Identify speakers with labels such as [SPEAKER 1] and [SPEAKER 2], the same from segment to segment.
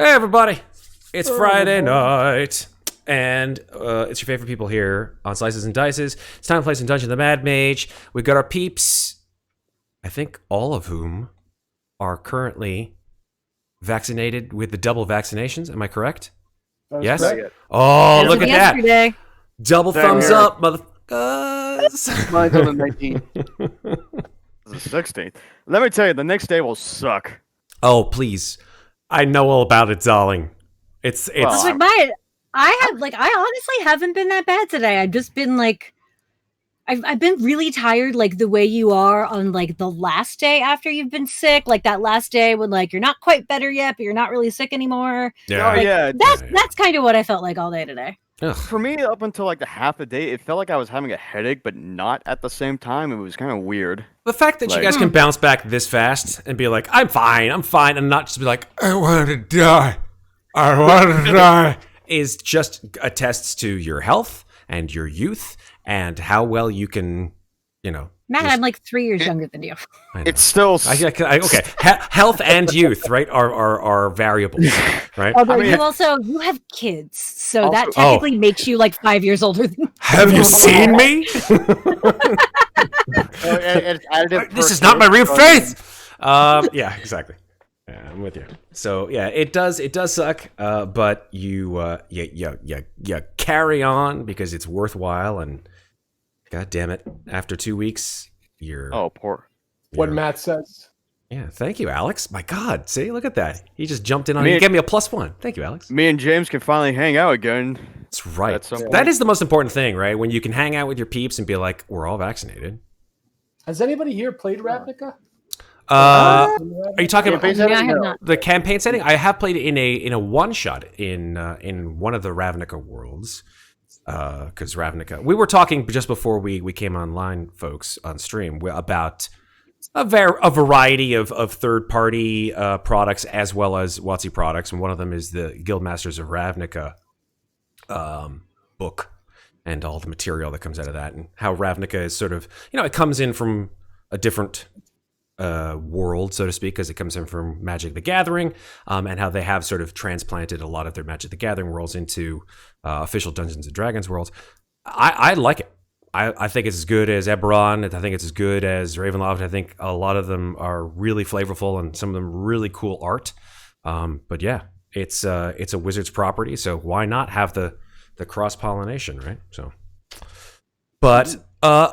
[SPEAKER 1] Hey everybody, it's Friday night, and it's your favorite people here on Slices and Dices. It's time to play some Dungeon of the Mad Mage. We've got our peeps, I think all of whom are currently vaccinated with the double vaccinations. Am I correct? Yes?
[SPEAKER 2] Correct.
[SPEAKER 1] Oh, look at
[SPEAKER 3] yesterday.
[SPEAKER 1] that. Double thumbs up, motherfuckers.
[SPEAKER 2] Mine's on the 19th. This is the 16th. Let me tell you, the next day will suck.
[SPEAKER 1] Oh, please. I know all about it, darling. It's
[SPEAKER 2] Well,
[SPEAKER 3] I honestly haven't been that bad today. I've just been like, I've been really tired, like the way you are on like the last day after you've been sick, like that last day when like you're not quite better yet, but you're not really sick anymore.
[SPEAKER 1] yeah.
[SPEAKER 2] Oh, yeah.
[SPEAKER 3] That's kind of what I felt like all day today.
[SPEAKER 1] Ugh.
[SPEAKER 2] For me, up until like the half the day, it felt like I was having a headache, but not at the same time. It was kind of weird.
[SPEAKER 1] The fact that you
[SPEAKER 2] Like-
[SPEAKER 1] guys can bounce back this fast and be like, I'm fine, and not just be like, I want to die, is just attests to your health and your youth and how well you can,
[SPEAKER 3] Matt,
[SPEAKER 1] just-
[SPEAKER 3] I'm like 3 years younger than you.
[SPEAKER 1] I know.
[SPEAKER 2] It's still...
[SPEAKER 1] okay. Health and youth, right, are variables, right?
[SPEAKER 3] Although
[SPEAKER 2] I mean-
[SPEAKER 3] you have kids, so
[SPEAKER 2] Also-
[SPEAKER 3] that technically makes you like 5 years older than
[SPEAKER 1] Have you seen me? This is not my real face. Yeah, exactly. Yeah, I'm with you. So yeah, it does suck, but you carry on because it's worthwhile, and God damn it, after 2 weeks, you're
[SPEAKER 2] Oh, poor.
[SPEAKER 4] What
[SPEAKER 1] you're-
[SPEAKER 4] Matt says.
[SPEAKER 1] Yeah, thank you, Alex. My God, see, look at that. He just jumped in on.
[SPEAKER 2] Me-
[SPEAKER 1] He gave me a +1. Thank you, Alex.
[SPEAKER 2] Me and James can finally hang out again.
[SPEAKER 1] That's right.
[SPEAKER 2] At some
[SPEAKER 1] That
[SPEAKER 2] point.
[SPEAKER 1] is the most important thing, right? When you can hang out with your peeps and be like, "We're all vaccinated."
[SPEAKER 4] Has anybody here played Ravnica?
[SPEAKER 1] Are you talking about
[SPEAKER 3] Yeah, I have not.
[SPEAKER 1] the campaign setting? I have played it in a one shot in one of the Ravnica worlds. Because Ravnica, we were talking just before we came online, folks, on stream about a variety of third party products as well as WotC products, and one of them is the Guildmasters of Ravnica book and all the material that comes out of that, and how Ravnica is sort of, it comes in from a different world, so to speak, because it comes in from Magic the Gathering, and how they have sort of transplanted a lot of their Magic the Gathering worlds into official Dungeons and Dragons worlds. I like it. I think it's as good as Eberron. I think it's as good as Ravenloft. I think a lot of them are really flavorful and some of them really cool art. But yeah, it's a Wizards property, so why not have the cross pollination, right? So, but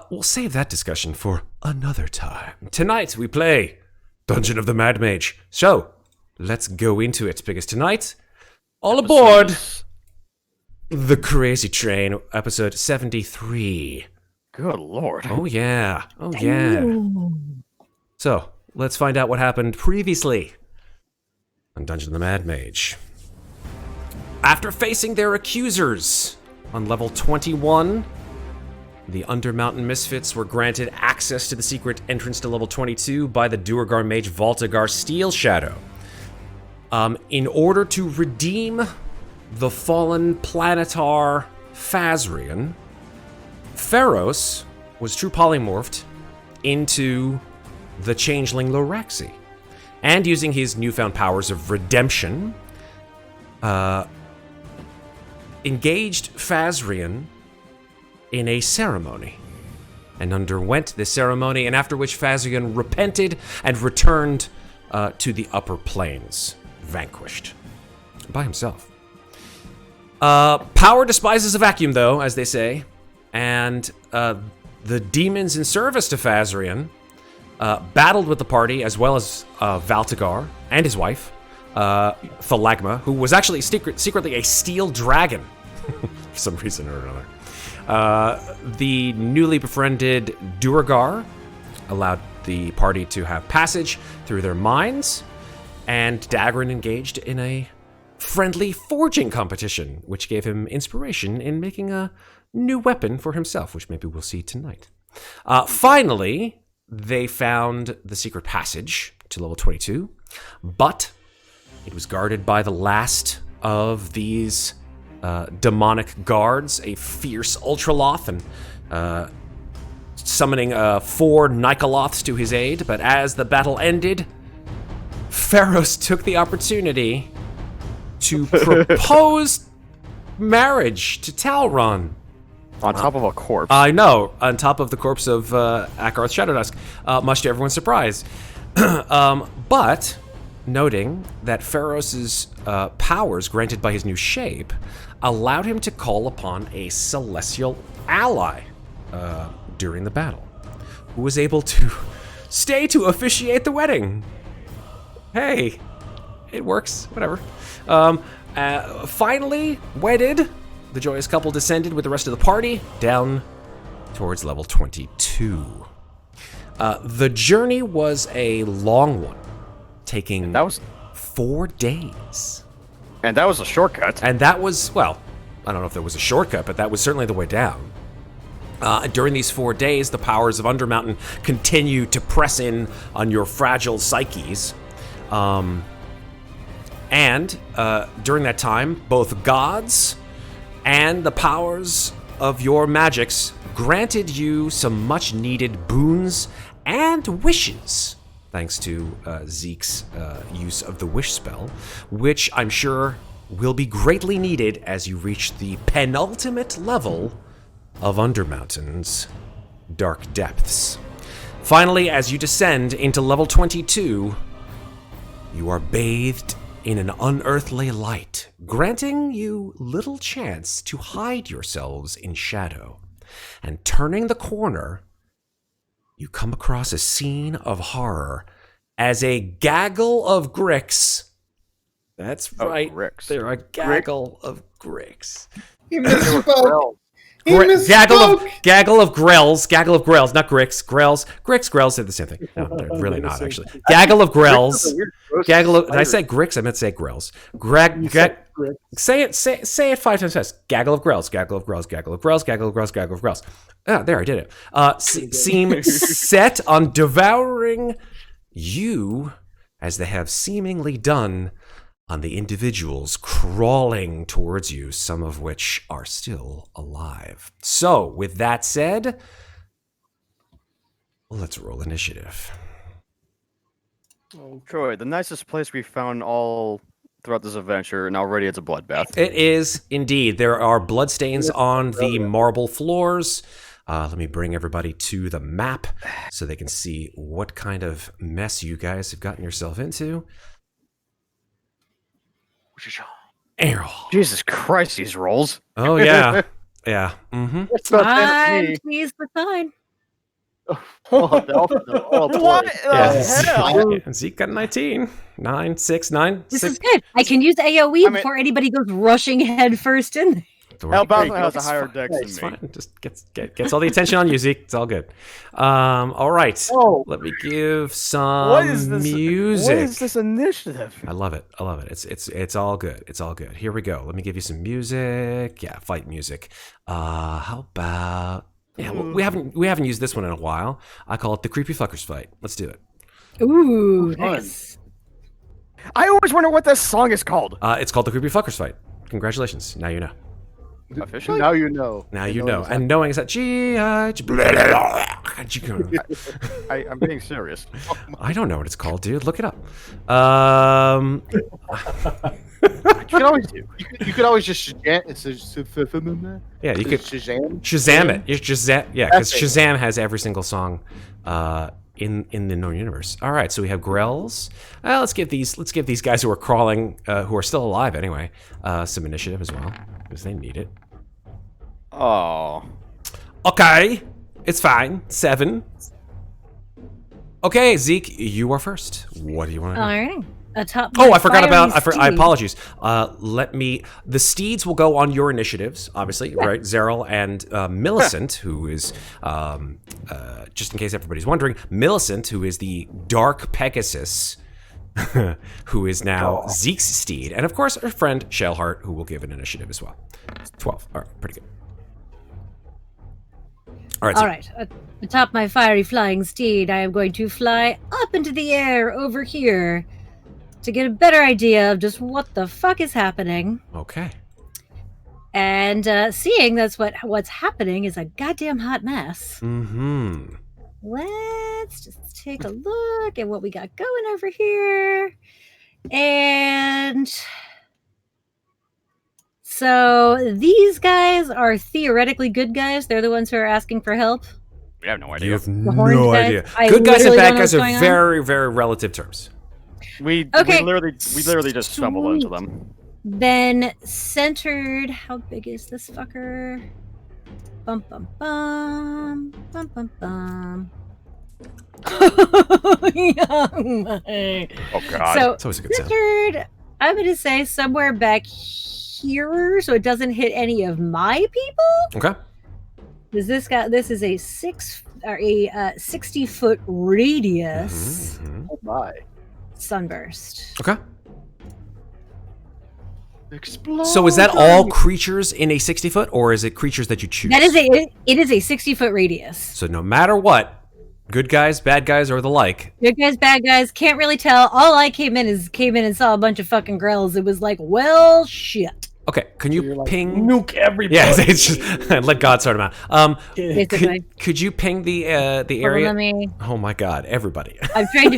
[SPEAKER 1] we'll save that discussion for another time. Tonight we play Dungeon of the Mad Mage. So let's go into it, because tonight, all aboard the Crazy Train, episode 73.
[SPEAKER 2] Good lord.
[SPEAKER 1] Oh yeah. So let's find out what happened previously on Dungeon of the Mad Mage. After facing their accusers on level 21, the Undermountain Misfits were granted access to the secret entrance to level 22 by the Duergar Mage Voltagar Steel Shadow. In order to redeem the fallen planetar Phasrian, Ferros was true polymorphed into the changeling Loraxi, and using his newfound powers of redemption, engaged Phasrian in a ceremony, and underwent this ceremony, and after which Phasrian repented and returned to the upper planes, vanquished by himself. Power despises a vacuum, though, as they say, and the demons in service to Phasrian battled with the party, as well as Valtagar and his wife, Thalagma, who was actually secretly a steel dragon for some reason or another. The newly befriended Duergar allowed the party to have passage through their mines, and Daggrin engaged in a friendly forging competition, which gave him inspiration in making a new weapon for himself, which maybe we'll see tonight. Finally, they found the secret passage to level 22, but it was guarded by the last of these demonic guards, a fierce Ultraloth, and summoning 4 Nikoloths to his aid. But as the battle ended, Ferros took the opportunity to propose marriage to Talron.
[SPEAKER 2] On top of a corpse.
[SPEAKER 1] I know, on top of the corpse of Akarth Shadowdusk, much to everyone's surprise. But noting that Ferros's powers granted by his new shape allowed him to call upon a celestial ally during the battle, who was able to stay to officiate the wedding. Hey, it works, whatever. Finally wedded, the joyous couple descended with the rest of the party down towards level 22. The journey was a long one, taking
[SPEAKER 2] That was
[SPEAKER 1] 4 days.
[SPEAKER 2] And that was a shortcut.
[SPEAKER 1] And that was, well, I don't know if there was a shortcut, but that was certainly the way down. During these 4 days, the powers of Undermountain continued to press in on your fragile psyches. And during that time, both gods and the powers of your magics granted you some much-needed boons and wishes, thanks to Zeke's use of the wish spell, which I'm sure will be greatly needed as you reach the penultimate level of Undermountain's dark depths. Finally, as you descend into level 22, you are bathed in an unearthly light, granting you little chance to hide yourselves in shadow. And turning the corner, you come across a scene of horror as a gaggle of Gricks. That's right.
[SPEAKER 2] Gricks.
[SPEAKER 1] They're a gaggle of Gricks.
[SPEAKER 5] He misspoke. He
[SPEAKER 1] Gaggle of Grells, not Gricks. Grells, they're the same thing. No, they're really not, actually. Gaggle of Grells. Did I say Gricks? I meant to say Grells. Say it 5 times fast. Gaggle of Grells, gaggle of Grells, gaggle of Grells, gaggle of Grells, gaggle of Grells. Ah, there, I did it. Seem set on devouring you, as they have seemingly done on the individuals crawling towards you, some of which are still alive. So, with that said, let's roll initiative.
[SPEAKER 2] Oh, Troy, the nicest place we found all throughout this adventure, and already it's a bloodbath.
[SPEAKER 1] It is indeed. There are bloodstains on the marble floors. Let me bring everybody to the map so they can see what kind of mess you guys have gotten yourself into. Errol.
[SPEAKER 2] Jesus Christ, these rolls.
[SPEAKER 1] Oh, yeah. Yeah. Mm-hmm.
[SPEAKER 5] It's not that
[SPEAKER 3] I'm
[SPEAKER 5] me.
[SPEAKER 3] pleased with mine.
[SPEAKER 5] Oh,
[SPEAKER 2] What
[SPEAKER 5] boy.
[SPEAKER 2] the hell?
[SPEAKER 1] Yeah. Zeke got 19. 9, 6, 9.
[SPEAKER 3] This
[SPEAKER 1] 6.
[SPEAKER 3] is good. I can use AoE before anybody goes rushing head first in there.
[SPEAKER 2] Elbauthin has a
[SPEAKER 1] It's
[SPEAKER 2] higher
[SPEAKER 1] fine.
[SPEAKER 2] dex
[SPEAKER 1] It's
[SPEAKER 2] than me.
[SPEAKER 1] fine. Just gets all the attention on you, Zeke. It's all good. All right.
[SPEAKER 5] Oh.
[SPEAKER 1] Let me give some
[SPEAKER 2] What is this?
[SPEAKER 1] music.
[SPEAKER 2] What is this initiative?
[SPEAKER 1] I love it. It's all good. It's all good. Here we go. Let me give you some music. Yeah, fight music. How about? Yeah, well, we haven't used this one in a while. I call it the Creepy Fuckers fight. Let's do it.
[SPEAKER 3] Ooh,
[SPEAKER 5] fun.
[SPEAKER 3] nice.
[SPEAKER 2] I always wonder what this song is called.
[SPEAKER 1] It's called the Creepy Fuckers fight. Congratulations. Now you know.
[SPEAKER 2] Officially?
[SPEAKER 5] Now you know.
[SPEAKER 1] Now you know. And knowing is that
[SPEAKER 2] I'm being serious.
[SPEAKER 1] I don't know what it's called, dude. Look it up.
[SPEAKER 5] You could always just Shazam.
[SPEAKER 1] Yeah, you could
[SPEAKER 5] Shazam.
[SPEAKER 1] Shazam it. You Shazam, yeah, because Shazam has every single song in the known universe. All right, so we have Grells. Let's give these guys who are crawling, who are still alive anyway, some initiative as well, because they need it.
[SPEAKER 2] Oh.
[SPEAKER 1] Okay, it's fine. 7. Okay, Zeke, you are first. What do you want to do?
[SPEAKER 3] All right. Atop
[SPEAKER 1] Oh,
[SPEAKER 3] my
[SPEAKER 1] I forgot about.
[SPEAKER 3] fiery
[SPEAKER 1] I
[SPEAKER 3] steed.
[SPEAKER 1] apologies. The steeds will go on your initiatives, obviously, right? Zeryl and Millicent, who is, just in case everybody's wondering, Millicent, who is the Dark Pegasus, who is now Zeke's steed, and of course, her friend Shellheart, who will give an initiative as well. 12. All right, pretty good. All right.
[SPEAKER 3] All right. Atop my fiery flying steed, I am going to fly up into the air over here to get a better idea of just what the fuck is happening.
[SPEAKER 1] Okay.
[SPEAKER 3] And seeing that's what's happening is a goddamn hot mess.
[SPEAKER 1] Mm-hmm.
[SPEAKER 3] Let's just take a look at what we got going over here. And so these guys are theoretically good guys. They're the ones who are asking for help.
[SPEAKER 2] We have no
[SPEAKER 1] You
[SPEAKER 2] idea.
[SPEAKER 1] have
[SPEAKER 3] horned
[SPEAKER 1] no
[SPEAKER 3] guys?
[SPEAKER 1] idea.
[SPEAKER 3] I
[SPEAKER 1] Good guys and
[SPEAKER 3] literally
[SPEAKER 1] bad
[SPEAKER 3] don't know
[SPEAKER 1] guys are
[SPEAKER 3] what's going on.
[SPEAKER 1] very, very relative terms.
[SPEAKER 2] We
[SPEAKER 3] Okay.
[SPEAKER 2] literally just stumbled into
[SPEAKER 3] Sweet.
[SPEAKER 2] them.
[SPEAKER 3] Then centered. How big is this fucker? Bum bum bum bum bum bum. Yeah, my-
[SPEAKER 2] Oh god.
[SPEAKER 3] so
[SPEAKER 1] It's always a good sound.
[SPEAKER 3] centered. I'm gonna say somewhere back here, so it doesn't hit any of my people.
[SPEAKER 1] Okay.
[SPEAKER 3] Because this is a 60-foot radius
[SPEAKER 1] Mhm.
[SPEAKER 5] Oh my.
[SPEAKER 3] sunburst.
[SPEAKER 1] Okay.
[SPEAKER 5] Explode.
[SPEAKER 1] So is that all creatures in a 60-foot, or is it creatures that you choose?
[SPEAKER 3] That is it is a 60-foot radius.
[SPEAKER 1] So no matter what, good guys, bad guys, or the like.
[SPEAKER 3] Good guys, bad guys, can't really tell. All I came in and saw a bunch of fucking grells. It was like, well, shit.
[SPEAKER 1] Okay, can you
[SPEAKER 4] You're like,
[SPEAKER 1] ping?
[SPEAKER 4] nuke everybody.
[SPEAKER 1] Yeah, it's just let God sort them out.
[SPEAKER 3] Basically.
[SPEAKER 1] Could you ping the
[SPEAKER 3] Hold on,
[SPEAKER 1] area?
[SPEAKER 3] let me.
[SPEAKER 1] Oh my God, everybody.
[SPEAKER 3] I'm trying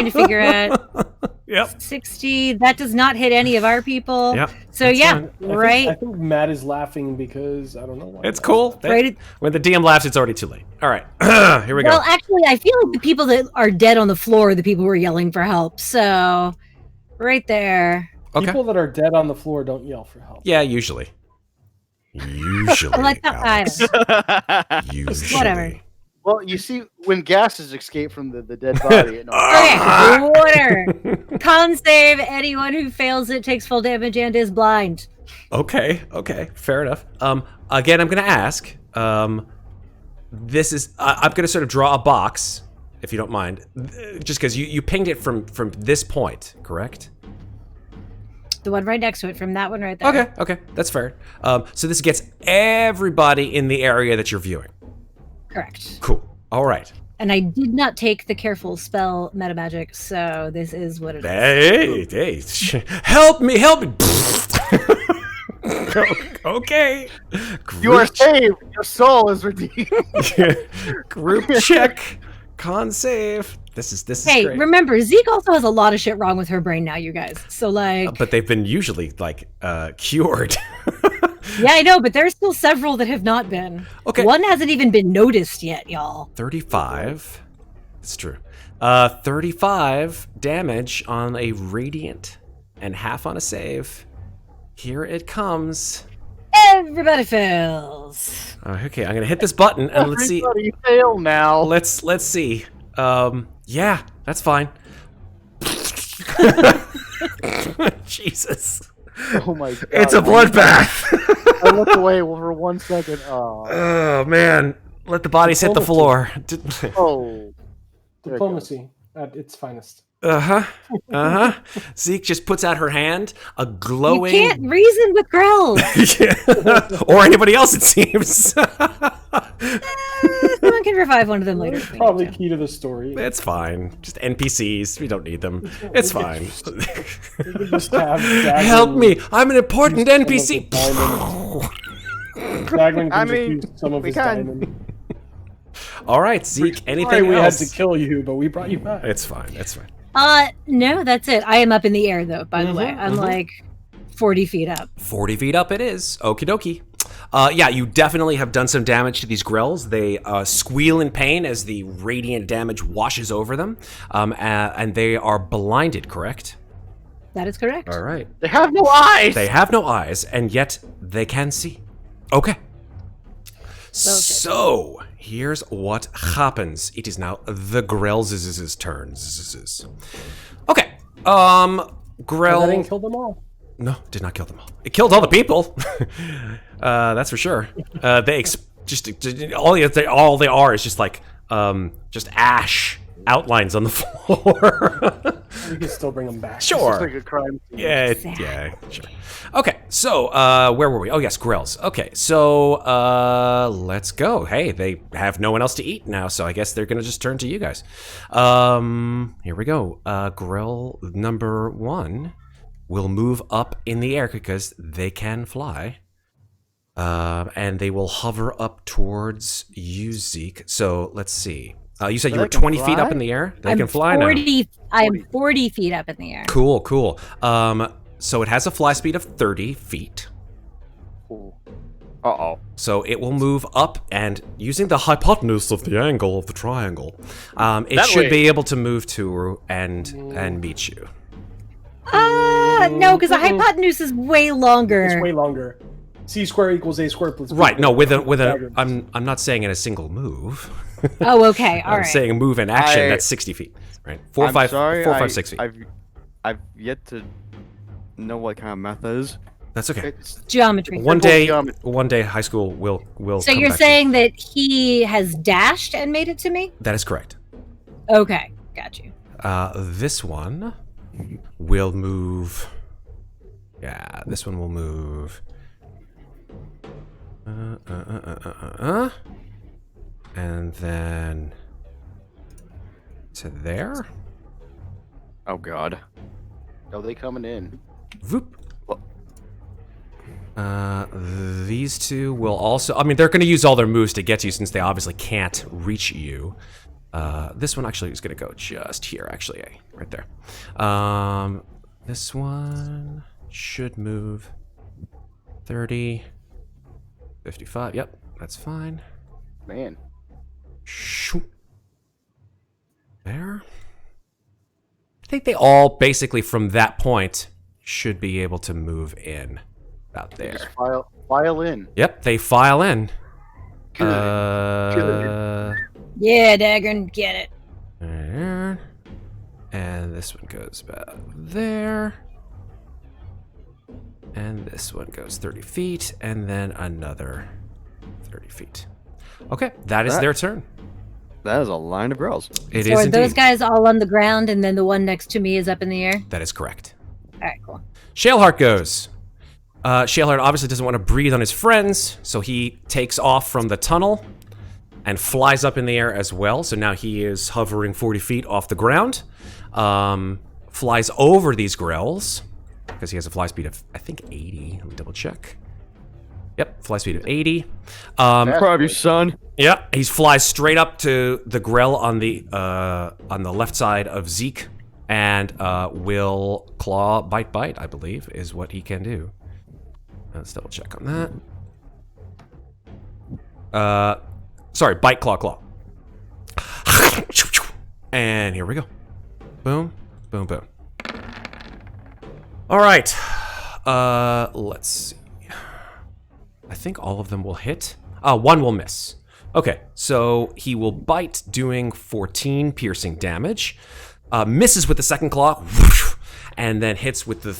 [SPEAKER 3] to figure out
[SPEAKER 1] Yep.
[SPEAKER 3] 60. That does not hit any of our people.
[SPEAKER 1] Yep.
[SPEAKER 3] So
[SPEAKER 1] that's
[SPEAKER 3] yeah,
[SPEAKER 1] fine.
[SPEAKER 3] right.
[SPEAKER 4] I think Matt is laughing because I don't know why.
[SPEAKER 1] It's cool.
[SPEAKER 3] Right.
[SPEAKER 1] When the DM laughs, it's already too late. All right, here we
[SPEAKER 3] Well,
[SPEAKER 1] go.
[SPEAKER 3] actually, I feel like the people that are dead on the floor are the people who are yelling for help. So, right there.
[SPEAKER 1] Okay.
[SPEAKER 4] People that are dead on the floor don't yell for help.
[SPEAKER 1] Yeah, usually. Usually.
[SPEAKER 3] Like that, I
[SPEAKER 1] Alex. Usually.
[SPEAKER 3] Whatever.
[SPEAKER 5] Well, you see, when gases escape from the dead body, it
[SPEAKER 3] Okay, whatever. Con save. Anyone who fails it takes full damage and is blind.
[SPEAKER 1] Okay, fair enough. Again, I'm gonna ask. This is I'm gonna sort of draw a box, if you don't mind, just because you pinged it from this point, correct?
[SPEAKER 3] The one right next to it, from that one right there.
[SPEAKER 1] Okay, that's fair. So this gets everybody in the area that you're viewing.
[SPEAKER 3] Correct.
[SPEAKER 1] Cool. All right.
[SPEAKER 3] And I did not take the careful spell metamagic, so this is what it is.
[SPEAKER 1] Hey, help me! Okay.
[SPEAKER 5] You are saved. Your soul is redeemed.
[SPEAKER 1] Group check. Con save. This is
[SPEAKER 3] Hey,
[SPEAKER 1] great.
[SPEAKER 3] remember, Zeke also has a lot of shit wrong with her brain now, you guys. So, like,
[SPEAKER 1] But they've been usually like cured.
[SPEAKER 3] yeah, I know, but there's still several that have not been.
[SPEAKER 1] Okay.
[SPEAKER 3] One hasn't even been noticed yet, y'all.
[SPEAKER 1] 35. It's true. 35 damage on a radiant and half on a save. Here it comes.
[SPEAKER 3] Everybody fails.
[SPEAKER 1] Okay, I'm gonna hit this button and let's see.
[SPEAKER 5] Everybody fail now.
[SPEAKER 1] Let's see. Yeah, that's fine. Jesus.
[SPEAKER 5] Oh my god.
[SPEAKER 1] It's a bloodbath.
[SPEAKER 5] I looked away for 1 second. Oh.
[SPEAKER 1] Oh man. Let the bodies hit the floor.
[SPEAKER 5] Oh. There it goes.
[SPEAKER 4] Diplomacy at its finest.
[SPEAKER 1] Zeke just puts out her hand, a
[SPEAKER 3] You
[SPEAKER 1] glowing.
[SPEAKER 3] can't reason with Grells.
[SPEAKER 1] Or anybody else, it seems.
[SPEAKER 3] Someone can revive one of them later. if we
[SPEAKER 4] Probably
[SPEAKER 3] need to.
[SPEAKER 4] key to the story.
[SPEAKER 1] It's fine. Just NPCs. We don't need them. It's fine.
[SPEAKER 4] We could just have Daggrin-
[SPEAKER 1] Help me! I'm an important
[SPEAKER 4] some of
[SPEAKER 1] NPC.
[SPEAKER 4] the diamond. Daggrin can
[SPEAKER 2] I
[SPEAKER 4] just
[SPEAKER 2] mean,
[SPEAKER 4] use some of
[SPEAKER 2] we
[SPEAKER 4] his
[SPEAKER 2] can.
[SPEAKER 4] diamond.
[SPEAKER 1] All right, Zeke.
[SPEAKER 4] Sorry
[SPEAKER 1] Anything
[SPEAKER 4] we
[SPEAKER 1] else?
[SPEAKER 4] had to kill you, but we brought you back.
[SPEAKER 1] It's fine. It's fine.
[SPEAKER 3] No, that's it. I am up in the air, though, by the way. I'm like 40 feet up.
[SPEAKER 1] 40 feet up it is. Okie dokie. Yeah, you definitely have done some damage to these grells. They squeal in pain as the radiant damage washes over them, and they are blinded, correct?
[SPEAKER 3] That is correct.
[SPEAKER 1] All right.
[SPEAKER 5] They have no eyes.
[SPEAKER 1] They have no eyes, and yet they can see. Okay. So, here's what happens. It is now the Grell's turn. Okay. Grell...
[SPEAKER 4] That didn't kill them all.
[SPEAKER 1] No, did not kill them all. It killed all the people. That's for sure. All they are is just like just ash outlines on the floor.
[SPEAKER 4] We can still bring them back.
[SPEAKER 5] This looks
[SPEAKER 1] Sure.
[SPEAKER 5] like a crime scene.
[SPEAKER 1] Yeah,
[SPEAKER 3] Exactly.
[SPEAKER 1] yeah, sure. Okay, so where were we? Oh yes, grills. Okay, so let's go. Hey, they have no one else to eat now, so I guess they're gonna just turn to you guys. Here we go. Grill number 1 will move up in the air because they can fly. And they will hover up towards you, Zeke. So let's see. You said you
[SPEAKER 2] They
[SPEAKER 1] were
[SPEAKER 2] can
[SPEAKER 1] 20 feet up
[SPEAKER 2] fly?
[SPEAKER 1] in the air. They
[SPEAKER 3] I'm
[SPEAKER 1] can fly now.
[SPEAKER 3] 40. I am 40 feet up in the air.
[SPEAKER 1] Cool, cool. So it has a fly speed of 30 feet.
[SPEAKER 2] Uh-oh.
[SPEAKER 1] So it will move up, and using the hypotenuse of the angle of the triangle, it
[SPEAKER 5] That
[SPEAKER 1] should
[SPEAKER 5] way.
[SPEAKER 1] be able to move to and meet you.
[SPEAKER 3] No, because the hypotenuse is way longer.
[SPEAKER 4] It's way longer. C square equals A square plus B.
[SPEAKER 1] Right? No, with a
[SPEAKER 4] Daggrin.
[SPEAKER 1] I'm not saying in a single move.
[SPEAKER 3] Oh, okay. All
[SPEAKER 1] I'm
[SPEAKER 3] right.
[SPEAKER 1] saying a move in action.
[SPEAKER 2] I-
[SPEAKER 1] That's 60 feet. Right? 4,
[SPEAKER 2] I'm
[SPEAKER 1] 5,
[SPEAKER 2] sorry,
[SPEAKER 1] 4, 5, 6 feet.
[SPEAKER 2] I've yet to know what kind of math that is.
[SPEAKER 1] That's okay.
[SPEAKER 5] It's
[SPEAKER 3] Geometry.
[SPEAKER 1] One day, high school will.
[SPEAKER 3] So
[SPEAKER 1] come
[SPEAKER 3] you're
[SPEAKER 1] back to you.
[SPEAKER 3] saying that he has dashed and made it to me?
[SPEAKER 1] That is correct.
[SPEAKER 3] Okay, got you.
[SPEAKER 1] This one will move. Yeah, this one will move. And then to there.
[SPEAKER 2] Oh God.
[SPEAKER 5] Oh, they coming in.
[SPEAKER 1] Voop. These two will also. I mean, they're going to use all their moves to get to you since they obviously can't reach you. This one actually is going to go just here, actually, right there. This one should move 30, 55. Yep, that's fine.
[SPEAKER 5] Man.
[SPEAKER 1] Shoot. There. I think they all basically from that point should be able to move in about
[SPEAKER 5] Just
[SPEAKER 1] there.
[SPEAKER 5] file in.
[SPEAKER 1] Yep, they file in.
[SPEAKER 5] Good.
[SPEAKER 3] Yeah, Daggrin, get it.
[SPEAKER 1] There. And this one goes about there. And this one goes 30 feet, and then another 30 feet. Okay, that is their turn.
[SPEAKER 2] That is a line of girls.
[SPEAKER 1] It
[SPEAKER 3] So
[SPEAKER 1] is
[SPEAKER 3] are those
[SPEAKER 1] indeed.
[SPEAKER 3] guys all on the ground and then the one next to me is up in the air?
[SPEAKER 1] That is correct.
[SPEAKER 3] All right, cool.
[SPEAKER 1] Shaleheart goes. Shaleheart obviously doesn't want to breathe on his friends, so he takes off from the tunnel and flies up in the air as well. So now he is hovering 40 feet off the ground. Flies over these grills because he has a fly speed of, I think, 80. Let me double check. Yep, fly speed of 80.
[SPEAKER 2] Proud of you, son.
[SPEAKER 1] Yeah, he flies straight up to the grill on the left side of Zeke, and will claw, bite, I believe, is what he can do. Let's double check on that. Sorry, bite, claw. And here we go. Boom, boom, boom. All right. Let's see. I think all of them will hit. One will miss. Okay, so he will bite, doing 14 piercing damage. Misses with the second claw, and then hits with the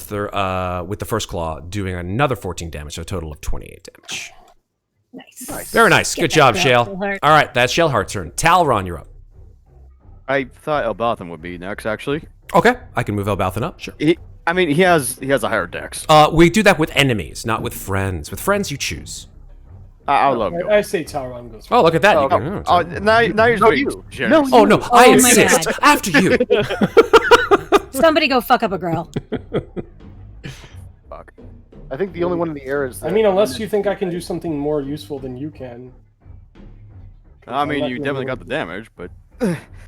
[SPEAKER 1] first claw, doing another 14 damage, so a total of 28 damage.
[SPEAKER 3] Nice.
[SPEAKER 1] Very nice. Good job,
[SPEAKER 3] that
[SPEAKER 1] Shale.
[SPEAKER 3] Shaleheart.
[SPEAKER 1] All right, that's Shaleheart's turn. Talron, you're up.
[SPEAKER 2] I thought Elbauthin would be next, actually.
[SPEAKER 1] Okay, I can move Elbauthin up. Sure.
[SPEAKER 2] He has a higher dex.
[SPEAKER 1] We do that with enemies, not with friends. With friends, you choose.
[SPEAKER 2] I'll let him go.
[SPEAKER 4] I say Talron goes.
[SPEAKER 1] Oh, look at that. You
[SPEAKER 2] Oh,
[SPEAKER 1] can-
[SPEAKER 2] oh, now you're
[SPEAKER 5] No,
[SPEAKER 2] being
[SPEAKER 5] you.
[SPEAKER 2] generous.
[SPEAKER 1] Oh no, I
[SPEAKER 3] my
[SPEAKER 1] insist.
[SPEAKER 3] God.
[SPEAKER 1] After you.
[SPEAKER 3] Somebody go fuck up a girl.
[SPEAKER 2] Fuck.
[SPEAKER 5] I think the only one in the air is.
[SPEAKER 4] I mean, unless you think I can do something more useful than you can.
[SPEAKER 2] I mean,
[SPEAKER 4] I'm
[SPEAKER 2] you
[SPEAKER 4] not
[SPEAKER 2] definitely
[SPEAKER 4] gonna
[SPEAKER 2] got the damage, but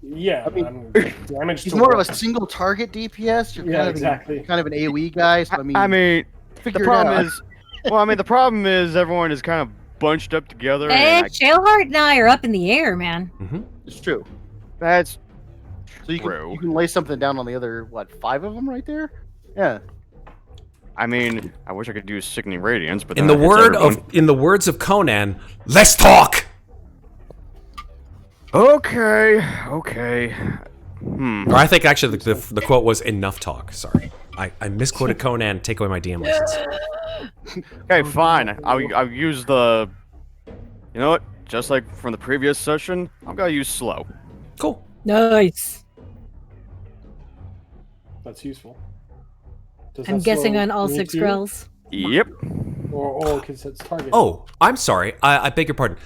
[SPEAKER 4] Yeah,
[SPEAKER 5] I mean,
[SPEAKER 4] I'm damage.
[SPEAKER 5] He's
[SPEAKER 4] to
[SPEAKER 5] more of
[SPEAKER 4] what?
[SPEAKER 5] a single target DPS. You're
[SPEAKER 4] Yeah,
[SPEAKER 5] kind
[SPEAKER 4] exactly.
[SPEAKER 5] kind of an AOE guy. So
[SPEAKER 2] I mean, the
[SPEAKER 5] figure it
[SPEAKER 2] problem
[SPEAKER 5] out.
[SPEAKER 2] is, the problem is everyone is kind of bunched up together,
[SPEAKER 3] Hey,
[SPEAKER 2] and
[SPEAKER 3] Shaleheart and I are up in the air, man.
[SPEAKER 5] It's true.
[SPEAKER 2] that's
[SPEAKER 5] So you
[SPEAKER 2] True.
[SPEAKER 5] can lay something down on the other 5 of them right there. Yeah.
[SPEAKER 2] I mean, I wish I could do sickening radiance, but
[SPEAKER 1] In
[SPEAKER 2] then
[SPEAKER 1] the
[SPEAKER 2] that hits everyone.
[SPEAKER 1] in the words of Conan, let's talk.
[SPEAKER 2] Okay.
[SPEAKER 1] Or I think actually the quote was enough talk. Sorry, I misquoted Conan. Take away my DM license.
[SPEAKER 2] Okay, fine. I'll use the. You know what? Just like from the previous session, I'm gonna use slow.
[SPEAKER 1] Cool.
[SPEAKER 3] Nice.
[SPEAKER 4] That's useful. Does
[SPEAKER 3] I'm
[SPEAKER 4] that
[SPEAKER 3] guessing
[SPEAKER 4] slow
[SPEAKER 3] on all
[SPEAKER 4] me
[SPEAKER 3] 6
[SPEAKER 4] too?
[SPEAKER 3] grills.
[SPEAKER 2] Yep.
[SPEAKER 4] Or because it's target.
[SPEAKER 1] Oh, I'm sorry. I beg your pardon.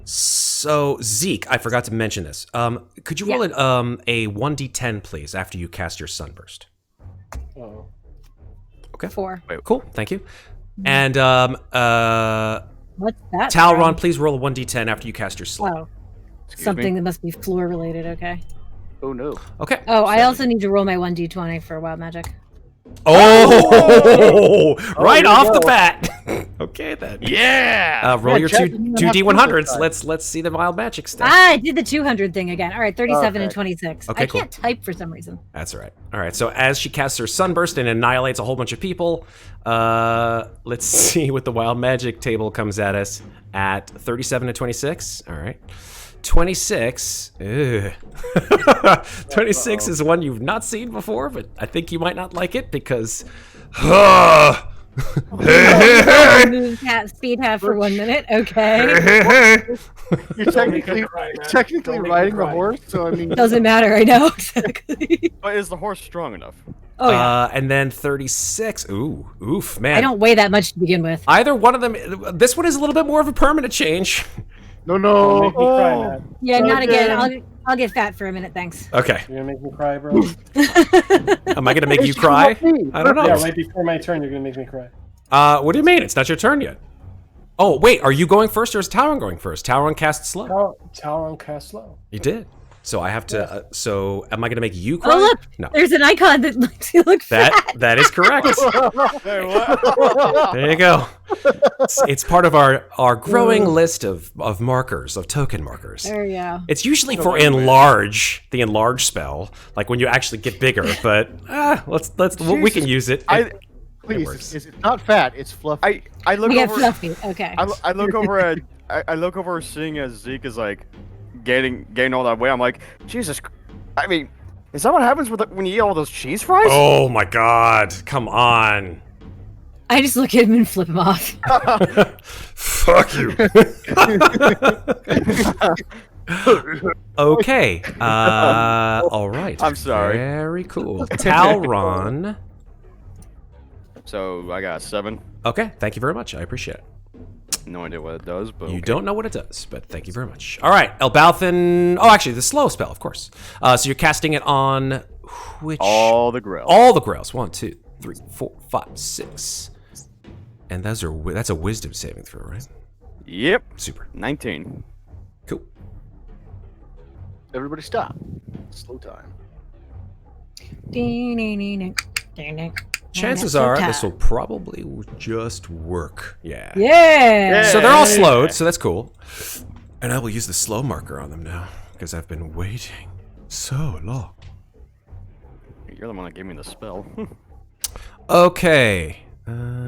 [SPEAKER 1] So Zeke, I forgot to mention this. Could you roll it a 1d10 please after you cast your sunburst?
[SPEAKER 4] Oh.
[SPEAKER 1] Okay.
[SPEAKER 3] 4.
[SPEAKER 1] Cool. Thank you. And
[SPEAKER 3] What's that?
[SPEAKER 1] Talron,
[SPEAKER 3] from?
[SPEAKER 1] please roll a 1d10 after you cast your slow.
[SPEAKER 3] Oh,
[SPEAKER 2] Excuse
[SPEAKER 3] something
[SPEAKER 2] me.
[SPEAKER 3] that must be floor related. Okay.
[SPEAKER 5] Oh no.
[SPEAKER 1] Okay.
[SPEAKER 3] Oh, I also need to roll my 1d20 for wild magic.
[SPEAKER 1] Oh, right
[SPEAKER 5] here we
[SPEAKER 1] off the
[SPEAKER 5] go.
[SPEAKER 1] bat. Okay then.
[SPEAKER 2] Yeah.
[SPEAKER 1] Roll your
[SPEAKER 5] Chet,
[SPEAKER 1] two
[SPEAKER 5] you
[SPEAKER 1] two
[SPEAKER 5] have
[SPEAKER 1] d100s.
[SPEAKER 5] to
[SPEAKER 1] Let's see the wild magic stuff.
[SPEAKER 3] I did the 200 thing again. All right, 37 and
[SPEAKER 5] Okay.
[SPEAKER 3] 26.
[SPEAKER 1] Okay,
[SPEAKER 3] I
[SPEAKER 1] cool.
[SPEAKER 3] can't type for some reason.
[SPEAKER 1] That's all right. All right. So as she casts her sunburst and annihilates a whole bunch of people, let's see what the wild magic table comes at us at 37 to 26. All right. 26. Ugh. 26 is one you've not seen before, but I think you might not like it because.
[SPEAKER 3] Move speed half for 1 minute. Okay.
[SPEAKER 5] You're technically
[SPEAKER 4] cry, man.
[SPEAKER 5] technically
[SPEAKER 4] Don't make me
[SPEAKER 5] riding a
[SPEAKER 4] cry.
[SPEAKER 5] horse, so I mean,
[SPEAKER 3] Doesn't matter. I know exactly.
[SPEAKER 2] But is the horse strong enough?
[SPEAKER 3] Oh yeah.
[SPEAKER 1] And then 36. Ooh, oof, man.
[SPEAKER 3] I don't weigh that much to begin with.
[SPEAKER 1] Either one of them. This one is a little bit more of a permanent change.
[SPEAKER 5] no.
[SPEAKER 4] Don't make me cry, man.
[SPEAKER 3] Yeah, not again.
[SPEAKER 5] Okay.
[SPEAKER 3] I'll get fat for a minute. Thanks.
[SPEAKER 1] Okay.
[SPEAKER 4] You're gonna make me cry, bro.
[SPEAKER 1] Am I gonna make you cry? I don't know.
[SPEAKER 4] Yeah, right before my turn, you're gonna make me cry.
[SPEAKER 1] What do you mean? It's not your turn yet. Oh, wait. Are you going first or is Talron going first? Talron cast slow.
[SPEAKER 4] Talron cast slow.
[SPEAKER 1] You did. So I have to. So am I going to make you cry?
[SPEAKER 3] Oh look,
[SPEAKER 1] No.
[SPEAKER 3] there's an icon that makes you look fat.
[SPEAKER 1] That is correct.
[SPEAKER 2] Hey, what?
[SPEAKER 1] There you go. It's part of our growing list of markers, of token markers.
[SPEAKER 3] There you go.
[SPEAKER 1] It's usually for enlarge, the enlarge spell, like when you actually get bigger. But we can use it.
[SPEAKER 5] Please,
[SPEAKER 1] works.
[SPEAKER 5] it's not fat. It's fluffy.
[SPEAKER 2] I look
[SPEAKER 3] We get
[SPEAKER 2] over.
[SPEAKER 3] fluffy. Okay.
[SPEAKER 2] I look over at. I look over, seeing as Zeke is like gaining all that weight. I'm like, Jesus. I mean, is that what happens when you eat all those cheese fries?
[SPEAKER 1] Oh my God! Come on!
[SPEAKER 3] I just look at him and flip him off.
[SPEAKER 1] Fuck you. Okay. All right.
[SPEAKER 2] I'm sorry.
[SPEAKER 1] Very cool. Talron.
[SPEAKER 2] So I got a 7.
[SPEAKER 1] Okay. Thank you very much. I appreciate it.
[SPEAKER 2] No idea what it does, but
[SPEAKER 1] You
[SPEAKER 2] okay.
[SPEAKER 1] don't know what it does, but thank you very much. All right. Elbauthin. Oh, actually, the slow spell, of course. So you're casting it on which?
[SPEAKER 2] all the grill.
[SPEAKER 1] All the grails. 1, 2, 3, 4, 5, 6. And that's a wisdom saving throw, right?
[SPEAKER 2] Yep.
[SPEAKER 1] Super.
[SPEAKER 2] 19.
[SPEAKER 1] Cool.
[SPEAKER 5] Everybody stop. Slow time.
[SPEAKER 1] Chances are this will probably just work. Yeah.
[SPEAKER 3] Yeah.
[SPEAKER 1] So they're all slowed, so that's cool. And I will use the slow marker on them now, because I've been waiting so long.
[SPEAKER 2] You're the one that gave me the spell.
[SPEAKER 1] Okay.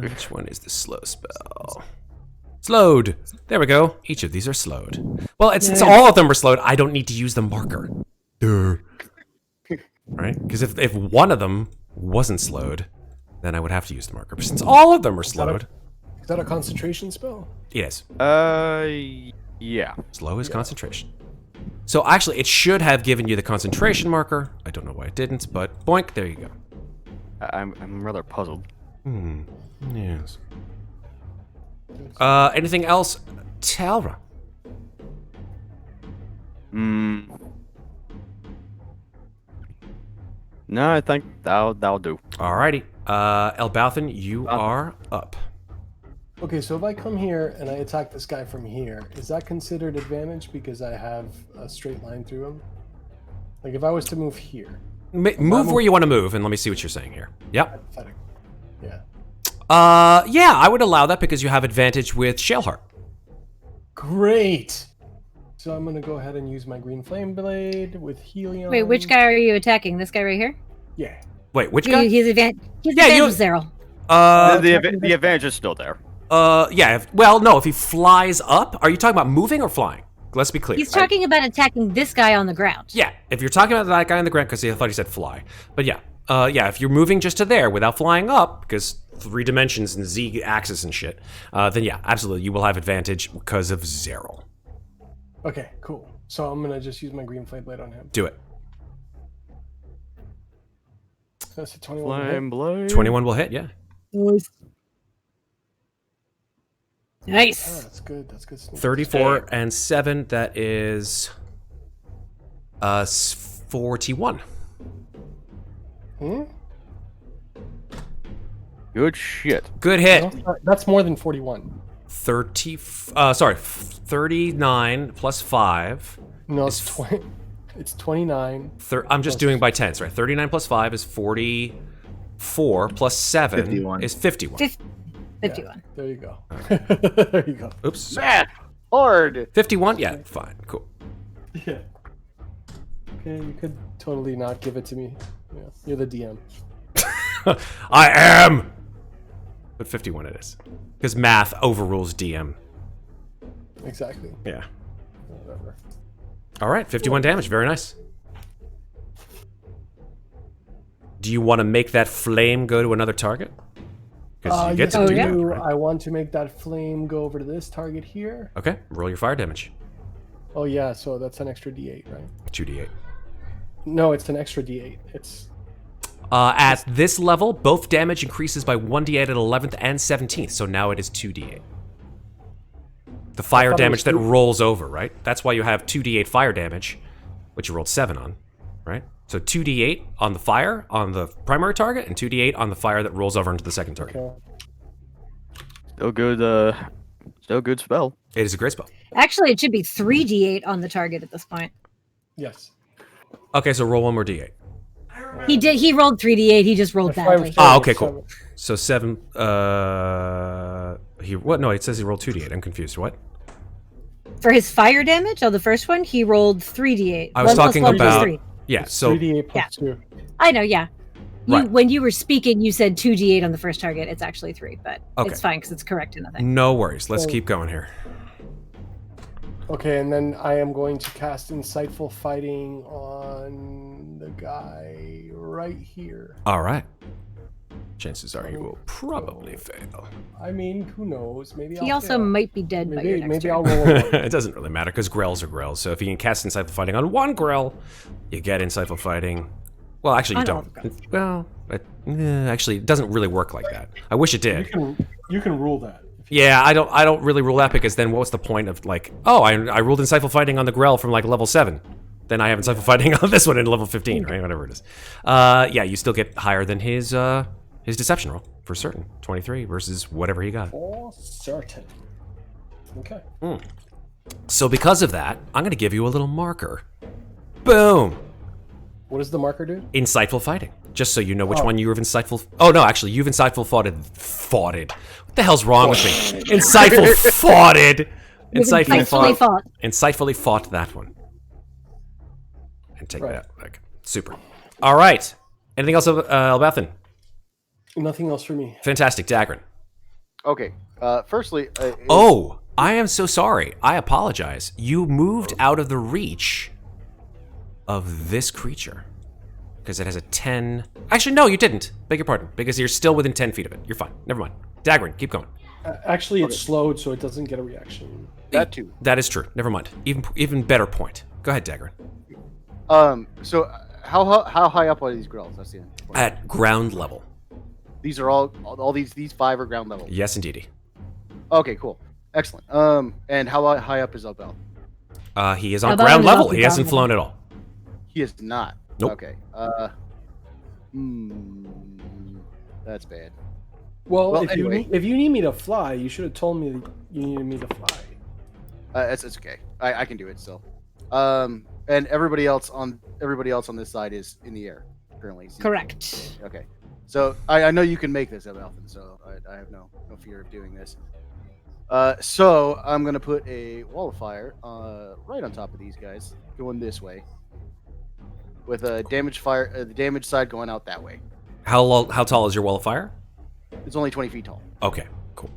[SPEAKER 1] Which one is the slow spell? Slowed. There we go. Each of these are slowed. Well, since all of them are slowed, I don't need to use the marker. Right? Because if one of them wasn't slowed, then I would have to use the marker. But since all of them are slowed,
[SPEAKER 4] Is that a concentration spell?
[SPEAKER 1] yes.
[SPEAKER 2] Yeah.
[SPEAKER 1] Slow is concentration. So actually, it should have given you the concentration marker. I don't know why it didn't, but boink, there you go.
[SPEAKER 2] I'm rather puzzled.
[SPEAKER 1] Yes. Anything else? Talron.
[SPEAKER 2] No, I think that'll do.
[SPEAKER 1] Alrighty. Elbauthin, you are up.
[SPEAKER 4] Okay, so if I come here and I attack this guy from here, is that considered advantage because I have a straight line through him? Like if I was to move here,
[SPEAKER 1] Move where you want to move, and let me see what you're saying here. Yep.
[SPEAKER 4] hypothetically. Yeah.
[SPEAKER 1] Yeah, I would allow that because you have advantage with Shaleheart.
[SPEAKER 4] Great. So I'm gonna go ahead and use my green flame blade with helium.
[SPEAKER 3] Wait, which guy are you attacking? This guy right here?
[SPEAKER 4] Yeah.
[SPEAKER 1] Wait, which guy?
[SPEAKER 3] He's advantage. He's
[SPEAKER 1] Yeah,
[SPEAKER 3] advantage Zero.
[SPEAKER 2] The advantage is still there.
[SPEAKER 1] Yeah. Well, no. If he flies up, are you talking about moving or flying? Let's be clear.
[SPEAKER 3] He's talking about attacking this guy on the ground.
[SPEAKER 1] Yeah, if you're talking about that guy on the ground, because I thought he said fly. But yeah, if you're moving just to there without flying up, because 3 dimensions and Z axis and shit, then yeah, absolutely, you will have advantage because of Zeril.
[SPEAKER 4] Okay, cool. So I'm gonna just use my green flame blade on him.
[SPEAKER 1] Do it.
[SPEAKER 4] That's a 21. to hit.
[SPEAKER 2] Flame blade.
[SPEAKER 1] 21 will hit, yeah.
[SPEAKER 3] Nice.
[SPEAKER 4] Ah,
[SPEAKER 3] Nice.
[SPEAKER 4] that's good. That's good. Sneak.
[SPEAKER 1] 34 and 7, that is 41.
[SPEAKER 4] Hmm?
[SPEAKER 2] Good shit.
[SPEAKER 1] Good hit.
[SPEAKER 4] No, that's more than 41.
[SPEAKER 1] 39 plus 5.
[SPEAKER 4] No, it's 20. It's 29.
[SPEAKER 1] I'm just doing by tens, right? 39 plus 5 is 44 plus 7
[SPEAKER 6] 51.
[SPEAKER 1] is 51.
[SPEAKER 3] 51.
[SPEAKER 4] There you go. There you go.
[SPEAKER 1] Oops.
[SPEAKER 5] Math hard.
[SPEAKER 1] 51? Yeah, fine. Cool.
[SPEAKER 4] Yeah. Okay, you could totally not give it to me. Yeah, you're the DM.
[SPEAKER 1] I am! But 51 it is. Because math overrules DM.
[SPEAKER 4] Exactly.
[SPEAKER 1] Yeah.
[SPEAKER 4] Whatever.
[SPEAKER 1] All right, 51 damage. Very nice. Do you want to make that flame go to another target? Because you get
[SPEAKER 4] yes,
[SPEAKER 1] to do
[SPEAKER 4] I
[SPEAKER 1] that,
[SPEAKER 4] do.
[SPEAKER 1] right?
[SPEAKER 4] I want to make that flame go over to this target here.
[SPEAKER 1] Okay, roll your fire damage.
[SPEAKER 4] Oh yeah, so that's an extra D8, right?
[SPEAKER 1] 2d8.
[SPEAKER 4] No, it's an extra D8. It's
[SPEAKER 1] At this level, both damage increases by 1d8 at 11th and 17th, so now it is 2d8. The fire
[SPEAKER 4] thought it
[SPEAKER 1] damage
[SPEAKER 4] was
[SPEAKER 1] that
[SPEAKER 4] 2.
[SPEAKER 1] rolls over, right? That's why you have 2d8 fire damage, which you rolled 7 on, right? So 2d8 on the fire, on the primary target, and 2d8 on the fire that rolls over into the second target.
[SPEAKER 4] okay.
[SPEAKER 2] Still good spell.
[SPEAKER 1] It is a great spell.
[SPEAKER 3] Actually, it should be 3d8 on the target at this point.
[SPEAKER 4] Yes.
[SPEAKER 1] Okay, so roll one more d8.
[SPEAKER 3] He did. He rolled 3d8. He just rolled
[SPEAKER 4] The fire
[SPEAKER 3] badly.
[SPEAKER 4] was
[SPEAKER 1] Ah, okay,
[SPEAKER 4] 7.
[SPEAKER 1] cool. So 7, what? No, it says he rolled 2d8. I'm confused. What?
[SPEAKER 3] For his fire damage on the first one, he rolled 3d8.
[SPEAKER 1] I was
[SPEAKER 3] 1 plus
[SPEAKER 1] talking
[SPEAKER 3] 1 plus
[SPEAKER 1] about-
[SPEAKER 3] 3.
[SPEAKER 1] Yeah,
[SPEAKER 4] It's
[SPEAKER 1] so
[SPEAKER 4] 3d8 plus 2.
[SPEAKER 3] I know, yeah.
[SPEAKER 1] Right.
[SPEAKER 3] When you were speaking, you said 2d8 on the first target. It's actually 3, but
[SPEAKER 1] Okay.
[SPEAKER 3] it's fine because it's correct in the thing.
[SPEAKER 1] no worries. Let's
[SPEAKER 4] So-
[SPEAKER 1] keep going here.
[SPEAKER 4] Okay, and then I am going to cast Insightful Fighting on the guy right here.
[SPEAKER 1] All right. Chances are you will probably fail.
[SPEAKER 4] I mean, who knows? Maybe
[SPEAKER 3] He
[SPEAKER 4] I'll
[SPEAKER 3] also
[SPEAKER 4] fail.
[SPEAKER 3] might be dead by your
[SPEAKER 4] Maybe,
[SPEAKER 3] next
[SPEAKER 4] maybe
[SPEAKER 3] turn.
[SPEAKER 4] I'll roll a 1.
[SPEAKER 1] It doesn't really matter because grells are grells. So if you can cast Insightful Fighting on one grell, you get Insightful Fighting. Well, actually, you
[SPEAKER 3] On all
[SPEAKER 1] don't.
[SPEAKER 3] the grells.
[SPEAKER 1] Well, actually, it doesn't really work like that. I wish it did.
[SPEAKER 4] You can rule that. If you
[SPEAKER 1] Yeah, I don't really rule that because then what's the point of like, oh, I ruled Insightful Fighting on the grell from like level 7. Then I have Insightful Fighting on this one in level 15, right? Whatever it is. Yeah, you still get higher than his deception roll for certain. 23 versus whatever he got.
[SPEAKER 4] For certain. Okay.
[SPEAKER 1] So because of that, I'm going to give you a little marker. Boom.
[SPEAKER 4] What does the marker do?
[SPEAKER 1] Insightful Fighting. Just so you know which one you've insightful. Oh no, actually, you've insightful foughted. What the hell's wrong with me? Insightful foughted.
[SPEAKER 3] Insightfully fought.
[SPEAKER 1] Insightfully fought that one. And take
[SPEAKER 4] Right.
[SPEAKER 1] that back. Super. All right. Anything else, Elbauthin?
[SPEAKER 4] Nothing else for me.
[SPEAKER 1] Fantastic, Daggrin.
[SPEAKER 5] Okay. Firstly,
[SPEAKER 1] Oh, I am so sorry. I apologize. You moved out of the reach of this creature. Because it has a 10... Actually, no, you didn't. Beg your pardon. Because you're still within 10 feet of it. You're fine. Never mind. Daggrin, keep going.
[SPEAKER 4] Actually, it's slowed, so it doesn't get a reaction.
[SPEAKER 5] that too.
[SPEAKER 1] That is true. Never mind. Even better point. Go ahead, Daggrin.
[SPEAKER 5] So how high up are these grills? That's the end.
[SPEAKER 1] At ground level.
[SPEAKER 5] These are all these 5 are ground level.
[SPEAKER 1] Yes, indeedy.
[SPEAKER 5] Okay, cool, excellent. And how high up is Elbauthin?
[SPEAKER 1] He is on
[SPEAKER 3] Elbauthin
[SPEAKER 1] ground
[SPEAKER 3] is
[SPEAKER 1] level.
[SPEAKER 3] also
[SPEAKER 1] He hasn't
[SPEAKER 3] ground
[SPEAKER 1] flown at all.
[SPEAKER 5] He is not.
[SPEAKER 1] Nope.
[SPEAKER 5] Okay. That's bad.
[SPEAKER 4] Well,
[SPEAKER 5] Well,
[SPEAKER 4] if
[SPEAKER 5] anyway.
[SPEAKER 4] you need me to fly, you should have told me that you needed me to fly.
[SPEAKER 5] It's okay. I can do it still. And everybody else on this side is in the air currently. So-
[SPEAKER 3] Correct.
[SPEAKER 5] Okay. So I know you can make this, Elbauthin, so I have no fear of doing this. So I'm gonna put a wall of fire right on top of these guys, going this way, with a damage fire, the damage side going out that way.
[SPEAKER 1] How tall is your wall of fire?
[SPEAKER 5] It's only 20 feet tall,
[SPEAKER 1] Okay, cool.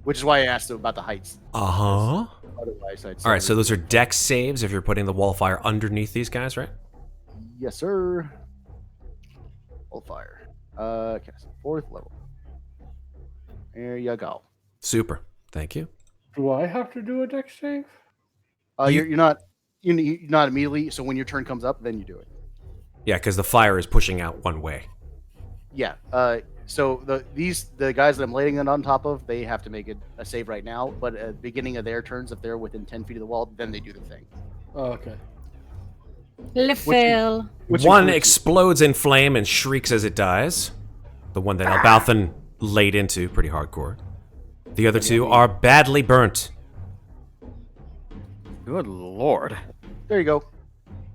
[SPEAKER 5] which is why I asked about the heights.
[SPEAKER 1] Uh-huh.
[SPEAKER 5] Otherwise, I'd say
[SPEAKER 1] All right, so those are dex saves if you're putting the wall of fire underneath these guys, right?
[SPEAKER 5] yes, sir. Wall of fire. Cast 4th level. There you go.
[SPEAKER 1] Super. Thank you.
[SPEAKER 4] Do I have to do a dex save?
[SPEAKER 5] You're not immediately. So when your turn comes up, then you do it.
[SPEAKER 1] Yeah, because the fire is pushing out one way.
[SPEAKER 5] Yeah. So the guys that I'm laying it on top of, they have to make a save right now. But at the beginning of their turns, if they're within 10 feet of the wall, then they do the thing.
[SPEAKER 4] Oh, okay.
[SPEAKER 3] Le fail.
[SPEAKER 1] One explodes in flame and shrieks as it dies. The one that Elbauthin laid into, pretty hardcore. The other two are badly burnt.
[SPEAKER 2] Good lord.
[SPEAKER 5] There you go.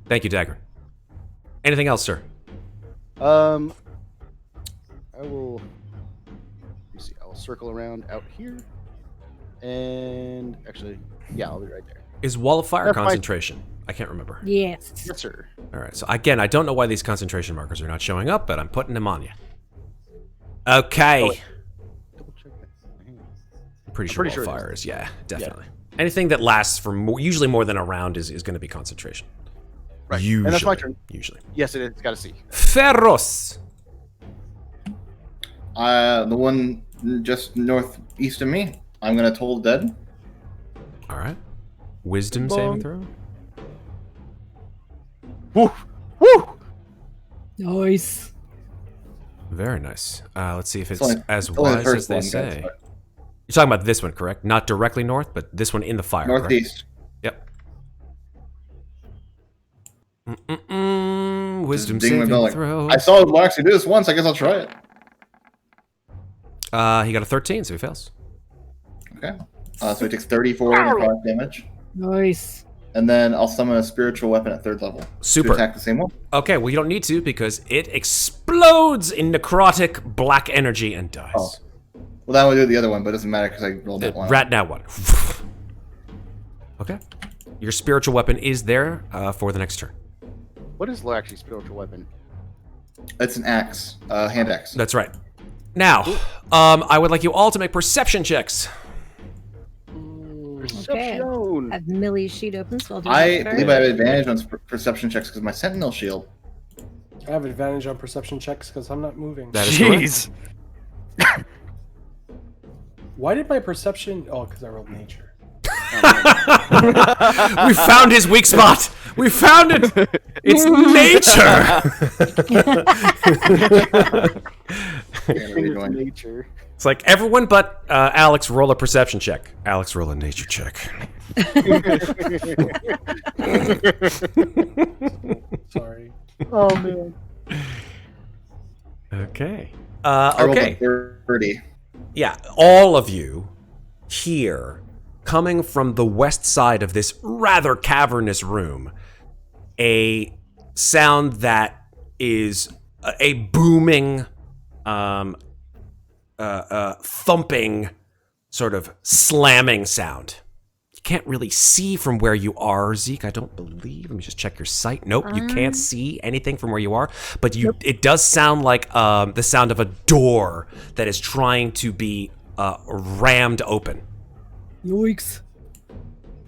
[SPEAKER 1] Thank you, Daggrin. Anything else, sir?
[SPEAKER 5] I will. Let me see. I'll circle around out here, and actually, yeah, I'll be right there.
[SPEAKER 1] Is Wall of Fire
[SPEAKER 5] That's fine.
[SPEAKER 1] concentration? I can't remember.
[SPEAKER 3] Yes.
[SPEAKER 5] Yes, sir.
[SPEAKER 1] All right. So again, I don't know why these concentration markers are not showing up, but I'm putting them on you. Okay.
[SPEAKER 5] Double check that.
[SPEAKER 1] I'm pretty sure
[SPEAKER 5] pretty
[SPEAKER 1] Wall
[SPEAKER 5] sure
[SPEAKER 1] of
[SPEAKER 5] it
[SPEAKER 1] Fire is, yeah, definitely. Anything that lasts for usually more than a round is going to be concentration.
[SPEAKER 5] Right.
[SPEAKER 1] Usually.
[SPEAKER 5] And that's my turn.
[SPEAKER 1] Usually.
[SPEAKER 5] Yes, it is. Got to see.
[SPEAKER 1] Ferros.
[SPEAKER 6] The one just northeast of me. I'm gonna toll the dead.
[SPEAKER 1] All right. Wisdom saving throw.
[SPEAKER 5] Woo! Woo!
[SPEAKER 3] Nice.
[SPEAKER 1] Very nice. Let's see if it's
[SPEAKER 6] only-
[SPEAKER 1] as
[SPEAKER 6] only the
[SPEAKER 1] wise
[SPEAKER 6] first
[SPEAKER 1] as they
[SPEAKER 6] one, guys,
[SPEAKER 1] say.
[SPEAKER 6] but-
[SPEAKER 1] You're talking about this one, correct? Not directly north, but this one in the fire. correct?
[SPEAKER 6] Northeast.
[SPEAKER 1] Yep. Wisdom
[SPEAKER 6] Just ding my
[SPEAKER 1] saving
[SPEAKER 6] bell like,
[SPEAKER 1] throw.
[SPEAKER 6] I saw Moxie do this once. I guess I'll try it.
[SPEAKER 1] He got a 13, so he fails.
[SPEAKER 6] Okay. So he takes 34 necrotic damage,
[SPEAKER 3] Nice.
[SPEAKER 6] and then I'll summon a spiritual weapon at 3rd level.
[SPEAKER 1] Super.
[SPEAKER 6] To attack the same one.
[SPEAKER 1] Okay, well, you don't need to because it explodes in necrotic black energy and dies.
[SPEAKER 6] Oh. Well, that would do the other one, but it doesn't matter because I rolled that one.
[SPEAKER 1] Rat now one. Okay. Your spiritual weapon is there for the next turn.
[SPEAKER 5] What is actually spiritual weapon?
[SPEAKER 6] It's an axe, hand axe.
[SPEAKER 1] That's right. Now, I would like you all to make perception checks.
[SPEAKER 5] Perception.
[SPEAKER 3] I have Millie's sheet open, so I'll do
[SPEAKER 6] I
[SPEAKER 3] that
[SPEAKER 6] believe I
[SPEAKER 3] first.
[SPEAKER 6] have advantage on perception checks because my sentinel shield.
[SPEAKER 4] I have advantage on perception checks because I'm not moving.
[SPEAKER 1] That is correct.
[SPEAKER 2] Jeez.
[SPEAKER 4] Why did my perception? Oh, because I rolled nature.
[SPEAKER 1] We found his weak spot. We found it. It's nature.
[SPEAKER 6] Can't really join.
[SPEAKER 5] Nature.
[SPEAKER 1] It's like everyone but Alex roll a perception check. Alex roll a nature check.
[SPEAKER 4] Sorry.
[SPEAKER 5] Oh man.
[SPEAKER 1] Okay.
[SPEAKER 6] I rolled
[SPEAKER 1] Okay.
[SPEAKER 6] a 30.
[SPEAKER 1] Yeah, all of you hear, coming from the west side of this rather cavernous room, a sound that is a booming, thumping, sort of slamming sound. You can't really see from where you are, Zeke, I don't believe. Let me just check your sight. Nope, you can't see anything from where you are, but it does sound like the sound of a door that is trying to be rammed open.
[SPEAKER 3] Yikes.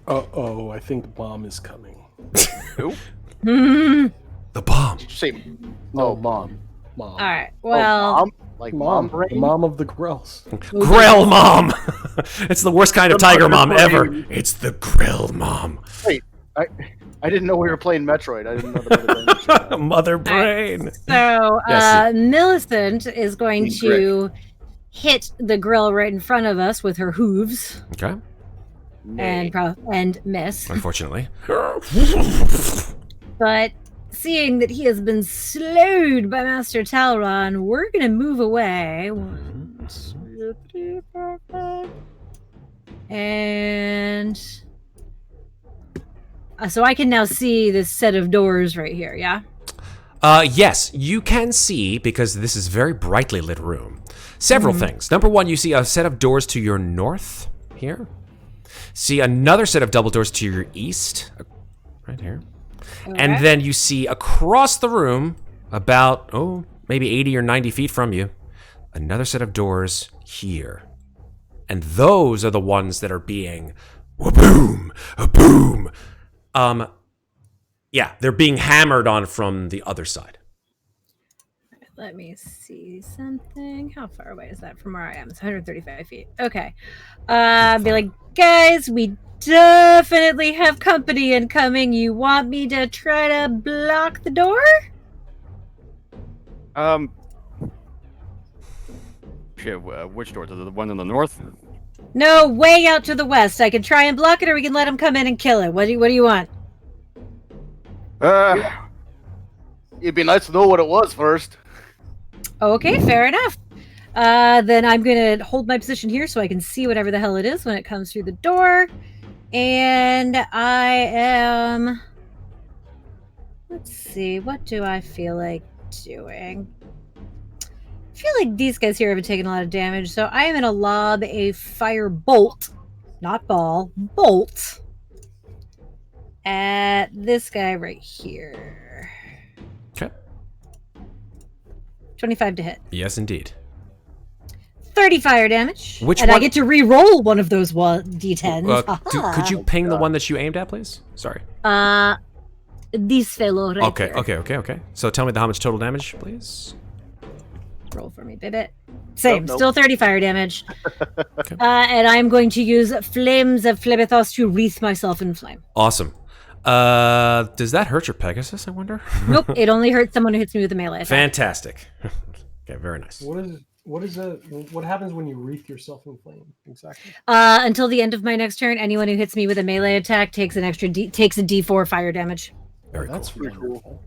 [SPEAKER 4] Uh-oh, I think bomb is coming.
[SPEAKER 1] The bomb.
[SPEAKER 5] Did you say? Oh, mom.
[SPEAKER 4] Mom.
[SPEAKER 3] All right.
[SPEAKER 5] Oh,
[SPEAKER 3] Well,
[SPEAKER 5] mom? Like mom
[SPEAKER 4] The
[SPEAKER 5] brain?
[SPEAKER 4] mom of the Grells.
[SPEAKER 1] Grell mom! It's the worst kind of
[SPEAKER 5] The
[SPEAKER 1] tiger
[SPEAKER 5] mother
[SPEAKER 1] mom ever.
[SPEAKER 5] brain.
[SPEAKER 1] It's the Grell mom.
[SPEAKER 5] Wait, I didn't know we were playing Metroid. I didn't know the mother brain was showing up.
[SPEAKER 1] Mother brain.
[SPEAKER 3] so
[SPEAKER 1] Yes,
[SPEAKER 3] Millicent is going
[SPEAKER 6] Being
[SPEAKER 3] to hit the grill right in front of us with her hooves
[SPEAKER 1] Okay,
[SPEAKER 5] Nay.
[SPEAKER 3] and miss.
[SPEAKER 1] unfortunately.
[SPEAKER 3] But seeing that he has been slowed by Master Talron, we're gonna move away. 1, 2, 3, 4, 5. And so I can now see this set of doors right here, yeah?
[SPEAKER 1] Yes, you can see, because this is a very brightly lit room, several things. Number one, you see a set of doors to your north here. See another set of double doors to your east, right here. And
[SPEAKER 3] Okay.
[SPEAKER 1] then you see across the room, about, maybe 80 or 90 feet from you, another set of doors here. And those are the ones that are being boom, boom. Yeah, they're being hammered on from the other side.
[SPEAKER 3] Let me see something. How far away is that from where I am? It's 135 feet. Okay. Be like, guys, we definitely have company incoming. You want me to try to block the door?
[SPEAKER 2] Shit, which door? The one in the north?
[SPEAKER 3] No, way out to the west. I can try and block it, or we can let him come in and kill it. What do you want?
[SPEAKER 5] It'd be nice to know what it was first.
[SPEAKER 3] Okay, fair enough. Then I'm gonna hold my position here so I can see whatever the hell it is when it comes through the door. And I am... Let's see, what do I feel like doing? I feel like these guys here have taken a lot of damage, so I am gonna lob a fire bolt, not ball, bolt, at this guy right here.
[SPEAKER 1] Okay.
[SPEAKER 3] 25 to hit.
[SPEAKER 1] Yes, indeed.
[SPEAKER 3] 30 fire damage.
[SPEAKER 1] Which
[SPEAKER 3] and
[SPEAKER 1] one?
[SPEAKER 3] I get to re-roll one of those D10s.
[SPEAKER 1] Could you ping the one that you aimed at, please? Sorry.
[SPEAKER 3] This fellow right
[SPEAKER 1] Okay,
[SPEAKER 3] here.
[SPEAKER 1] okay. So tell me how much total damage, please.
[SPEAKER 3] Roll for me, baby. Same,
[SPEAKER 5] Nope.
[SPEAKER 3] still 30 fire damage.
[SPEAKER 1] Okay.
[SPEAKER 3] And I'm going to use Flames of Flebethos to wreath myself in flame.
[SPEAKER 1] Awesome. Does that hurt your Pegasus, I wonder?
[SPEAKER 3] Nope, it only hurts someone who hits me with a melee attack.
[SPEAKER 1] Fantastic. Okay, very nice.
[SPEAKER 4] What happens when you wreath yourself in flame? Exactly.
[SPEAKER 3] Until the end of my next turn, anyone who hits me with a melee attack takes an extra takes a D4 fire damage.
[SPEAKER 1] Very
[SPEAKER 4] That's
[SPEAKER 1] cool.
[SPEAKER 4] pretty cool.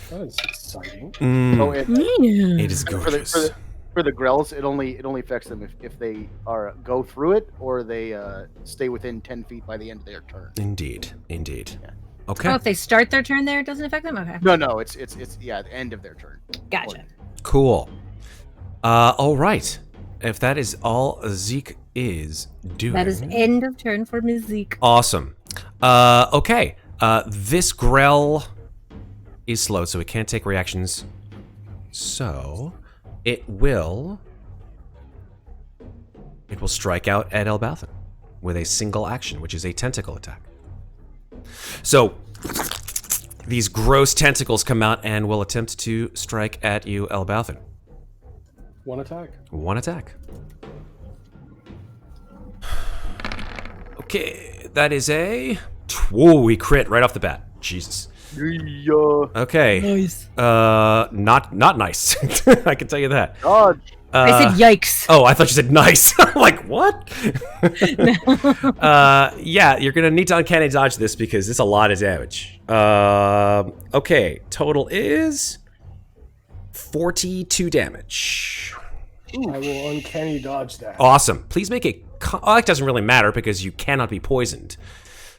[SPEAKER 4] That is exciting.
[SPEAKER 5] Oh,
[SPEAKER 1] It is
[SPEAKER 5] for
[SPEAKER 1] gorgeous.
[SPEAKER 5] for the grells, it only affects them if they are go through it or they stay within 10 feet by the end of their turn.
[SPEAKER 1] Indeed.
[SPEAKER 5] Yeah.
[SPEAKER 1] Okay.
[SPEAKER 3] Oh, if they start their turn there, it doesn't affect them? Okay.
[SPEAKER 5] No, it's the end of their turn.
[SPEAKER 3] Gotcha.
[SPEAKER 1] Cool. All right. If that is all Zeke is doing.
[SPEAKER 3] That is end of turn for Ms. Zeke.
[SPEAKER 1] Awesome. Okay. This Grell is slowed, so it can't take reactions. So it will strike out at Elbauthin with a single action, which is a tentacle attack. So these gross tentacles come out and will attempt to strike at you, Elbauthin.
[SPEAKER 4] One attack.
[SPEAKER 1] One attack. Okay, that is a... Whoa, we crit right off the bat. Jesus.
[SPEAKER 5] Yeah.
[SPEAKER 1] Okay.
[SPEAKER 3] Nice.
[SPEAKER 1] Not nice. I can tell you that.
[SPEAKER 5] Dodge.
[SPEAKER 3] I said yikes.
[SPEAKER 1] Oh, I thought you said nice. I'm like, what? Yeah, you're gonna need to uncanny dodge this because it's a lot of damage. Okay, total is 42 damage.
[SPEAKER 4] I will uncanny dodge that.
[SPEAKER 1] Awesome. Please make a... it doesn't really matter because you cannot be poisoned,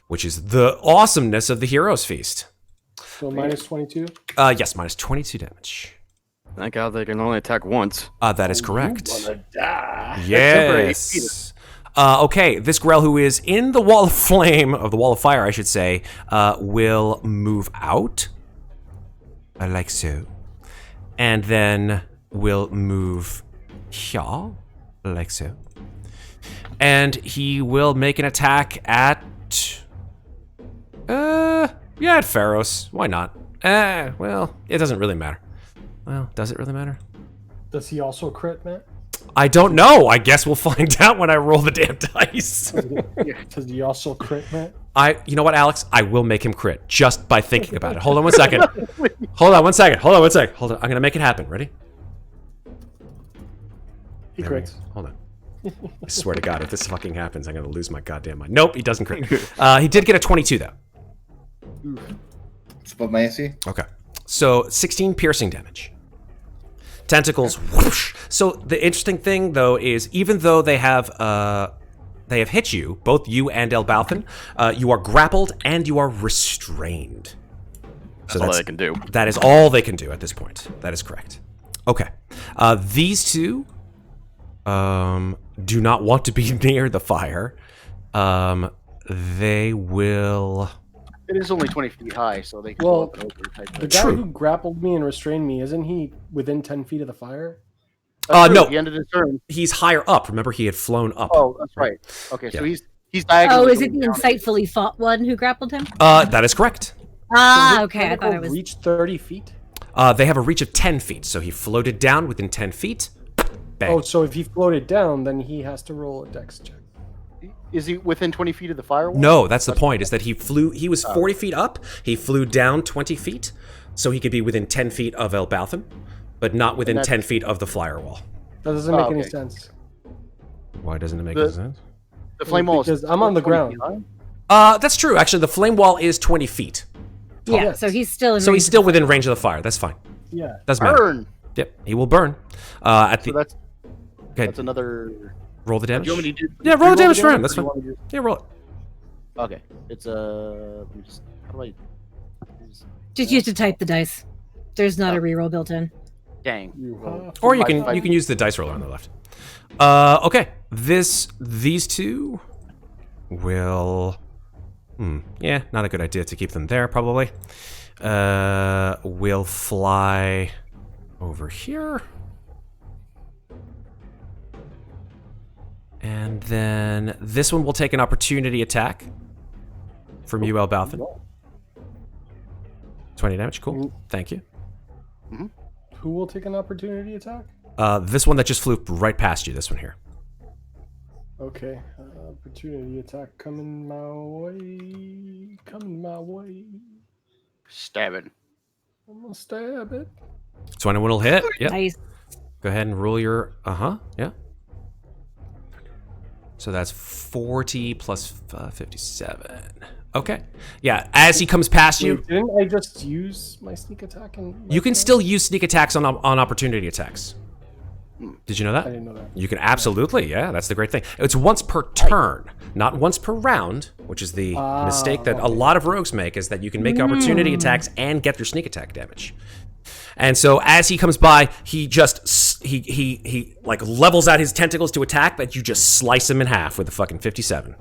[SPEAKER 1] which is the awesomeness of the Hero's Feast.
[SPEAKER 4] So minus 22.
[SPEAKER 1] Yes, minus 22 damage.
[SPEAKER 2] Thank God they can only attack once.
[SPEAKER 1] That is correct.
[SPEAKER 4] You wanna die.
[SPEAKER 1] Yes. Okay, this Grell, who is in the wall of flame, of the wall of fire, I should say, will move out. Like so. And then will move here. Like so. And he will make an attack at... yeah, at Ferros. Why not? Well, it doesn't really matter. Well, does it really matter?
[SPEAKER 4] Does he also crit, Matt?
[SPEAKER 1] I don't know. I guess we'll find out when I roll the damn dice.
[SPEAKER 4] Does he also crit, Matt?
[SPEAKER 1] You know what, Alex? I will make him crit just by thinking about it. Hold on one second. Hold on one second. Hold on. I'm gonna make it happen. Ready?
[SPEAKER 4] He
[SPEAKER 1] There we
[SPEAKER 4] crits.
[SPEAKER 1] go. Hold on. I swear to God, if this fucking happens, I'm gonna lose my goddamn mind. Nope, he doesn't crit. He did get a 22 though.
[SPEAKER 6] It's above my AC.
[SPEAKER 1] Okay. So 16 piercing damage. Tentacles whoosh. So the interesting thing though is even though they have hit you, both you and Elbauthin, you are grappled and you are restrained.
[SPEAKER 2] That's all they can do.
[SPEAKER 1] That is all they can do at this point. That is correct. Okay. These two do not want to be near the fire. They will...
[SPEAKER 5] It is only 20 feet high, so they can
[SPEAKER 4] Well,
[SPEAKER 5] go up and over type
[SPEAKER 4] The
[SPEAKER 5] thing.
[SPEAKER 4] guy
[SPEAKER 1] True.
[SPEAKER 4] who grappled me and restrained me, isn't he within 10 feet of the fire?
[SPEAKER 5] That's true,
[SPEAKER 1] no.
[SPEAKER 5] He ended his turn.
[SPEAKER 1] He's higher up. Remember, he had flown up.
[SPEAKER 5] Oh, that's right. Okay, so
[SPEAKER 1] Yeah.
[SPEAKER 5] he's diagonally.
[SPEAKER 3] Oh, is it
[SPEAKER 5] going
[SPEAKER 3] the
[SPEAKER 5] down.
[SPEAKER 3] insightfully fought one who grappled him?
[SPEAKER 1] That is correct.
[SPEAKER 3] Ah,
[SPEAKER 4] Does
[SPEAKER 3] okay. I
[SPEAKER 4] tentacle
[SPEAKER 3] thought it was.
[SPEAKER 4] reach 30 feet?
[SPEAKER 1] They have a reach of 10 feet, so he floated down within 10 feet. Bang.
[SPEAKER 4] Oh, so if he floated down, then he has to roll a dex check.
[SPEAKER 5] Is he within 20 feet of the firewall?
[SPEAKER 1] No, that's the point, is that he was 40 feet up, he flew down 20 feet, so he could be within 10 feet of Elbauthin. but not within
[SPEAKER 5] And
[SPEAKER 1] 10 feet of the flyer wall.
[SPEAKER 4] That doesn't make any
[SPEAKER 5] okay.
[SPEAKER 4] sense.
[SPEAKER 1] Why doesn't it make
[SPEAKER 5] The-
[SPEAKER 1] any sense?
[SPEAKER 5] The flame wall is
[SPEAKER 4] Because I'm on the
[SPEAKER 5] 20
[SPEAKER 4] ground.
[SPEAKER 5] feet high?
[SPEAKER 1] That's true. Actually, the flame wall is 20 feet.
[SPEAKER 3] Yeah,
[SPEAKER 4] Yes.
[SPEAKER 3] so he's still in
[SPEAKER 1] So he's
[SPEAKER 3] range
[SPEAKER 1] still
[SPEAKER 3] of the
[SPEAKER 1] within range of the fire. That's fine.
[SPEAKER 4] Yeah.
[SPEAKER 1] Doesn't matter.
[SPEAKER 5] Burn.
[SPEAKER 1] Yep, he will burn. At
[SPEAKER 5] So
[SPEAKER 1] the okay,
[SPEAKER 5] that's another.
[SPEAKER 1] roll the
[SPEAKER 5] Do
[SPEAKER 1] damage.
[SPEAKER 5] you want me to do?
[SPEAKER 1] Yeah, roll the damage for him.
[SPEAKER 5] or
[SPEAKER 1] That's
[SPEAKER 5] do you
[SPEAKER 1] fine.
[SPEAKER 5] want me to
[SPEAKER 1] Yeah, roll it.
[SPEAKER 5] do- Okay, it's Let me just. How do I?
[SPEAKER 3] Just use to type the dice. There's not a reroll built in.
[SPEAKER 5] Dang.
[SPEAKER 4] You have
[SPEAKER 1] Or you
[SPEAKER 5] Five,
[SPEAKER 1] can
[SPEAKER 5] five.
[SPEAKER 1] you can use the dice roller on the left. Okay. These two will. Yeah, not a good idea to keep them there. Probably. Will fly over here, and then this one will take an opportunity attack from you, Elbauthin. 20 damage. Cool. Thank you.
[SPEAKER 4] Who will take an opportunity attack?
[SPEAKER 1] This one that just flew right past you. This one here.
[SPEAKER 4] Okay. Opportunity attack coming my way. Coming my way.
[SPEAKER 5] Stabbing.
[SPEAKER 4] I'm gonna stab it.
[SPEAKER 1] 21 will hit. Yep.
[SPEAKER 3] Nice.
[SPEAKER 1] Go ahead and roll your. Yeah. So that's 40 plus 57. Okay. Yeah. As he comes past you,
[SPEAKER 4] Wait, didn't I just use my sneak attack?
[SPEAKER 1] you can still use sneak attacks on opportunity attacks. Did you know
[SPEAKER 4] I
[SPEAKER 1] that?
[SPEAKER 4] didn't know that.
[SPEAKER 1] You can absolutely. Yeah, that's the great thing. It's once per turn, not once per round, which is the mistake that a lot of rogues make, is that you can make opportunity attacks and get your sneak attack damage. And so as he comes by, he just he like levels out his tentacles to attack, but you just slice him in half with a fucking 57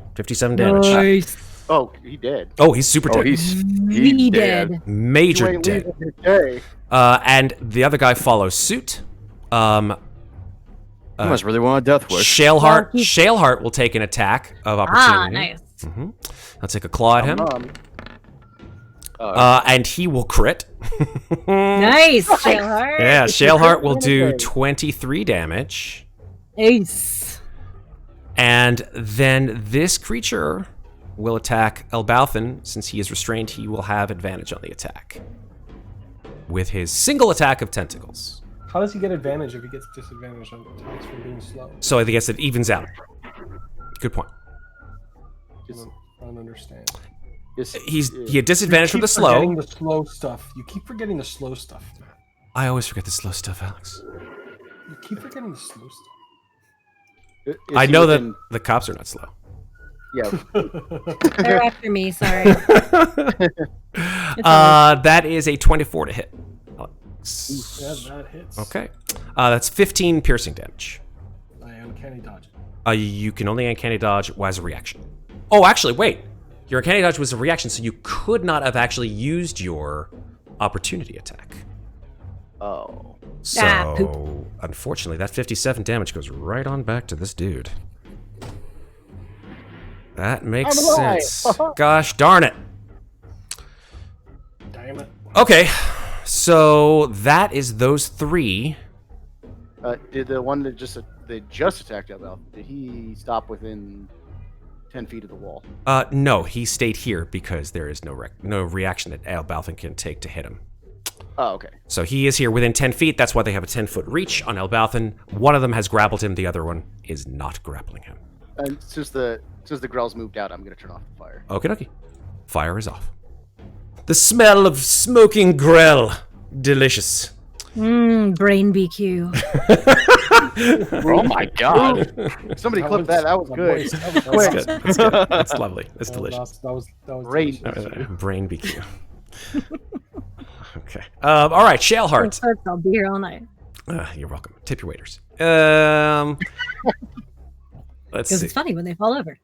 [SPEAKER 1] damage.
[SPEAKER 3] Nice.
[SPEAKER 5] Oh, he did.
[SPEAKER 1] Oh, he's super dead.
[SPEAKER 2] he's
[SPEAKER 3] Really
[SPEAKER 2] dead.
[SPEAKER 3] dead.
[SPEAKER 1] Major
[SPEAKER 5] You ain't
[SPEAKER 1] dead.
[SPEAKER 5] leaving today.
[SPEAKER 1] And the other guy follows suit.
[SPEAKER 2] You must really want a death wish.
[SPEAKER 1] Shaleheart.
[SPEAKER 3] Well,
[SPEAKER 1] Shaleheart will take an attack of
[SPEAKER 3] Ah,
[SPEAKER 1] opportunity.
[SPEAKER 3] nice.
[SPEAKER 1] I'll take a claw at him. And he will crit.
[SPEAKER 3] Nice, Shaleheart.
[SPEAKER 1] Yeah, Shaleheart will do 23 damage.
[SPEAKER 3] Ace.
[SPEAKER 1] And then this creature will attack Elbauthin. Since he is restrained, he will have advantage on the attack with his single attack of tentacles.
[SPEAKER 4] How does he get advantage if he gets disadvantage on attacks from being slow?
[SPEAKER 1] So I guess it evens out. Good point.
[SPEAKER 4] I don't understand.
[SPEAKER 1] He had disadvantage from the slow.
[SPEAKER 4] Forgetting the slow stuff. You keep forgetting the slow stuff.
[SPEAKER 1] I always forget the slow stuff, Alex.
[SPEAKER 4] You keep forgetting the slow stuff.
[SPEAKER 1] I know that the cops are not slow.
[SPEAKER 5] Yeah.
[SPEAKER 3] They're after me, sorry. It's all
[SPEAKER 1] That is a 24 to hit.
[SPEAKER 4] Yeah, that hits.
[SPEAKER 1] Okay. That's 15 piercing damage.
[SPEAKER 4] I uncanny dodge.
[SPEAKER 1] You can only uncanny dodge as a reaction. Oh, actually, wait. Your uncanny dodge was a reaction, so you could not have actually used your opportunity attack.
[SPEAKER 5] Oh.
[SPEAKER 1] So,
[SPEAKER 3] poop.
[SPEAKER 1] unfortunately, that 57 damage goes right on back to this dude. That makes
[SPEAKER 5] I'm alive.
[SPEAKER 1] sense. Gosh darn it.
[SPEAKER 4] Damn it.
[SPEAKER 1] Okay, so that is those three.
[SPEAKER 5] Did the one that just attacked Elbauthin, did he stop within 10 feet of the wall?
[SPEAKER 1] No, he stayed here because there is no reaction that Elbauthin can take to hit him.
[SPEAKER 5] Oh, okay.
[SPEAKER 1] So he is here within 10 feet. That's why they have a 10-foot reach on Elbauthin. One of them has grappled him. The other one is not grappling him.
[SPEAKER 5] And since the growl's moved out, I'm gonna turn off the fire.
[SPEAKER 1] Okie dokie. Fire is off. The smell of smoking grill. Delicious.
[SPEAKER 3] brain BQ.
[SPEAKER 2] Oh my god.
[SPEAKER 5] Somebody clip that. That was good.
[SPEAKER 1] That's good. That's good. That's lovely. That's delicious.
[SPEAKER 4] That was
[SPEAKER 5] Great.
[SPEAKER 4] delicious.
[SPEAKER 1] Brain BQ. Okay. All right, Shaleheart.
[SPEAKER 3] I'll be here all night.
[SPEAKER 1] You're welcome. Tip your waiters. Let's
[SPEAKER 3] Because
[SPEAKER 1] see.
[SPEAKER 3] it's funny when they fall over.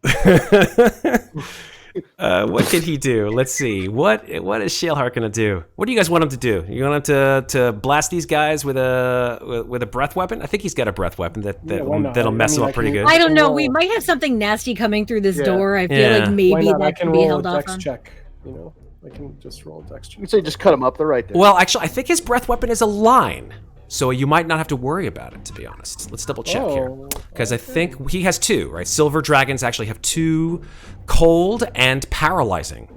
[SPEAKER 1] What can he do? Let's see. What is Shaleheart gonna do? What do you guys want him to do? You want him to blast these guys with a breath weapon? I think he's got a breath weapon
[SPEAKER 4] why not?
[SPEAKER 1] that'll mess
[SPEAKER 4] I mean,
[SPEAKER 1] him
[SPEAKER 4] I
[SPEAKER 1] up pretty
[SPEAKER 4] can-
[SPEAKER 1] good.
[SPEAKER 3] I don't know.
[SPEAKER 4] Roll.
[SPEAKER 3] We might have something nasty coming through this
[SPEAKER 5] Yeah.
[SPEAKER 3] door. I feel
[SPEAKER 1] Yeah.
[SPEAKER 3] like
[SPEAKER 4] Why
[SPEAKER 3] maybe
[SPEAKER 4] not? I
[SPEAKER 3] that
[SPEAKER 4] can
[SPEAKER 3] can be
[SPEAKER 4] roll
[SPEAKER 3] held
[SPEAKER 4] a
[SPEAKER 3] off
[SPEAKER 4] dex
[SPEAKER 3] on.
[SPEAKER 4] check. You know, I can just roll a dex check.
[SPEAKER 5] You can say just cut him up. They're right there.
[SPEAKER 1] Well, actually, I think his breath weapon is a line, so you might not have to worry about it. To be honest, let's double check here. Because I think he has two, right? Silver dragons actually have two, cold and paralyzing.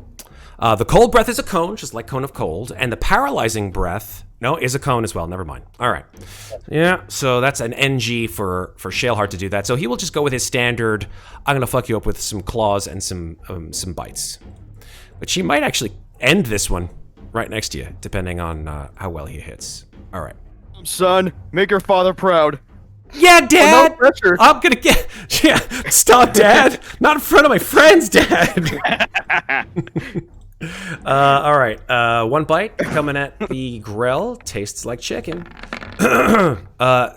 [SPEAKER 1] The cold breath is a cone, just like cone of cold, and the paralyzing breath, no, is a cone as well. Never mind. All right. Yeah, so that's an NG for Shaleheart to do that. So he will just go with his standard, I'm going to fuck you up with some claws and some bites. But she might actually end this one right next to you, depending on how well he hits. All right.
[SPEAKER 2] Son, make your father proud.
[SPEAKER 1] Yeah, Dad!
[SPEAKER 5] no pressure.
[SPEAKER 1] I'm going to get... Yeah, stop, Dad! Not in front of my friends, Dad! All right, one bite coming at the grill. Tastes like chicken.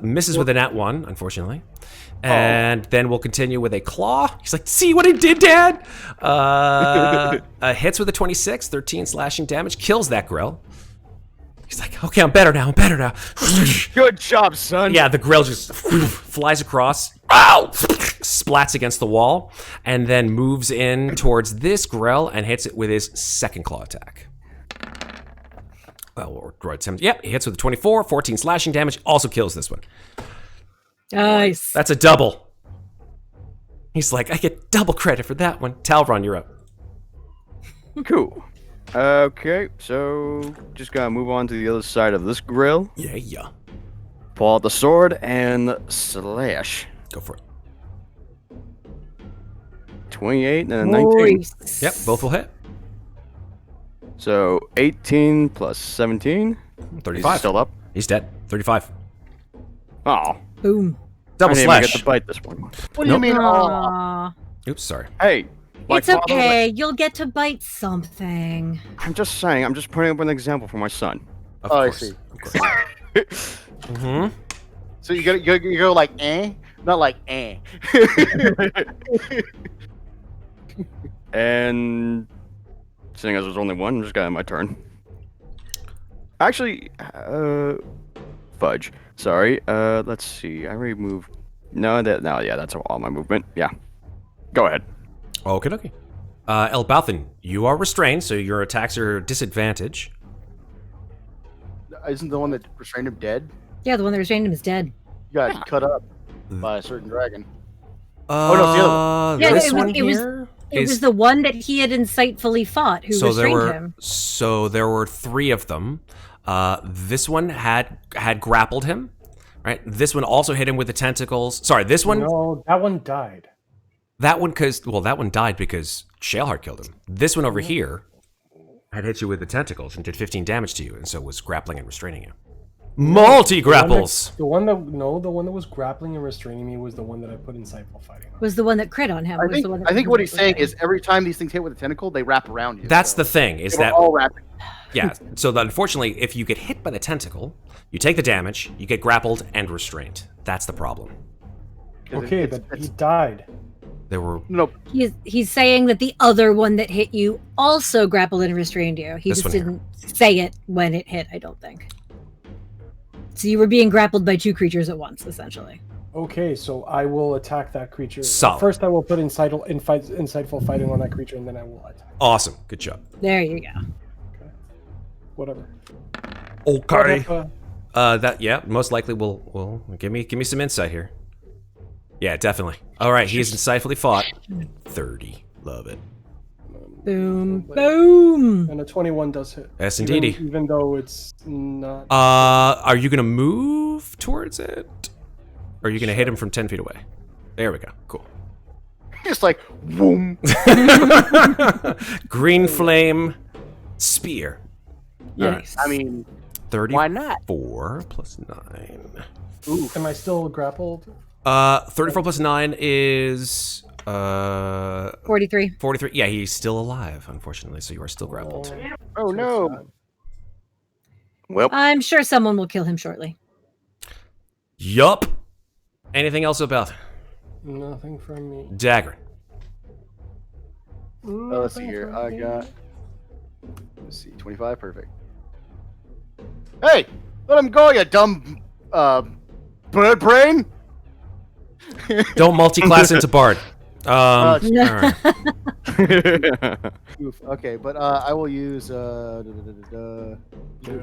[SPEAKER 1] Misses with a nat 1, unfortunately. And then we'll continue with a claw. He's like, see what I did, Dad? Hits with a 26, 13 slashing damage. Kills that grill. He's like, okay, I'm better now.
[SPEAKER 2] Good job, son.
[SPEAKER 1] Yeah, the grill just flies across. Ow! Splats against the wall. And then moves in towards this grill and hits it with his second claw attack. Well, he hits with a 24, 14 slashing damage. Also kills this one.
[SPEAKER 3] Nice.
[SPEAKER 1] That's a double. He's like, I get double credit for that one. Talron, you're up.
[SPEAKER 2] Cool. Okay, so just gotta move on to the other side of this grill.
[SPEAKER 1] Yeah.
[SPEAKER 2] Pull out the sword and slash.
[SPEAKER 1] Go for it.
[SPEAKER 2] 28 and a 19.
[SPEAKER 3] Nice.
[SPEAKER 1] Yep, both will hit.
[SPEAKER 2] So 18 plus 17.
[SPEAKER 1] 35.
[SPEAKER 2] He's still up.
[SPEAKER 1] He's dead. 35.
[SPEAKER 2] Oh,
[SPEAKER 3] Boom.
[SPEAKER 1] Double
[SPEAKER 2] I didn't even get
[SPEAKER 1] slash.
[SPEAKER 2] to bite this one.
[SPEAKER 5] What do you mean? Oh,
[SPEAKER 3] Aw.
[SPEAKER 1] Oops, sorry.
[SPEAKER 2] Hey, my
[SPEAKER 3] It's
[SPEAKER 2] father-
[SPEAKER 3] okay. You'll get to bite something.
[SPEAKER 2] I'm just saying. I'm just putting up an example for my son.
[SPEAKER 1] Of
[SPEAKER 5] I
[SPEAKER 1] course.
[SPEAKER 5] see.
[SPEAKER 1] Of course. Mm-hmm.
[SPEAKER 5] So you go like not like
[SPEAKER 2] And seeing as there's only one, I'm just gonna have my turn. Actually, fudge. Sorry. Let's see. I already moved. No, yeah, that's all my movement. Yeah. Go ahead.
[SPEAKER 1] Okay. Elbauthin, you are restrained, so your attacks are disadvantage.
[SPEAKER 5] Isn't the one that restrained him dead?
[SPEAKER 3] Yeah, the one that restrained him is dead.
[SPEAKER 5] You got cut up by a certain dragon.
[SPEAKER 1] Oh,
[SPEAKER 5] no, it's the other
[SPEAKER 3] Yeah,
[SPEAKER 1] this
[SPEAKER 3] it was-
[SPEAKER 1] one
[SPEAKER 3] it was-
[SPEAKER 1] here
[SPEAKER 3] It was
[SPEAKER 1] is-
[SPEAKER 3] the one that he had insightfully fought who restrained him.
[SPEAKER 1] So there were 3 of them. This one had grappled him, right? This one also hit him with the tentacles. Sorry, this one.
[SPEAKER 4] No, that one died.
[SPEAKER 1] That one that one died because Shaleheart killed him. This one over here had hit you with the tentacles and did 15 damage to you, and so was grappling and restraining you. Multi-grapples!
[SPEAKER 4] The one that was grappling and restraining me was the one that I put insightful fighting on.
[SPEAKER 3] Was the one that crit on him. was the one that
[SPEAKER 5] I think what he's saying
[SPEAKER 3] was-
[SPEAKER 5] is every time these things hit with a tentacle, they wrap around you.
[SPEAKER 1] That's
[SPEAKER 5] so
[SPEAKER 1] the thing, is
[SPEAKER 5] they were
[SPEAKER 1] that,
[SPEAKER 5] all wrapping.
[SPEAKER 1] yeah, so that unfortunately, if you get hit by the tentacle, you take the damage, you get grappled and restrained. That's the problem.
[SPEAKER 4] Okay, but he died.
[SPEAKER 1] There were,
[SPEAKER 5] No,
[SPEAKER 3] He's saying that the other one that hit you also grappled and restrained you. He
[SPEAKER 1] This
[SPEAKER 3] just
[SPEAKER 1] one here.
[SPEAKER 3] didn't say it when it hit, I don't think. So you were being grappled by 2 creatures at once, essentially.
[SPEAKER 4] Okay, so I will attack that creature.
[SPEAKER 1] Solid.
[SPEAKER 4] First, I will put insightful fighting on that creature, and then I will attack.
[SPEAKER 1] awesome, good job.
[SPEAKER 3] There you go.
[SPEAKER 4] Whatever.
[SPEAKER 1] Okay.
[SPEAKER 4] Whatever.
[SPEAKER 1] That, yeah, most likely will give me some insight here. Yeah, definitely. All right, he's insightfully fought. 30, love it.
[SPEAKER 3] Boom. Boom.
[SPEAKER 4] And a 21 does hit.
[SPEAKER 1] Yes, indeedy.
[SPEAKER 4] Even though it's not.
[SPEAKER 1] Are you gonna move towards it? Or are you gonna hit him from 10 feet away? There we go. Cool.
[SPEAKER 5] just like boom.
[SPEAKER 1] Green flame spear.
[SPEAKER 3] Yes.
[SPEAKER 5] I mean,
[SPEAKER 1] 34
[SPEAKER 5] why not?
[SPEAKER 1] plus 9.
[SPEAKER 4] Am I still grappled?
[SPEAKER 1] 34 plus 9 is
[SPEAKER 3] 43.
[SPEAKER 1] 43. Yeah, he's still alive, unfortunately, so you are still grappled.
[SPEAKER 5] Oh no.
[SPEAKER 2] Well,
[SPEAKER 3] I'm sure someone will kill him shortly.
[SPEAKER 1] Yup. Anything else about
[SPEAKER 4] Nothing from me.
[SPEAKER 1] Daggrin?
[SPEAKER 5] Let's see here. I got. Let's see, 25, perfect. Hey, let him go, you dumb bird brain.
[SPEAKER 1] Don't multi-class into Bard. All right.
[SPEAKER 5] Oof, okay, but I will use
[SPEAKER 4] Don't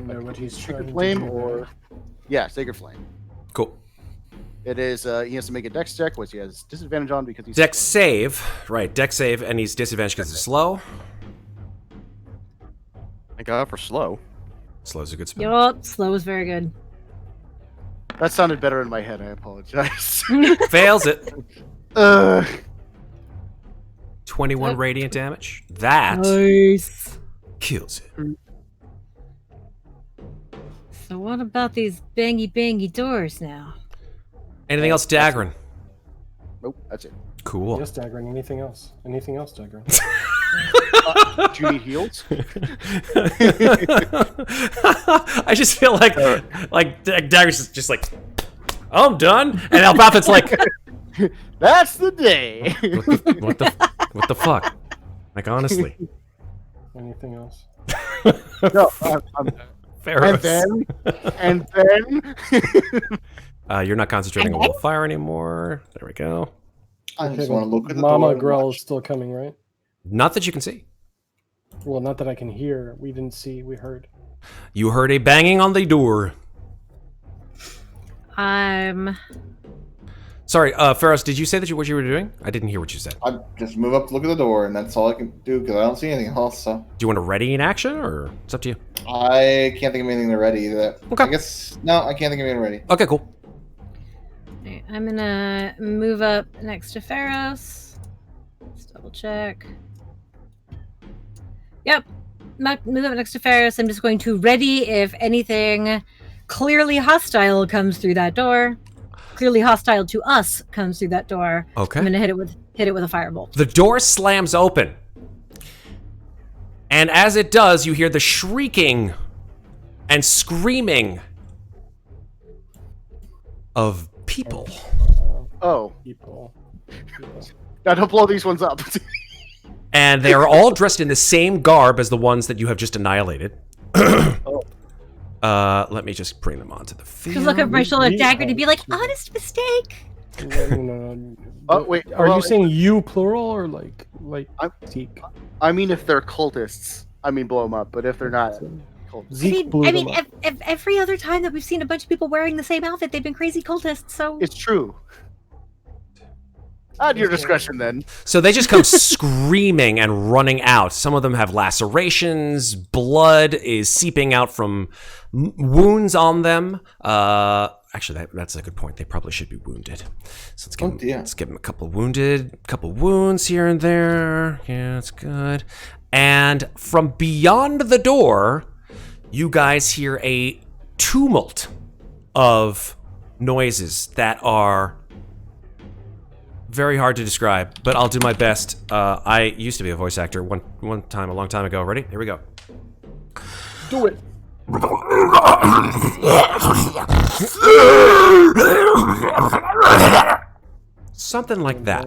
[SPEAKER 4] know what he's trying
[SPEAKER 5] Sacred
[SPEAKER 4] to
[SPEAKER 5] Flame
[SPEAKER 4] do
[SPEAKER 5] or Sacred Flame.
[SPEAKER 1] Cool.
[SPEAKER 5] It is he has to make a dex check, which he has disadvantage on because he's
[SPEAKER 1] Dex save. Right, dex save, and he's disadvantaged because it's slow.
[SPEAKER 2] Thank God for slow.
[SPEAKER 1] Slow's a good spell.
[SPEAKER 3] Yup, slow is very good.
[SPEAKER 5] That sounded better in my head. I apologize.
[SPEAKER 1] Fails it. 21
[SPEAKER 3] Yep.
[SPEAKER 1] radiant damage. That
[SPEAKER 3] Nice.
[SPEAKER 1] kills it.
[SPEAKER 3] So what about these bangy doors now?
[SPEAKER 1] Anything else, Daggrin?
[SPEAKER 5] Nope, that's it.
[SPEAKER 1] Cool.
[SPEAKER 4] Yes, Daggrin. Anything else? Anything else, Daggrin?
[SPEAKER 5] Do you need heals?
[SPEAKER 1] I just feel like Dagger's just like, oh, I'm done, and Elbauthin's like,
[SPEAKER 5] That's the day.
[SPEAKER 1] what the fuck? Like honestly,
[SPEAKER 4] Anything else?
[SPEAKER 5] No,
[SPEAKER 1] Ferros.
[SPEAKER 5] and then.
[SPEAKER 1] You're not concentrating on the fire anymore. There we go.
[SPEAKER 6] I
[SPEAKER 4] Okay,
[SPEAKER 6] just want to look at the
[SPEAKER 4] Mama
[SPEAKER 6] door and
[SPEAKER 4] Grell
[SPEAKER 6] watch.
[SPEAKER 4] is still coming, right?
[SPEAKER 1] Not that you can see.
[SPEAKER 4] Well, not that I can hear. We didn't see. We heard.
[SPEAKER 1] You heard a banging on the door. Sorry, Ferros, did you say that what you were doing? I didn't hear what you said.
[SPEAKER 6] I just move up to look at the door, and that's all I can do because I don't see anything else. So
[SPEAKER 1] Do you want to ready in action, or it's up to you?
[SPEAKER 6] I can't think of anything to ready.
[SPEAKER 1] Okay.
[SPEAKER 6] I guess no, I can't think of anything ready.
[SPEAKER 1] Okay, cool.
[SPEAKER 3] Alright, I'm gonna move up next to Ferros. Let's double check. Yep. Move up next to Ferros. I'm just going to ready if anything clearly hostile comes through that door. Clearly hostile to us comes through that door.
[SPEAKER 1] Okay.
[SPEAKER 3] I'm gonna hit it with a firebolt.
[SPEAKER 1] The door slams open. And as it does, you hear the shrieking and screaming of people.
[SPEAKER 5] Oh,
[SPEAKER 4] People.
[SPEAKER 5] now don't blow these ones up.
[SPEAKER 1] And they are all dressed in the same garb as the ones that you have just annihilated. Let me just bring them onto the field.
[SPEAKER 3] Just look over my shoulder at
[SPEAKER 4] we-
[SPEAKER 3] Daggrin and be like, honest mistake.
[SPEAKER 4] No.
[SPEAKER 5] Oh, wait,
[SPEAKER 4] Are
[SPEAKER 5] well,
[SPEAKER 4] you saying you plural or like
[SPEAKER 5] I'm-
[SPEAKER 4] Zeke?
[SPEAKER 5] I mean, if they're cultists, I mean blow them up. But if they're not, cultists.
[SPEAKER 4] Zeke blew them up.
[SPEAKER 3] If every other time that we've seen a bunch of people wearing the same outfit, they've been crazy cultists. So
[SPEAKER 5] It's true. At your discretion, then.
[SPEAKER 1] So they just come screaming and running out. Some of them have lacerations. Blood is seeping out from wounds on them. Actually, that's a good point. They probably should be wounded. So let's give them a couple wounds here and there. Yeah, that's good. And from beyond the door, you guys hear a tumult of noises that are very hard to describe, but I'll do my best. I used to be a voice actor one time, a long time ago. Ready? Here we go.
[SPEAKER 4] Do it.
[SPEAKER 1] Something like that.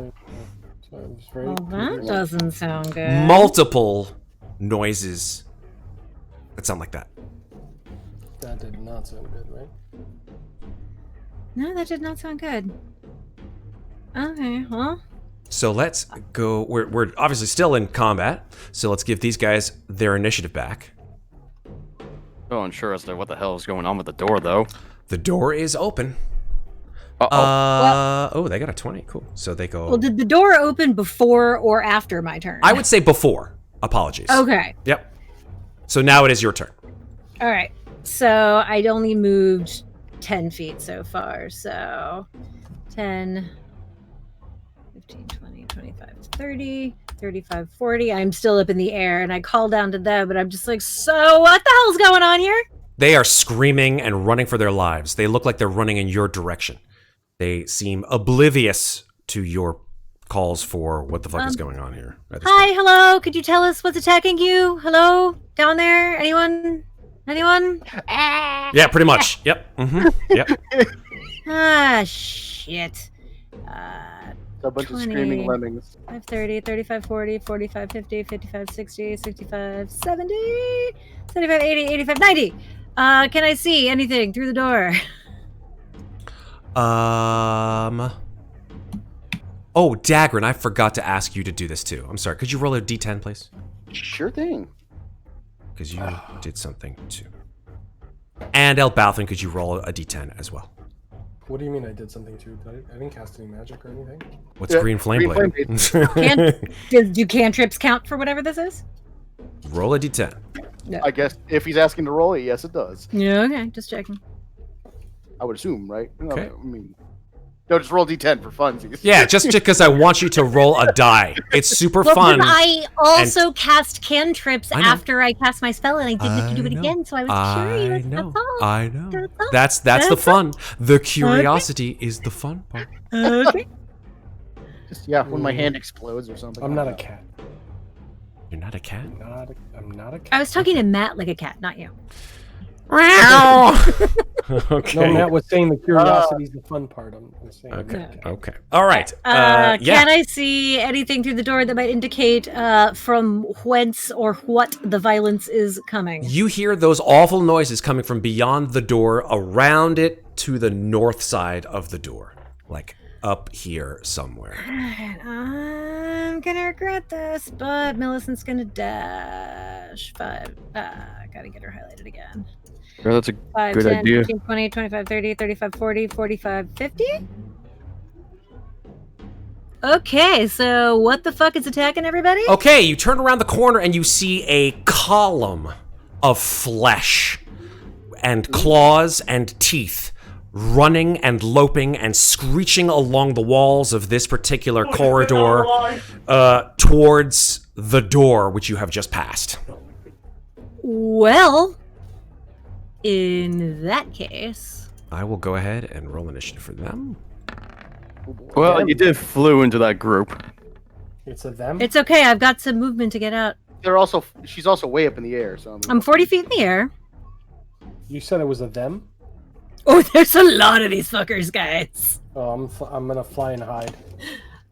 [SPEAKER 4] So it was very
[SPEAKER 3] well, that doesn't sound good.
[SPEAKER 1] Multiple noises that sound like that.
[SPEAKER 4] That did not sound good, right?
[SPEAKER 3] No, that did not sound good. Okay, well,
[SPEAKER 1] So let's go. We're obviously still in combat, so let's give these guys their initiative back.
[SPEAKER 2] Still unsure as to what the hell is going on with the door, though.
[SPEAKER 1] The door is open.
[SPEAKER 2] Uh-oh.
[SPEAKER 1] They got a 20. Cool. So they go.
[SPEAKER 3] well, did the door open before or after my turn?
[SPEAKER 1] I would say before. Apologies.
[SPEAKER 3] Okay.
[SPEAKER 1] Yep. So now it is your turn.
[SPEAKER 3] All right. So I'd only moved 10 feet so far. So 10, 15, 20, 25, 30, 35, 40. I'm still up in the air and I call down to them, but I'm just like, so what the hell's going on here?
[SPEAKER 1] They are screaming and running for their lives. They look like they're running in your direction. They seem oblivious to your calls for what the fuck is going on here. At this
[SPEAKER 3] Hi,
[SPEAKER 1] point.
[SPEAKER 3] hello. Could you tell us what's attacking you? Hello? Down there? Anyone?
[SPEAKER 1] Yeah, pretty much. Yep. Yep.
[SPEAKER 3] Ah, shit.
[SPEAKER 5] A bunch
[SPEAKER 3] 20.
[SPEAKER 5] of screaming lemmings.
[SPEAKER 3] 5, 30, 35, 40, 45, 50, 55, 60, 65, 70, 75, 80, 85, 90. Can I see anything through the door?
[SPEAKER 1] Oh, Daggrin, I forgot to ask you to do this too. I'm sorry. Could you roll a d10, please?
[SPEAKER 5] Sure thing.
[SPEAKER 1] Because you did something too. And Elbauthin, could you roll a d10 as well?
[SPEAKER 4] What do you mean I did something too? I didn't cast any magic or anything.
[SPEAKER 1] What's
[SPEAKER 5] Yeah,
[SPEAKER 1] green flame
[SPEAKER 5] green
[SPEAKER 1] blade?
[SPEAKER 3] Do cantrips count for whatever this is?
[SPEAKER 1] Roll a d10.
[SPEAKER 3] Yeah.
[SPEAKER 5] I guess if he's asking to roll it, yes, it does.
[SPEAKER 3] Yeah, okay, just checking.
[SPEAKER 5] I would assume, right?
[SPEAKER 1] Okay.
[SPEAKER 5] I mean, no, just roll d10 for funsies.
[SPEAKER 1] Yeah, just because I want you to roll a die. It's super
[SPEAKER 3] Well,
[SPEAKER 1] fun.
[SPEAKER 3] because I also cast cantrips
[SPEAKER 1] I know.
[SPEAKER 3] after I cast my spell, and I didn't have to do it
[SPEAKER 1] know.
[SPEAKER 3] again, so I was
[SPEAKER 1] I
[SPEAKER 3] curious.
[SPEAKER 1] know.
[SPEAKER 3] That's all.
[SPEAKER 1] I know.
[SPEAKER 3] That's all.
[SPEAKER 1] That's the
[SPEAKER 3] That's all.
[SPEAKER 1] fun. The curiosity is the fun part.
[SPEAKER 3] Okay.
[SPEAKER 5] Just, yeah, when my hand explodes or something.
[SPEAKER 4] I'm not a cat.
[SPEAKER 1] You're not a cat?
[SPEAKER 4] I'm not a cat.
[SPEAKER 3] I was talking to Matt like a cat, not you.
[SPEAKER 1] Okay.
[SPEAKER 4] No, Matt was saying the curiosity is the fun part. I'm saying.
[SPEAKER 1] Okay.
[SPEAKER 4] I'm not a cat.
[SPEAKER 1] Okay. All right.
[SPEAKER 3] Can
[SPEAKER 1] Yeah.
[SPEAKER 3] I see anything through the door that might indicate from whence or what the violence is coming?
[SPEAKER 1] You hear those awful noises coming from beyond the door, around it to the north side of the door, like up here somewhere.
[SPEAKER 3] I'm gonna regret this, but Millicent's gonna dash 5. Gotta get her highlighted again.
[SPEAKER 2] Girl, that's a
[SPEAKER 3] 5,
[SPEAKER 2] Good
[SPEAKER 3] 10,
[SPEAKER 2] idea.
[SPEAKER 3] 15, 20, 25, 30, 35, 40, 45, 50? Okay, so what the fuck is attacking everybody?
[SPEAKER 1] Okay, you turn around the corner and you see a column of flesh and claws and teeth running and loping and screeching along the walls of this particular corridor towards the door which you have just passed.
[SPEAKER 3] Well, in that case...
[SPEAKER 1] I will go ahead and roll initiative for them.
[SPEAKER 2] Well, you did flew into that group.
[SPEAKER 4] It's a them.
[SPEAKER 3] It's okay, I've got some movement to get out.
[SPEAKER 5] She's also way up in the air, so
[SPEAKER 3] I'm 40 feet in the air.
[SPEAKER 4] You said it was a them.
[SPEAKER 3] Oh, there's a lot of these fuckers, guys.
[SPEAKER 4] Oh, I'm gonna fly and hide.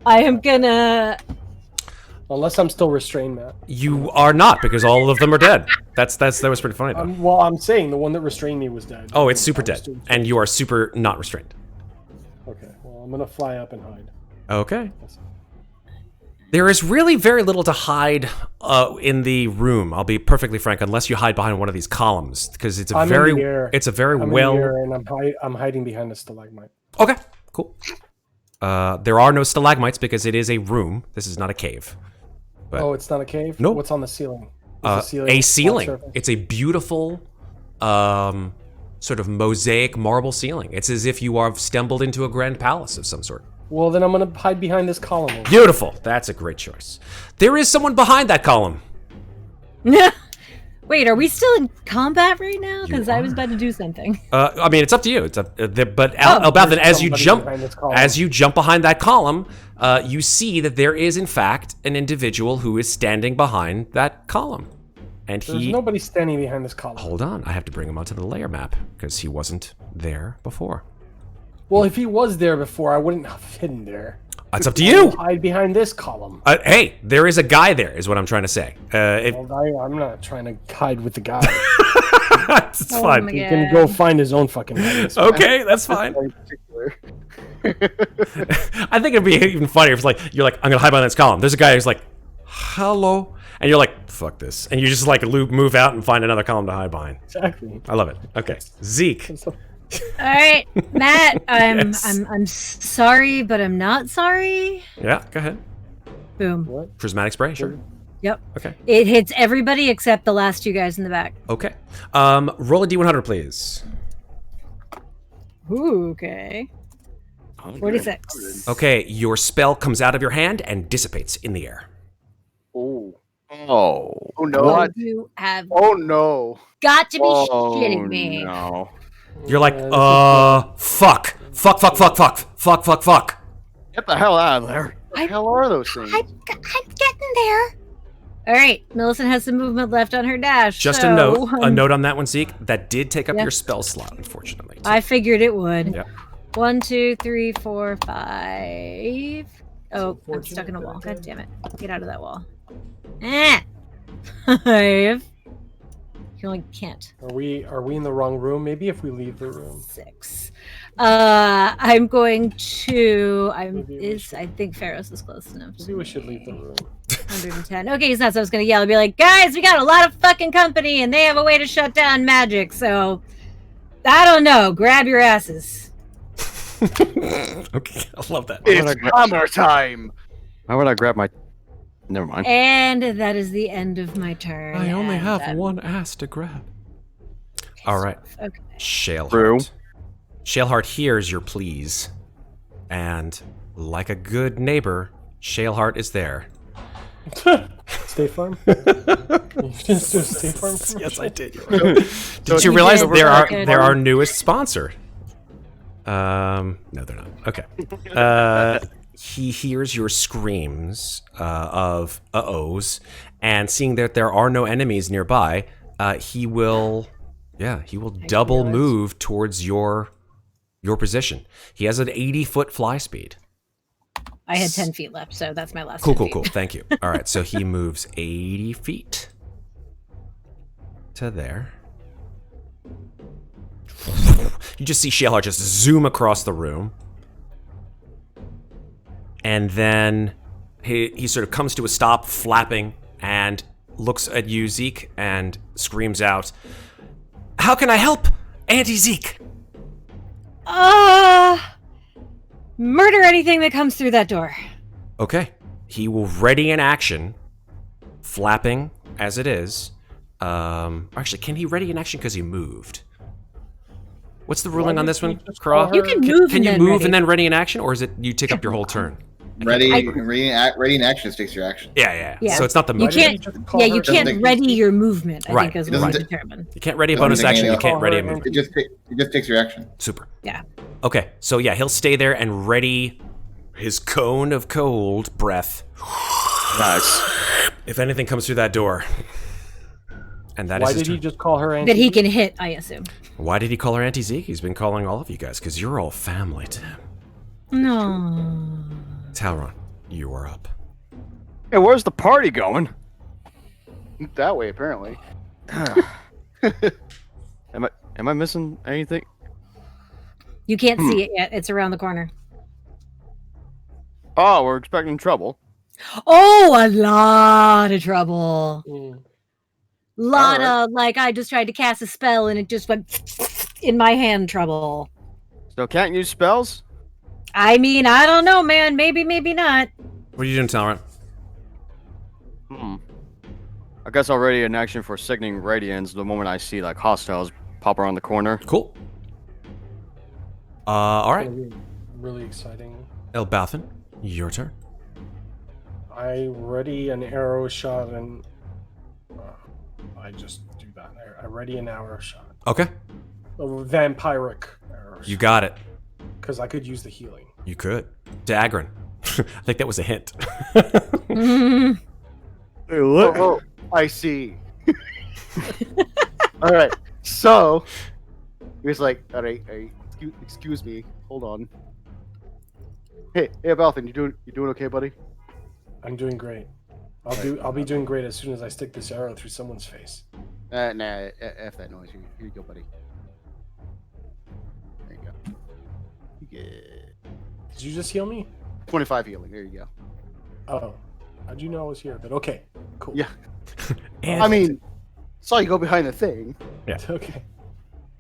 [SPEAKER 3] I am gonna...
[SPEAKER 4] Unless I'm still restrained, Matt.
[SPEAKER 1] You are not, because all of them are dead. That was pretty funny, though.
[SPEAKER 4] Well, I'm saying the one that restrained me was dead.
[SPEAKER 1] Oh, it's super
[SPEAKER 4] I was
[SPEAKER 1] dead,
[SPEAKER 4] still-
[SPEAKER 1] and you are super not restrained.
[SPEAKER 4] Okay, well, I'm gonna fly up and hide.
[SPEAKER 1] Okay. There is really very little to hide in the room. I'll be perfectly frank, unless you hide behind one of these columns, because it's a
[SPEAKER 4] I'm in
[SPEAKER 1] very,
[SPEAKER 4] the air.
[SPEAKER 1] it's a very
[SPEAKER 4] I'm
[SPEAKER 1] well.
[SPEAKER 4] in the air and I'm hiding behind a stalagmite.
[SPEAKER 1] Okay, cool. There are no stalagmites because it is a room. This is not a cave. But
[SPEAKER 4] Oh, it's not a cave.
[SPEAKER 1] Nope.
[SPEAKER 4] What's on the ceiling? Is the
[SPEAKER 1] a
[SPEAKER 4] flat
[SPEAKER 1] ceiling.
[SPEAKER 4] surface?
[SPEAKER 1] It's a beautiful, sort of mosaic marble ceiling. It's as if you have stumbled into a grand palace of some sort.
[SPEAKER 4] Well, then I'm gonna hide behind this column. over
[SPEAKER 1] Beautiful. That's a great choice. There is someone behind that column.
[SPEAKER 3] Wait, are we still in combat right now? Because I was
[SPEAKER 1] are.
[SPEAKER 3] about to do something.
[SPEAKER 1] I mean, it's up to you. It's up, but
[SPEAKER 3] Oh,
[SPEAKER 1] Elbauthin,
[SPEAKER 4] there's somebody behind this column.
[SPEAKER 1] as you jump behind that column, you see that there is in fact an individual who is standing behind that column, and
[SPEAKER 4] There's
[SPEAKER 1] he.
[SPEAKER 4] nobody standing behind this column.
[SPEAKER 1] Hold on, I have to bring him onto the layer map because he wasn't there before.
[SPEAKER 4] Well, if he was there before, I wouldn't have hidden there.
[SPEAKER 1] It's up to
[SPEAKER 4] I
[SPEAKER 1] you.
[SPEAKER 4] will hide behind this column.
[SPEAKER 1] Hey, there is a guy there, is what I'm trying to say.
[SPEAKER 4] I'm not trying to hide with the guy.
[SPEAKER 1] It's
[SPEAKER 3] Oh
[SPEAKER 1] fine.
[SPEAKER 3] my
[SPEAKER 4] He can go find his own fucking hiding spot.
[SPEAKER 1] Okay, that's fine.
[SPEAKER 5] in particular.
[SPEAKER 1] I think it'd be even funnier if it's like you're like, I'm gonna hide behind this column. There's a guy who's like, hello, and you're like, fuck this, and you just like move out and find another column to hide behind.
[SPEAKER 4] Exactly.
[SPEAKER 1] I love it. Okay, Zeke.
[SPEAKER 3] All right, Matt,
[SPEAKER 1] Yes.
[SPEAKER 3] I'm sorry, but I'm not sorry.
[SPEAKER 1] Yeah, go ahead.
[SPEAKER 3] Boom.
[SPEAKER 4] What?
[SPEAKER 1] Prismatic spray, sure.
[SPEAKER 3] Yep.
[SPEAKER 1] Okay.
[SPEAKER 3] It hits everybody except the last two guys in the back.
[SPEAKER 1] Okay. Roll a d100, please.
[SPEAKER 3] Ooh, okay. 46.
[SPEAKER 1] Okay, your spell comes out of your hand and dissipates in the air.
[SPEAKER 5] Oh.
[SPEAKER 2] Oh.
[SPEAKER 5] Oh no.
[SPEAKER 2] What?
[SPEAKER 3] You have
[SPEAKER 5] Oh no.
[SPEAKER 3] got to be
[SPEAKER 2] Oh,
[SPEAKER 3] shitting me.
[SPEAKER 2] no.
[SPEAKER 1] You're like,
[SPEAKER 4] this is
[SPEAKER 1] fuck. Fuck.
[SPEAKER 2] Get the hell out of there.
[SPEAKER 5] What the hell are those things?
[SPEAKER 3] I'm getting there. All right, Millicent has some movement left on her dash.
[SPEAKER 1] Just
[SPEAKER 3] so,
[SPEAKER 1] a note on that one, Zeke. That did take up
[SPEAKER 3] Yeah.
[SPEAKER 1] your spell slot, unfortunately.
[SPEAKER 3] I figured it would.
[SPEAKER 1] Yep.
[SPEAKER 3] 1, 2, 3, 4, 5. Oh, I'm stuck in a
[SPEAKER 4] unfortunate
[SPEAKER 3] wall.
[SPEAKER 4] that
[SPEAKER 3] God
[SPEAKER 4] I
[SPEAKER 3] damn it. Get out of that wall. 5. You can't.
[SPEAKER 4] Are we in the wrong room? Maybe if we leave the room.
[SPEAKER 3] 6. I'm going to.
[SPEAKER 4] Maybe we
[SPEAKER 3] I think Ferros is close enough.
[SPEAKER 4] Maybe we should leave the room.
[SPEAKER 3] 110. Okay, he's not. So I was gonna yell and be like, guys, we got a lot of fucking company, and they have a way to shut down magic. So I don't know. Grab your asses.
[SPEAKER 1] Okay, I love that.
[SPEAKER 5] It's hammer time.
[SPEAKER 2] Why would I grab my Never mind.
[SPEAKER 3] And that is the end of my turn.
[SPEAKER 1] I only
[SPEAKER 3] and
[SPEAKER 1] have
[SPEAKER 3] I'm
[SPEAKER 1] one ass to grab.
[SPEAKER 3] pissed
[SPEAKER 1] All right.
[SPEAKER 3] off. Okay.
[SPEAKER 2] True.
[SPEAKER 1] Shaleheart. Shaleheart hears your pleas. And like a good neighbor, Shaleheart is there.
[SPEAKER 4] State Farm? You just do a State Farm commercial?
[SPEAKER 1] Yes, I did.
[SPEAKER 5] So
[SPEAKER 1] Did you
[SPEAKER 3] he
[SPEAKER 1] realize
[SPEAKER 3] did,
[SPEAKER 1] they're
[SPEAKER 3] okay.
[SPEAKER 1] our newest sponsor? No, they're not. Okay. He hears your screams of uh-ohs, and seeing that there are no enemies nearby, he will double move towards your position. He has an 80-foot fly speed.
[SPEAKER 3] I had 10 feet left, so that's my last.
[SPEAKER 1] Cool,
[SPEAKER 3] 10
[SPEAKER 1] cool,
[SPEAKER 3] feet.
[SPEAKER 1] cool. Thank you. All right, so he moves 80 feet to there. You just see Shaleheart just zoom across the room. And then he sort of comes to a stop, flapping, and looks at you, Zeke, and screams out, "How can I help, Auntie Zeke?"
[SPEAKER 3] Murder anything that comes through that door.
[SPEAKER 1] Okay. He will ready an action, flapping as it is. Actually, can he ready an action because he moved? What's the ruling on this one, Kraw?
[SPEAKER 3] You can move
[SPEAKER 1] Can
[SPEAKER 3] and
[SPEAKER 1] you
[SPEAKER 3] then
[SPEAKER 1] move
[SPEAKER 3] ready.
[SPEAKER 1] and then ready an action, or is it you take up your whole turn?
[SPEAKER 6] Ready in action just takes your action.
[SPEAKER 1] Yeah.
[SPEAKER 3] Yeah.
[SPEAKER 1] So it's not the
[SPEAKER 3] You
[SPEAKER 1] move.
[SPEAKER 3] can't. Yeah, you
[SPEAKER 6] Doesn't
[SPEAKER 3] can't
[SPEAKER 6] take-
[SPEAKER 3] ready your movement. I
[SPEAKER 1] Right.
[SPEAKER 3] think is
[SPEAKER 6] It doesn't
[SPEAKER 3] what we
[SPEAKER 6] ta-
[SPEAKER 3] determined.
[SPEAKER 1] You can't ready a
[SPEAKER 6] Doesn't
[SPEAKER 1] bonus
[SPEAKER 6] take
[SPEAKER 1] action.
[SPEAKER 6] any
[SPEAKER 1] You can't ready a
[SPEAKER 4] alcohol
[SPEAKER 1] move.
[SPEAKER 6] It just takes your action.
[SPEAKER 1] Super.
[SPEAKER 3] Yeah.
[SPEAKER 1] Okay, so yeah, he'll stay there and ready his cone of cold breath
[SPEAKER 2] Nice.
[SPEAKER 1] if anything comes through that door. And that is
[SPEAKER 4] Why
[SPEAKER 1] his
[SPEAKER 4] did he
[SPEAKER 1] turn.
[SPEAKER 4] just call her Auntie?
[SPEAKER 3] That he can hit, I assume.
[SPEAKER 1] Why did he call her Auntie Zeke? He's been calling all of you guys because you're all family to him.
[SPEAKER 3] No.
[SPEAKER 1] Talron, you are up.
[SPEAKER 2] Hey, where's the party going?
[SPEAKER 5] That way, apparently.
[SPEAKER 2] Am I missing anything?
[SPEAKER 3] You can't see it yet. It's around the corner.
[SPEAKER 2] Oh, we're expecting trouble.
[SPEAKER 3] Oh, a lot of trouble.
[SPEAKER 4] Mm.
[SPEAKER 3] Lot
[SPEAKER 2] Alright.
[SPEAKER 3] of, like, I just tried to cast a spell and it just went in my hand trouble.
[SPEAKER 2] So can't use spells?
[SPEAKER 3] I mean, I don't know, man. Maybe, maybe not.
[SPEAKER 1] What are you doing, Talron?
[SPEAKER 2] I guess already in action for Sickening Radiance the moment I see like hostiles pop around the corner.
[SPEAKER 1] Cool. All right.
[SPEAKER 4] Gonna be really exciting.
[SPEAKER 1] Elbauthin, your turn.
[SPEAKER 4] I ready an arrow shot and I just do that. I ready an arrow shot.
[SPEAKER 1] Okay,
[SPEAKER 4] A vampiric arrow
[SPEAKER 1] you
[SPEAKER 4] shot.
[SPEAKER 1] got it.
[SPEAKER 4] Because I could use the healing.
[SPEAKER 1] You could. Daggrin. I think that was a hint.
[SPEAKER 3] Mm,
[SPEAKER 2] Hey, look.
[SPEAKER 5] Oh, I see. All right. So he was like, "All right, excuse me, hold on. Hey, Elbauthin, you doing okay, buddy?
[SPEAKER 4] I'm doing great. I'll be doing great as soon as I stick this arrow through someone's face.
[SPEAKER 5] Nah, f that noise. Here you go, buddy. There you go. Yeah.
[SPEAKER 4] Did you just heal me?
[SPEAKER 5] 25 healing. There you go.
[SPEAKER 4] Oh. How'd you know I was here? But okay. Cool.
[SPEAKER 5] Yeah.
[SPEAKER 1] And-
[SPEAKER 5] I mean, saw you go behind the thing.
[SPEAKER 4] Okay.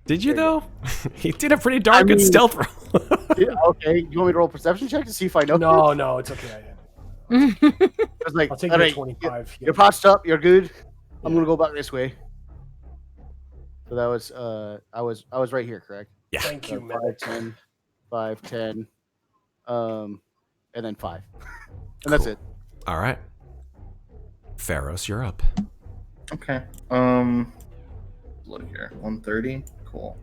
[SPEAKER 1] Did you
[SPEAKER 5] There you
[SPEAKER 1] though? He did a pretty darn good
[SPEAKER 5] mean-
[SPEAKER 1] stealth roll.
[SPEAKER 5] Yeah, okay. You want me to roll a perception check to see if I know?
[SPEAKER 4] No, it's okay.
[SPEAKER 5] I was like,
[SPEAKER 4] I'll take
[SPEAKER 5] all
[SPEAKER 4] the
[SPEAKER 5] right,
[SPEAKER 4] 25.
[SPEAKER 5] You're patched up. You're good. I'm gonna go back this way. So that was I was right here, correct?
[SPEAKER 1] Yeah.
[SPEAKER 4] Thank you,
[SPEAKER 5] So
[SPEAKER 4] medic.
[SPEAKER 5] 5, 10, and then 5, and that's
[SPEAKER 1] Cool.
[SPEAKER 5] it.
[SPEAKER 1] All right. Ferros, you're up.
[SPEAKER 6] Okay. Look here. 130. Cool.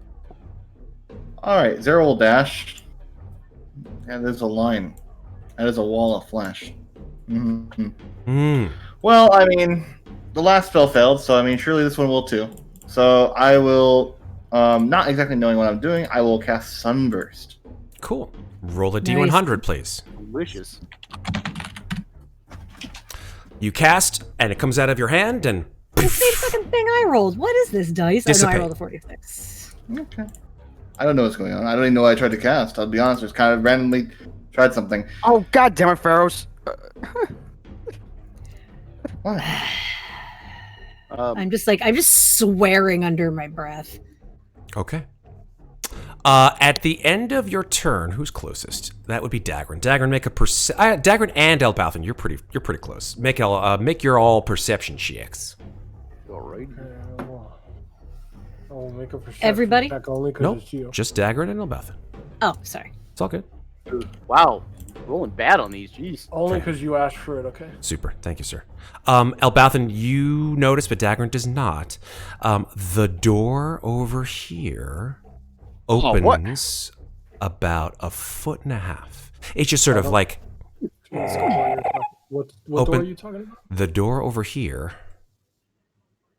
[SPEAKER 6] All right. Zero will dash. And there's a line. That is a wall of flesh. Well, I mean, the last spell failed, so I mean, surely this one will too. So I will, not exactly knowing what I'm doing, I will cast Sunburst.
[SPEAKER 1] Cool. Roll a
[SPEAKER 3] Nice.
[SPEAKER 1] D100, please.
[SPEAKER 5] Delicious.
[SPEAKER 1] You cast, and it comes out of your hand, and
[SPEAKER 3] the same fucking thing I rolled. What is this dice? I know I
[SPEAKER 1] Dissipate.
[SPEAKER 3] rolled a 46.
[SPEAKER 6] Okay. I don't know what's going on. I don't even know what I tried to cast. I'll be honest. Just kind of randomly tried something.
[SPEAKER 2] Oh god damn it, Ferros.
[SPEAKER 6] What?
[SPEAKER 3] I'm just swearing under my breath.
[SPEAKER 1] okay. At the end of your turn, who's closest? That would be Daggrin. Daggrin, make a Daggrin and Elbauthin, you're pretty close. Make your all perception checks.
[SPEAKER 2] All right.
[SPEAKER 4] I'll make a perception
[SPEAKER 3] Everybody?
[SPEAKER 4] check only because
[SPEAKER 1] Nope,
[SPEAKER 4] it's you.
[SPEAKER 1] just Daggrin and Elbauthin.
[SPEAKER 3] Oh, sorry.
[SPEAKER 1] It's all good.
[SPEAKER 2] Wow, rolling bad on these. Jeez.
[SPEAKER 4] Only because you asked for it, okay?
[SPEAKER 1] Super. Thank you, sir. Elbauthin, you notice, but Daggrin does not. The door over here opens about 1.5 foot. It's just sort of like
[SPEAKER 4] What door
[SPEAKER 1] Open.
[SPEAKER 4] are you talking about?
[SPEAKER 1] the door over here.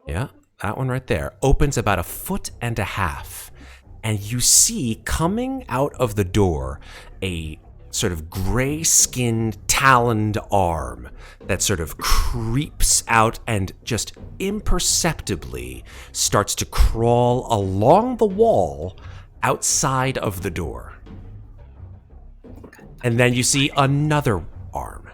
[SPEAKER 1] Yeah, that one right there opens about 1.5 feet. And you see coming out of the door a sort of gray-skinned, taloned arm that sort of creeps out and just imperceptibly starts to crawl along the wall outside of the door. And then you see another arm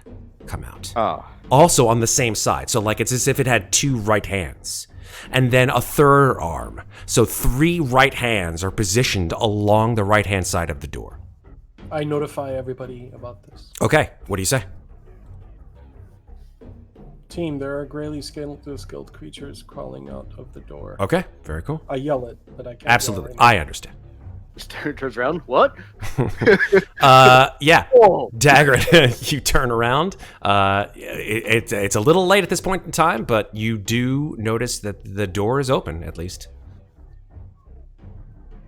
[SPEAKER 1] come out.
[SPEAKER 2] Oh.
[SPEAKER 1] Also on the same side. So like it's as if it had 2 right hands. And then a third arm. So 3 right hands are positioned along the right-hand side of the door.
[SPEAKER 4] I notify everybody about this.
[SPEAKER 1] Okay, what do you say?
[SPEAKER 4] Team, there are grayly skilled creatures crawling out of the door.
[SPEAKER 1] Okay, very cool.
[SPEAKER 4] I yell it, but I can't.
[SPEAKER 1] Absolutely,
[SPEAKER 4] Yell right
[SPEAKER 1] I understand.
[SPEAKER 2] Just turns around. What?
[SPEAKER 1] Yeah,
[SPEAKER 2] Whoa.
[SPEAKER 1] Daggrin, you turn around. It's a little late at this point in time, but you do notice that the door is open, at least.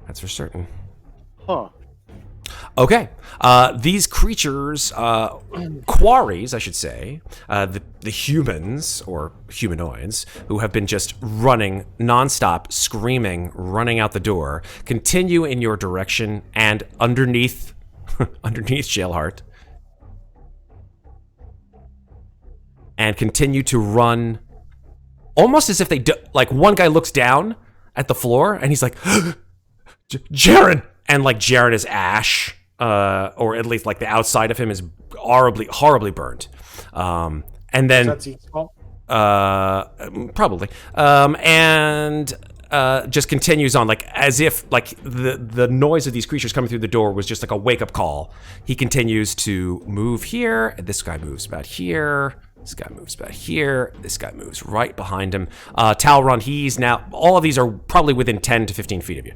[SPEAKER 1] That's for certain.
[SPEAKER 2] Huh.
[SPEAKER 1] Okay, these creatures, quarries, I should say, the humans, or humanoids, who have been just running nonstop, screaming, running out the door, continue in your direction and underneath Jailheart, and continue to run almost as if they like one guy looks down at the floor and he's like, Jaren! And like Jaren is ash, or at least like the outside of him is horribly burned. And then
[SPEAKER 4] That's Zeke's fault.
[SPEAKER 1] probably, and just continues on like as if like the noise of these creatures coming through the door was just like a wake up call. He continues to move here. This guy moves about here. This guy moves about here. This guy moves right behind him. Talron, he's now. All of these are probably within 10 to 15 feet of you.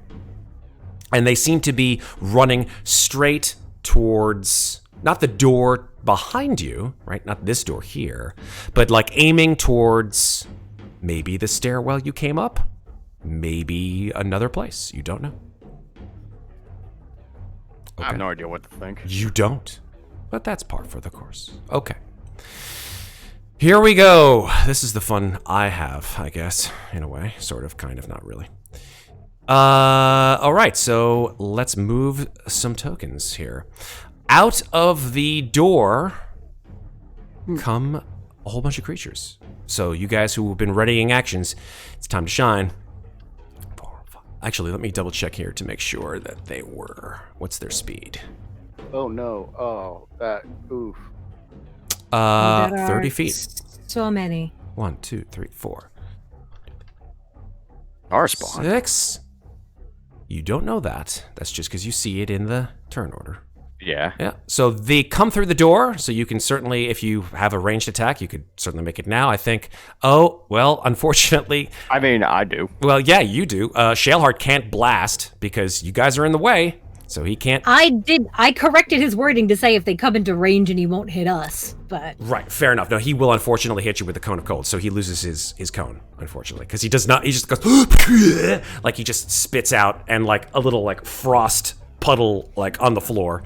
[SPEAKER 1] And they seem to be running straight towards, not the door behind you, right? Not this door here, but like aiming towards maybe the stairwell you came up, maybe another place. You don't know.
[SPEAKER 2] I have no idea what to think.
[SPEAKER 1] You don't, but that's par for the course. Okay. Here we go. This is the fun I have, I guess, in a way. Sort of, kind of, not really. All right, so let's move some tokens here. Out of the door come a whole bunch of creatures. So you guys who have been readying actions, it's time to shine. Actually, let me double check here to make sure that they were. What's their speed?
[SPEAKER 2] Oh no. Oh, that. Oof.
[SPEAKER 1] 30 feet.
[SPEAKER 3] So many.
[SPEAKER 1] 1, 2, 3, 4.
[SPEAKER 2] Our spawn.
[SPEAKER 1] 6. You don't know that. That's just because you see it in the turn order.
[SPEAKER 2] Yeah.
[SPEAKER 1] Yeah. So they come through the door, so you can certainly, if you have a ranged attack, you could certainly make it now, I think. Oh, well, unfortunately.
[SPEAKER 2] I mean, I do.
[SPEAKER 1] Well, yeah, you do. Shaleheart can't blast because you guys are in the way, so he can't.
[SPEAKER 3] I corrected his wording to say if they come into range and he won't hit us, but.
[SPEAKER 1] Right, fair enough. No, he will unfortunately hit you with the cone of cold, so he loses his cone, unfortunately, because he does not, he just goes, like he just spits out and like a little like frost puddle like on the floor.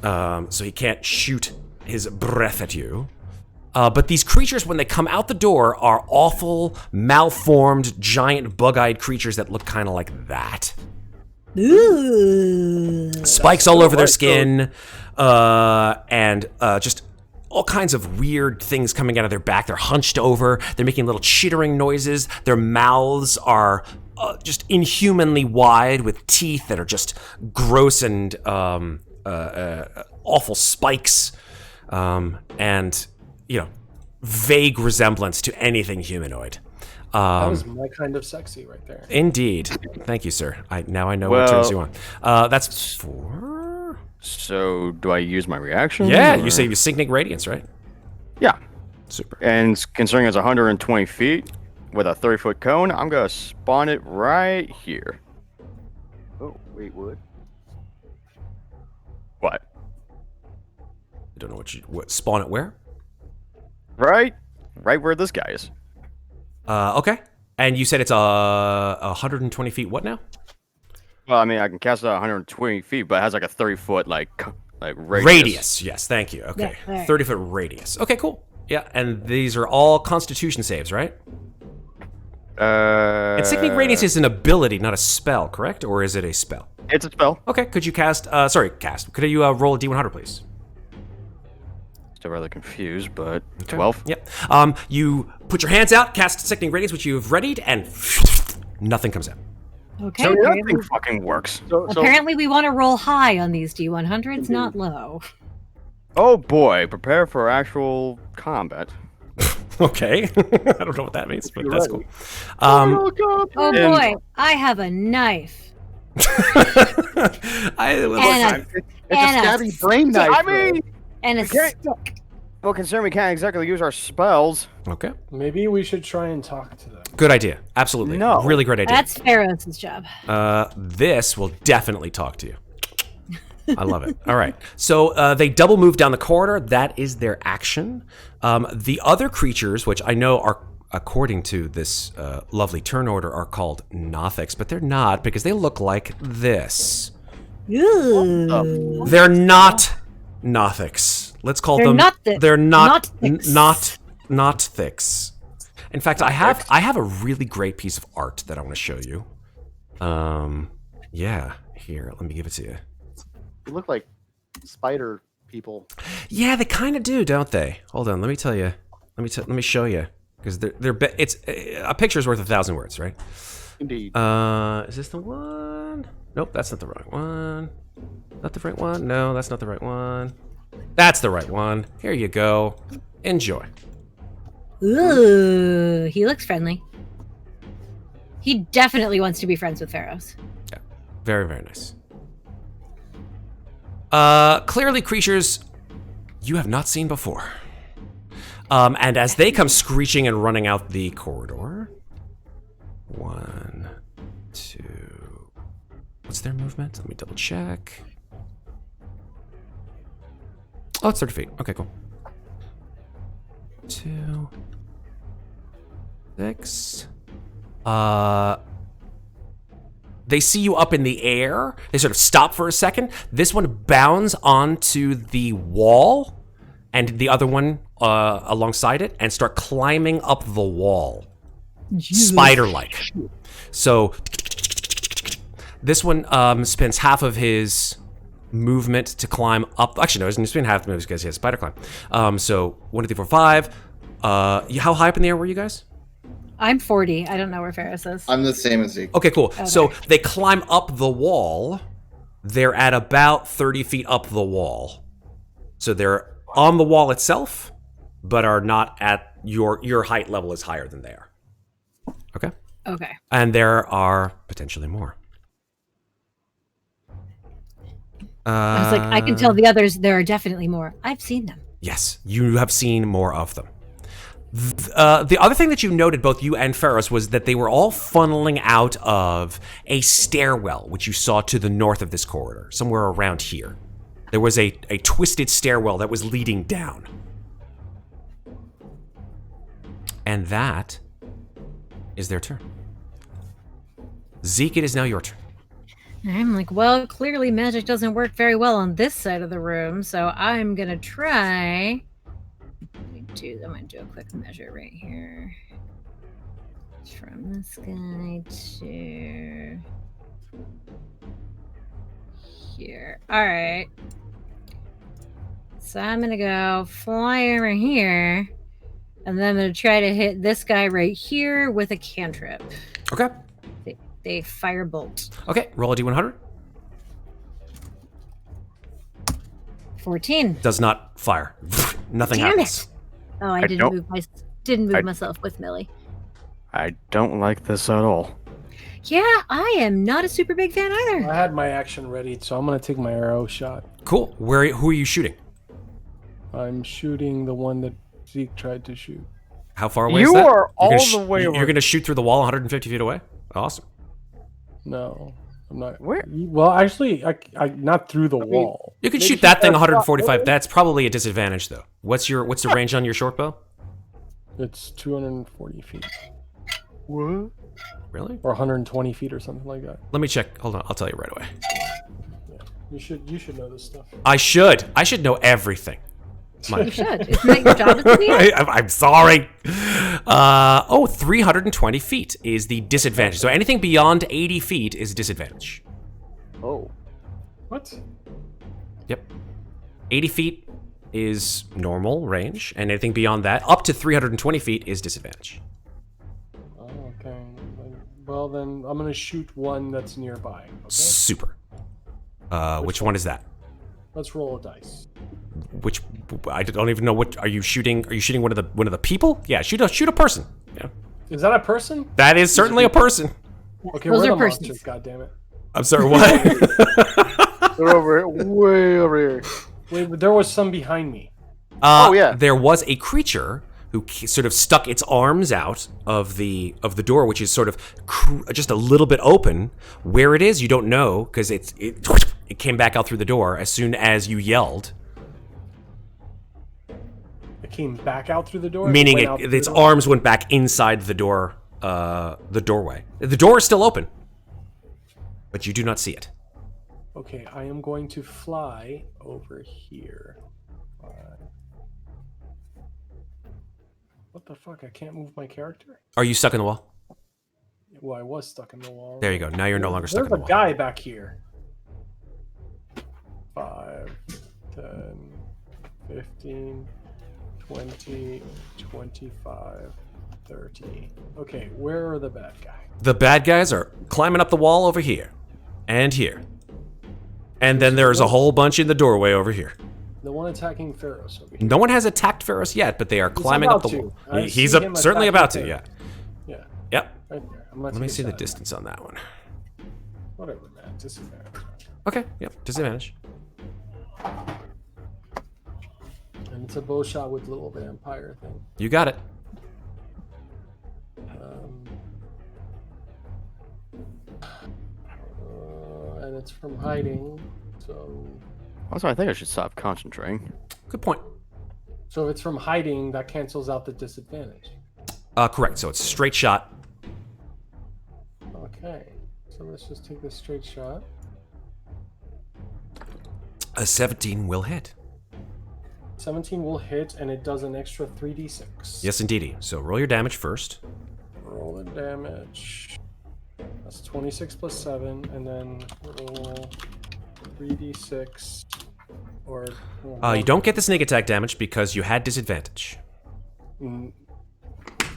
[SPEAKER 1] So he can't shoot his breath at you. But these creatures, when they come out the door, are awful, malformed, giant, bug-eyed creatures that look kind of like that.
[SPEAKER 3] Ooh.
[SPEAKER 1] Spikes all over their skin, and just all kinds of weird things coming out of their back. They're hunched over. They're making little chittering noises. Their mouths are just inhumanly wide with teeth that are just gross and awful spikes, and, you know, vague resemblance to anything humanoid.
[SPEAKER 4] That was my kind of sexy right there.
[SPEAKER 1] Indeed. Thank you, sir. Now I know what
[SPEAKER 2] Well-
[SPEAKER 1] turns you on. That's 4.
[SPEAKER 2] So do I use my reaction?
[SPEAKER 1] Yeah,
[SPEAKER 2] or-
[SPEAKER 1] you say you Signic Radiance, right?
[SPEAKER 2] Yeah.
[SPEAKER 1] Super.
[SPEAKER 2] And considering it's 120 feet with a 30-foot cone, I'm gonna spawn it right here. Oh wait, what? What?
[SPEAKER 1] I don't know what spawn it where?
[SPEAKER 2] Right where this guy is.
[SPEAKER 1] Okay. And you said it's 120 feet. What now?
[SPEAKER 2] Well, I mean, I can cast it at 120 feet, but it has like a 30-foot like radius.
[SPEAKER 1] Radius. Yes, thank you. Okay,
[SPEAKER 3] Yeah, right.
[SPEAKER 1] 30-foot radius. Okay, cool. Yeah, and these are all Constitution saves, right? And Signic Radiance is an ability, not a spell, correct? Or is it a spell?
[SPEAKER 2] It's a spell.
[SPEAKER 1] Okay, could you cast? Could you roll a D100, please?
[SPEAKER 2] Still rather confused, but 12.
[SPEAKER 1] Yep. You put your hands out, cast Signic Radiance, which you've readied, and nothing comes out.
[SPEAKER 3] Okay.
[SPEAKER 2] So that
[SPEAKER 3] apparently,
[SPEAKER 2] thing fucking works.
[SPEAKER 3] apparently we want to roll high on these D100s, not low.
[SPEAKER 2] Oh boy, prepare for actual combat.
[SPEAKER 1] Okay. I don't know what that means, but that's cool.
[SPEAKER 3] Oh
[SPEAKER 2] And-
[SPEAKER 3] boy, I have a knife.
[SPEAKER 1] I,
[SPEAKER 3] And
[SPEAKER 5] It's
[SPEAKER 3] And
[SPEAKER 5] a
[SPEAKER 3] a
[SPEAKER 5] stabby brain knife.
[SPEAKER 2] I mean,
[SPEAKER 3] And a
[SPEAKER 2] Okay.
[SPEAKER 3] stick.
[SPEAKER 2] well, considering we can't exactly use our spells.
[SPEAKER 1] okay.
[SPEAKER 4] Maybe we should try and talk to them.
[SPEAKER 1] Good idea. Absolutely.
[SPEAKER 2] No.
[SPEAKER 1] Really great idea.
[SPEAKER 3] That's Ferros' job.
[SPEAKER 1] This will definitely talk to you. I love it. All right. So they double move down the corridor. That is their action. The other creatures, which I know are, according to this lovely turn order, are called Nothics, but they're not because they look like this.
[SPEAKER 3] Ooh.
[SPEAKER 1] They're not Nothics. Let's call
[SPEAKER 3] They're
[SPEAKER 1] them.
[SPEAKER 3] not thi-
[SPEAKER 1] They're not
[SPEAKER 3] Nothics.
[SPEAKER 1] not thicks. In fact, I have a really great piece of art that I want to show you. Yeah. Here, let me give it to you.
[SPEAKER 5] You look like spider people.
[SPEAKER 1] Yeah, they kind of do, don't they? Hold on, let me tell you. Let me show you because it's a picture's worth 1,000 words, right?
[SPEAKER 5] Indeed.
[SPEAKER 1] Is this the one? Nope, that's not the right one. Not the right one? No, that's not the right one. That's the right one. Here you go. Enjoy.
[SPEAKER 3] Ooh, he looks friendly. He definitely wants to be friends with Ferros.
[SPEAKER 1] Yeah, very, very nice. Clearly creatures you have not seen before. And as they come screeching and running out the corridor, 1, 2. What's their movement? Let me double check. Oh, it's 30 feet. Okay, cool. 2, 6. They see you up in the air. They sort of stop for a second. This one bounds onto the wall, and the other one alongside it, and start climbing up the wall, spider-like. So this one spends half of his movement to climb up. Actually, no, he's spending half of it because he has spider climb. So 1, 2, 3, 4, 5. How high up in the air were you guys?
[SPEAKER 3] I'm 40. I don't know where Ferros is.
[SPEAKER 6] I'm the same as Zeke.
[SPEAKER 1] Okay, cool. So they climb up the wall. They're at about 30 feet up the wall. So they're on the wall itself, but are not at your height level is higher than they are. Okay?
[SPEAKER 3] Okay.
[SPEAKER 1] And there are potentially more.
[SPEAKER 3] I was like, I can tell the others there are definitely more. I've seen them.
[SPEAKER 1] Yes, you have seen more of them. The other thing that you noted, both you and Ferros, was that they were all funneling out of a stairwell, which you saw to the north of this corridor, somewhere around here. There was a twisted stairwell that was leading down. And that is their turn. Zeke, it is now your turn.
[SPEAKER 3] I'm like, well, clearly magic doesn't work very well on this side of the room, so I'm gonna try. I'm gonna do a quick measure right here. From this guy to here. Alright. So I'm gonna go fly over here. And then I'm gonna try to hit this guy right here with a cantrip.
[SPEAKER 1] Okay.
[SPEAKER 3] They firebolt.
[SPEAKER 1] Okay, roll a d100.
[SPEAKER 3] 14.
[SPEAKER 1] Does not fire. Nothing
[SPEAKER 3] Damn
[SPEAKER 1] happens.
[SPEAKER 3] it! Oh, I
[SPEAKER 2] I
[SPEAKER 3] didn't
[SPEAKER 2] don't-
[SPEAKER 3] move myself with Millie.
[SPEAKER 2] I don't like this at all.
[SPEAKER 3] Yeah, I am not a super big fan either.
[SPEAKER 4] I had my action ready, so I'm gonna take my arrow shot.
[SPEAKER 1] Cool. Who are you shooting?
[SPEAKER 4] I'm shooting the one that Zeke tried to shoot.
[SPEAKER 1] How far away
[SPEAKER 2] You
[SPEAKER 1] is that?
[SPEAKER 2] are
[SPEAKER 1] You're
[SPEAKER 2] all
[SPEAKER 1] gonna
[SPEAKER 2] the way
[SPEAKER 1] You're
[SPEAKER 2] over.
[SPEAKER 1] going to shoot through the wall 150 feet away? Awesome.
[SPEAKER 4] No, I'm not.
[SPEAKER 2] Where?
[SPEAKER 4] Well, actually, I not through the wall.
[SPEAKER 1] You can
[SPEAKER 4] Maybe
[SPEAKER 1] shoot that thing
[SPEAKER 4] shoot
[SPEAKER 1] 145. That's probably a disadvantage, though. What's the range on your short bow?
[SPEAKER 4] It's 240 feet
[SPEAKER 2] What?
[SPEAKER 1] Really?
[SPEAKER 4] or 120 feet or something like that.
[SPEAKER 1] Let me check. Hold on. I'll tell you right away.
[SPEAKER 4] You should know this stuff.
[SPEAKER 1] I should know everything.
[SPEAKER 3] You should. Isn't that your job as a DM?
[SPEAKER 1] I'm sorry. 320 feet is the disadvantage. So anything beyond 80 feet is a disadvantage.
[SPEAKER 2] Oh.
[SPEAKER 4] What?
[SPEAKER 1] Yep. 80 feet is normal range, and anything beyond that, up to 320 feet, is disadvantage.
[SPEAKER 4] Oh, okay. Well, then I'm gonna shoot one that's nearby. Okay.
[SPEAKER 1] Super. Which one is that?
[SPEAKER 4] Let's roll a dice.
[SPEAKER 1] Which I don't even know. What are you shooting? Are you shooting one of the people? Yeah, shoot a person. Yeah,
[SPEAKER 4] Is that a person?
[SPEAKER 1] that is certainly a person.
[SPEAKER 4] Okay,
[SPEAKER 3] Those
[SPEAKER 4] we're
[SPEAKER 3] are
[SPEAKER 4] the
[SPEAKER 3] persons.
[SPEAKER 4] monsters. God damn it!
[SPEAKER 1] I'm sorry. What?
[SPEAKER 2] They're over here. Way over here.
[SPEAKER 4] Wait, but there was some behind me.
[SPEAKER 2] Oh, yeah.
[SPEAKER 1] There was a creature who sort of stuck its arms out of the door, which is sort of just a little bit open. Where it is, you don't know, because it came back out through the door as soon as you yelled.
[SPEAKER 4] It came back out through the door.
[SPEAKER 1] Meaning
[SPEAKER 4] went out through
[SPEAKER 1] its
[SPEAKER 4] the door?
[SPEAKER 1] arms went back inside the door, the doorway. The door is still open, but you do not see it.
[SPEAKER 4] Okay, I am going to fly over here. What the fuck? I can't move my character?
[SPEAKER 1] Are you stuck in the wall?
[SPEAKER 4] Well, I was stuck in the wall.
[SPEAKER 1] There you go. Now you're no longer stuck
[SPEAKER 4] There's
[SPEAKER 1] in the
[SPEAKER 4] a
[SPEAKER 1] wall.
[SPEAKER 4] guy back here. 5, 10, 15, 20, 25, 30. Okay, where are the bad guys?
[SPEAKER 1] The bad guys are climbing up the wall over here, and here, and then there's a whole bunch in the doorway over here.
[SPEAKER 4] The one attacking Ferros over here.
[SPEAKER 1] No one has attacked Ferros yet, but they are climbing up
[SPEAKER 4] about
[SPEAKER 1] the
[SPEAKER 4] to.
[SPEAKER 1] wall.
[SPEAKER 4] I
[SPEAKER 1] He's
[SPEAKER 4] see him
[SPEAKER 1] certainly
[SPEAKER 4] attacking
[SPEAKER 1] about to.
[SPEAKER 4] Ferros.
[SPEAKER 1] Yeah.
[SPEAKER 4] Yeah,
[SPEAKER 1] Yep.
[SPEAKER 4] right there.
[SPEAKER 1] Let me see the distance on that one.
[SPEAKER 4] Whatever, man. Disadvantage.
[SPEAKER 1] Okay. Yep. Disadvantage.
[SPEAKER 4] And it's a bow shot with little vampire thing.
[SPEAKER 1] You got it.
[SPEAKER 4] And it's from hiding. So
[SPEAKER 2] Also, I think I should stop concentrating.
[SPEAKER 1] Good point.
[SPEAKER 4] if it's from hiding, that cancels out the disadvantage.
[SPEAKER 1] Correct. So it's straight shot.
[SPEAKER 4] Okay. So let's just take this straight shot.
[SPEAKER 1] A 17 will hit.
[SPEAKER 4] 17 will hit, and it does an extra 3d6.
[SPEAKER 1] Yes, indeedy. So roll your damage first.
[SPEAKER 4] Roll the damage. That's 26 plus 7, and then roll 3d6. Or
[SPEAKER 1] You don't get the sneak attack damage because you had disadvantage.
[SPEAKER 4] Mm,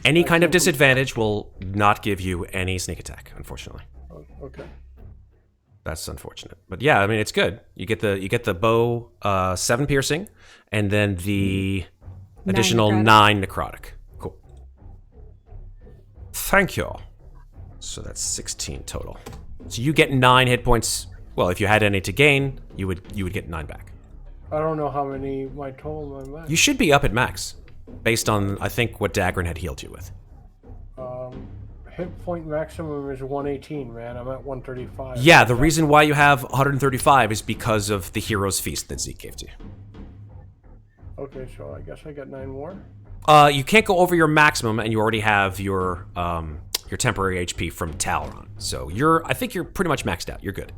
[SPEAKER 1] Any kind of disadvantage will not give you any sneak attack, unfortunately.
[SPEAKER 4] okay.
[SPEAKER 1] That's unfortunate. But yeah, I mean it's good. You get the bow 7 piercing and then the additional
[SPEAKER 3] necrotic.
[SPEAKER 1] 9 necrotic. Cool. Thank you. So that's 16 total. So you get 9 hit points. Well, if you had any to gain, you would get 9 back.
[SPEAKER 4] I don't know how many my total my max.
[SPEAKER 1] You should be up at max based on I think what Daggrin had healed you with.
[SPEAKER 4] Hit point maximum is 118, man. I'm at 135.
[SPEAKER 1] Yeah, the reason why you have 135 is because of the hero's feast that Zeke gave to you.
[SPEAKER 4] Okay, so I guess I got 9 more.
[SPEAKER 1] You can't go over your maximum, and you already have your temporary HP from Talron. So I think you're pretty much maxed out. You're good.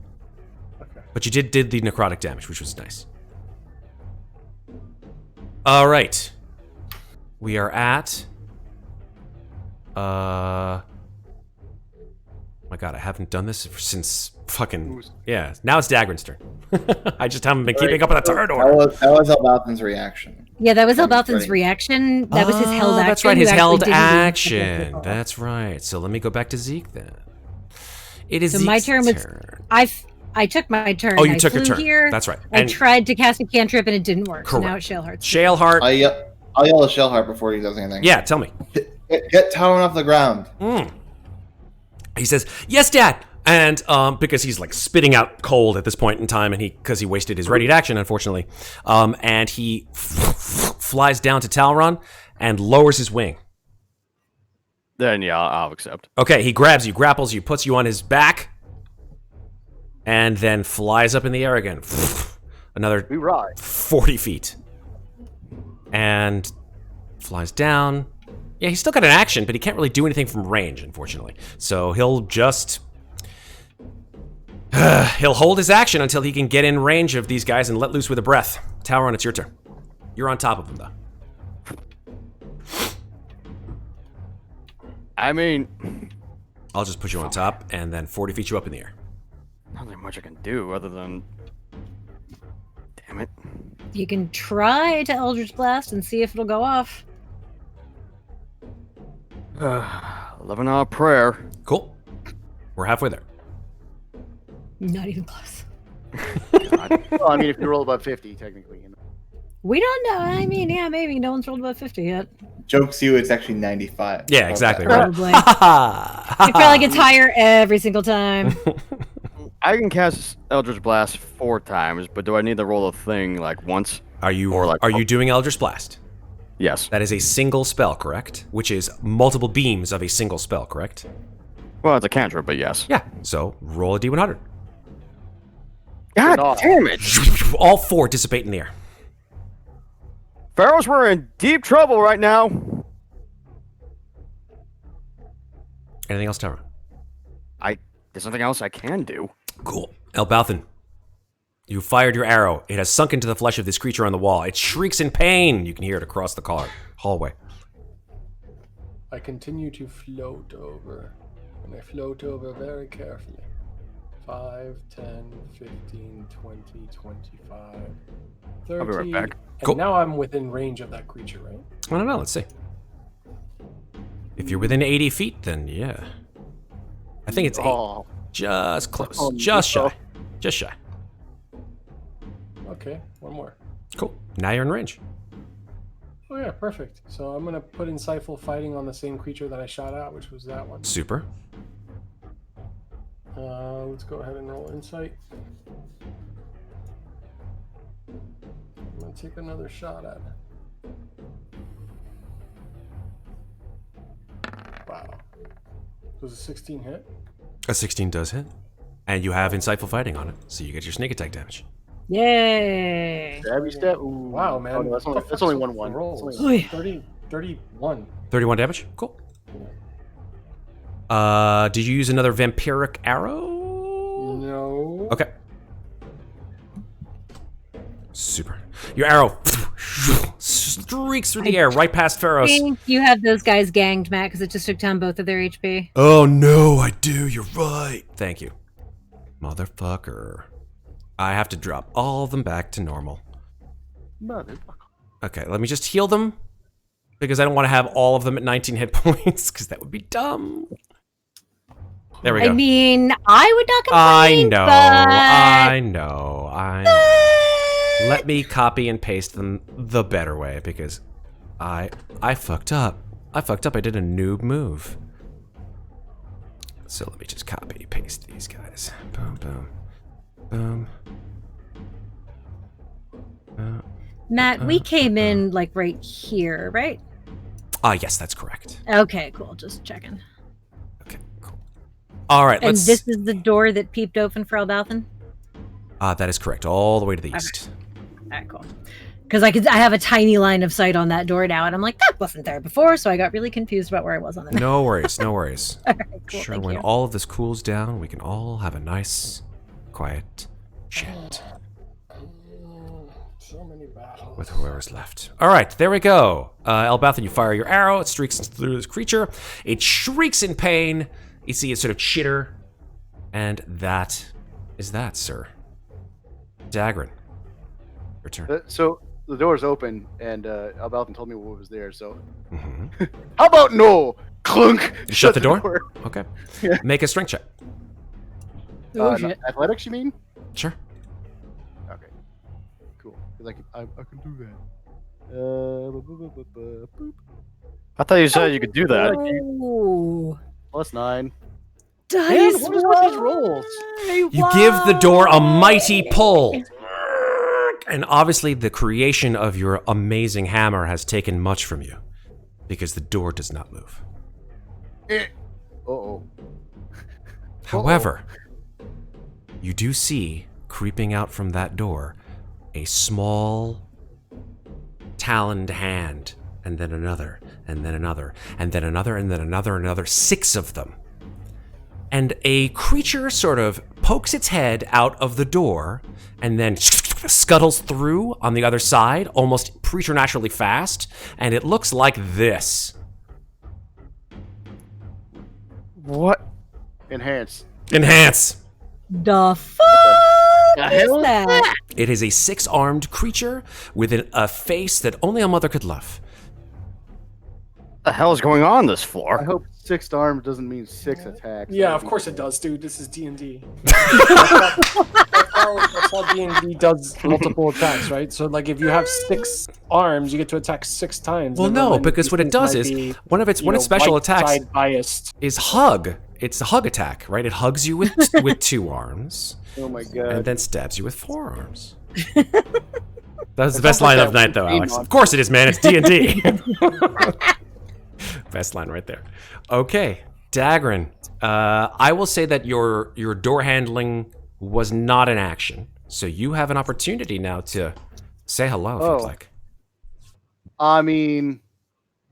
[SPEAKER 4] Okay.
[SPEAKER 1] But you did the necrotic damage, which was nice. All right, we are at. My God, I haven't done this since fucking yeah. Now it's Daggrin's turn. I just haven't been keeping up with the turn order.
[SPEAKER 6] That was Elbauthin's reaction.
[SPEAKER 3] Yeah, that was Elbauthin's
[SPEAKER 6] Ready.
[SPEAKER 3] reaction. That was his held action.
[SPEAKER 1] That's right,
[SPEAKER 3] You
[SPEAKER 1] his
[SPEAKER 3] actually
[SPEAKER 1] held
[SPEAKER 3] didn't do-
[SPEAKER 1] action. That's right. So let me go back to Zeke then. It is
[SPEAKER 3] So
[SPEAKER 1] Zeke's
[SPEAKER 3] my turn was.
[SPEAKER 1] turn.
[SPEAKER 3] I took my turn.
[SPEAKER 1] Oh, you
[SPEAKER 3] I
[SPEAKER 1] took your
[SPEAKER 3] flew
[SPEAKER 1] turn.
[SPEAKER 3] Here.
[SPEAKER 1] That's right.
[SPEAKER 3] I
[SPEAKER 1] And
[SPEAKER 3] tried to cast a cantrip and it didn't work. So now
[SPEAKER 1] Correct.
[SPEAKER 3] it's Shaleheart's.
[SPEAKER 1] Shaleheart.
[SPEAKER 6] I'll yell at Shellheart before he does anything.
[SPEAKER 1] Yeah, tell me.
[SPEAKER 6] Get Talron off the ground.
[SPEAKER 1] He says, "Yes, Dad." And because he's like spitting out cold at this point in time, and because he wasted his ready to action, unfortunately, and he flies down to Talron and lowers his wing.
[SPEAKER 2] Then yeah, I'll accept.
[SPEAKER 1] Okay, he grabs you, grapples you, puts you on his back, and then flies up in the air again. Another
[SPEAKER 5] We ride.
[SPEAKER 1] 40 feet. And flies down. Yeah, he's still got an action, but he can't really do anything from range, unfortunately. So he'll just... he'll hold his action until he can get in range of these guys and let loose with a breath. Talron, it's your turn. You're on top of him, though.
[SPEAKER 2] I mean,
[SPEAKER 1] I'll just put you on top and then 40 feet you up in the air.
[SPEAKER 2] not really much I can do other than. Damn it.
[SPEAKER 3] You can try to Eldritch Blast and see if it'll go off.
[SPEAKER 2] 11-hour prayer.
[SPEAKER 1] Cool. We're halfway there.
[SPEAKER 3] Not even close.
[SPEAKER 5] Well, I mean, if you roll above 50, technically. You know.
[SPEAKER 3] We don't know. I mean, yeah, maybe. No one's rolled above 50 yet.
[SPEAKER 6] Jokes you, it's actually 95.
[SPEAKER 1] Yeah, exactly.
[SPEAKER 6] Okay.
[SPEAKER 1] Right.
[SPEAKER 3] Probably. It probably gets higher every single time.
[SPEAKER 2] I can cast Eldritch Blast 4 times, but do I need to roll a thing like once?
[SPEAKER 1] Are you
[SPEAKER 2] Or like-
[SPEAKER 1] are you doing Eldritch Blast?
[SPEAKER 2] Yes.
[SPEAKER 1] That is a single spell, correct? Which is multiple beams of a single spell, correct?
[SPEAKER 2] Well, it's a cantrip, but yes.
[SPEAKER 1] Yeah. So roll a d100.
[SPEAKER 2] God damn it!
[SPEAKER 1] All 4 dissipate in the air.
[SPEAKER 2] Ferros, we're in deep trouble right now.
[SPEAKER 1] Anything else, Tara?
[SPEAKER 2] There's nothing else I can do.
[SPEAKER 1] Cool. Elbauthin, you fired your arrow. It has sunk into the flesh of this creature on the wall. It shrieks in pain. You can hear it across the hallway.
[SPEAKER 4] I continue to float over, and I float over very carefully. 5, 10, 15, 20, 25, 30.
[SPEAKER 2] I'll be right back.
[SPEAKER 4] And
[SPEAKER 1] Cool.
[SPEAKER 4] now I'm within range of that creature, right?
[SPEAKER 1] I don't know. Let's see. If you're within 80 feet, then yeah. I think it's 8.
[SPEAKER 5] Oh,
[SPEAKER 1] Just close.
[SPEAKER 5] Oh,
[SPEAKER 1] Just
[SPEAKER 5] no.
[SPEAKER 1] shy. Just shy.
[SPEAKER 4] Okay, one more.
[SPEAKER 1] Cool. Now you're in range.
[SPEAKER 4] Oh yeah, perfect. So I'm gonna put Insightful Fighting on the same creature that I shot at, which was that one.
[SPEAKER 1] Super.
[SPEAKER 4] Let's go ahead and roll Insight. I'm gonna take another shot at it. Wow. Does a 16 hit?
[SPEAKER 1] A 16 does hit. And you have Insightful Fighting on it, so you get your sneak attack damage.
[SPEAKER 3] Yay!
[SPEAKER 5] stabby stab. Ooh.
[SPEAKER 4] Wow, man.
[SPEAKER 5] Oh, no, that's
[SPEAKER 4] What
[SPEAKER 5] only,
[SPEAKER 4] the
[SPEAKER 5] that's
[SPEAKER 4] fuck's
[SPEAKER 5] only
[SPEAKER 4] up
[SPEAKER 5] 1
[SPEAKER 4] with
[SPEAKER 5] 1.
[SPEAKER 4] the rolls?
[SPEAKER 5] It's only-
[SPEAKER 4] 31.
[SPEAKER 1] 31 damage? Cool. Did you use another vampiric arrow?
[SPEAKER 4] No.
[SPEAKER 1] Okay. Super. Your arrow streaks through the air right past
[SPEAKER 3] I
[SPEAKER 1] Ferros.
[SPEAKER 3] think you have those guys ganged, Matt, because it just took down both of their HP.
[SPEAKER 1] Oh no, I do. You're right. Thank you. Motherfucker. I have to drop all of them back to normal.
[SPEAKER 5] Motherfucker.
[SPEAKER 1] Okay, let me just heal them. Because I don't want to have all of them at 19 hit points, because that would be dumb. There we go.
[SPEAKER 3] I mean, I would not
[SPEAKER 1] I
[SPEAKER 3] complain,
[SPEAKER 1] know.
[SPEAKER 3] but...
[SPEAKER 1] I know. Let me copy and paste them the better way, because I fucked up. I did a noob move. So let me just copy paste these guys. Boom, boom, boom.
[SPEAKER 3] Matt, we came in, like, right here, right?
[SPEAKER 1] Yes, that's correct.
[SPEAKER 3] Okay, cool. Just checking.
[SPEAKER 1] Okay, cool. All right,
[SPEAKER 3] And
[SPEAKER 1] let's...
[SPEAKER 3] this is the door that peeped open for Elbauthin?
[SPEAKER 1] that is correct. All the way to the east.
[SPEAKER 3] All right, cool. Because I have a tiny line of sight on that door now, and I'm like, that wasn't there before, so I got really confused about where I was on the map.
[SPEAKER 1] No worries, no worries.
[SPEAKER 3] All right, cool,
[SPEAKER 1] Sure,
[SPEAKER 3] thank
[SPEAKER 1] when
[SPEAKER 3] you.
[SPEAKER 1] all of this cools down, we can all have a nice, quiet chat
[SPEAKER 4] So many battles.
[SPEAKER 1] with whoever's left. All right, there we go. Elbauthin, you fire your arrow. It streaks through this creature. It shrieks in pain. You see it sort of chitter. And that is that, sir. Daggrin, your turn.
[SPEAKER 5] So the door's open, and Elbauthin told me what was there. So
[SPEAKER 1] Mhm.
[SPEAKER 5] how about no clunk?
[SPEAKER 1] You shut the door? Okay.
[SPEAKER 5] Yeah.
[SPEAKER 1] Make a strength check.
[SPEAKER 3] Oh, shit.
[SPEAKER 5] Athletics, you mean?
[SPEAKER 1] Sure.
[SPEAKER 5] Okay. Cool. 'Cause I can do that. Boop.
[SPEAKER 2] I thought you said you could do that.
[SPEAKER 3] Ooh.
[SPEAKER 5] +9.
[SPEAKER 3] Dice
[SPEAKER 5] Man, what is with these rolls?
[SPEAKER 1] You give the door a mighty pull. And obviously the creation of your amazing hammer has taken much from you, because the door does not move.
[SPEAKER 5] Uh-oh.
[SPEAKER 1] However, you do see, creeping out from that door, a small taloned hand, and then another, and then another, and then another, and then another, 6 of them. And a creature sort of pokes its head out of the door and then scuttles through on the other side, almost preternaturally fast, and it looks like this.
[SPEAKER 2] What?
[SPEAKER 5] Enhance.
[SPEAKER 1] Enhance!
[SPEAKER 3] The fuck
[SPEAKER 5] The
[SPEAKER 3] is
[SPEAKER 5] hell is
[SPEAKER 3] that?
[SPEAKER 1] It is a 6-armed creature with a face that only a mother could love.
[SPEAKER 2] What the hell is going on this
[SPEAKER 5] I
[SPEAKER 2] floor?
[SPEAKER 5] hope 6 armed doesn't mean 6 attacks.
[SPEAKER 4] Yeah,
[SPEAKER 5] That'd
[SPEAKER 4] of
[SPEAKER 5] be
[SPEAKER 4] course it
[SPEAKER 5] cool.
[SPEAKER 4] does, dude. This is D&D. That's how D&D does multiple attacks, right? So, like, if you have 6 arms, you get to attack 6 times.
[SPEAKER 1] Well,
[SPEAKER 4] Never
[SPEAKER 1] no,
[SPEAKER 4] mind,
[SPEAKER 1] because
[SPEAKER 4] these
[SPEAKER 1] what it
[SPEAKER 4] things
[SPEAKER 1] does
[SPEAKER 4] might
[SPEAKER 1] is
[SPEAKER 4] be,
[SPEAKER 1] one of its
[SPEAKER 4] you know,
[SPEAKER 1] special
[SPEAKER 4] white
[SPEAKER 1] attacks
[SPEAKER 4] side biased.
[SPEAKER 1] is hug. It's a hug attack, right? It hugs you with 2 arms
[SPEAKER 5] Oh my
[SPEAKER 1] and
[SPEAKER 5] god.
[SPEAKER 1] then stabs you with 4 arms. That was the best line of the night, though, Alex. Of course it is, man. It's D&D. Best line right there. Okay, Daggrin. I will say that your door handling was not an action, so you have an opportunity now to say hello if
[SPEAKER 5] Oh.
[SPEAKER 1] you'd like.
[SPEAKER 5] I mean,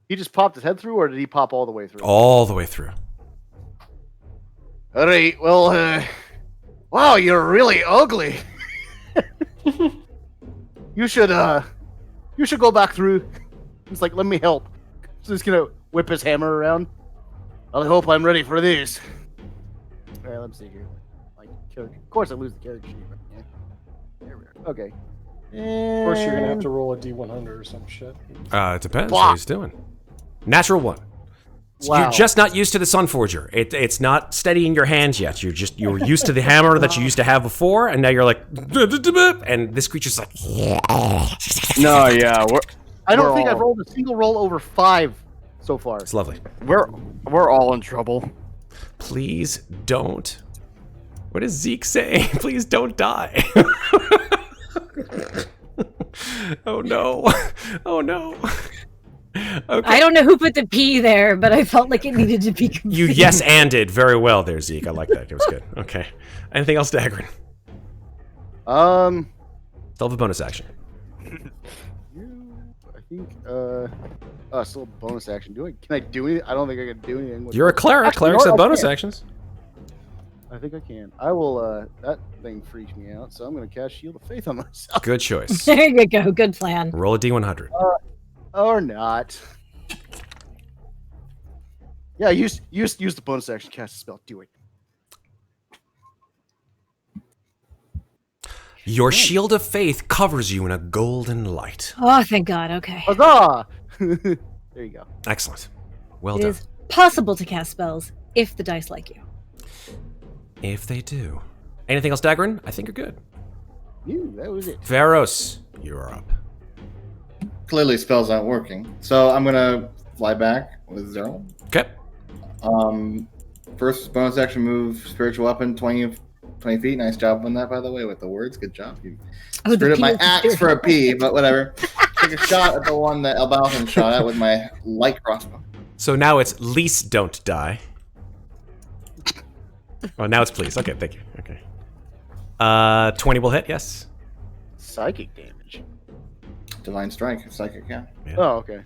[SPEAKER 5] he just popped his head through, or did he pop all the way through?
[SPEAKER 1] All the way through.
[SPEAKER 5] All right. Well, wow, you're really ugly. you should go back through. He's like, let me help. So he's gonna whip his hammer around. I hope I'm ready for this. All right, let's see here. Like, of course, I lose the character sheet. Right? Yeah. There we are. Okay.
[SPEAKER 4] Of course, you're gonna have to roll a D100 or some shit.
[SPEAKER 1] It depends
[SPEAKER 5] Blah.
[SPEAKER 1] what he's doing. Natural 1. So
[SPEAKER 5] Wow.
[SPEAKER 1] You're just not used to the Sunforger. It's not steadying your hands yet. You're used to the hammer that you used to have before, and now you're like, and this creature's like,
[SPEAKER 2] No, yeah,
[SPEAKER 5] I don't
[SPEAKER 2] We're
[SPEAKER 5] think
[SPEAKER 2] all-
[SPEAKER 5] I've rolled a single roll over 5 so far.
[SPEAKER 1] it's lovely.
[SPEAKER 2] we're all in trouble.
[SPEAKER 1] Please don't. What does Zeke say? Please don't die. Oh no. Oh no. Okay.
[SPEAKER 3] I don't know who put the P there, but I felt like it needed to be complete.
[SPEAKER 1] You yes-anded very well there, Zeke. I like that. It was good. Okay. Anything else, Daggrin? Still have a bonus action.
[SPEAKER 5] I think still a bonus action. Can I do anything? I don't think I can do anything with
[SPEAKER 1] You're a cleric.
[SPEAKER 5] Actually,
[SPEAKER 1] Clerics
[SPEAKER 5] no,
[SPEAKER 1] have
[SPEAKER 5] I
[SPEAKER 1] bonus
[SPEAKER 5] can.
[SPEAKER 1] actions.
[SPEAKER 5] I think I can. I will that thing freaks me out, so I'm gonna cast Shield of Faith on myself.
[SPEAKER 1] Good choice.
[SPEAKER 3] There you go. Good plan.
[SPEAKER 1] Roll a d100.
[SPEAKER 5] Or not. Yeah, use the bonus action to cast a spell. Do it.
[SPEAKER 1] Your shield of faith covers you in a golden light.
[SPEAKER 3] Oh, thank God. Okay.
[SPEAKER 5] Huzzah! There you go.
[SPEAKER 1] Excellent. Well
[SPEAKER 3] It
[SPEAKER 1] done.
[SPEAKER 3] is possible to cast spells if the dice like you.
[SPEAKER 1] If they do. Anything else, Daggrin? I think you're good.
[SPEAKER 5] That was it.
[SPEAKER 1] Ferros, you're up.
[SPEAKER 6] Clearly, spells aren't working. So I'm gonna fly back with 0.
[SPEAKER 1] Okay.
[SPEAKER 6] First bonus action move, spiritual weapon, 20 feet. Nice job on that, by the way, with the words. Good job. You
[SPEAKER 3] Oh, the
[SPEAKER 6] screwed up
[SPEAKER 3] P
[SPEAKER 6] my
[SPEAKER 3] is the
[SPEAKER 6] axe for a
[SPEAKER 3] spirit.
[SPEAKER 6] P, but whatever. Take a shot at the one that Elbauthin shot at with my light crossbow.
[SPEAKER 1] So now it's least don't die. Oh, now it's please. Okay, thank you. Okay. 20 will hit, yes.
[SPEAKER 5] Psychic damage.
[SPEAKER 6] Divine strike, psychic, yeah.
[SPEAKER 5] Oh, okay.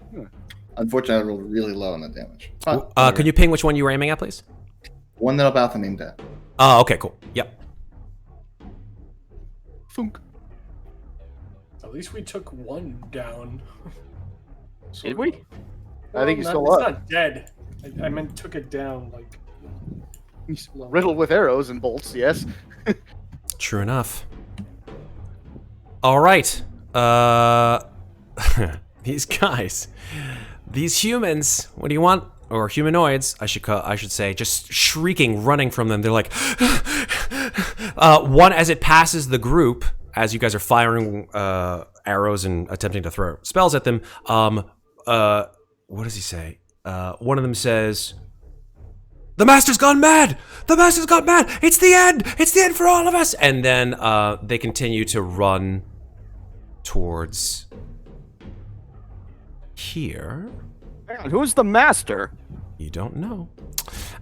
[SPEAKER 6] Unfortunately, I rolled really low on the damage.
[SPEAKER 1] Can you ping which one you were aiming at, please?
[SPEAKER 6] One that Elbauthin aimed at.
[SPEAKER 1] Oh, okay, cool. Yep.
[SPEAKER 5] Funk.
[SPEAKER 4] At least we took one down. So,
[SPEAKER 2] Did we?
[SPEAKER 5] I think he's
[SPEAKER 4] not-
[SPEAKER 5] still
[SPEAKER 4] it's
[SPEAKER 5] up.
[SPEAKER 4] not dead. I meant took it down, like.
[SPEAKER 5] He's riddled with arrows and bolts, yes.
[SPEAKER 1] True enough. All right. These guys, these humans. What do you want? Or humanoids, I should say, just shrieking, running from them. They're like, one as it passes the group, as you guys are firing arrows and attempting to throw spells at them. What does he say? one of them says, "The Master's gone mad! The Master's gone mad! It's the end! It's the end for all of us!" And then they continue to run towards here.
[SPEAKER 2] Hang on, who's the master?
[SPEAKER 1] You don't know.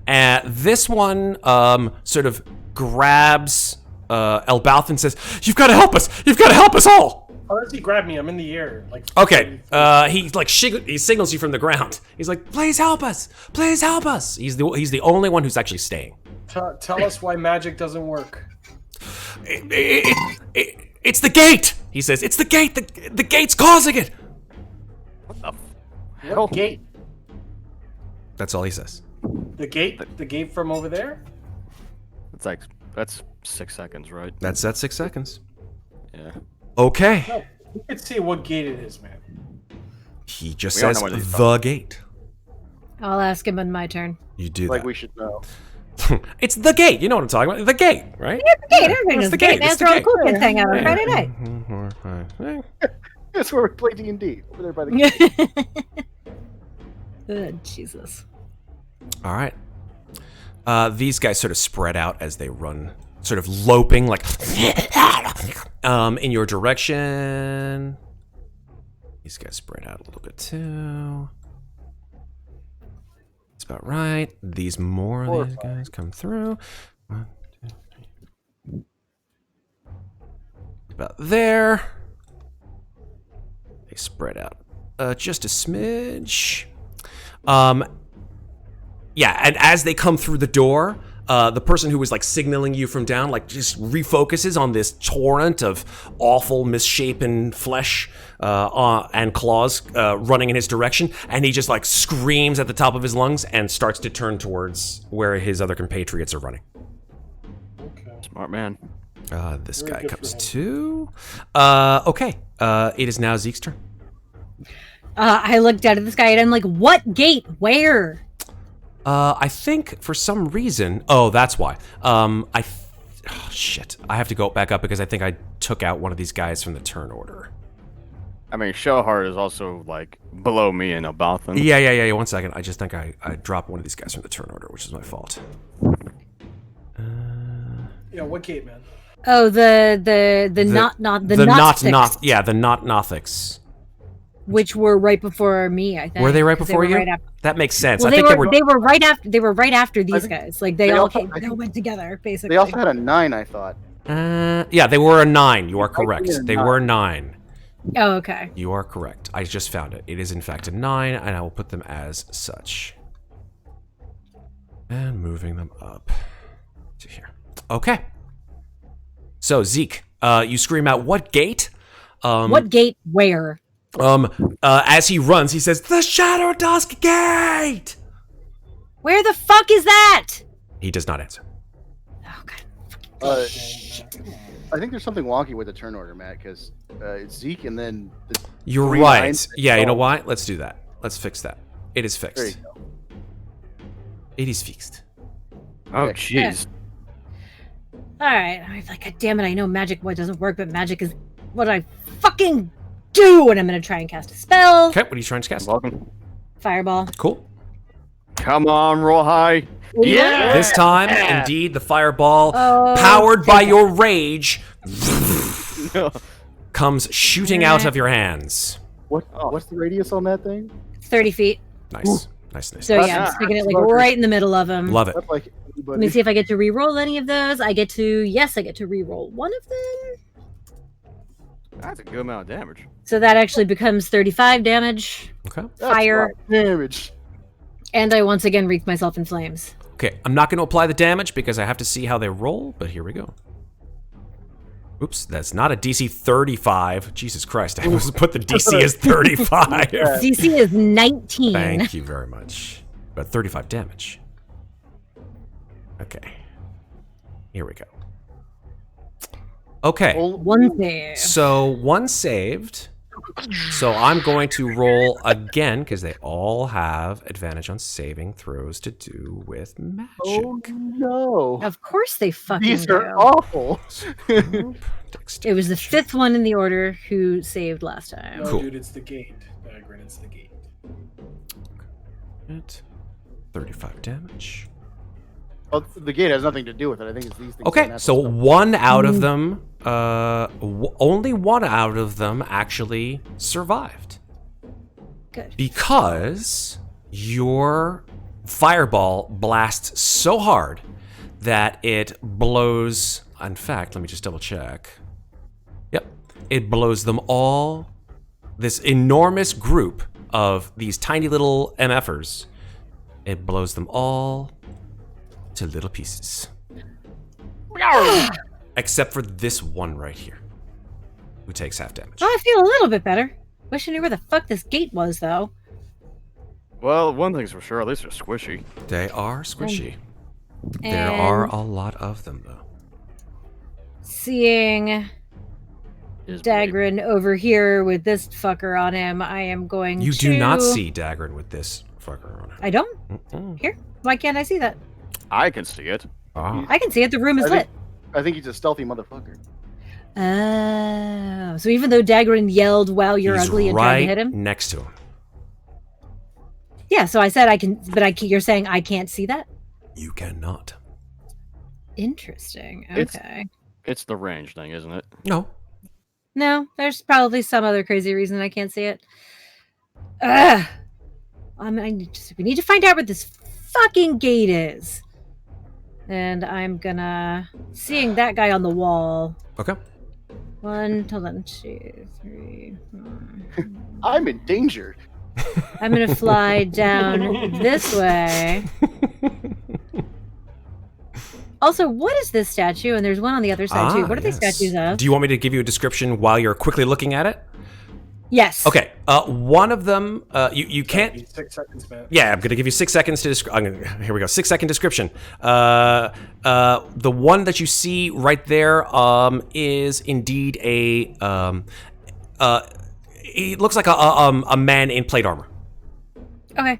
[SPEAKER 1] And this one sort of grabs Elbauthin and says, "You've got to help us! You've got to help us all!"
[SPEAKER 4] How does he grab me? I'm in the air. Like
[SPEAKER 1] Okay, he like he signals you from the ground. He's like, "Please help us! Please help us!" He's the only one who's actually staying.
[SPEAKER 4] Tell us why magic doesn't work.
[SPEAKER 1] It's the gate. He says, "It's the gate. The gate's causing it."
[SPEAKER 4] What gate?
[SPEAKER 1] That's all he says.
[SPEAKER 4] The gate? The gate from over there?
[SPEAKER 2] That's 6 seconds, right?
[SPEAKER 1] That's 6 seconds.
[SPEAKER 2] Yeah.
[SPEAKER 1] Okay.
[SPEAKER 4] No, you can see what gate it is, man.
[SPEAKER 1] He just
[SPEAKER 2] We don't
[SPEAKER 1] says
[SPEAKER 2] know what he's
[SPEAKER 1] the gate.
[SPEAKER 3] I'll ask him on my turn.
[SPEAKER 1] You do
[SPEAKER 5] Like
[SPEAKER 1] that.
[SPEAKER 5] we should know.
[SPEAKER 1] It's the gate. You know what I'm talking about. The gate, right?
[SPEAKER 3] Yeah, the gate. Everybody knows
[SPEAKER 1] the
[SPEAKER 3] the gate.
[SPEAKER 1] gate, it's
[SPEAKER 3] That's
[SPEAKER 1] the
[SPEAKER 3] where all the
[SPEAKER 1] gate.
[SPEAKER 3] cool kids hang out on Friday night.
[SPEAKER 5] That's where we play D&D over there by the gate.
[SPEAKER 3] Jesus.
[SPEAKER 1] All right. These guys sort of spread out as they run, sort of loping, like in your direction. These guys spread out a little bit too. That's about right. These guys come through. 1, 2, 3. About there. They spread out just a smidge. Yeah, and as they come through the door, the person who was like signaling you from down, like just refocuses on this torrent of awful, misshapen flesh and claws running in his direction, and he just like screams at the top of his lungs and starts to turn towards where his other compatriots are running.
[SPEAKER 4] Okay.
[SPEAKER 2] Smart man.
[SPEAKER 1] This
[SPEAKER 4] Very
[SPEAKER 1] guy
[SPEAKER 4] good
[SPEAKER 1] comes
[SPEAKER 4] for him.
[SPEAKER 1] too. Okay, it is now Zeke's turn.
[SPEAKER 3] I looked down at this guy and I'm like, what gate? Where?
[SPEAKER 1] I think for some reason. Oh, that's why. Oh, shit. I have to go back up because I think I took out one of these guys from the turn order.
[SPEAKER 2] I mean, Shellheart is also like below me in Elbauthin.
[SPEAKER 1] Yeah. 1 second. I just think I dropped one of these guys from the turn order, which is my fault.
[SPEAKER 4] Yeah, what gate, man?
[SPEAKER 3] Oh, the not Gnostics,
[SPEAKER 1] yeah, the not Nothics.
[SPEAKER 3] which were right before me. I think
[SPEAKER 1] Were they right
[SPEAKER 3] 'cause
[SPEAKER 1] before you?
[SPEAKER 3] Right after,
[SPEAKER 1] That makes sense.
[SPEAKER 3] well,
[SPEAKER 1] I think
[SPEAKER 3] they were right after. They were right after these
[SPEAKER 5] think
[SPEAKER 3] guys. Like they
[SPEAKER 5] they
[SPEAKER 3] all
[SPEAKER 5] also-
[SPEAKER 3] came.
[SPEAKER 5] I
[SPEAKER 3] They all
[SPEAKER 5] think-
[SPEAKER 3] went together, basically.
[SPEAKER 5] They also had a 9, I thought.
[SPEAKER 1] Yeah, they were a 9. You are correct.
[SPEAKER 5] they're
[SPEAKER 1] They
[SPEAKER 5] not.
[SPEAKER 1] were 9.
[SPEAKER 3] Oh, okay.
[SPEAKER 1] You are correct. I just found it. It is in fact a 9, and I will put them as such. And moving them up to here. Okay. So Zeke, you scream out, "What gate?"
[SPEAKER 3] What gate? Where?
[SPEAKER 1] As he runs, he says, "The Shadow Dusk Gate!"
[SPEAKER 3] Where the fuck is that?
[SPEAKER 1] He does not answer.
[SPEAKER 3] Oh god.
[SPEAKER 5] I think there's something wonky with the turn order, Matt, because it's Zeke and then the
[SPEAKER 1] You're
[SPEAKER 5] 3
[SPEAKER 1] right.
[SPEAKER 5] nines.
[SPEAKER 1] Yeah, you know what? Let's do that. Let's fix that. It is
[SPEAKER 5] There you
[SPEAKER 1] fixed.
[SPEAKER 5] go.
[SPEAKER 1] It is fixed.
[SPEAKER 2] Oh,
[SPEAKER 5] Okay.
[SPEAKER 2] jeez.
[SPEAKER 3] All right. I'm like, God damn it! I know magic what doesn't work, but magic is what I fucking do, and I'm gonna try and cast a spell.
[SPEAKER 1] Okay, what are you trying to cast?
[SPEAKER 2] Welcome.
[SPEAKER 3] Fireball.
[SPEAKER 1] Cool.
[SPEAKER 2] Come on, roll high. Yeah.
[SPEAKER 1] This time, indeed, the fireball,
[SPEAKER 3] Oh,
[SPEAKER 1] powered by
[SPEAKER 3] okay.
[SPEAKER 1] your rage, comes shooting out of your hands.
[SPEAKER 5] What's the radius on that thing?
[SPEAKER 3] 30 feet.
[SPEAKER 1] Nice. Nice.
[SPEAKER 3] So yeah, I'm sticking it like right in the middle of them.
[SPEAKER 1] Love it.
[SPEAKER 5] That's like
[SPEAKER 3] Let me
[SPEAKER 5] everybody.
[SPEAKER 3] see if I get to re-roll any of those. I get to re-roll one of them.
[SPEAKER 2] That's a good amount of damage.
[SPEAKER 3] So that actually becomes 35 damage.
[SPEAKER 1] Okay.
[SPEAKER 5] That's
[SPEAKER 3] Fire.
[SPEAKER 5] a lot of damage.
[SPEAKER 3] And I once again wreath myself in flames.
[SPEAKER 1] Okay, I'm not going to apply the damage because I have to see how they roll, but here we go. Oops, that's not a DC 35. Jesus Christ, I almost put the DC as 35.
[SPEAKER 3] DC is 19.
[SPEAKER 1] Thank you very much. But 35 damage. Okay. Here we go. Okay.
[SPEAKER 3] One save.
[SPEAKER 1] So one saved. So I'm going to roll again because they all have advantage on saving throws to do with magic.
[SPEAKER 5] Oh no!
[SPEAKER 3] Of course they fucking
[SPEAKER 5] These
[SPEAKER 3] do.
[SPEAKER 5] are awful.
[SPEAKER 3] It was the 5th one in the order who saved last time.
[SPEAKER 4] No,
[SPEAKER 1] Cool.
[SPEAKER 4] dude, it's the gate. Daggrin, it's the gate.
[SPEAKER 1] Hit. 35 damage.
[SPEAKER 5] Oh, the gate has nothing to do with it. I think it's these things.
[SPEAKER 1] Okay,
[SPEAKER 5] that's
[SPEAKER 1] so
[SPEAKER 5] what's up.
[SPEAKER 1] one out of them, only one out of them actually survived.
[SPEAKER 3] Good.
[SPEAKER 1] Because your fireball blasts so hard that it blows. In fact, let me just double check. Yep, it blows them all. This enormous group of these tiny little MFers, it blows them all to little pieces. Except for this one right here, who takes half damage.
[SPEAKER 3] Oh, I feel a little bit better. Wish I knew where the fuck this gate was, though.
[SPEAKER 2] Well, one thing's for sure, at least they're squishy.
[SPEAKER 1] They are squishy. There
[SPEAKER 3] And
[SPEAKER 1] are a lot of them, though.
[SPEAKER 3] seeing
[SPEAKER 2] Is
[SPEAKER 3] Daggrin over here with this fucker on him, I am going
[SPEAKER 1] You
[SPEAKER 3] to...
[SPEAKER 1] do not see Daggrin with this fucker on him.
[SPEAKER 3] I don't?
[SPEAKER 1] Mm-mm.
[SPEAKER 3] Here? Why can't I see that?
[SPEAKER 2] I can see it.
[SPEAKER 1] Ah.
[SPEAKER 3] I can see it. The room is
[SPEAKER 5] I
[SPEAKER 3] lit.
[SPEAKER 5] think- I think he's a stealthy motherfucker.
[SPEAKER 3] Oh. So even though Daggrin yelled, wow, you're
[SPEAKER 1] He's
[SPEAKER 3] ugly, and tried to hit him?
[SPEAKER 1] next to him.
[SPEAKER 3] Yeah, so I said I can, but you're saying I can't see that?
[SPEAKER 1] You cannot.
[SPEAKER 3] Interesting.
[SPEAKER 2] It's-
[SPEAKER 3] Okay.
[SPEAKER 2] It's the range thing, isn't it?
[SPEAKER 1] No.
[SPEAKER 3] No, there's probably some other crazy reason I can't see it. Ugh. We need to find out where this fucking gate is. And I'm gonna... Seeing that guy on the wall.
[SPEAKER 1] Okay.
[SPEAKER 3] 1, hold on, 2, 3.
[SPEAKER 5] I'm in danger.
[SPEAKER 3] I'm gonna fly down this way. Also, what is this statue? And there's one on the other side too. What are these
[SPEAKER 1] yes.
[SPEAKER 3] statues of?
[SPEAKER 1] Do you want me to give you a description while you're quickly looking at it?
[SPEAKER 3] Yes.
[SPEAKER 1] Okay. One of them, you can't.
[SPEAKER 4] 6 seconds, man.
[SPEAKER 1] Yeah, I'm gonna give you 6 seconds to describe. Here we go. 6-second description. The one that you see right there is indeed a it looks like a man in plate armor.
[SPEAKER 3] Okay,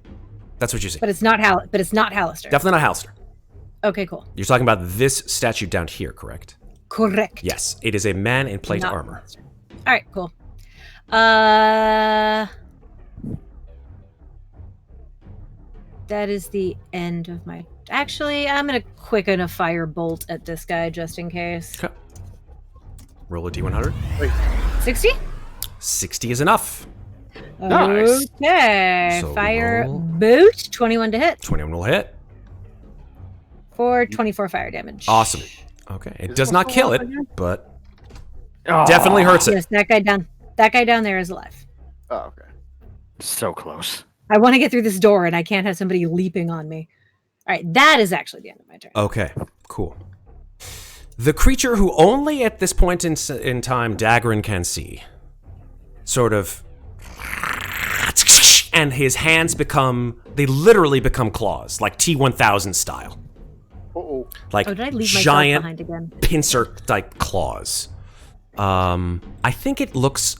[SPEAKER 1] That's what you see.
[SPEAKER 3] but it's not Hallister.
[SPEAKER 1] Definitely not Halster.
[SPEAKER 3] Okay, cool.
[SPEAKER 1] You're talking about this statue down here, correct?
[SPEAKER 3] Correct.
[SPEAKER 1] Yes, it is a man in plate
[SPEAKER 3] Not
[SPEAKER 1] armor.
[SPEAKER 3] Hallister. All right, cool. That is the end of my. Actually, I'm gonna quicken a fire bolt at this guy just in case.
[SPEAKER 1] Okay. Roll a d100.
[SPEAKER 3] 60.
[SPEAKER 1] 60 is enough.
[SPEAKER 2] Nice.
[SPEAKER 3] Okay.
[SPEAKER 1] So
[SPEAKER 3] Fire
[SPEAKER 1] roll.
[SPEAKER 3] boot. 21 to hit
[SPEAKER 1] 21 will hit.
[SPEAKER 3] for 24 fire damage.
[SPEAKER 1] Awesome. Okay. It
[SPEAKER 5] Is
[SPEAKER 1] does
[SPEAKER 5] this
[SPEAKER 1] not
[SPEAKER 5] what's
[SPEAKER 1] kill
[SPEAKER 5] going
[SPEAKER 1] it,
[SPEAKER 5] on again?
[SPEAKER 1] but
[SPEAKER 2] Oh,
[SPEAKER 1] definitely hurts it.
[SPEAKER 3] Yes, that guy down. That guy down there is alive.
[SPEAKER 5] Oh, okay.
[SPEAKER 2] So close.
[SPEAKER 3] I want to get through this door, and I can't have somebody leaping on me. All right, that is actually the end of my turn.
[SPEAKER 1] Okay, cool. The creature who only at this point in time Daggrin can see, sort of, and his hands they literally become claws, like T-1000 style.
[SPEAKER 5] Uh-oh.
[SPEAKER 1] Like
[SPEAKER 3] Oh, did I leave myself
[SPEAKER 1] giant
[SPEAKER 3] behind again?
[SPEAKER 1] pincer-type claws. I think it looks,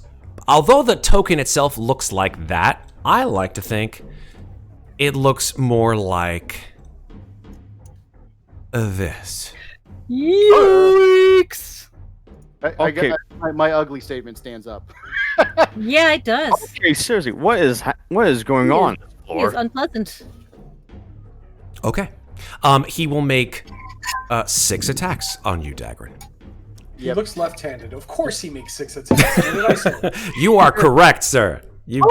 [SPEAKER 1] although the token itself looks like that, I like to think it looks more like this.
[SPEAKER 3] Yikes!
[SPEAKER 5] I
[SPEAKER 2] Okay.
[SPEAKER 5] get my ugly statement stands up.
[SPEAKER 3] Yeah, it does.
[SPEAKER 2] Okay, seriously, what is going
[SPEAKER 3] He is-
[SPEAKER 2] on?
[SPEAKER 3] It is
[SPEAKER 2] Lord?
[SPEAKER 3] unpleasant.
[SPEAKER 1] Okay. He will make 6 attacks on you, Daggrin.
[SPEAKER 4] He looks left-handed. Of course he makes 6 attacks. What did I say?
[SPEAKER 1] You are correct, sir. You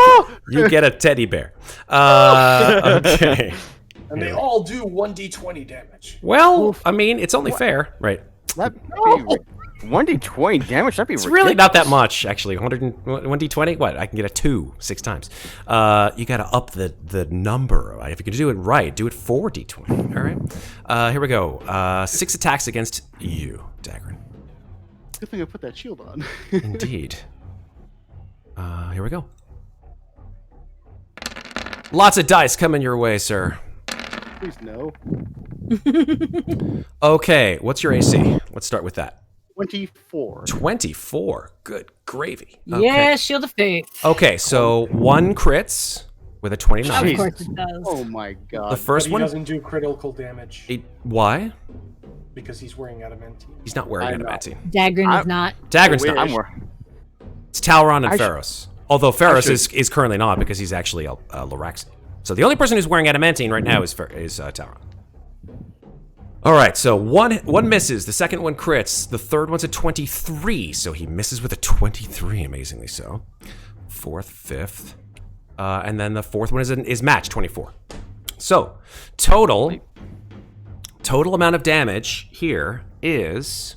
[SPEAKER 1] get a teddy bear. Okay.
[SPEAKER 4] And they all do 1d20 damage.
[SPEAKER 1] Well, I mean, it's only fair, right?
[SPEAKER 2] That'd be 1d20 damage. That'd be
[SPEAKER 1] It's really not that much, actually. 1d20? What? I can get a 2 6 times. You got to up the number. If you can do it right, do it 4d20. All right. Here we go. 6 attacks against you, Daggrin.
[SPEAKER 5] Good thing I put that shield on.
[SPEAKER 1] Indeed. Here we go. Lots of dice coming your way, sir.
[SPEAKER 5] Please no.
[SPEAKER 1] Okay, what's your AC? Let's start with that.
[SPEAKER 5] 24.
[SPEAKER 1] 24. Good gravy. Okay.
[SPEAKER 3] Yeah, Shield of Faith.
[SPEAKER 1] Okay, so 1 crits with a 29.
[SPEAKER 3] Of course it does.
[SPEAKER 5] Oh my god.
[SPEAKER 1] The
[SPEAKER 4] But
[SPEAKER 1] first
[SPEAKER 4] he
[SPEAKER 1] one.
[SPEAKER 4] doesn't do critical damage
[SPEAKER 1] Why?
[SPEAKER 4] because he's wearing adamantine.
[SPEAKER 1] He's not wearing
[SPEAKER 5] I know.
[SPEAKER 1] adamantine.
[SPEAKER 3] Daggrin is not.
[SPEAKER 1] Daggrin's
[SPEAKER 5] I
[SPEAKER 1] not.
[SPEAKER 2] I'm wor-
[SPEAKER 1] It's Talron and
[SPEAKER 2] I should-
[SPEAKER 1] Ferros. Although Ferros
[SPEAKER 2] should-
[SPEAKER 1] is currently not because he's actually a Loraxi. So the only person who's wearing adamantine right now is Talron. All right, so one misses, the second one crits, the third one's a 23, so he misses with a 23, amazingly so. Fourth, fifth, and then the fourth one is match, 24. So total amount of damage here is.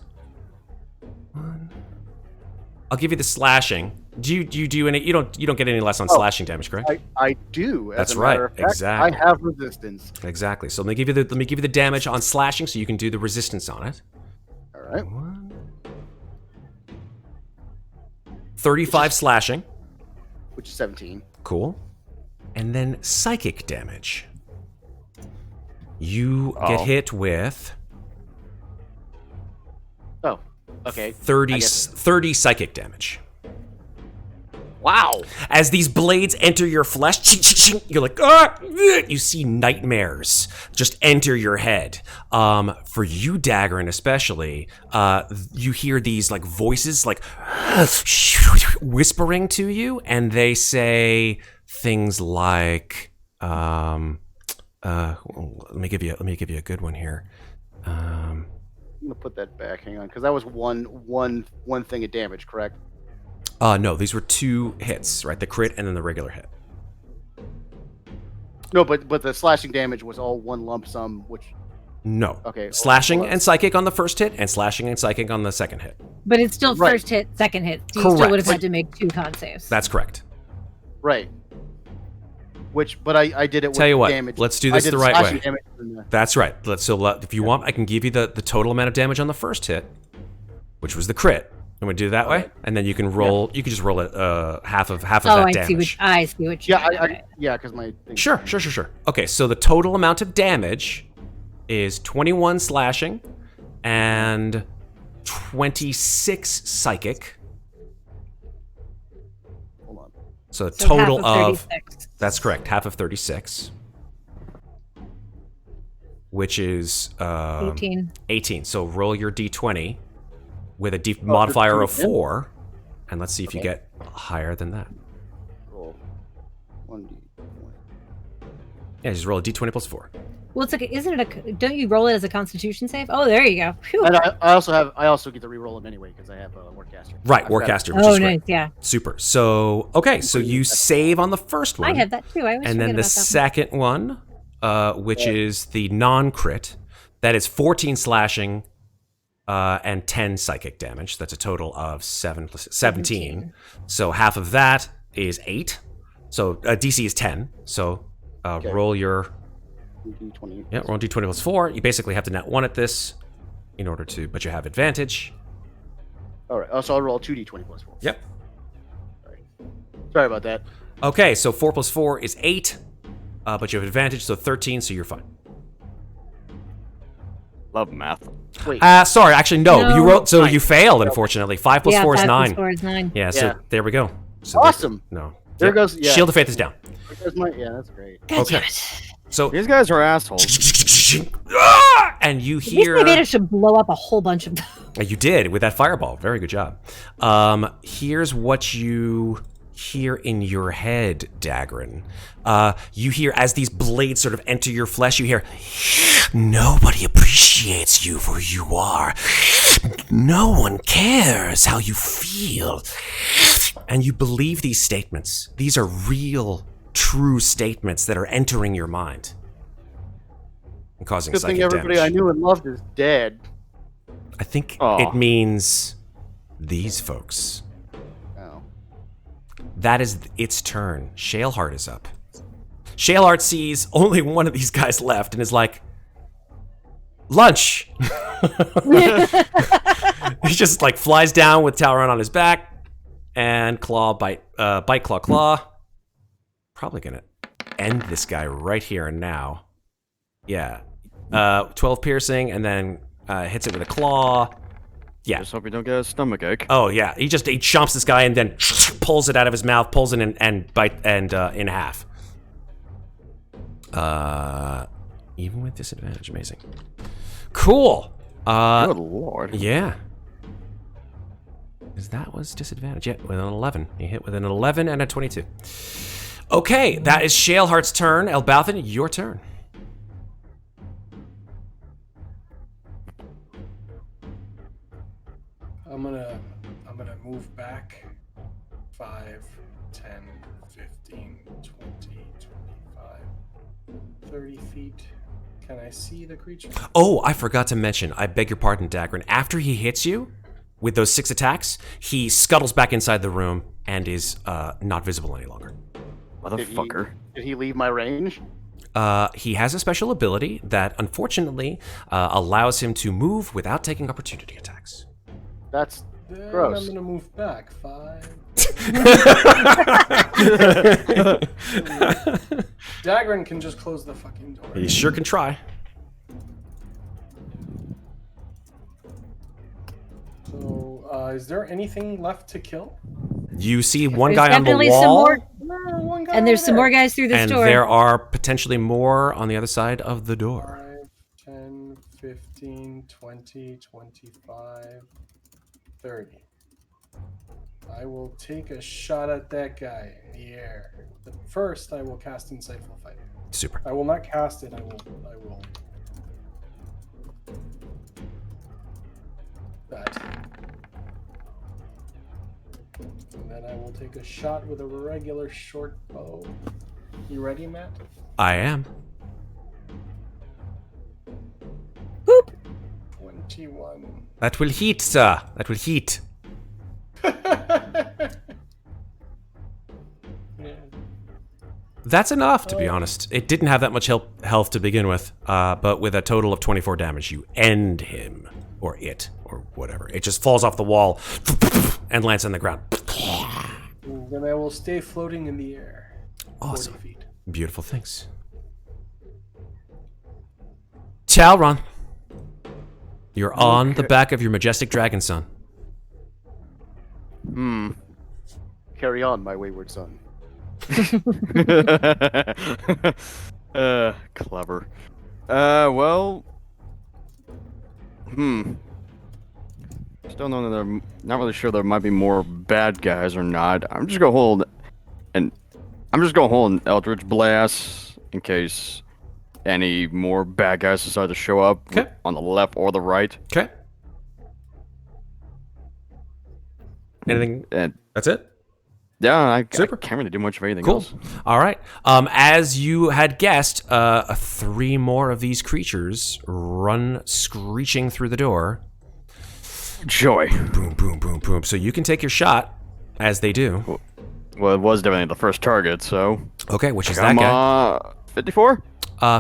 [SPEAKER 1] I'll give you the slashing. Do you do any? You don't get any less on slashing damage, correct?
[SPEAKER 5] I do.
[SPEAKER 1] That's right. Exactly.
[SPEAKER 5] I have resistance.
[SPEAKER 1] Exactly. So let me give you the damage on slashing, so you can do the resistance on it.
[SPEAKER 5] All right.
[SPEAKER 1] 35 slashing.
[SPEAKER 5] Which is 17.
[SPEAKER 1] Cool. And then psychic damage. You get hit with.
[SPEAKER 5] Oh. Okay.
[SPEAKER 1] 30 psychic damage.
[SPEAKER 5] Wow.
[SPEAKER 1] As these blades enter your flesh, you're like, ah! You see nightmares just enter your head. For you, Daggrin, especially, you hear these like voices like whispering to you, and they say things like, let me give you a good one here.
[SPEAKER 5] I'm gonna put that back. Hang on, because that was one thing of damage, correct?
[SPEAKER 1] No, these were 2 hits, right? The crit and then the regular hit.
[SPEAKER 5] No, but the slashing damage was all one lump sum, which.
[SPEAKER 1] No.
[SPEAKER 5] Okay.
[SPEAKER 1] Slashing and psychic on the first hit, and slashing and psychic on the second hit.
[SPEAKER 3] But it's still
[SPEAKER 5] Right.
[SPEAKER 3] first hit, second hit. So you
[SPEAKER 1] Correct.
[SPEAKER 3] still would have had to make 2 con saves.
[SPEAKER 1] That's correct.
[SPEAKER 5] Right. But I did it with
[SPEAKER 1] Tell you what,
[SPEAKER 5] damage.
[SPEAKER 1] let's do this
[SPEAKER 5] I did
[SPEAKER 1] the right
[SPEAKER 5] slashing
[SPEAKER 1] way.
[SPEAKER 5] damage and the-
[SPEAKER 1] That's right. If you want, I can give you the total amount of damage on the first hit, which was the crit. I'm gonna do it that way, and then you can roll. You can just roll it half of that damage.
[SPEAKER 3] I see what you mean.
[SPEAKER 5] Yeah, because my thing.
[SPEAKER 1] Sure. Okay, so the total amount of damage is 21 slashing and 26 psychic.
[SPEAKER 5] Hold on.
[SPEAKER 1] So a
[SPEAKER 3] So
[SPEAKER 1] total
[SPEAKER 3] half
[SPEAKER 1] of
[SPEAKER 3] 36.
[SPEAKER 1] that's correct, half of 36, which is
[SPEAKER 3] 18.
[SPEAKER 1] 18. So roll your d20 with a modifier of 4, and let's see if you
[SPEAKER 5] Okay.
[SPEAKER 1] get higher than that.
[SPEAKER 5] Roll 1d20.
[SPEAKER 1] Yeah, just roll a d20 plus 4.
[SPEAKER 3] Well, it's like, isn't it a? Don't you roll it as a Constitution save? Oh, there you go. Phew.
[SPEAKER 5] And I also get to re-roll them anyway because I have Warcaster.
[SPEAKER 1] Right,
[SPEAKER 5] I forgot-
[SPEAKER 1] Warcaster, which
[SPEAKER 3] Oh,
[SPEAKER 1] is great.
[SPEAKER 3] nice. Yeah,
[SPEAKER 1] Super. So, okay, so you save on the first one.
[SPEAKER 3] I had that too. I always
[SPEAKER 1] And then
[SPEAKER 3] forget
[SPEAKER 1] the
[SPEAKER 3] about that
[SPEAKER 1] second one, which is the non-crit, that is 14 slashing and 10 psychic damage. That's a total of 7 plus 17. So half of that is 8. So DC is 10. So roll your
[SPEAKER 5] 1d20.
[SPEAKER 1] roll d20 plus 4. You basically have to net 1 at this in order to, but you have advantage.
[SPEAKER 5] All right. So I'll roll 2d20 plus 4.
[SPEAKER 1] Yep.
[SPEAKER 5] Sorry about that.
[SPEAKER 1] Okay, so 4 plus 4 is 8, but you have advantage, so 13, so you're fine.
[SPEAKER 2] Love math.
[SPEAKER 5] Wait.
[SPEAKER 1] Sorry, actually, no.
[SPEAKER 3] No.
[SPEAKER 1] You wrote, so
[SPEAKER 5] Nine.
[SPEAKER 1] you failed, unfortunately. 5 plus
[SPEAKER 3] yeah,
[SPEAKER 1] 4 is
[SPEAKER 3] 5 plus
[SPEAKER 1] 9.
[SPEAKER 3] 4 is 9.
[SPEAKER 1] Yeah, so
[SPEAKER 5] Yeah.
[SPEAKER 1] there we go. So
[SPEAKER 5] Awesome.
[SPEAKER 1] No.
[SPEAKER 5] There
[SPEAKER 1] Yep.
[SPEAKER 5] goes. Yeah.
[SPEAKER 1] Shield of Faith is down.
[SPEAKER 5] There's my. Yeah, that's great.
[SPEAKER 3] God
[SPEAKER 1] Okay.
[SPEAKER 3] damn it.
[SPEAKER 1] So,
[SPEAKER 2] These guys are assholes.
[SPEAKER 1] and you
[SPEAKER 3] At least
[SPEAKER 1] hear.
[SPEAKER 3] I managed to blow up a whole bunch of them.
[SPEAKER 1] You did with that fireball. Very good job. Here's what you hear in your head, Daggrin. You hear as these blades sort of enter your flesh, you hear, "Nobody appreciates you for who you are. No one cares how you feel." And you believe these statements. These are real, true statements that are entering your mind and causing
[SPEAKER 5] Good
[SPEAKER 1] psychic
[SPEAKER 5] thing everybody
[SPEAKER 1] damage.
[SPEAKER 5] I knew and loved is dead.
[SPEAKER 1] I think
[SPEAKER 2] Aw.
[SPEAKER 1] it means these folks.
[SPEAKER 5] Oh.
[SPEAKER 1] That is its turn. Shaleheart is up. Shaleheart sees only one of these guys left and is like, lunch. He just like flies down with Talron on his back and bite, claw. Probably gonna end this guy right here and now. Yeah. 12 piercing and then hits it with a claw. Yeah.
[SPEAKER 2] Just hope you don't get a stomachache.
[SPEAKER 1] Oh yeah, he chomps this guy and then pulls it out of his mouth, pulls it in and in half. Even with disadvantage, amazing. Cool.
[SPEAKER 2] Good lord.
[SPEAKER 1] Yeah. Because that was disadvantage. Yeah, with an 11. He hit with an 11 and a 22. Okay, that is Shaleheart's turn. Elbauthin, your turn.
[SPEAKER 4] I'm gonna move back 5, 10, 15, 20, 25, 30 feet. Can I see the creature?
[SPEAKER 1] Oh, I forgot to mention. I beg your pardon, Daggrin. After he hits you with those 6 attacks, he scuttles back inside the room and is not visible any longer.
[SPEAKER 2] Motherfucker.
[SPEAKER 5] Did he leave my range?
[SPEAKER 1] He has a special ability that, unfortunately, allows him to move without taking opportunity attacks.
[SPEAKER 5] That's
[SPEAKER 4] Then
[SPEAKER 5] gross.
[SPEAKER 4] I'm gonna move back 5. Daggrin can just close the fucking door.
[SPEAKER 1] He sure can try.
[SPEAKER 4] So, is there anything left to kill?
[SPEAKER 1] You see one
[SPEAKER 3] There's
[SPEAKER 1] guy on the
[SPEAKER 3] definitely some
[SPEAKER 1] wall,
[SPEAKER 3] more,
[SPEAKER 4] One guy
[SPEAKER 3] and there's
[SPEAKER 4] over
[SPEAKER 3] some
[SPEAKER 4] there.
[SPEAKER 3] more guys through this
[SPEAKER 1] and
[SPEAKER 3] door.
[SPEAKER 1] there are potentially more on the other side of the door.
[SPEAKER 4] 5, 10, 15, 20, 25, 30. I will take a shot at that guy in the air. But first, I will cast Insightful Fight.
[SPEAKER 1] Super.
[SPEAKER 4] I will not cast it. I will. That. And then I will take a shot with a regular short bow. You ready, Matt?
[SPEAKER 1] I am.
[SPEAKER 3] Boop.
[SPEAKER 4] 21.
[SPEAKER 1] That will hit, sir. That will hit.
[SPEAKER 4] Yeah.
[SPEAKER 1] That's enough, to be honest. It didn't have that much health to begin with, but with a total of 24 damage, you end him, or it, or whatever. It just falls off the wall and lands on the ground.
[SPEAKER 4] And then I will stay floating in the air. 40
[SPEAKER 1] Awesome.
[SPEAKER 4] feet.
[SPEAKER 1] Beautiful things. Talron, you're on the back of your majestic dragon, son.
[SPEAKER 5] Carry on, my wayward son.
[SPEAKER 2] Clever. Well. Still know that I'm not really sure there might be more bad guys or not. I'm just gonna hold an Eldritch Blast in case any more bad guys decide to show up
[SPEAKER 1] Okay.
[SPEAKER 2] on the left or the right.
[SPEAKER 1] Okay. Anything?
[SPEAKER 2] And
[SPEAKER 1] That's it?
[SPEAKER 2] yeah, I
[SPEAKER 1] Super.
[SPEAKER 2] can't really do much of anything
[SPEAKER 1] Cool.
[SPEAKER 2] else.
[SPEAKER 1] All right. As you had guessed, 3 more of these creatures run screeching through the door.
[SPEAKER 2] Joy.
[SPEAKER 1] Boom, boom, boom, boom. So you can take your shot as they do.
[SPEAKER 2] Well, it was definitely the first target, so
[SPEAKER 1] Okay, which is
[SPEAKER 2] come
[SPEAKER 1] that guy.
[SPEAKER 2] on, 54.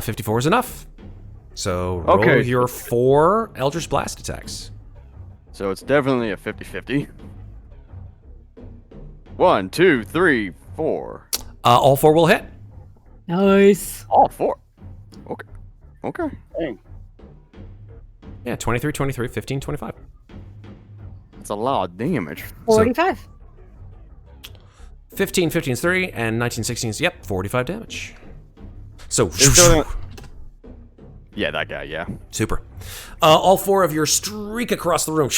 [SPEAKER 1] 54 is enough. So roll
[SPEAKER 2] Okay.
[SPEAKER 1] your 4 Eldritch Blast attacks.
[SPEAKER 2] So it's definitely a 50-50. 1, 2, 3, 4.
[SPEAKER 1] All 4 will hit.
[SPEAKER 3] Nice.
[SPEAKER 2] All 4. Okay. Okay.
[SPEAKER 5] Dang.
[SPEAKER 1] Yeah, 23, 23, 15, 25.
[SPEAKER 2] That's a lot of damage.
[SPEAKER 3] 45.
[SPEAKER 1] 15, 15 is 3, and 19, 16 is, yep, 45 damage. So,
[SPEAKER 2] Yeah, that guy, yeah.
[SPEAKER 1] super. All 4 of you streak across the room.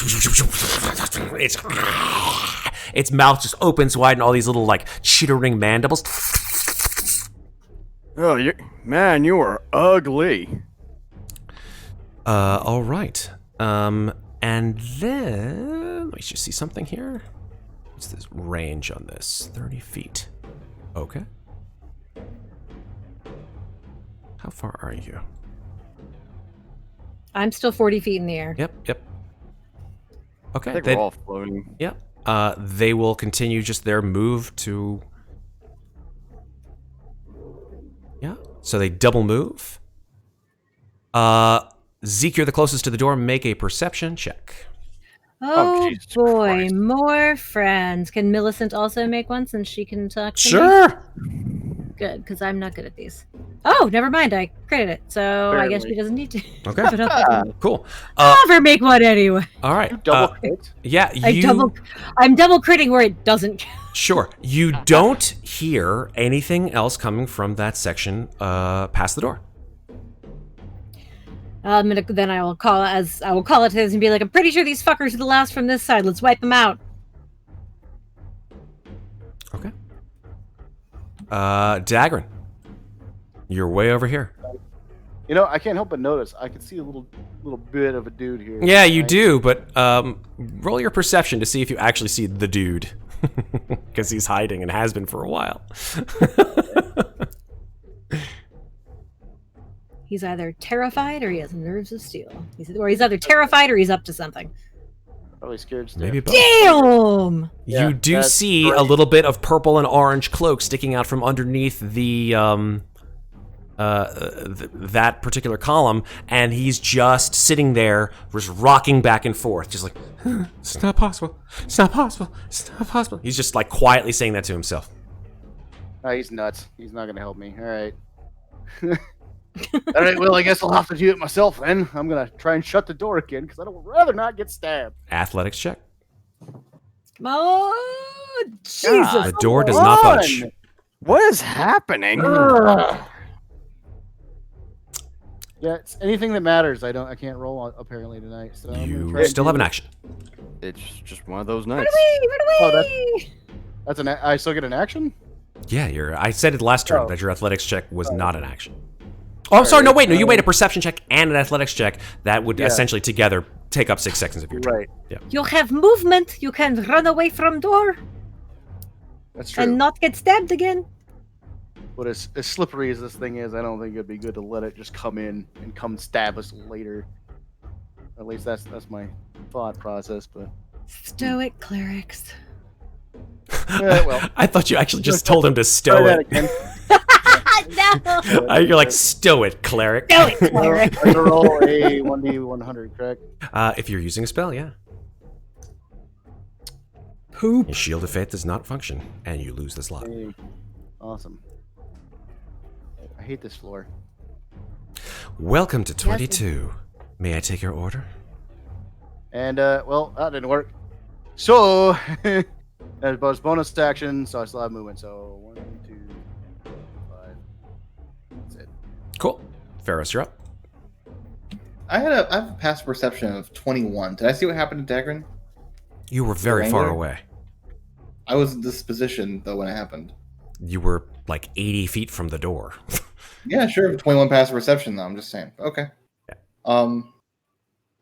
[SPEAKER 1] Its mouth just opens wide, and all these little, like, chittering mandibles.
[SPEAKER 2] Oh, you are ugly.
[SPEAKER 1] All right. And then let me just see something here. What's this range on this? 30 feet. Okay. How far are you?
[SPEAKER 3] I'm still 40 feet in the air.
[SPEAKER 1] Yep, yep. Okay.
[SPEAKER 2] I think
[SPEAKER 1] they-
[SPEAKER 2] we're all floating.
[SPEAKER 1] Yep. They will continue just their move to. Yeah. So they double move. Zeke, you're the closest to the door. Make a perception check.
[SPEAKER 3] Oh,
[SPEAKER 2] Jesus
[SPEAKER 3] boy,
[SPEAKER 2] Christ.
[SPEAKER 3] more friends. Can Millicent also make one since she can talk to me?
[SPEAKER 1] Sure.
[SPEAKER 3] Good, because I'm not good at these. Oh, never mind. I critted it, so I guess she doesn't need to.
[SPEAKER 1] Okay.
[SPEAKER 3] But I'll
[SPEAKER 1] Cool.
[SPEAKER 3] never make one anyway.
[SPEAKER 1] All right.
[SPEAKER 5] Double crit?
[SPEAKER 1] Yeah.
[SPEAKER 3] I'm double critting where it doesn't count.
[SPEAKER 1] Sure. You don't hear anything else coming from that section past the door.
[SPEAKER 3] Then I will call it his and be like, I'm pretty sure these fuckers are the last from this side. Let's wipe them out.
[SPEAKER 1] Okay. Daggrin, you're way over here.
[SPEAKER 5] You know, I can't help but notice. I can see a little bit of a dude here.
[SPEAKER 1] Yeah, you
[SPEAKER 5] right?
[SPEAKER 1] do, but roll your perception to see if you actually see the dude. Because he's hiding and has been for a while.
[SPEAKER 3] He's either terrified or he has nerves of steel. He's either terrified or he's up to something.
[SPEAKER 5] Probably scared stiff.
[SPEAKER 1] Maybe both.
[SPEAKER 3] Damn!
[SPEAKER 5] Yeah,
[SPEAKER 1] You do
[SPEAKER 5] that's
[SPEAKER 1] see
[SPEAKER 5] great.
[SPEAKER 1] a little bit of purple and orange cloak sticking out from underneath the that particular column, and he's just sitting there, just rocking back and forth, just like, it's not possible, it's not possible, it's not possible. He's just like quietly saying that to himself.
[SPEAKER 5] Oh, he's nuts. He's not gonna help me. All right. All right. Well, I guess I'll have to do it myself then. I'm gonna try and shut the door again because I would rather not get stabbed.
[SPEAKER 1] Athletics check.
[SPEAKER 3] Come on! Jesus!
[SPEAKER 1] The door does not budge.
[SPEAKER 2] What is happening?
[SPEAKER 5] Yeah, it's anything that matters. I can't roll on, apparently tonight. So I'm gonna
[SPEAKER 1] You
[SPEAKER 5] try and
[SPEAKER 1] still
[SPEAKER 5] do
[SPEAKER 1] have an
[SPEAKER 5] it.
[SPEAKER 1] action.
[SPEAKER 2] It's just one of those
[SPEAKER 3] Run
[SPEAKER 2] nights.
[SPEAKER 3] away! Run
[SPEAKER 5] Oh,
[SPEAKER 3] away!
[SPEAKER 5] That's I still get an action.
[SPEAKER 1] Yeah, I said it last turn
[SPEAKER 5] Oh.
[SPEAKER 1] that your athletics check was not an action. Oh, I'm sorry. No, wait. No, you made a perception check and an athletics check. That would
[SPEAKER 5] Yeah.
[SPEAKER 1] essentially together take up 6 seconds of your turn.
[SPEAKER 5] Right.
[SPEAKER 3] You have movement. You can run away from door
[SPEAKER 5] That's true.
[SPEAKER 3] and not get stabbed again.
[SPEAKER 5] But as slippery as this thing is, I don't think it'd be good to let it just come in and come stab us later. At least that's my thought process. But
[SPEAKER 3] Stoic clerics.
[SPEAKER 5] yeah, well,
[SPEAKER 1] I thought you actually just told him to
[SPEAKER 5] try
[SPEAKER 1] stow
[SPEAKER 5] that
[SPEAKER 1] it.
[SPEAKER 5] again.
[SPEAKER 3] No!
[SPEAKER 1] You're like, stow it, cleric.
[SPEAKER 3] Stoic cleric.
[SPEAKER 5] I can roll a 1d100, correct?
[SPEAKER 1] If you're using a spell, yeah.
[SPEAKER 3] Poop.
[SPEAKER 1] Your shield of faith does not function, and you lose the slot.
[SPEAKER 5] Hey, awesome. I hate this floor.
[SPEAKER 1] Welcome to 22. May I take your order?
[SPEAKER 5] And well, that didn't work. So that was bonus action, so I still have movement. So 1, 2, 5. That's it.
[SPEAKER 1] Cool. Ferros, you're up.
[SPEAKER 6] I have a passive perception of 21. Did I see what happened to Daggrin?
[SPEAKER 1] You were very far
[SPEAKER 6] Wrangler?
[SPEAKER 1] away.
[SPEAKER 6] I was in this position though when it happened.
[SPEAKER 1] You were like 80 feet from the door.
[SPEAKER 6] Yeah, sure. 21 passive perception though. I'm just saying. Okay.
[SPEAKER 1] Yeah.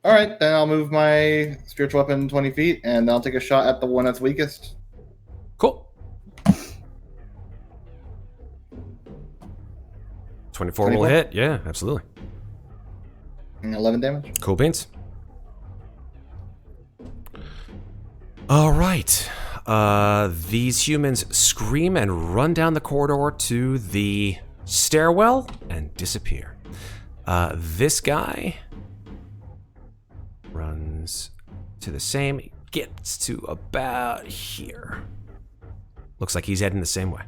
[SPEAKER 6] All right, then I'll move my spiritual weapon 20 feet, and I'll take a shot at the one that's weakest.
[SPEAKER 1] Cool. 24 will
[SPEAKER 6] 24?
[SPEAKER 1] hit. Yeah, absolutely.
[SPEAKER 6] And 11 damage.
[SPEAKER 1] Cool beans. All right. These humans scream and run down the corridor to the stairwell and disappear. This guy runs to the same, gets to about here. Looks like he's heading the same way.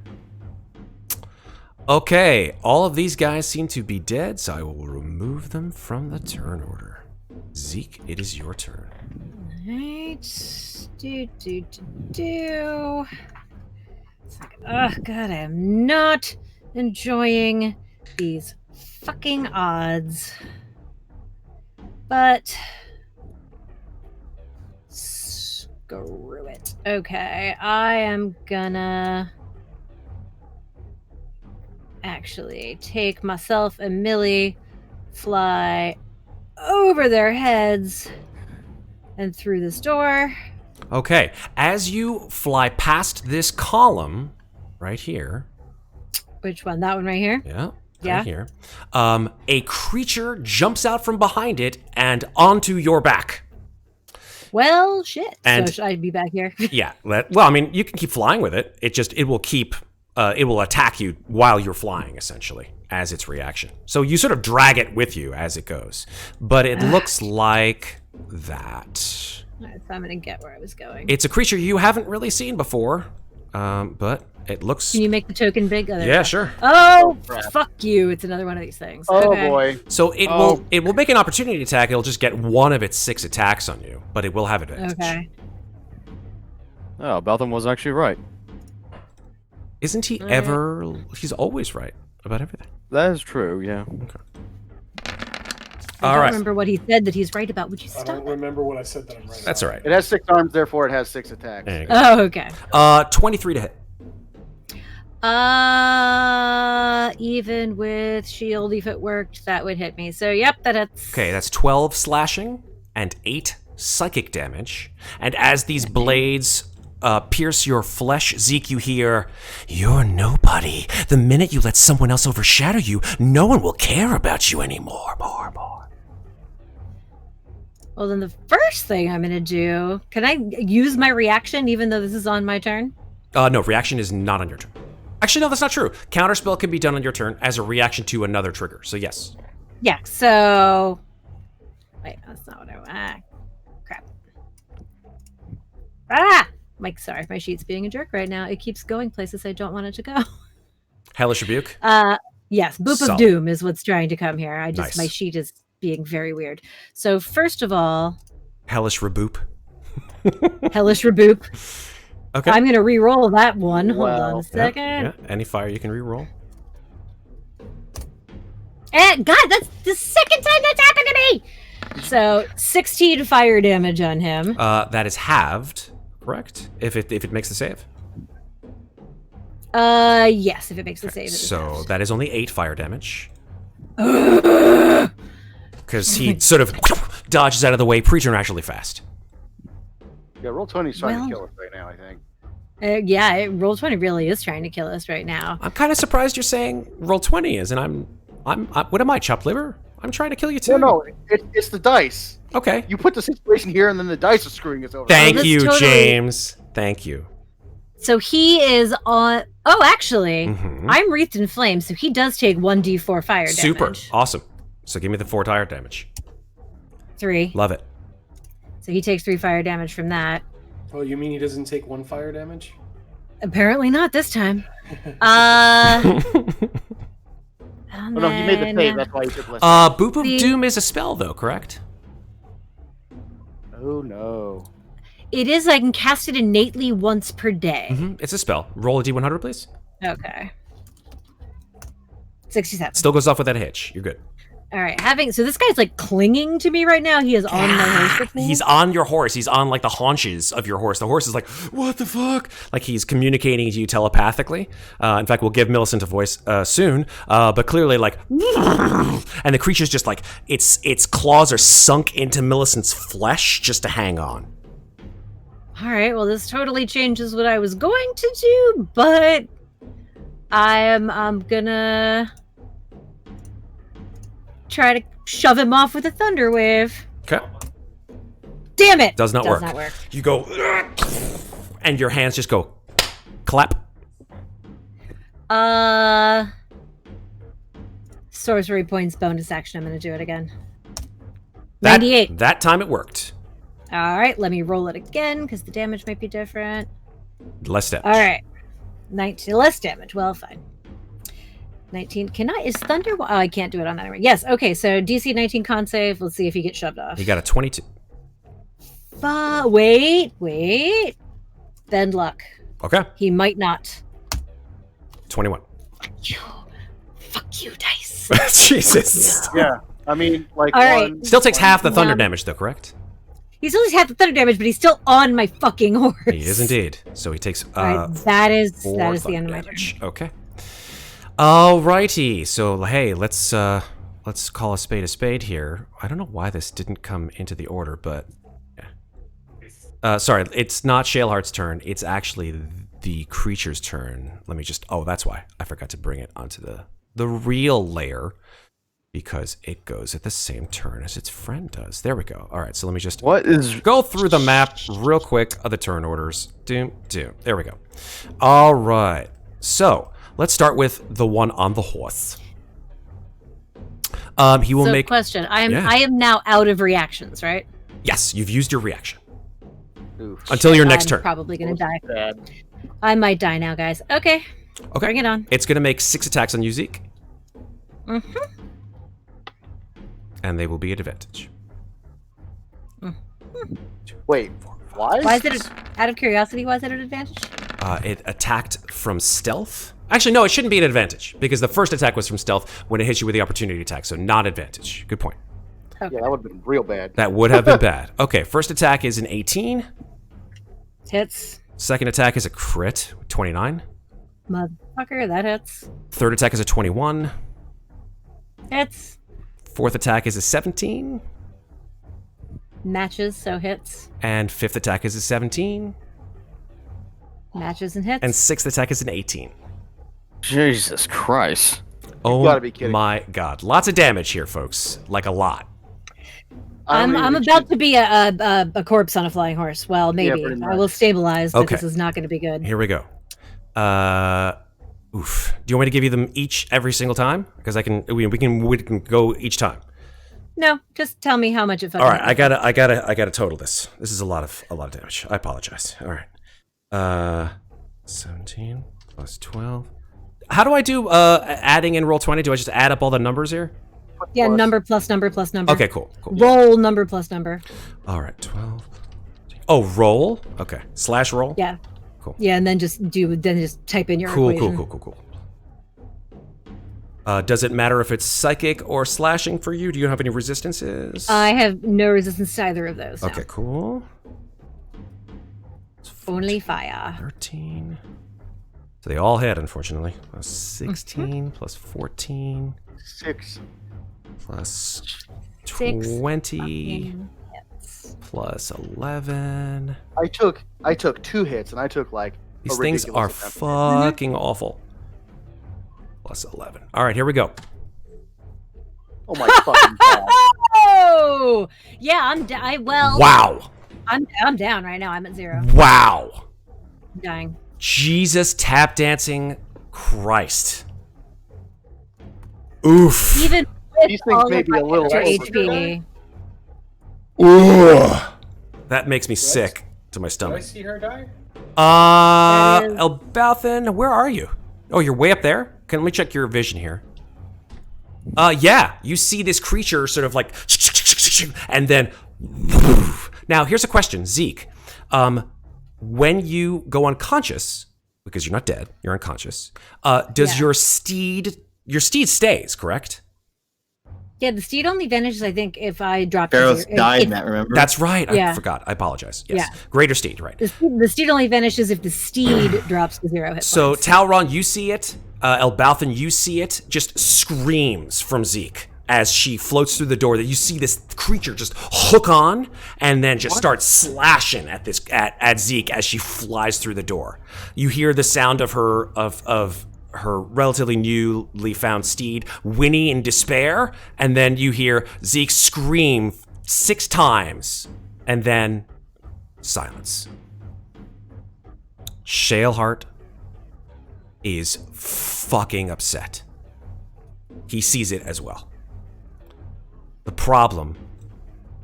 [SPEAKER 1] Okay, all of these guys seem to be dead, so I will remove them from the turn order. Zeke, it is your turn.
[SPEAKER 3] Right. Oh god, I am not enjoying these fucking odds. But screw it. Okay, I am gonna actually take myself and Millie, fly over their heads and through this door.
[SPEAKER 1] Okay, as you fly past this column right here,
[SPEAKER 3] Which one? That one right here?
[SPEAKER 1] yeah,
[SPEAKER 3] Yeah.
[SPEAKER 1] right here, a creature jumps out from behind it and onto your back.
[SPEAKER 3] Well, shit.
[SPEAKER 1] And-
[SPEAKER 3] so should I be back here?
[SPEAKER 1] Yeah, well, I mean, you can keep flying with it. It will keep, it will attack you while you're flying, essentially, as its reaction. So you sort of drag it with you as it goes. But it looks like that.
[SPEAKER 3] Alright, so I'm gonna get where I was going.
[SPEAKER 1] It's a creature you haven't really seen before, but it looks...
[SPEAKER 3] Can you make the token big? Oh, there we
[SPEAKER 1] Yeah,
[SPEAKER 3] go.
[SPEAKER 1] sure.
[SPEAKER 3] Oh, fuck you. It's another one of these things.
[SPEAKER 5] Oh
[SPEAKER 3] Okay.
[SPEAKER 5] boy.
[SPEAKER 1] So it will make an opportunity attack. It'll just get one of its 6 attacks on you, but it will have advantage.
[SPEAKER 3] Okay.
[SPEAKER 2] Oh, Elbauthin was actually right.
[SPEAKER 1] Isn't he ever... He's always right about everything.
[SPEAKER 2] That is true, yeah.
[SPEAKER 3] I
[SPEAKER 1] All
[SPEAKER 3] don't
[SPEAKER 1] right.
[SPEAKER 3] remember what he said that he's right about. Would you
[SPEAKER 4] I
[SPEAKER 3] stop
[SPEAKER 4] don't
[SPEAKER 3] it?
[SPEAKER 4] remember what I said that I'm right.
[SPEAKER 1] That's all right.
[SPEAKER 5] It has 6 arms, therefore it has 6 attacks.
[SPEAKER 1] There you go.
[SPEAKER 3] Oh, okay.
[SPEAKER 1] 23 to hit.
[SPEAKER 3] Even with shield, if it worked, that would hit me. So, yep, that's...
[SPEAKER 1] Okay, that's 12 slashing and 8 psychic damage. And as these blades pierce your flesh, Zeke, you hear, "You're nobody. The minute you let someone else overshadow you, no one will care about you anymore." More.
[SPEAKER 3] Well, then the first thing I'm going to do... Can I use my reaction even though this is on my turn?
[SPEAKER 1] No, reaction is not on your turn. Actually, no, that's not true. Counterspell can be done on your turn as a reaction to another trigger. So yes.
[SPEAKER 3] Yeah, so... Wait, that's not what I want. Crap. Mike, sorry, my sheet's being a jerk right now. It keeps going places I don't want it to go.
[SPEAKER 1] Hellish Rebuke?
[SPEAKER 3] Yes, Boop
[SPEAKER 1] Solid.
[SPEAKER 3] of Doom is what's trying to come here.
[SPEAKER 1] Nice.
[SPEAKER 3] My sheet is being very weird. So first of all...
[SPEAKER 1] Hellish Reboop.
[SPEAKER 3] Hellish Reboop.
[SPEAKER 1] Okay.
[SPEAKER 3] I'm going to re-roll that one. Hold on a
[SPEAKER 1] Yeah,
[SPEAKER 3] second.
[SPEAKER 1] yeah. Any fire you can re-roll.
[SPEAKER 3] God, that's the second time that's happened to me! So, 16 fire damage on him.
[SPEAKER 1] That is halved, correct? If it makes the save.
[SPEAKER 3] Yes, if it makes the save.
[SPEAKER 1] So that is only 8 fire damage. Because he sort of dodges out of the way preternaturally fast.
[SPEAKER 5] Yeah, roll 20's trying to kill us right now, I think.
[SPEAKER 3] Yeah, Roll20 really is trying to kill us right now.
[SPEAKER 1] I'm kind of surprised you're saying Roll20 is, and I'm what am I, chopped liver? I'm trying to kill you too.
[SPEAKER 5] No, it's the dice.
[SPEAKER 1] Okay.
[SPEAKER 5] You put the situation here, and then the dice are screwing us over.
[SPEAKER 1] Thank
[SPEAKER 3] Oh,
[SPEAKER 1] you,
[SPEAKER 3] totally...
[SPEAKER 1] James. Thank you.
[SPEAKER 3] So he is on... Oh, actually,
[SPEAKER 1] Mhm.
[SPEAKER 3] I'm wreathed in flames, so he does take 1d4 fire damage.
[SPEAKER 1] Super. Awesome. So give me the 4 fire damage.
[SPEAKER 3] 3.
[SPEAKER 1] Love it.
[SPEAKER 3] So he takes 3 fire damage from that.
[SPEAKER 4] Oh, you mean he doesn't take 1 fire damage?
[SPEAKER 3] Apparently not this time.
[SPEAKER 5] Oh, no, he made the save. That's why he took less.
[SPEAKER 1] Boop of
[SPEAKER 3] The-
[SPEAKER 1] Doom is a spell, though, correct?
[SPEAKER 5] Oh no.
[SPEAKER 3] It is, I can cast it innately once per day.
[SPEAKER 1] Mm-hmm. It's a spell. Roll a d100, please.
[SPEAKER 3] Okay. 67.
[SPEAKER 1] Still goes off with that hitch. You're good.
[SPEAKER 3] All right. So this guy's like clinging to me right now. He is on my horse with me.
[SPEAKER 1] He's on your horse. He's on like the haunches of your horse. The horse is like, "What the fuck?" Like he's communicating to you telepathically. In fact, we'll give Millicent a voice soon. But clearly, like, and the creature's just like its claws are sunk into Millicent's flesh just to hang on.
[SPEAKER 3] All right. Well, this totally changes what I was going to do, but I'm gonna try to shove him off with a thunder wave.
[SPEAKER 1] Okay.
[SPEAKER 3] Damn it!
[SPEAKER 1] Does not work.
[SPEAKER 3] Not work.
[SPEAKER 1] You go, and your hands just go clap.
[SPEAKER 3] Sorcery points bonus action. I'm gonna do it again. 98.
[SPEAKER 1] That time it worked.
[SPEAKER 3] All right. Let me roll it again because the damage might be different.
[SPEAKER 1] Less damage.
[SPEAKER 3] All right. 19 less damage. Well, fine. 19. Is thunder? Oh, I can't do it on that anymore. Yes. Okay. So DC 19 con save. Let's see if he gets shoved off.
[SPEAKER 1] He got a 22.
[SPEAKER 3] Wait. Bend luck.
[SPEAKER 1] Okay.
[SPEAKER 3] He might not.
[SPEAKER 1] 21.
[SPEAKER 3] Fuck you, dice.
[SPEAKER 1] Jesus.
[SPEAKER 5] Yeah, I mean, like,
[SPEAKER 3] All right.
[SPEAKER 1] Still takes half the thunder
[SPEAKER 3] Um,
[SPEAKER 1] damage, though, correct?
[SPEAKER 3] He still has half the thunder damage, but he's still on my fucking horse.
[SPEAKER 1] He is indeed. So he takes
[SPEAKER 3] All right, that is
[SPEAKER 1] 4
[SPEAKER 3] the end
[SPEAKER 1] thunder
[SPEAKER 3] of my turn.
[SPEAKER 1] damage. Okay. Alrighty. So hey, let's call a spade here. I don't know why this didn't come into the order, but yeah. Sorry, it's not Shaleheart's turn. It's actually the creature's turn. Let me just. Oh, that's why I forgot to bring it onto the real layer. Because it goes at the same turn as its friend does. There we go. All right, so let me just go through the map real quick of the turn orders. Doom. There we go. All right. So let's start with the one on the horse. He will make.
[SPEAKER 3] Question. I am now out of reactions, right?
[SPEAKER 1] Yes, you've used your reaction
[SPEAKER 5] Oof.
[SPEAKER 1] until your next
[SPEAKER 3] I'm
[SPEAKER 1] turn.
[SPEAKER 3] Probably gonna die.
[SPEAKER 5] Bad.
[SPEAKER 3] I might die now, guys. Okay.
[SPEAKER 1] Okay.
[SPEAKER 3] Bring it on.
[SPEAKER 1] It's gonna make 6 attacks on you, Zeke,
[SPEAKER 3] Mm-hmm.
[SPEAKER 1] and they will be at advantage.
[SPEAKER 5] Wait, why?
[SPEAKER 3] Why is it out of curiosity? Why is it an advantage?
[SPEAKER 1] It attacked from stealth. Actually, no, it shouldn't be an advantage because the first attack was from stealth when it hit you with the opportunity attack, so not advantage. Good point.
[SPEAKER 3] Okay.
[SPEAKER 5] Yeah, that would have been real bad.
[SPEAKER 1] That would have been bad. Okay, first attack is an 18.
[SPEAKER 3] Hits.
[SPEAKER 1] Second attack is a crit, 29.
[SPEAKER 3] Motherfucker, that hits.
[SPEAKER 1] Third attack is a 21.
[SPEAKER 3] Hits.
[SPEAKER 1] Fourth attack is a 17.
[SPEAKER 3] Matches, so hits.
[SPEAKER 1] And fifth attack is a 17.
[SPEAKER 3] Matches and hits.
[SPEAKER 1] And sixth attack is an 18.
[SPEAKER 2] Jesus Christ.
[SPEAKER 1] Oh
[SPEAKER 5] gotta be kidding.
[SPEAKER 1] my god. Lots of damage here, folks. Like a lot.
[SPEAKER 3] I'm about to be a corpse on a flying horse. Well, maybe.
[SPEAKER 5] pretty
[SPEAKER 3] I will
[SPEAKER 5] much.
[SPEAKER 3] stabilize, but
[SPEAKER 1] Okay.
[SPEAKER 3] this is not going to be good.
[SPEAKER 1] Here we go. Oof. Do you want me to give you them each every single time? Because we can go each time.
[SPEAKER 3] No, just tell me how much it fucking
[SPEAKER 1] All right, I gotta total this. This is a lot of damage. I apologize. All right. 17 plus 12. How do I do adding in roll 20? Do I just add up all the numbers here?
[SPEAKER 3] Yeah, number plus number plus number.
[SPEAKER 1] Okay, cool.
[SPEAKER 3] Roll number plus number.
[SPEAKER 1] All right, 12. Oh, roll. Okay, slash roll.
[SPEAKER 3] Yeah.
[SPEAKER 1] Cool.
[SPEAKER 3] Yeah, and then just type in your
[SPEAKER 1] Cool.
[SPEAKER 3] equation.
[SPEAKER 1] Does it matter if it's psychic or slashing for you? Do you have any resistances?
[SPEAKER 3] I have no resistance to either of those. no.
[SPEAKER 1] Okay, cool.
[SPEAKER 3] Only fire.
[SPEAKER 1] 13. So they all hit, unfortunately. Plus 16 plus 14
[SPEAKER 5] 6.
[SPEAKER 1] plus
[SPEAKER 3] Six
[SPEAKER 1] 20
[SPEAKER 3] Hits.
[SPEAKER 1] plus 11.
[SPEAKER 5] I took 2 hits, and I took like
[SPEAKER 1] These
[SPEAKER 5] a
[SPEAKER 1] things are
[SPEAKER 5] ridiculous amount.
[SPEAKER 1] fucking awful. Plus 11. All right, here we go.
[SPEAKER 5] Oh my fucking god!
[SPEAKER 3] Oh, yeah. I'm down.
[SPEAKER 1] Wow.
[SPEAKER 3] I'm down right now. I'm at 0.
[SPEAKER 1] Wow.
[SPEAKER 3] I'm dying.
[SPEAKER 1] Jesus tap dancing Christ. Oof.
[SPEAKER 3] Even with
[SPEAKER 5] These things
[SPEAKER 3] all
[SPEAKER 5] may
[SPEAKER 3] of
[SPEAKER 5] be
[SPEAKER 3] my
[SPEAKER 5] a little
[SPEAKER 3] extra
[SPEAKER 5] over.
[SPEAKER 3] HP.
[SPEAKER 1] Ugh. That makes me sick to my
[SPEAKER 4] Did I
[SPEAKER 1] stomach.
[SPEAKER 4] see her die?
[SPEAKER 3] That is-
[SPEAKER 1] Elbauthin, where are you? Oh, you're way up there? Let me check your vision here. Yeah, you see this creature sort of like, and then, now here's a question, Zeke. When you go unconscious, because you're not dead, you're unconscious, does
[SPEAKER 3] Yeah.
[SPEAKER 1] your steed stays, correct?
[SPEAKER 3] Yeah, the steed only vanishes, I think, if I drop
[SPEAKER 6] Ferros
[SPEAKER 3] to 0.
[SPEAKER 6] died
[SPEAKER 3] If-
[SPEAKER 6] in that, remember?
[SPEAKER 1] That's right, I
[SPEAKER 3] Yeah.
[SPEAKER 1] forgot, I apologize. Yes,
[SPEAKER 3] Yeah.
[SPEAKER 1] greater steed, right.
[SPEAKER 3] The steed only vanishes if the steed drops to 0 hit
[SPEAKER 1] So
[SPEAKER 3] points.
[SPEAKER 1] Talron, you see it. Elbauthin, you see it. Just screams from Zeke as she floats through the door. That you see this creature just hook on and then just start slashing at at Zeke as she flies through the door. You hear the sound of her relatively newly found steed whinny in despair, and then you hear Zeke scream 6 times, and then silence. Shaleheart is fucking upset. He sees it as well. The problem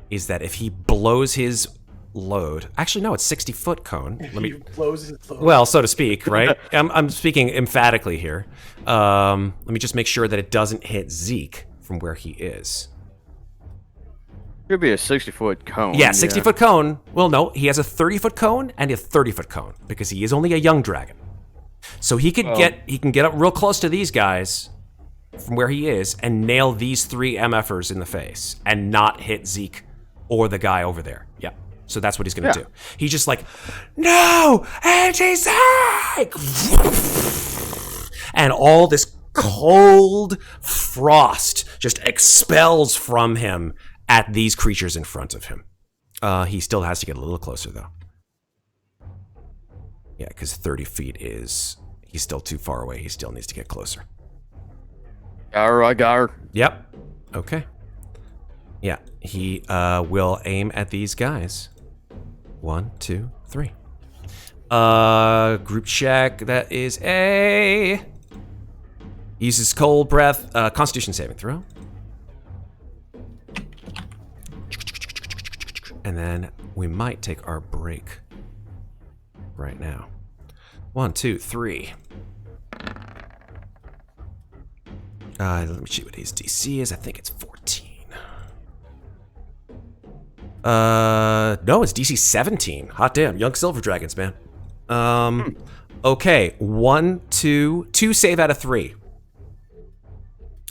[SPEAKER 1] is that if he blows his load, actually no, it's 60-foot cone. Let me,
[SPEAKER 4] He blows his load.
[SPEAKER 1] well, so to speak, right? I'm speaking emphatically here. Let me just make sure that it doesn't hit Zeke from where he is.
[SPEAKER 2] Could be a 60-foot cone.
[SPEAKER 1] Yeah, 60-foot cone. Well, no, he has a 30-foot cone and a 30-foot cone because he is only a young dragon. So he can get up real close to these guys from where he is and nail these 3 MFers in the face and not hit Zeke or the guy over there. Yeah. So that's what he's going to do. He's just like, no, anti-Zeke! And all this cold frost just expels from him at these creatures in front of him. He still has to get a little closer, though. Yeah, because 30 feet he's still too far away. He still needs to get closer.
[SPEAKER 2] Gar.
[SPEAKER 1] Yep. Okay. Yeah, he will aim at these guys. 1, 2, 3. Group check. That is a... Uses cold breath. Constitution saving throw. And then we might take our break right now. 1, 2, 3. Let me see what his DC is. I think it's 14. No, it's DC 17. Hot damn, young silver dragons, man. Okay, 1, 2 save out of 3.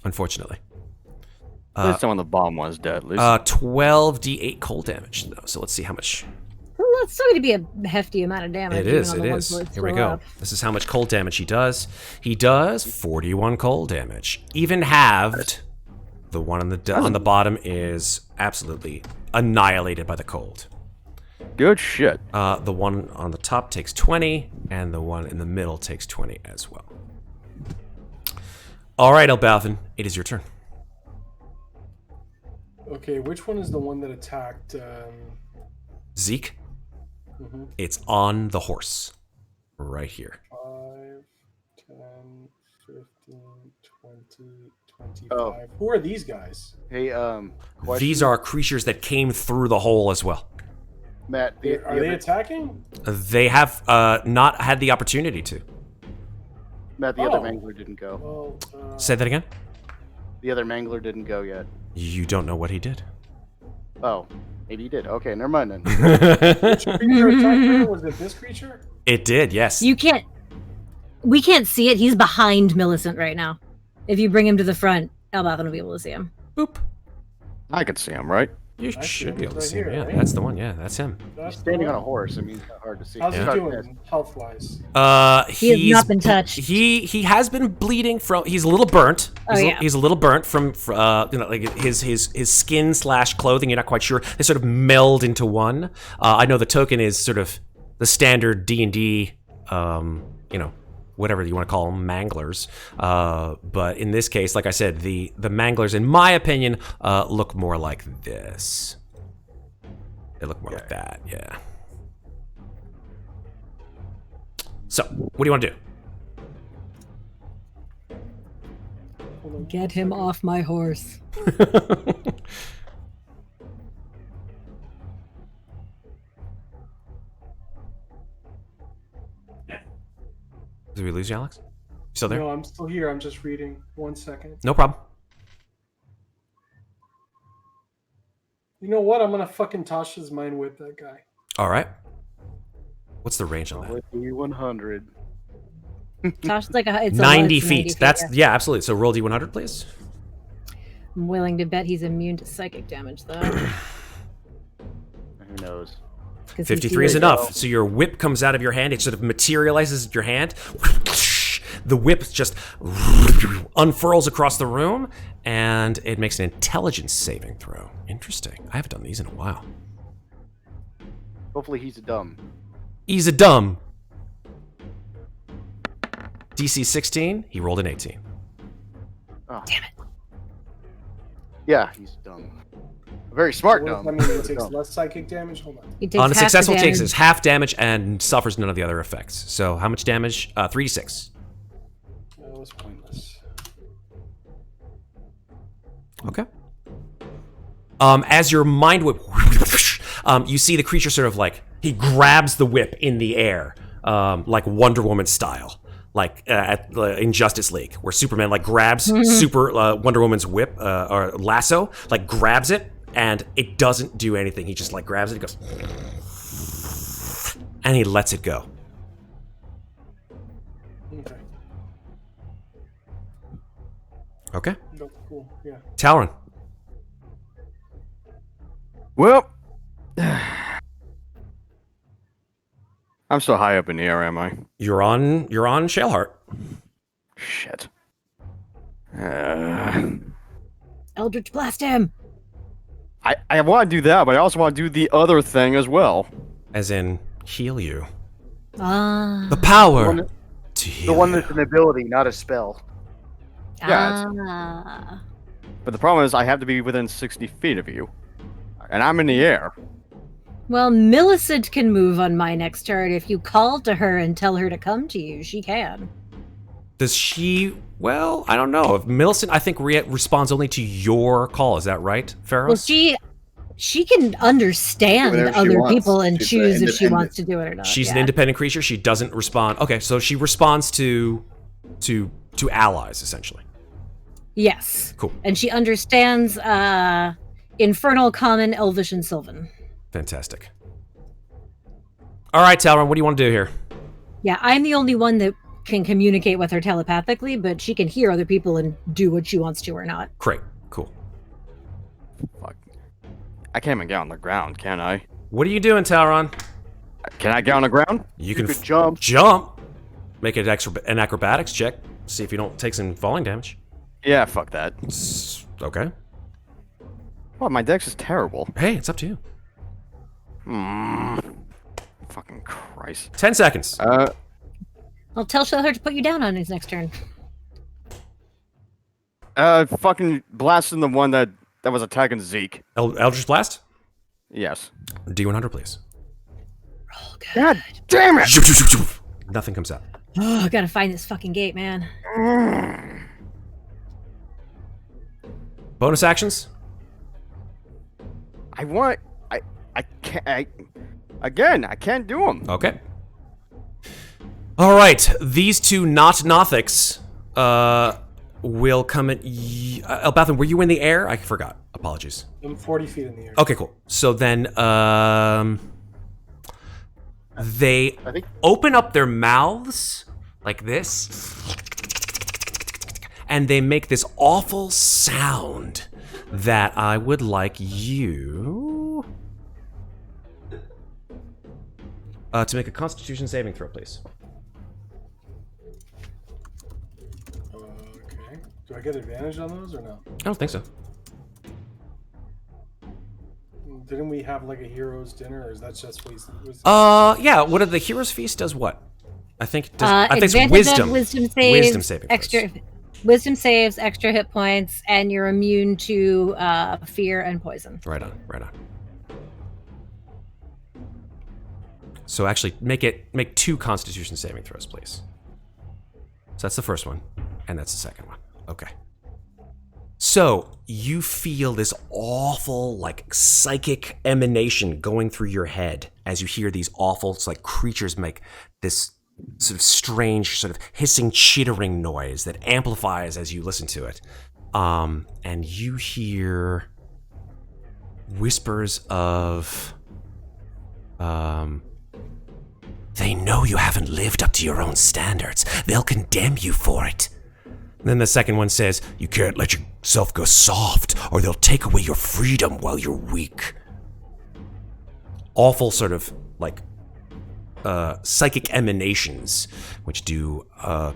[SPEAKER 1] Unfortunately.
[SPEAKER 2] At least someone on the bottom one's dead. At least.
[SPEAKER 1] 12 D8 cold damage, though. So let's see how much.
[SPEAKER 3] Well, it's still going to be a hefty amount of damage.
[SPEAKER 1] It is,
[SPEAKER 3] even on
[SPEAKER 1] it
[SPEAKER 3] the ones
[SPEAKER 1] is.
[SPEAKER 3] where it's
[SPEAKER 1] Here we
[SPEAKER 3] still
[SPEAKER 1] go.
[SPEAKER 3] up.
[SPEAKER 1] This is how much cold damage he does. He does 41 cold damage. Even halved, the one on the bottom is absolutely annihilated by the cold.
[SPEAKER 2] Good shit.
[SPEAKER 1] The one on the top takes 20, and the one in the middle takes 20 as well. All right, Elbauthin, it is your turn.
[SPEAKER 4] Okay, which one is the one that attacked?
[SPEAKER 1] Zeke,
[SPEAKER 4] Mm-hmm.
[SPEAKER 1] it's on the horse. Right here.
[SPEAKER 4] 5, 10, 15, 20, 25.
[SPEAKER 5] Oh.
[SPEAKER 4] Who are these guys?
[SPEAKER 5] Hey, question,
[SPEAKER 1] These are creatures that came through the hole as well.
[SPEAKER 5] Matt.
[SPEAKER 4] Are they attacking?
[SPEAKER 1] They have not had the opportunity to.
[SPEAKER 5] Matt, the other
[SPEAKER 4] Oh.
[SPEAKER 5] mangler didn't go.
[SPEAKER 4] Well,
[SPEAKER 1] Say that again?
[SPEAKER 5] The other mangler didn't go yet.
[SPEAKER 1] You don't know what he did.
[SPEAKER 5] Oh, maybe he did. Okay, never mind then.
[SPEAKER 4] which creature attacked her? Was it this creature?
[SPEAKER 1] It did, yes.
[SPEAKER 3] We can't see it. He's behind Millicent right now. If you bring him to the front, Elbauthin will be able to see him.
[SPEAKER 1] Boop.
[SPEAKER 2] I can see him, right?
[SPEAKER 1] You
[SPEAKER 4] I see
[SPEAKER 1] should
[SPEAKER 4] him
[SPEAKER 1] be able to
[SPEAKER 4] right
[SPEAKER 1] see him.
[SPEAKER 4] here,
[SPEAKER 1] Yeah,
[SPEAKER 4] right?
[SPEAKER 1] that's the one. Yeah, that's him.
[SPEAKER 5] He's standing on a horse. I mean, it's not hard to see.
[SPEAKER 4] How's
[SPEAKER 1] Yeah.
[SPEAKER 4] he doing health-wise?
[SPEAKER 3] He has not been touched.
[SPEAKER 1] He has been bleeding from. He's a little burnt. He's a little burnt from like his skin / clothing. You're not quite sure. They sort of meld into one. I know the token is sort of the standard D&D. Whatever you want to call them, manglers. But in this case, like I said, the manglers, in my opinion, look more like this. They look more like that, yeah. So, what do you want to do?
[SPEAKER 3] Get him off my horse.
[SPEAKER 1] Did we lose you, Alex? Still there?
[SPEAKER 4] No, I'm still here. I'm just reading. 1 second.
[SPEAKER 1] No problem.
[SPEAKER 4] You know what? I'm gonna fucking toss his mind whip that guy.
[SPEAKER 1] All right. What's the range on that?
[SPEAKER 5] With the 100.
[SPEAKER 3] Tosh, like it's
[SPEAKER 1] 90
[SPEAKER 3] it's
[SPEAKER 1] feet. That's yeah, absolutely. So roll D100, please.
[SPEAKER 3] I'm willing to bet he's immune to psychic damage, though.
[SPEAKER 5] Who knows?
[SPEAKER 3] 'Cause he
[SPEAKER 1] 53 is
[SPEAKER 3] heals.
[SPEAKER 1] enough. So your whip comes out of your hand. It sort of materializes in your hand. The whip just unfurls across the room, and it makes an intelligence saving throw. Interesting. I haven't done these in a while.
[SPEAKER 5] Hopefully he's a dumb.
[SPEAKER 1] He's a dumb. DC 16. He rolled an 18.
[SPEAKER 5] Oh.
[SPEAKER 3] Damn it.
[SPEAKER 5] Yeah, he's dumb. A very smart
[SPEAKER 4] What
[SPEAKER 5] dumb.
[SPEAKER 4] does that mean? He takes
[SPEAKER 5] Dumb.
[SPEAKER 4] less psychic damage? Hold on.
[SPEAKER 3] He takes
[SPEAKER 1] On a
[SPEAKER 3] half the
[SPEAKER 1] successful takes
[SPEAKER 3] damage.
[SPEAKER 1] is half damage and suffers none of the other effects. So how much damage? 3d6.
[SPEAKER 4] That was pointless.
[SPEAKER 1] Okay. As your mind whip, you see the creature sort of like he grabs the whip in the air, like Wonder Woman style, like in Justice League, where Superman like grabs Wonder Woman's whip or lasso, like grabs it, and it doesn't do anything. He just like grabs it, he goes, and he lets it go.
[SPEAKER 4] Okay.
[SPEAKER 1] Okay.
[SPEAKER 4] No, cool. Yeah.
[SPEAKER 1] Talron.
[SPEAKER 2] Well, I'm so high up in the air, am I?
[SPEAKER 1] You're on Shaleheart.
[SPEAKER 2] Shit.
[SPEAKER 3] Eldritch blast him.
[SPEAKER 2] I want to do that, but I also want to do the other thing as well.
[SPEAKER 1] As in heal you.
[SPEAKER 3] Ah.
[SPEAKER 1] The power
[SPEAKER 5] The one-
[SPEAKER 1] to heal
[SPEAKER 5] The one
[SPEAKER 1] you.
[SPEAKER 5] that's an ability, not a spell.
[SPEAKER 2] Yeah,
[SPEAKER 3] Ah.
[SPEAKER 2] But the problem is I have to be within 60 feet of you. And I'm in the air.
[SPEAKER 3] Well, Millicent can move on my next turn. If you call to her and tell her to come to you, she can.
[SPEAKER 1] Does she? Well, I don't know. If Millicent, I think, responds only to your call. Is that right, Ferros?
[SPEAKER 3] Well, she can understand
[SPEAKER 6] Whatever she
[SPEAKER 3] other
[SPEAKER 6] wants.
[SPEAKER 3] people and
[SPEAKER 6] She's
[SPEAKER 3] choose if she
[SPEAKER 6] independent.
[SPEAKER 3] wants to do it or not.
[SPEAKER 1] She's an
[SPEAKER 3] yeah.
[SPEAKER 1] independent creature. She doesn't respond. Okay, so she responds to allies essentially.
[SPEAKER 3] Yes.
[SPEAKER 1] Cool.
[SPEAKER 3] And she understands Infernal, Common, Elvish, and Sylvan.
[SPEAKER 1] Fantastic. All right, Talron, what do you want to do here?
[SPEAKER 3] Yeah, I'm the only one that can communicate with her telepathically, but she can hear other people and do what she wants to or not.
[SPEAKER 1] Great. Cool.
[SPEAKER 2] Fuck. I can't even get on the ground, can I?
[SPEAKER 1] What are you doing, Talron?
[SPEAKER 2] Can I get on the ground?
[SPEAKER 1] You can
[SPEAKER 5] could jump.
[SPEAKER 1] Jump. Make it an acrobatics check. See if you don't take some falling damage.
[SPEAKER 2] Yeah, fuck that.
[SPEAKER 1] Okay.
[SPEAKER 2] Oh, my dex is terrible.
[SPEAKER 1] Hey, it's up to you.
[SPEAKER 2] Fucking Christ.
[SPEAKER 1] 10 seconds.
[SPEAKER 3] I'll tell her to put you down on his next turn.
[SPEAKER 2] Fucking blasting the one that was attacking Zeke.
[SPEAKER 1] Eldritch Blast?
[SPEAKER 2] Yes.
[SPEAKER 1] D100, please.
[SPEAKER 3] Oh, God.
[SPEAKER 2] God damn it!
[SPEAKER 1] Nothing comes out.
[SPEAKER 3] Oh, I gotta find this fucking gate, man.
[SPEAKER 1] Bonus actions?
[SPEAKER 2] I can't do them.
[SPEAKER 1] Okay. All right. These two Nothics will come at... Elbauthin, were you in the air? I forgot. Apologies.
[SPEAKER 4] I'm 40 feet in the air.
[SPEAKER 1] Okay, cool. So then they
[SPEAKER 5] I think
[SPEAKER 1] open up their mouths like this, and they make this awful sound that I would like you to make a Constitution saving throw, please.
[SPEAKER 4] Okay. Do I get advantage on those or no?
[SPEAKER 1] I don't think so.
[SPEAKER 4] Didn't we have like a hero's dinner, or is that just wisdom?
[SPEAKER 1] Yeah. What are the Hero's Feast does what? I think it does, I think it's
[SPEAKER 3] Advantage on
[SPEAKER 1] wisdom.
[SPEAKER 3] wisdom saves,
[SPEAKER 1] Wisdom saving
[SPEAKER 3] extra
[SPEAKER 1] throws.
[SPEAKER 3] wisdom saves, extra hit points, and you're immune to fear and poison.
[SPEAKER 1] Right on, right on. So actually, make 2 Constitution saving throws, please. So that's the first one, and that's the second one. Okay. So you feel this awful, like, psychic emanation going through your head as you hear these awful, like, creatures make this sort of strange, sort of hissing, chittering noise that amplifies as you listen to it. And you hear whispers of, they know you haven't lived up to your own standards. They'll condemn you for it. And then the second one says, you can't let yourself go soft, or they'll take away your freedom while you're weak. Awful sort of, like, psychic emanations, which do a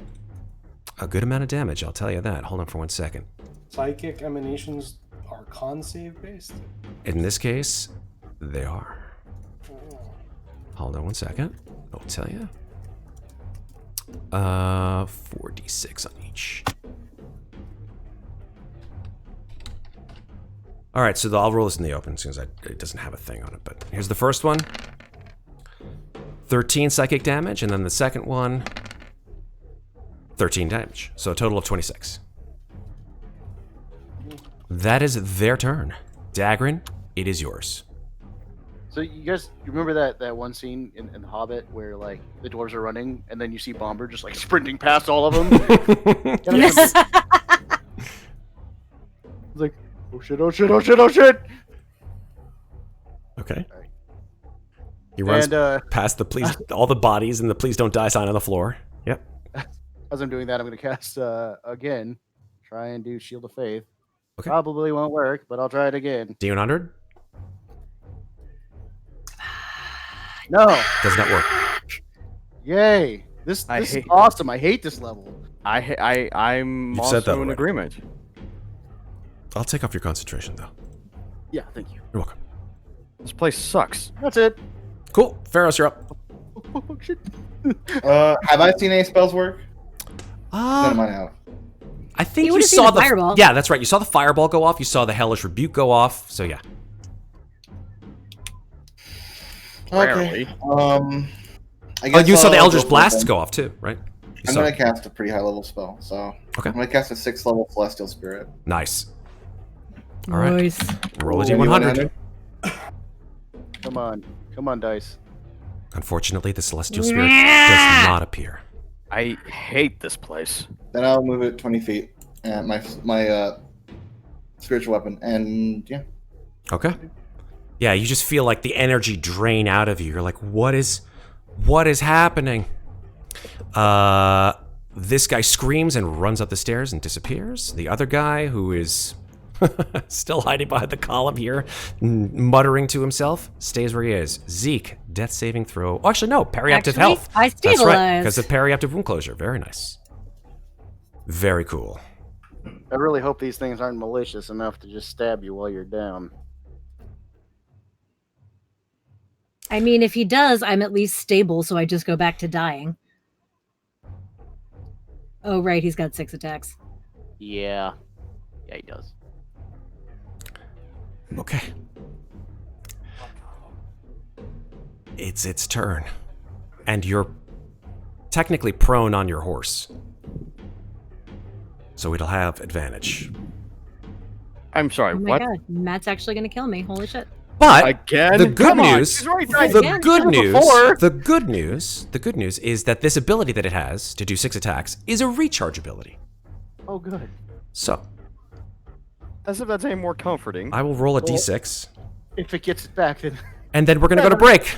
[SPEAKER 1] good amount of damage, I'll tell you that. Hold on for 1 second.
[SPEAKER 4] Psychic emanations are con save based?
[SPEAKER 1] In this case, they are. Hold on 1 second. I'll tell you. 4d6 on each. All right, so I'll roll this in the open since it doesn't have a thing on it. But here's the first one. 13 psychic damage, and then the second one, 13 damage. So a total of 26. That is their turn. Daggrin, it is yours.
[SPEAKER 5] So you guys remember that one scene in The Hobbit where like the dwarves are running and then you see Bomber just like sprinting past all of them?
[SPEAKER 1] Yes.
[SPEAKER 5] It's like, oh shit, oh shit, oh shit, oh shit!
[SPEAKER 1] Okay. He runs
[SPEAKER 5] And
[SPEAKER 1] past the please, all the bodies and the please don't die sign on the floor. Yep.
[SPEAKER 5] as I'm doing that, I'm gonna cast again, try and do Shield of Faith.
[SPEAKER 1] Okay.
[SPEAKER 5] Probably won't work, but I'll try it again.
[SPEAKER 1] D100
[SPEAKER 5] No!
[SPEAKER 1] does not work.
[SPEAKER 5] Yay! This is
[SPEAKER 2] hate-
[SPEAKER 5] awesome. I hate this level.
[SPEAKER 2] I'm
[SPEAKER 1] You've said that
[SPEAKER 2] also in
[SPEAKER 1] already.
[SPEAKER 2] agreement.
[SPEAKER 1] I'll take off your concentration though.
[SPEAKER 5] Yeah, thank you.
[SPEAKER 1] You're welcome.
[SPEAKER 2] This place sucks.
[SPEAKER 5] That's it.
[SPEAKER 1] Cool. Ferros, you're up.
[SPEAKER 5] Oh, shit.
[SPEAKER 6] Have I seen any spells work? None of mine have.
[SPEAKER 1] I think
[SPEAKER 3] You
[SPEAKER 1] you
[SPEAKER 3] would've seen
[SPEAKER 1] saw
[SPEAKER 3] the fireball.
[SPEAKER 1] Yeah, that's right. You saw the fireball go off. You saw the hellish rebuke go off. So yeah.
[SPEAKER 2] Rarely.
[SPEAKER 6] I
[SPEAKER 1] Oh, you saw the
[SPEAKER 6] I'll
[SPEAKER 1] Eldritch
[SPEAKER 6] go for
[SPEAKER 1] Blasts
[SPEAKER 6] it
[SPEAKER 1] go off too, right? You
[SPEAKER 6] I'm
[SPEAKER 1] saw
[SPEAKER 6] gonna
[SPEAKER 1] it.
[SPEAKER 6] cast a pretty high level spell, so
[SPEAKER 1] Okay.
[SPEAKER 6] I'm gonna cast a 6th level Celestial Spirit.
[SPEAKER 1] Nice. All right.
[SPEAKER 3] Nice.
[SPEAKER 1] Roll a
[SPEAKER 6] Maybe
[SPEAKER 1] D100.
[SPEAKER 6] 100.
[SPEAKER 5] Come on, dice.
[SPEAKER 1] Unfortunately, the Celestial Spirit does not appear.
[SPEAKER 2] I hate this place.
[SPEAKER 6] Then I'll move it 20 feet. And my spiritual weapon, and yeah.
[SPEAKER 1] Okay. Yeah, you just feel like the energy drain out of you. You're like, what is happening? This guy screams and runs up the stairs and disappears. The other guy, who is Still hiding behind the column here, muttering to himself. Stays where he is. Zeke, death saving throw. Oh, actually, no, periaptive health.
[SPEAKER 3] I
[SPEAKER 1] That's right,
[SPEAKER 3] stabilized.
[SPEAKER 1] because of periaptive wound closure. Very nice. Very cool.
[SPEAKER 5] I really hope these things aren't malicious enough to just stab you while you're down.
[SPEAKER 3] I mean, if he does, I'm at least stable, so I just go back to dying. Oh, right, he's got 6 attacks.
[SPEAKER 5] Yeah. Yeah, he does.
[SPEAKER 1] Okay. It's its turn. And you're technically prone on your horse. So it'll have advantage.
[SPEAKER 2] I'm sorry,
[SPEAKER 3] Oh my
[SPEAKER 2] what?
[SPEAKER 3] god, Matt's actually gonna kill me. Holy shit.
[SPEAKER 1] But
[SPEAKER 2] Again?
[SPEAKER 1] the good
[SPEAKER 2] Come on,
[SPEAKER 1] news,
[SPEAKER 2] she's already tried
[SPEAKER 1] the
[SPEAKER 3] again.
[SPEAKER 1] good news,
[SPEAKER 2] Before.
[SPEAKER 1] the good news is that this ability that it has to do 6 attacks is a recharge ability.
[SPEAKER 5] Oh, good.
[SPEAKER 1] So
[SPEAKER 2] As if that's any more comforting.
[SPEAKER 1] I will roll a d6,
[SPEAKER 5] If it gets it back, then
[SPEAKER 1] and then we're gonna go to break.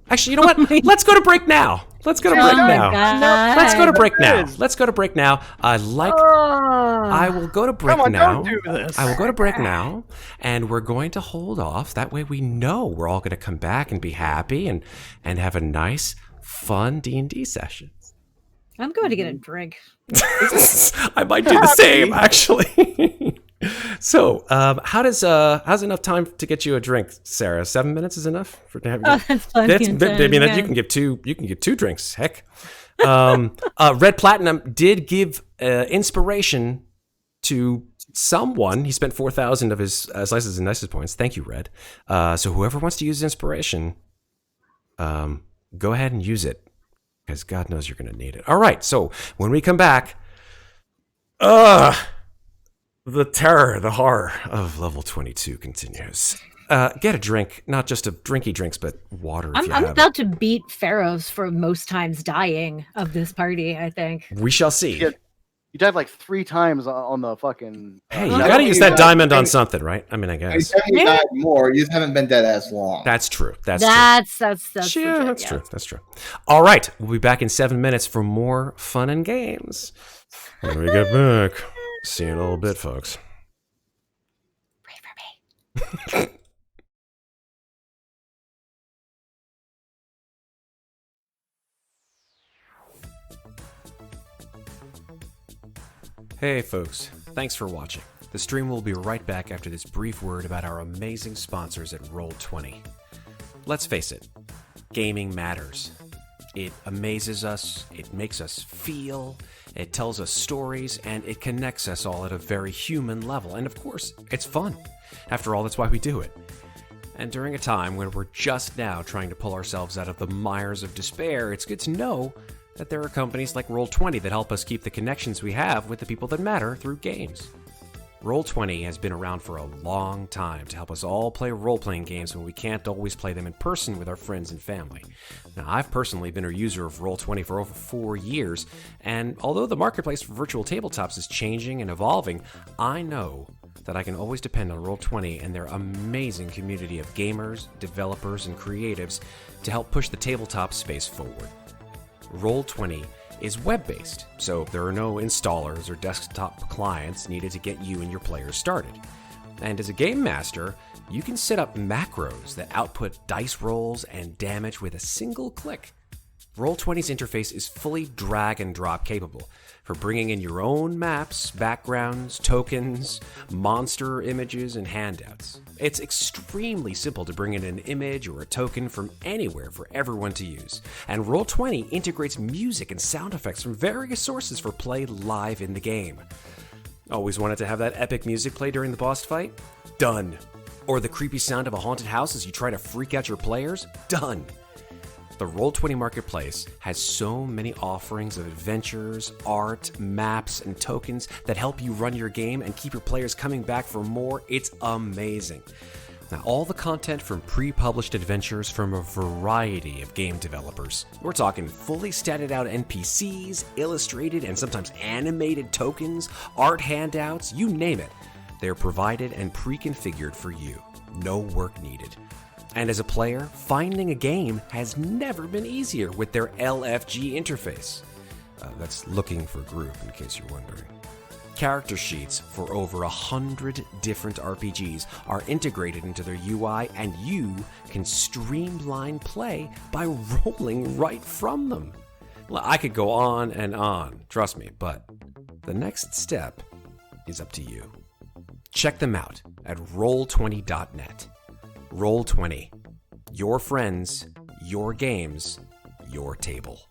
[SPEAKER 1] Actually, you know what? Let's go to break now. Let's go to break
[SPEAKER 3] Oh my
[SPEAKER 1] now.
[SPEAKER 3] god.
[SPEAKER 1] Let's go to break now.
[SPEAKER 2] is.
[SPEAKER 1] Let's go to break now. I
[SPEAKER 3] Oh.
[SPEAKER 1] will go to break
[SPEAKER 2] Come on,
[SPEAKER 1] now.
[SPEAKER 2] don't do this.
[SPEAKER 1] I will go to break now, and we're going to hold off. That way we know we're all going to come back and be happy and have a nice, fun D&D session.
[SPEAKER 3] I'm going to get a drink.
[SPEAKER 1] I might do the same, actually. So, how's enough time to get you a drink, Sarah? 7 minutes is enough for to have you.
[SPEAKER 3] Oh, that's plenty of time,
[SPEAKER 1] I mean,
[SPEAKER 3] yeah.
[SPEAKER 1] you can get two drinks. Heck, Red Platinum did give inspiration to someone. He spent 4,000 of his slices and nices points. Thank you, Red. So whoever wants to use inspiration, go ahead and use it, because God knows you're going to need it. All right. So when we come back, the terror, the horror of level 22 continues. Get a drink, not just a drinky drinks, but water if
[SPEAKER 3] I'm
[SPEAKER 1] you have
[SPEAKER 3] about to beat Ferros for most times dying of this party, I think.
[SPEAKER 1] it. We shall see.
[SPEAKER 5] Yeah. you died like 3 times on the fucking.
[SPEAKER 1] Hey,
[SPEAKER 3] Oh,
[SPEAKER 1] you
[SPEAKER 3] no.
[SPEAKER 1] gotta use that diamond on something, right? I mean, I
[SPEAKER 7] You
[SPEAKER 1] guess.
[SPEAKER 7] definitely died more. You just haven't been dead as long.
[SPEAKER 1] That's true. That's
[SPEAKER 3] That's
[SPEAKER 1] yeah,
[SPEAKER 3] legit,
[SPEAKER 1] that's
[SPEAKER 3] yeah.
[SPEAKER 1] true. That's true. All right, we'll be back in 7 minutes for more fun and games. When we get back, see you in a little bit, folks.
[SPEAKER 3] Pray for me.
[SPEAKER 1] Hey, folks. Thanks for watching. The stream will be right back after this brief word about our amazing sponsors at Roll20. Let's face it, gaming matters. It amazes us, it makes us feel, it tells us stories, and it connects us all at a very human level. And of course, it's fun. After all, that's why we do it. And during a time when we're just now trying to pull ourselves out of the mires of despair, it's good to know that there are companies like Roll20 that help us keep the connections we have with the people that matter through games. Roll20 has been around for a long time to help us all play role-playing games when we can't always play them in person with our friends and family. Now, I've personally been a user of Roll20 for over 4 years, and although the marketplace for virtual tabletops is changing and evolving, I know that I can always depend on Roll20 and their amazing community of gamers, developers, and creatives to help push the tabletop space forward. Roll20 is web-based, so there are no installers or desktop clients needed to get you and your players started. And as a game master, you can set up macros that output dice rolls and damage with a single click. Roll20's interface is fully drag and drop capable for bringing in your own maps, backgrounds, tokens, monster images, and handouts. It's extremely simple to bring in an image or a token from anywhere for everyone to use. And Roll20 integrates music and sound effects from various sources for play live in the game. Always wanted to have that epic music play during the boss fight? Done. Or the creepy sound of a haunted house as you try to freak out your players? Done. The Roll20 Marketplace has so many offerings of adventures, art, maps, and tokens that help you run your game and keep your players coming back for more. It's amazing. Now, all the content from pre-published adventures from a variety of game developers. We're talking fully statted out NPCs, illustrated and sometimes animated tokens, art handouts, you name it. They're provided and pre-configured for you. No work needed. And as a player, finding a game has never been easier with their LFG interface. That's looking for group, in case you're wondering. Character sheets for over 100 different RPGs are integrated into their UI, and you can streamline play by rolling right from them. Well, I could go on and on, trust me, but the next step is up to you. Check them out at roll20.net. Roll20. Your friends, your games, your table.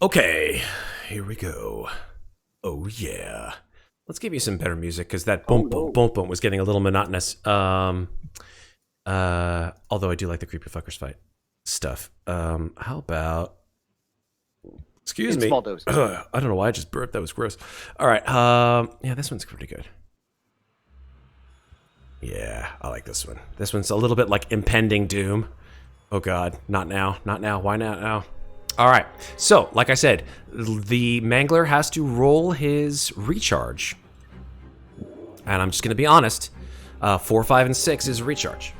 [SPEAKER 1] Okay, here we go. Oh yeah. Let's give you some better music because that boom boom boom boom was getting a little monotonous. Although I do like the creepy fuckers fight stuff. How about? Excuse
[SPEAKER 5] In
[SPEAKER 1] me.
[SPEAKER 5] small doses.
[SPEAKER 1] I don't know why I just burped. That was gross. All right. Yeah, this one's pretty good. Yeah, I like this one. This one's a little bit like impending doom. Oh God, not now, not now. Why not now? All right. So, like I said, the Mangler has to roll his recharge, and I'm just gonna be honest. 4, 5, and 6 is a recharge.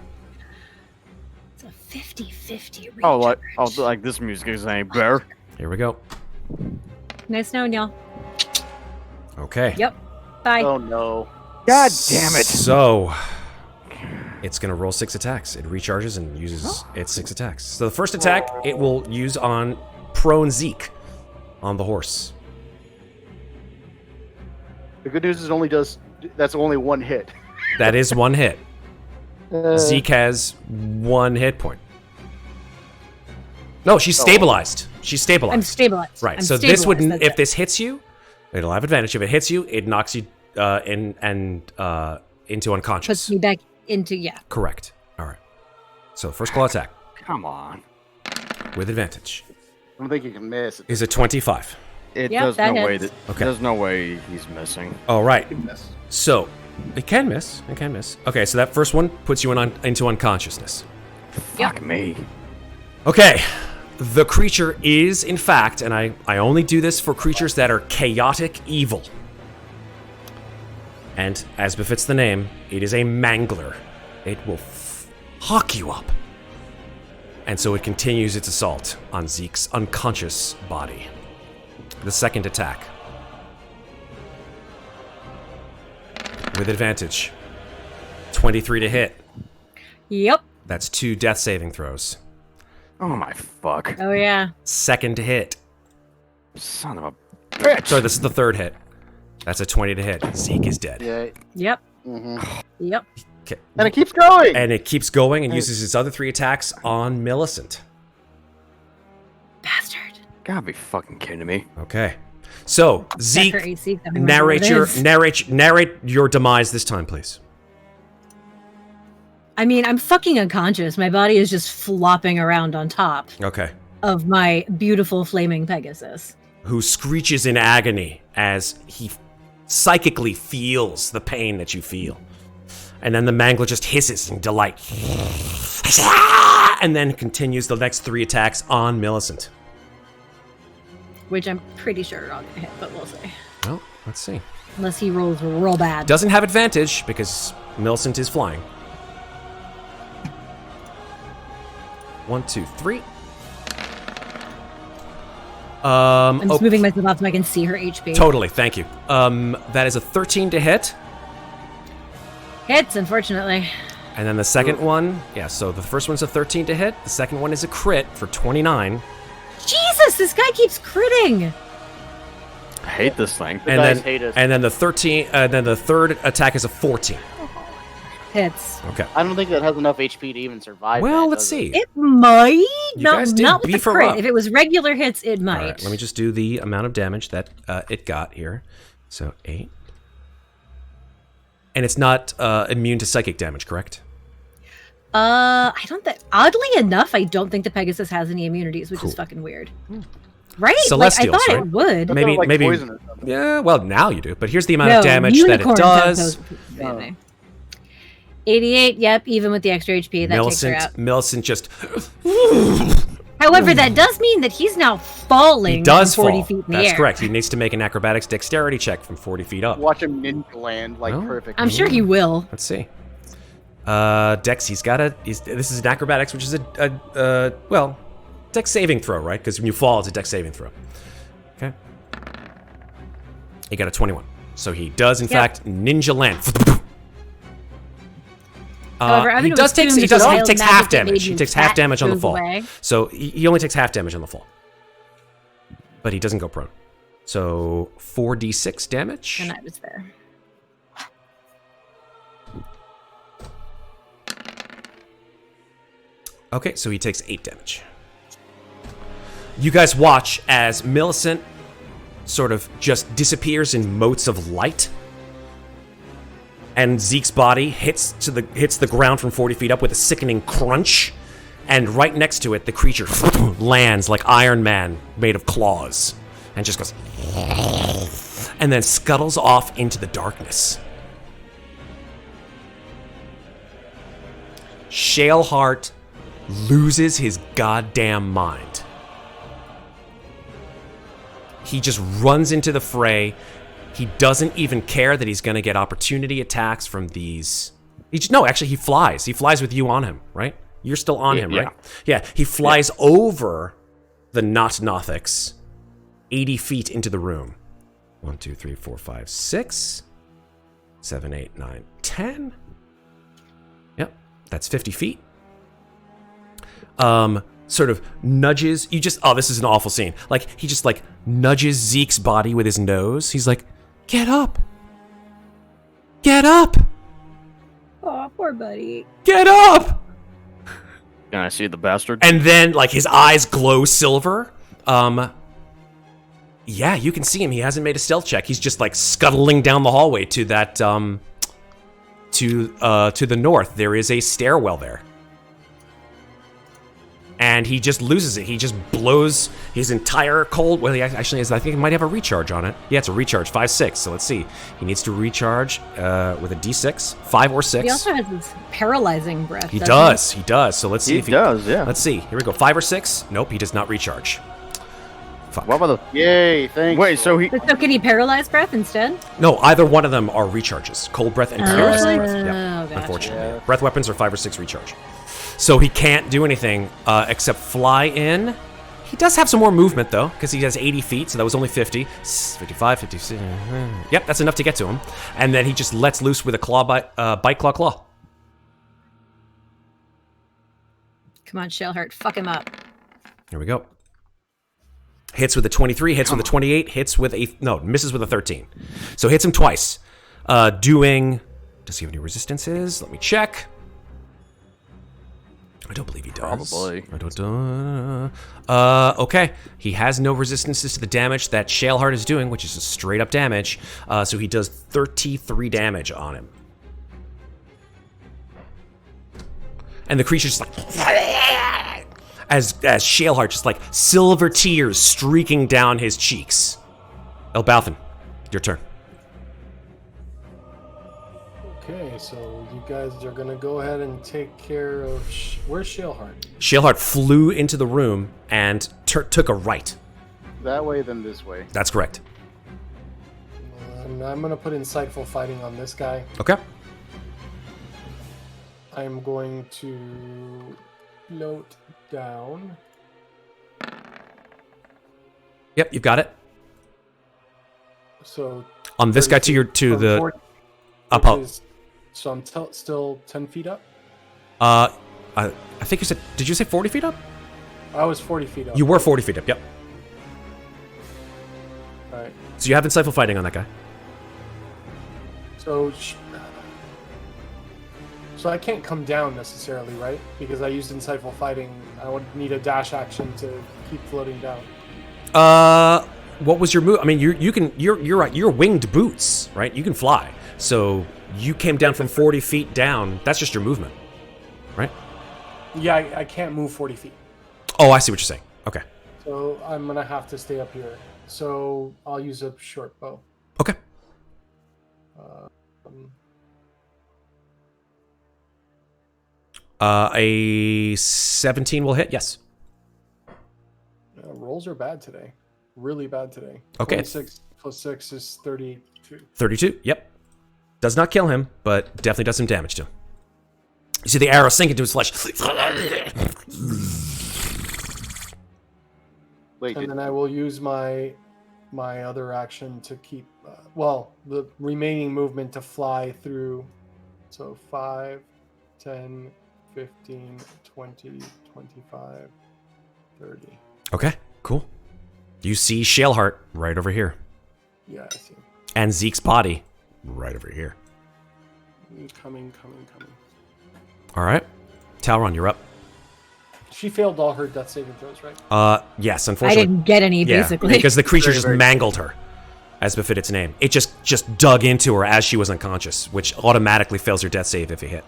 [SPEAKER 3] It's a 50-50 recharge.
[SPEAKER 2] Like this music is any better.
[SPEAKER 1] Here we go.
[SPEAKER 3] Nice knowing y'all.
[SPEAKER 1] Okay.
[SPEAKER 3] Yep. Bye.
[SPEAKER 5] Oh no.
[SPEAKER 2] God damn it.
[SPEAKER 1] So, it's going to roll 6 attacks. It recharges and uses its 6 attacks. So the first attack, it will use on prone Zeke on the horse.
[SPEAKER 5] The good news is that's only one hit.
[SPEAKER 1] That is 1 hit. Zeke has 1 hit point. No, she's stabilized. She's stabilized.
[SPEAKER 3] I'm stabilized.
[SPEAKER 1] Right.
[SPEAKER 3] I'm
[SPEAKER 1] So this would,
[SPEAKER 3] stabilized,
[SPEAKER 1] if
[SPEAKER 3] that's
[SPEAKER 1] this hits you, it'll have advantage. If it hits you, it knocks you into unconscious.
[SPEAKER 3] puts me back into
[SPEAKER 1] Correct. All right. So first claw attack
[SPEAKER 2] Come on.
[SPEAKER 1] with advantage
[SPEAKER 5] I don't think you can miss.
[SPEAKER 1] is a 25.
[SPEAKER 2] It
[SPEAKER 3] Yep,
[SPEAKER 2] there's
[SPEAKER 3] that
[SPEAKER 2] no way
[SPEAKER 3] hits.
[SPEAKER 2] that
[SPEAKER 1] Okay.
[SPEAKER 2] there's no way he's missing.
[SPEAKER 1] All right.
[SPEAKER 7] Goodness.
[SPEAKER 1] So it can miss. It can miss. Okay. So that first one puts you into unconsciousness.
[SPEAKER 2] Fuck me.
[SPEAKER 1] Okay. The creature is, in fact, and I only do this for creatures that are chaotic evil. And as befits the name, it is a mangler. It will fuck you up. And so it continues its assault on Zeke's unconscious body. The second attack. With advantage. 23 to hit.
[SPEAKER 3] Yep.
[SPEAKER 1] That's 2 death saving throws.
[SPEAKER 2] Oh my fuck.
[SPEAKER 3] Oh yeah.
[SPEAKER 1] Second to hit.
[SPEAKER 2] Son of a bitch.
[SPEAKER 1] Sorry, this is the third hit. That's a 20 to hit. Zeke is dead.
[SPEAKER 5] Yeah.
[SPEAKER 3] Yep.
[SPEAKER 5] Mm-hmm.
[SPEAKER 3] Yep.
[SPEAKER 1] Okay.
[SPEAKER 5] And it keeps going.
[SPEAKER 1] And it keeps going and uses its other 3 attacks on Millicent.
[SPEAKER 3] Bastard.
[SPEAKER 2] Gotta be fucking kidding me.
[SPEAKER 1] Okay. So,
[SPEAKER 3] After
[SPEAKER 1] Zeke,
[SPEAKER 3] AC, I don't remember what
[SPEAKER 1] narrate your demise this time, please.
[SPEAKER 3] I mean, I'm fucking unconscious. My body is just flopping around on top
[SPEAKER 1] Okay.
[SPEAKER 3] of my beautiful flaming Pegasus.
[SPEAKER 1] Who screeches in agony as he psychically feels the pain that you feel. And then the Mangler just hisses in delight. And then continues the next 3 attacks on Millicent.
[SPEAKER 3] Which I'm pretty sure are all gonna hit, but we'll see.
[SPEAKER 1] Well, let's see.
[SPEAKER 3] Unless he rolls real bad.
[SPEAKER 1] Doesn't have advantage because Millicent is flying. 1, 2, 3.
[SPEAKER 3] I'm just moving myself up so I can see her HP.
[SPEAKER 1] Totally, thank you. That is a 13 to hit.
[SPEAKER 3] Hits, unfortunately.
[SPEAKER 1] And then the second one, so the first one's a 13 to hit. The second one is a crit for 29.
[SPEAKER 3] Jesus, this guy keeps critting.
[SPEAKER 2] I hate this thing.
[SPEAKER 1] And
[SPEAKER 5] guys
[SPEAKER 1] then,
[SPEAKER 5] hate us.
[SPEAKER 1] and then the 13, then the third attack is a 14.
[SPEAKER 3] Hits.
[SPEAKER 1] Okay.
[SPEAKER 5] I don't think that has enough HP to even survive.
[SPEAKER 1] Well,
[SPEAKER 5] that,
[SPEAKER 1] let's
[SPEAKER 5] does it?
[SPEAKER 1] see.
[SPEAKER 3] It might.
[SPEAKER 1] You
[SPEAKER 3] Not,
[SPEAKER 1] guys did
[SPEAKER 3] not with the
[SPEAKER 1] beef her
[SPEAKER 3] crit.
[SPEAKER 1] up.
[SPEAKER 3] If it was regular hits, it
[SPEAKER 1] All
[SPEAKER 3] might.
[SPEAKER 1] right, let me just do the amount of damage that it got here. So 8. And it's not immune to psychic damage, correct?
[SPEAKER 3] I don't think. Oddly enough, I don't think the Pegasus has any immunities, which
[SPEAKER 1] Cool.
[SPEAKER 3] is fucking weird. Right?
[SPEAKER 1] Celestials,
[SPEAKER 3] like, I thought
[SPEAKER 1] right?
[SPEAKER 3] it would.
[SPEAKER 1] Maybe-
[SPEAKER 5] Like
[SPEAKER 1] maybe-
[SPEAKER 5] poison or something.
[SPEAKER 1] Yeah, well, now you do. But here's the amount
[SPEAKER 3] No,
[SPEAKER 1] of damage that it
[SPEAKER 3] unicorns have
[SPEAKER 1] does.
[SPEAKER 3] those- 88, yep, even with the extra HP, that takes her out.
[SPEAKER 1] Millicent just...
[SPEAKER 3] However, that does mean that he's now falling
[SPEAKER 1] He does
[SPEAKER 3] from 40
[SPEAKER 1] fall.
[SPEAKER 3] feet in the
[SPEAKER 1] That's
[SPEAKER 3] air.
[SPEAKER 1] correct. He needs to make an acrobatics dexterity check from 40 feet up.
[SPEAKER 5] Watch him ninja land like
[SPEAKER 1] Well,
[SPEAKER 5] perfect.
[SPEAKER 3] I'm sure he will.
[SPEAKER 1] Let's see. Dex, this is an acrobatics, which is well, dex saving throw, right? Because when you fall, it's a dex saving throw. Okay. He got a 21. So he does, in fact, ninja land.
[SPEAKER 3] However, I'm
[SPEAKER 1] he
[SPEAKER 3] gonna
[SPEAKER 1] does take
[SPEAKER 3] assume
[SPEAKER 1] he
[SPEAKER 3] that
[SPEAKER 1] does
[SPEAKER 3] the
[SPEAKER 1] he
[SPEAKER 3] wild
[SPEAKER 1] takes
[SPEAKER 3] magic
[SPEAKER 1] half
[SPEAKER 3] that made
[SPEAKER 1] damage. He
[SPEAKER 3] you
[SPEAKER 1] takes half
[SPEAKER 3] fat
[SPEAKER 1] damage on the
[SPEAKER 3] goes
[SPEAKER 1] fall.
[SPEAKER 3] away.
[SPEAKER 1] So he only takes half damage on the fall. But he doesn't go prone. So 4d6 damage.
[SPEAKER 3] And I was there.
[SPEAKER 1] Okay, so he takes 8 damage. You guys watch as Millicent sort of just disappears in motes of light, and Zeke's body hits the ground from 40 feet up with a sickening crunch, and right next to it, the creature lands like Iron Man made of claws, and just goes, and then scuttles off into the darkness. Shaleheart loses his goddamn mind. He just runs into the fray. He doesn't even care that he's going to get opportunity attacks from these. Actually, he flies. He flies with you on him, right? You're still on him, right? Yeah, he flies over the Nothics 80 feet into the room. 1, 2, 3, 4, 5, 6, 7, 8, 9, 10. Yep, that's 50 feet. Sort of nudges. This is an awful scene. Like, he just, like, nudges Zeke's body with his nose. He's like, get up. Get up.
[SPEAKER 3] Oh, poor buddy.
[SPEAKER 1] Get up.
[SPEAKER 2] Can I see the bastard?
[SPEAKER 1] And then, like, his eyes glow silver. Yeah, you can see him. He hasn't made a stealth check. He's just, like, scuttling down the hallway to that, to the north. There is a stairwell there. And he just loses it. He just blows his entire cold. Well, he actually is. I think he might have a recharge on it. Yeah, it's a recharge, 5, 6. So let's see. He needs to recharge with a D6, 5 or 6.
[SPEAKER 3] He also has this paralyzing breath.
[SPEAKER 1] He does. He does. So let's see if he
[SPEAKER 2] does. Yeah.
[SPEAKER 1] Let's see. Here we go. 5 or 6. Nope, he does not recharge. Fuck.
[SPEAKER 2] What about the?
[SPEAKER 5] Yay! Thanks.
[SPEAKER 2] Wait. So he.
[SPEAKER 3] So can he paralyze breath instead?
[SPEAKER 1] No, either one of them are recharges. Cold breath and fierce breath. Yeah,
[SPEAKER 3] gotcha.
[SPEAKER 1] unfortunately.
[SPEAKER 5] Yeah.
[SPEAKER 1] Breath weapons are 5 or 6 recharge. So he can't do anything except fly in. He does have some more movement, though, because he has 80 feet, so that was only 50. 55, 56. Yep, that's enough to get to him. And then he just lets loose with a bite, claw.
[SPEAKER 3] Come on, Shaleheart, fuck him up.
[SPEAKER 1] Here we go. Hits with a 23, hits with a 28, misses with a 13. So hits him twice. Does he have any resistances? Let me check. I don't believe he does.
[SPEAKER 2] Probably.
[SPEAKER 1] Okay. He has no resistances to the damage that Shaleheart is doing, which is just straight up damage. So he does 33 damage on him. And the creature's just like... As Shaleheart just like silver tears streaking down his cheeks. Elbauthin, your turn.
[SPEAKER 4] Okay, so you guys are gonna go ahead and take care of. Where's Shaleheart?
[SPEAKER 1] Shaleheart flew into the room and took a right.
[SPEAKER 5] That way, then this way.
[SPEAKER 1] That's correct.
[SPEAKER 4] I'm gonna put insightful fighting on this guy.
[SPEAKER 1] Okay.
[SPEAKER 4] I'm going to note down.
[SPEAKER 1] Yep, you've got it.
[SPEAKER 4] So
[SPEAKER 1] On this guy to the
[SPEAKER 4] 40,
[SPEAKER 1] up.
[SPEAKER 4] So I'm still 10 feet up.
[SPEAKER 1] I think you said. Did you say 40 feet up?
[SPEAKER 4] I was 40 feet up.
[SPEAKER 1] You were 40 feet up. Yep.
[SPEAKER 4] All right.
[SPEAKER 1] So you have insightful fighting on that guy.
[SPEAKER 4] So I can't come down necessarily, right? Because I used insightful fighting. I would need a dash action to keep floating down.
[SPEAKER 1] What was your move? I mean, you're right. You're winged boots, right? You can fly. So you came down from 40 feet down. That's just your movement, right?
[SPEAKER 4] Yeah, I can't move 40 feet.
[SPEAKER 1] Oh, I see what you're saying. Okay.
[SPEAKER 4] So I'm gonna have to stay up here. So I'll use a short bow.
[SPEAKER 1] Okay. A 17 will hit. Yes.
[SPEAKER 4] Rolls are bad today. Really bad today.
[SPEAKER 1] Okay.
[SPEAKER 4] 26 plus 6 is 32.
[SPEAKER 1] 32. Yep. Does not kill him, but definitely does some damage to him. You see the arrow sink into his flesh.
[SPEAKER 5] Wait,
[SPEAKER 4] And then I will use my other action to keep, the remaining movement to fly through. So 5, 10, 15, 20, 25, 30.
[SPEAKER 1] Okay, cool. You see Shaleheart right over here.
[SPEAKER 4] Yeah, I see.
[SPEAKER 1] And Zeke's body right over here.
[SPEAKER 4] Coming.
[SPEAKER 1] All right. Talron, you're up.
[SPEAKER 4] She failed all her death saving throws, right?
[SPEAKER 1] Yes,
[SPEAKER 3] I
[SPEAKER 1] unfortunately.
[SPEAKER 3] didn't get any,
[SPEAKER 1] Yeah,
[SPEAKER 3] basically.
[SPEAKER 1] because the creature
[SPEAKER 5] Very,
[SPEAKER 1] just
[SPEAKER 5] very
[SPEAKER 1] mangled her, as befit its name. It just dug into her as she was unconscious, which automatically fails your death save if you hit.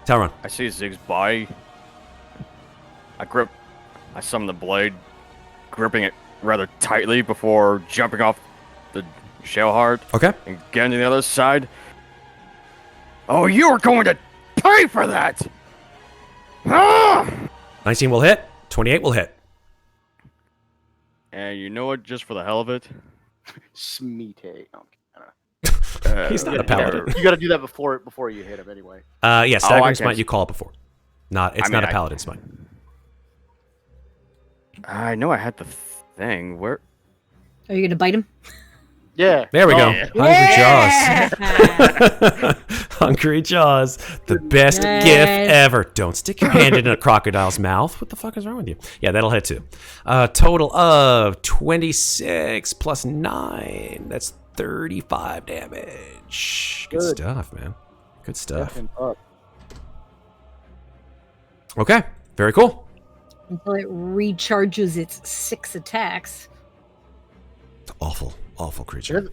[SPEAKER 1] Talron.
[SPEAKER 2] I see Zeke's body. I summon the blade, gripping it rather tightly before jumping off the shell heart
[SPEAKER 1] Okay.
[SPEAKER 2] and getting to the other side. Oh, you are going to pay for that! Ah!
[SPEAKER 1] 19 will hit. 28 will hit.
[SPEAKER 2] And you know what? Just for the hell of it,
[SPEAKER 5] Smite.
[SPEAKER 1] He's not a paladin.
[SPEAKER 5] You got to do that before you hit him anyway.
[SPEAKER 1] Yes,
[SPEAKER 2] Oh, I
[SPEAKER 1] Daggrin
[SPEAKER 2] can-
[SPEAKER 1] Smite, you call it before. It's not a paladin smite.
[SPEAKER 2] I know I had the thing. Where?
[SPEAKER 3] Are you going to bite him?
[SPEAKER 5] Yeah.
[SPEAKER 1] There we go.
[SPEAKER 3] Yeah!
[SPEAKER 1] Hungry Jaws. Hungry Jaws. The best
[SPEAKER 3] Yes.
[SPEAKER 1] gift ever. Don't stick your hand in a crocodile's mouth. What the fuck is wrong with you? Yeah, that'll hit too. Total of 26 plus 9. That's 35 damage. Good stuff, man. Good stuff. Okay. Very cool.
[SPEAKER 3] Until it recharges its 6 attacks.
[SPEAKER 1] Awful creature.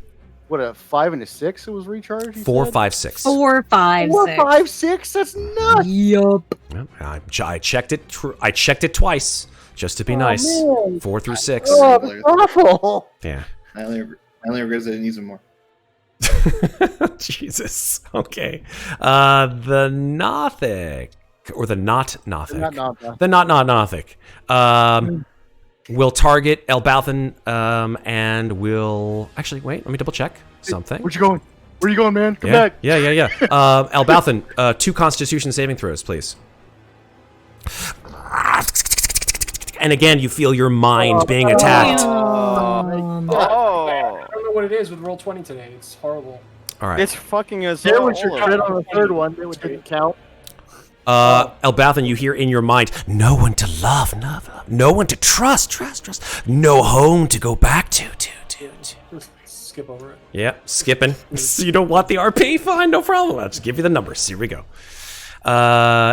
[SPEAKER 5] What, a 5 and a 6 it was recharged? you
[SPEAKER 1] 4,
[SPEAKER 5] said?
[SPEAKER 1] 5, 6.
[SPEAKER 3] 4, 5,
[SPEAKER 5] 4,
[SPEAKER 3] 6.
[SPEAKER 5] 5, 6? That's nuts.
[SPEAKER 3] Yup.
[SPEAKER 1] Yep, I checked it. I checked it twice just to be nice.
[SPEAKER 5] man.
[SPEAKER 1] 4 through 6.
[SPEAKER 5] Oh, that's awful.
[SPEAKER 1] Yeah.
[SPEAKER 7] I only regret that I didn't use them more.
[SPEAKER 1] Jesus. Okay. The Nothic, or the not Nothic. The not Nothic. Will target Elbauthin, and will actually wait. Let me double check something.
[SPEAKER 5] Where'd you going? Where you going, man? Come
[SPEAKER 1] Yeah,
[SPEAKER 5] back.
[SPEAKER 1] yeah. Elbauthin, 2 Constitution saving throws, please. And again, you feel your mind being attacked.
[SPEAKER 2] Oh,
[SPEAKER 4] I don't know what it is with roll 20 today. It's horrible.
[SPEAKER 1] All right.
[SPEAKER 2] it's fucking us
[SPEAKER 5] There
[SPEAKER 2] all
[SPEAKER 5] was your
[SPEAKER 2] over.
[SPEAKER 5] crit on the third one. That didn't count.
[SPEAKER 1] Elbauthin, you hear in your mind, no one to love, no one to trust, no home to go back to.
[SPEAKER 4] Just skip over it.
[SPEAKER 1] Yeah, skipping. So you don't want the RP? Fine, no problem. I'll just give you the numbers. Here we go.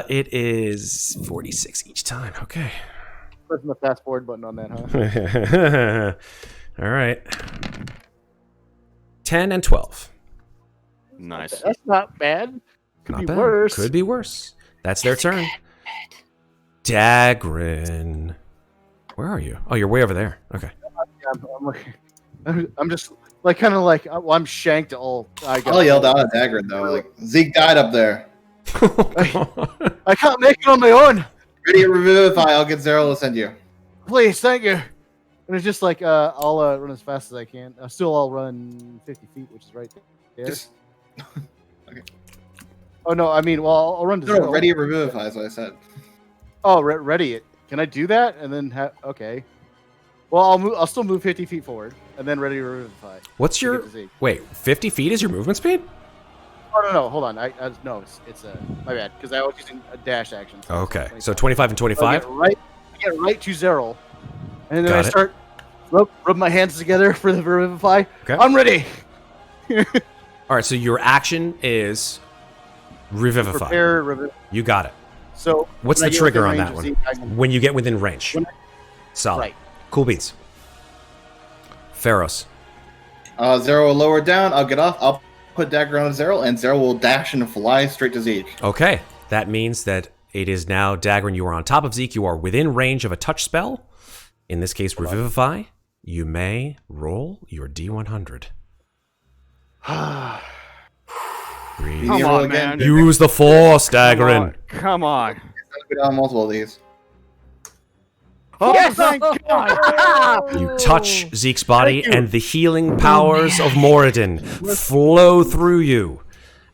[SPEAKER 1] It is 46 each time. Okay.
[SPEAKER 5] Pressing the fast forward button on that, huh?
[SPEAKER 1] All right. 10 and 12.
[SPEAKER 2] Nice.
[SPEAKER 5] That's not bad. Could
[SPEAKER 1] Not
[SPEAKER 5] be
[SPEAKER 1] bad.
[SPEAKER 5] worse.
[SPEAKER 1] Could be worse. That's their turn. Daggrin. Where are you? Oh, you're way over there. Okay.
[SPEAKER 5] I'm just like kind of like I'm shanked all.
[SPEAKER 7] I'll yell down at Daggrin though. Like Zeke died up there.
[SPEAKER 5] I can't make it on my own.
[SPEAKER 7] Ready to revivify. I'll get Zero to send you.
[SPEAKER 5] Please, thank you. And it's just like I'll run as fast as I can. I'll run 50 feet, which is right there.
[SPEAKER 7] Just
[SPEAKER 5] Oh no, I mean, well, I'll run to
[SPEAKER 7] no,
[SPEAKER 5] zero.
[SPEAKER 7] ready to revivify is what I said.
[SPEAKER 5] Oh, ready it. Can I do that? And then okay. Well, I'll still move 50 feet forward, and then ready to revivify.
[SPEAKER 1] What's
[SPEAKER 5] to
[SPEAKER 1] your...
[SPEAKER 5] get to Zeke.
[SPEAKER 1] Wait, 50 feet is your movement speed?
[SPEAKER 5] Oh no, hold on. No, it's my bad because I was using a dash action. So
[SPEAKER 1] Okay,
[SPEAKER 5] it's
[SPEAKER 1] so
[SPEAKER 5] 25.
[SPEAKER 1] 25 and
[SPEAKER 5] So
[SPEAKER 1] 25?
[SPEAKER 5] I get right to zero, and then
[SPEAKER 1] Got
[SPEAKER 5] I
[SPEAKER 1] it.
[SPEAKER 5] start rub my hands together for the revivify.
[SPEAKER 1] Okay.
[SPEAKER 5] I'm ready.
[SPEAKER 1] All right, so your action is revivify.
[SPEAKER 5] Prepare revivify.
[SPEAKER 1] You got it.
[SPEAKER 5] So
[SPEAKER 1] What's
[SPEAKER 5] when
[SPEAKER 1] the
[SPEAKER 5] I get
[SPEAKER 1] trigger
[SPEAKER 5] within
[SPEAKER 1] on
[SPEAKER 5] range
[SPEAKER 1] that
[SPEAKER 5] of
[SPEAKER 1] one?
[SPEAKER 5] Zeke, I can-
[SPEAKER 1] When you get within range.
[SPEAKER 5] When
[SPEAKER 1] Solid.
[SPEAKER 5] Right.
[SPEAKER 1] Cool beans. Ferros.
[SPEAKER 7] Zero will lower down. I'll get off. I'll put Dagger on Zero, and Zero will dash and fly straight to Zeke.
[SPEAKER 1] Okay, that means that it is now Daggrin. You are on top of Zeke. You are within range of a touch spell. In this case, Revivify. You may roll your D100. Breathe.
[SPEAKER 7] Come
[SPEAKER 2] on, man.
[SPEAKER 1] Use the Force, Daggrin.
[SPEAKER 2] Come on.
[SPEAKER 7] I'll go down multiple of these.
[SPEAKER 2] Oh,
[SPEAKER 5] Yes!
[SPEAKER 2] thank God.
[SPEAKER 1] You touch Zeke's body, and the healing powers of Moradin flow through you.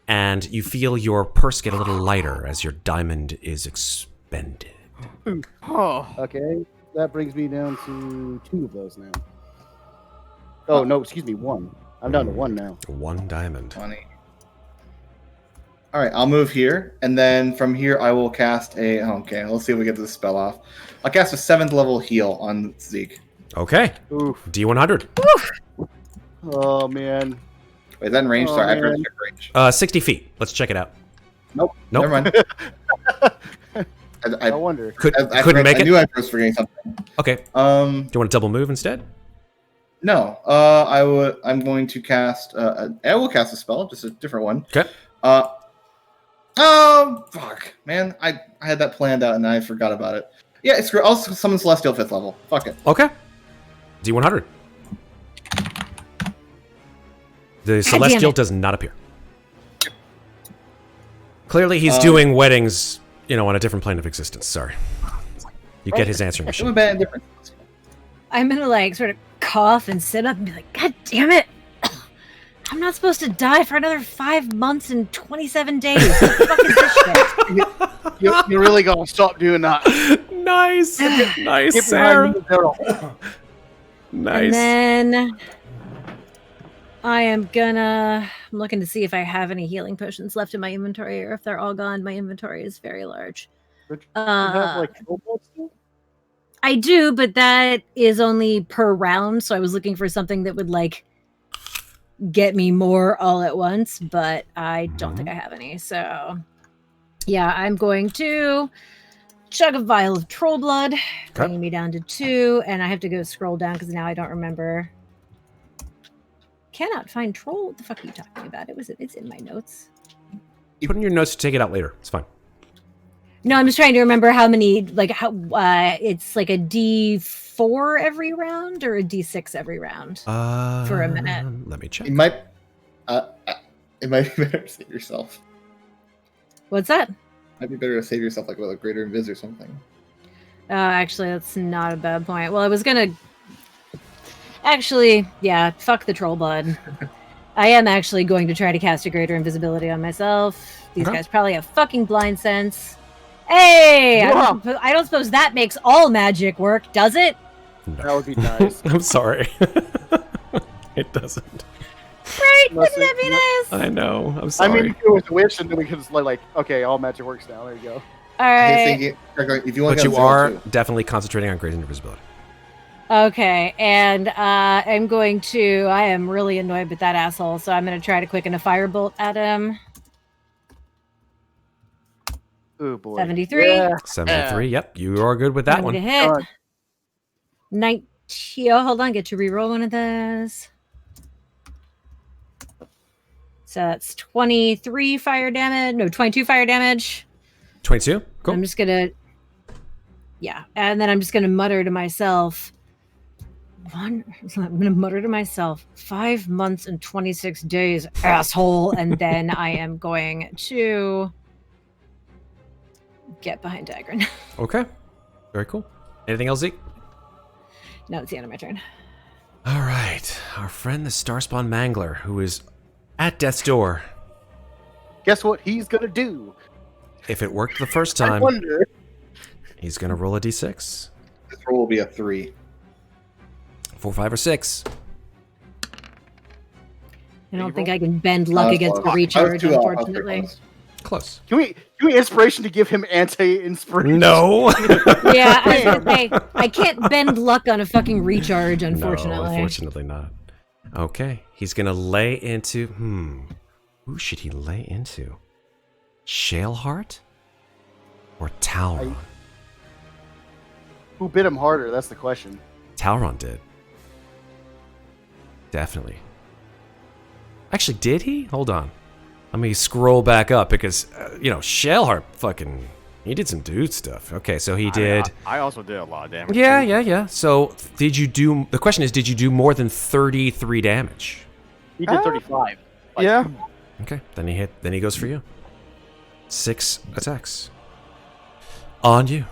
[SPEAKER 1] And you feel your purse get a little lighter as your diamond is expended.
[SPEAKER 2] Oh,
[SPEAKER 5] Okay, that brings me down to 2 of those now. Oh no, excuse me, 1. I'm down to 1 now.
[SPEAKER 1] 1 diamond.
[SPEAKER 7] 20. All right, I'll move here, and then from here I will cast a. Okay, let's see if we get this spell off. I'll cast a 7th level heal on Zeke.
[SPEAKER 1] Okay.
[SPEAKER 5] Oof.
[SPEAKER 1] D100.
[SPEAKER 5] Oh man.
[SPEAKER 7] Wait, is that in range?
[SPEAKER 5] Oh,
[SPEAKER 7] Sorry, I forgot
[SPEAKER 5] man.
[SPEAKER 7] to check range.
[SPEAKER 1] 60 feet. Let's check it out.
[SPEAKER 7] Nope.
[SPEAKER 1] Nope.
[SPEAKER 7] Never mind.
[SPEAKER 5] I wonder.
[SPEAKER 1] Couldn't make
[SPEAKER 7] I
[SPEAKER 1] it?
[SPEAKER 7] knew I was forgetting something.
[SPEAKER 1] Okay. Do you want to double move instead?
[SPEAKER 7] No. I'm going to cast. I will cast a spell, just a different one.
[SPEAKER 1] Okay.
[SPEAKER 7] Oh fuck, man! I had that planned out and I forgot about it. Yeah, screw. I'll summon Celestial 5th level. Fuck it.
[SPEAKER 1] Okay. D100. The Celestial does not appear. Clearly, he's doing weddings, on a different plane of existence. Sorry. You get his answering
[SPEAKER 7] It
[SPEAKER 1] machine.
[SPEAKER 7] would have been different.
[SPEAKER 3] I'm gonna like sort of cough and sit up and be like, God damn it! I'm not supposed to die for another 5 months and 27 days. What the fuck is this shit?
[SPEAKER 5] You're really gonna stop doing that.
[SPEAKER 1] Nice. Nice,
[SPEAKER 5] Get
[SPEAKER 1] Sarah.
[SPEAKER 5] behind the barrel.
[SPEAKER 1] Nice.
[SPEAKER 3] And then I'm looking to see if I have any healing potions left in my inventory, or if they're all gone. My inventory is very large.
[SPEAKER 5] You have like kobolds still?
[SPEAKER 3] I do, but that is only per round. So I was looking for something that would like get me more all at once, but I don't think I have any. So yeah, I'm going to chug a vial of troll blood, bringing me down to 2, and I have to go scroll down because now I don't remember. Cannot find troll. What the fuck are you talking about? It's in my notes.
[SPEAKER 1] You put in your notes to take it out later. It's fine.
[SPEAKER 3] No, I'm just trying to remember how many, like how it's like a D4 every round or a D6 every round for a minute.
[SPEAKER 1] Let me check.
[SPEAKER 7] It might be better to save yourself.
[SPEAKER 3] What's that?
[SPEAKER 7] Might be better to save yourself, like with a greater invis or something.
[SPEAKER 3] Actually, that's not a bad point. Well, I was gonna. Actually, yeah, fuck the troll blood. I am actually going to try to cast a greater invisibility on myself. These guys probably have fucking blind sense. Hey! I don't suppose that makes all magic work, does it?
[SPEAKER 5] That would be nice.
[SPEAKER 1] I'm sorry. It doesn't.
[SPEAKER 3] Right? Wouldn't that be nice?
[SPEAKER 1] I know. I'm
[SPEAKER 5] I
[SPEAKER 1] sorry.
[SPEAKER 5] mean, if it was a wish, and then we could just like, okay, all magic works now. There you go.
[SPEAKER 3] All right.
[SPEAKER 7] If you want
[SPEAKER 1] But
[SPEAKER 7] to
[SPEAKER 1] you are definitely concentrating on greater invisibility.
[SPEAKER 3] Okay, and I am really annoyed with that asshole, so I'm going to try to quicken a firebolt at him.
[SPEAKER 5] Oh boy.
[SPEAKER 3] 73.
[SPEAKER 5] Yeah.
[SPEAKER 1] 73. Yep, you are good with that
[SPEAKER 3] Going
[SPEAKER 1] one.
[SPEAKER 3] to hit.
[SPEAKER 5] Alright.
[SPEAKER 3] 19. Oh, hold on, get to reroll one of those. So that's 23 fire damage. No, 22 fire damage.
[SPEAKER 1] 22. Cool.
[SPEAKER 3] I'm just gonna, and then I'm just gonna mutter to myself. I'm gonna mutter to myself, 5 months and 26 days, asshole. And then I am going to get behind Daggrin.
[SPEAKER 1] Okay. Very cool. Anything else, Zeke?
[SPEAKER 3] No, it's the end of my turn.
[SPEAKER 1] All right. Our friend, the Starspawn Mangler, who is at death's door.
[SPEAKER 5] Guess what he's gonna do?
[SPEAKER 1] If it worked the first
[SPEAKER 5] I
[SPEAKER 1] time,
[SPEAKER 5] wonder.
[SPEAKER 1] he's going to roll a d6.
[SPEAKER 7] This roll will be a 3.
[SPEAKER 1] 4, 5, or 6.
[SPEAKER 3] I don't think I can bend luck against the recharge, unfortunately.
[SPEAKER 1] Close.
[SPEAKER 5] Can we inspiration to give him anti-inspiration?
[SPEAKER 1] No.
[SPEAKER 3] Yeah, I was gonna say, I can't bend luck on a fucking recharge, unfortunately.
[SPEAKER 1] No, unfortunately not. Okay. He's going to lay into... Who should he lay into? Shaleheart? Or Talron?
[SPEAKER 5] Who bit him harder? That's the question.
[SPEAKER 1] Talron did. Definitely. Actually, did he? Hold on. Let me scroll back up because, Shaleheart fucking... He did some dude stuff. Okay, so he did...
[SPEAKER 2] I also did a lot of damage.
[SPEAKER 1] Yeah. So, did you do... The question is, did you do more than 33 damage?
[SPEAKER 5] He did 35.
[SPEAKER 2] Yeah.
[SPEAKER 1] Okay, then he goes for you. 6 attacks. On you.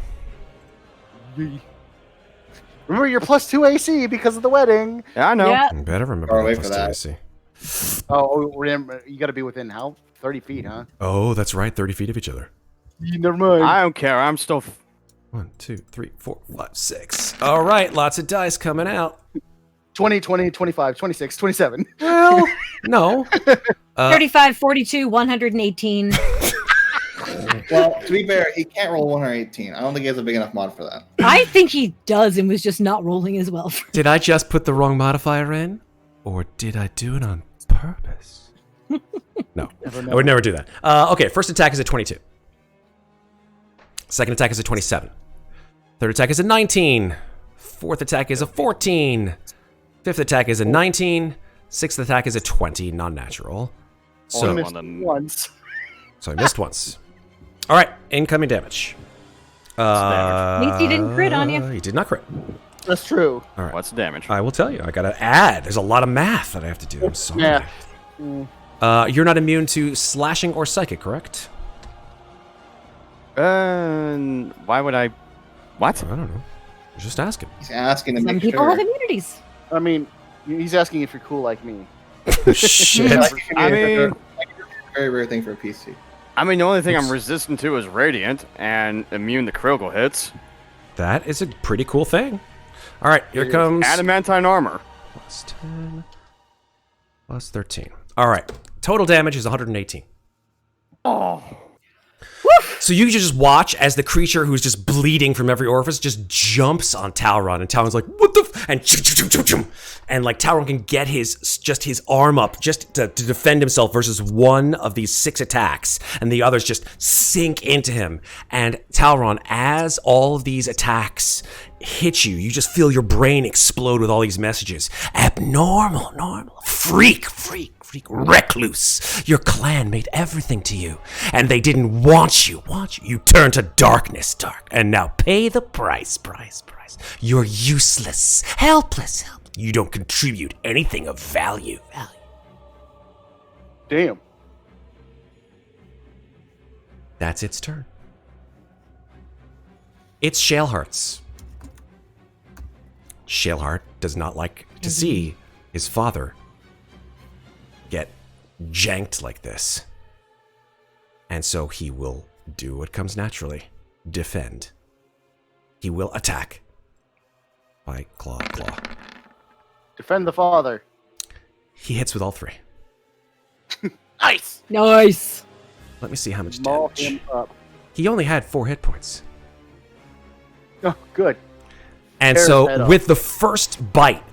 [SPEAKER 5] Remember your +2 AC because of the wedding.
[SPEAKER 2] Yeah, I know.
[SPEAKER 3] Yeah.
[SPEAKER 1] You better remember
[SPEAKER 7] Far
[SPEAKER 1] that
[SPEAKER 7] away
[SPEAKER 1] plus
[SPEAKER 7] for
[SPEAKER 1] 2
[SPEAKER 7] that.
[SPEAKER 1] AC.
[SPEAKER 5] Oh, remember, you got to be within how? 30 feet, huh?
[SPEAKER 1] Oh, that's right, 30 feet of each other.
[SPEAKER 5] Never mind.
[SPEAKER 2] I don't care. I'm still.
[SPEAKER 1] 1, 2, 3, 4, 5, 6. All right, lots of dice coming out.
[SPEAKER 5] 20, 20, 25, 26, 27.
[SPEAKER 1] Well, no.
[SPEAKER 3] 35, 42, 118.
[SPEAKER 7] Well, to be fair, he can't roll 118. I don't think he has a big enough mod for that.
[SPEAKER 3] I think he does and was just not rolling as well.
[SPEAKER 1] Did I just put the wrong modifier in? Or did I do it on purpose. No,
[SPEAKER 5] Never
[SPEAKER 1] I
[SPEAKER 5] know.
[SPEAKER 1] would never do that. Okay, first attack is a 22. Second attack is a 27. Third attack is a 19. Fourth attack is a 14. Fifth attack is a 19. Sixth attack is a 20, non-natural. So,
[SPEAKER 2] Only
[SPEAKER 5] Missed
[SPEAKER 2] one of them.
[SPEAKER 5] once.
[SPEAKER 1] so I missed once. All right, incoming damage.
[SPEAKER 3] At least he didn't crit on you.
[SPEAKER 1] He did not crit.
[SPEAKER 5] That's true.
[SPEAKER 1] All right.
[SPEAKER 2] What's the damage?
[SPEAKER 1] I will tell you. I gotta add. There's a lot of math that I have to do. I'm sorry.
[SPEAKER 5] Yeah.
[SPEAKER 1] You're not immune to slashing or psychic, correct?
[SPEAKER 2] Why would I? What?
[SPEAKER 1] I don't know. I'm just asking.
[SPEAKER 7] He's asking to
[SPEAKER 3] Some
[SPEAKER 7] make
[SPEAKER 3] people
[SPEAKER 7] sure.
[SPEAKER 3] have immunities.
[SPEAKER 5] I mean, he's asking if you're cool like me.
[SPEAKER 1] Shit.
[SPEAKER 2] I mean,
[SPEAKER 7] Very rare thing for a PC.
[SPEAKER 2] I mean, the only thing I'm resistant to is radiant and immune to critical hits.
[SPEAKER 1] That is a pretty cool thing. All right, here comes
[SPEAKER 2] Adamantine armor.
[SPEAKER 1] plus 10, plus 13. All right, total damage is 118.
[SPEAKER 2] Oh.
[SPEAKER 1] So you just watch as the creature who's just bleeding from every orifice just jumps on Talron, and Talron's like, "What the?" And like Talron can get his arm up just to defend himself versus one of these 6 attacks, and the others just sink into him. And Talron, as all of these attacks hit you, you just feel your brain explode with all these messages: abnormal, normal, freak, recluse. Your clan made everything to you, and they didn't want you. You turned to darkness, and now pay the price. You're useless, helpless. You don't contribute anything of value.
[SPEAKER 5] Damn.
[SPEAKER 1] That's its turn. It's Shaleheart's. Shaleheart does not like to see his father get janked like this. And so he will do what comes naturally. Defend. He will attack. Bite, claw.
[SPEAKER 5] Defend the father.
[SPEAKER 1] He hits with all 3.
[SPEAKER 5] Nice.
[SPEAKER 3] Nice.
[SPEAKER 1] Let me see how much
[SPEAKER 5] Maul
[SPEAKER 1] damage.
[SPEAKER 5] him up.
[SPEAKER 1] He only had 4 hit points.
[SPEAKER 5] Oh, good.
[SPEAKER 1] And
[SPEAKER 5] Tear his
[SPEAKER 1] so
[SPEAKER 5] head off.
[SPEAKER 1] with the first bite,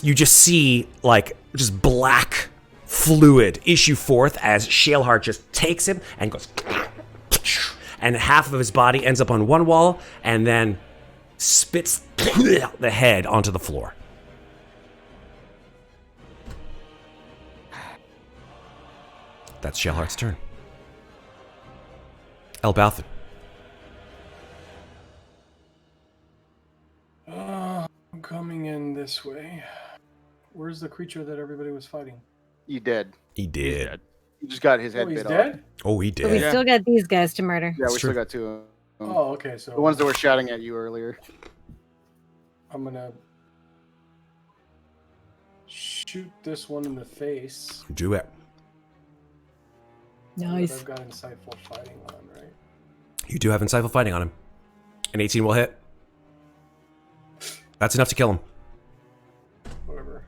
[SPEAKER 1] you just see like just black fluid issue forth as Shaleheart just takes him and goes, and half of his body ends up on one wall and then spits the head onto the floor. That's Shaleheart's turn. Elbauthin.
[SPEAKER 4] I'm coming in this way. Where's the creature that everybody was fighting?
[SPEAKER 5] You dead.
[SPEAKER 1] He
[SPEAKER 2] He's
[SPEAKER 1] did.
[SPEAKER 2] dead.
[SPEAKER 5] He just got his head
[SPEAKER 4] Oh, he's
[SPEAKER 5] bit off.
[SPEAKER 4] dead?
[SPEAKER 1] Oh, he
[SPEAKER 3] But we
[SPEAKER 1] did.
[SPEAKER 3] still got these guys to murder.
[SPEAKER 5] Yeah, we
[SPEAKER 1] It's
[SPEAKER 5] still
[SPEAKER 1] true.
[SPEAKER 5] got 2 of them.
[SPEAKER 4] Oh, okay. So
[SPEAKER 5] The ones that were shouting at you earlier.
[SPEAKER 4] I'm gonna shoot this one in the face.
[SPEAKER 1] Do it.
[SPEAKER 4] That
[SPEAKER 3] Nice.
[SPEAKER 4] I've got insightful fighting on, right?
[SPEAKER 1] You do have insightful fighting on him. An 18 will hit. That's enough to kill him.
[SPEAKER 4] Whatever.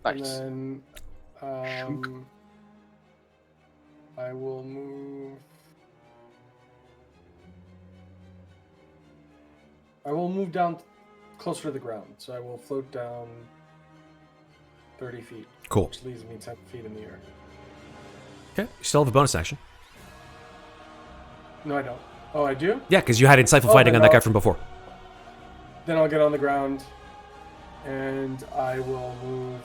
[SPEAKER 5] Nice.
[SPEAKER 4] And then I will move. I will move down closer to the ground, so I will float down 30 feet,
[SPEAKER 1] Cool.
[SPEAKER 4] which leaves me 10 feet in the air.
[SPEAKER 1] Okay. You still have a bonus action.
[SPEAKER 4] No, I don't. Oh, I do?
[SPEAKER 1] Yeah, because you had insightful
[SPEAKER 4] Oh,
[SPEAKER 1] fighting on
[SPEAKER 4] then
[SPEAKER 1] that guy
[SPEAKER 4] I'll-
[SPEAKER 1] from before.
[SPEAKER 4] Then I'll get on the ground, and I will move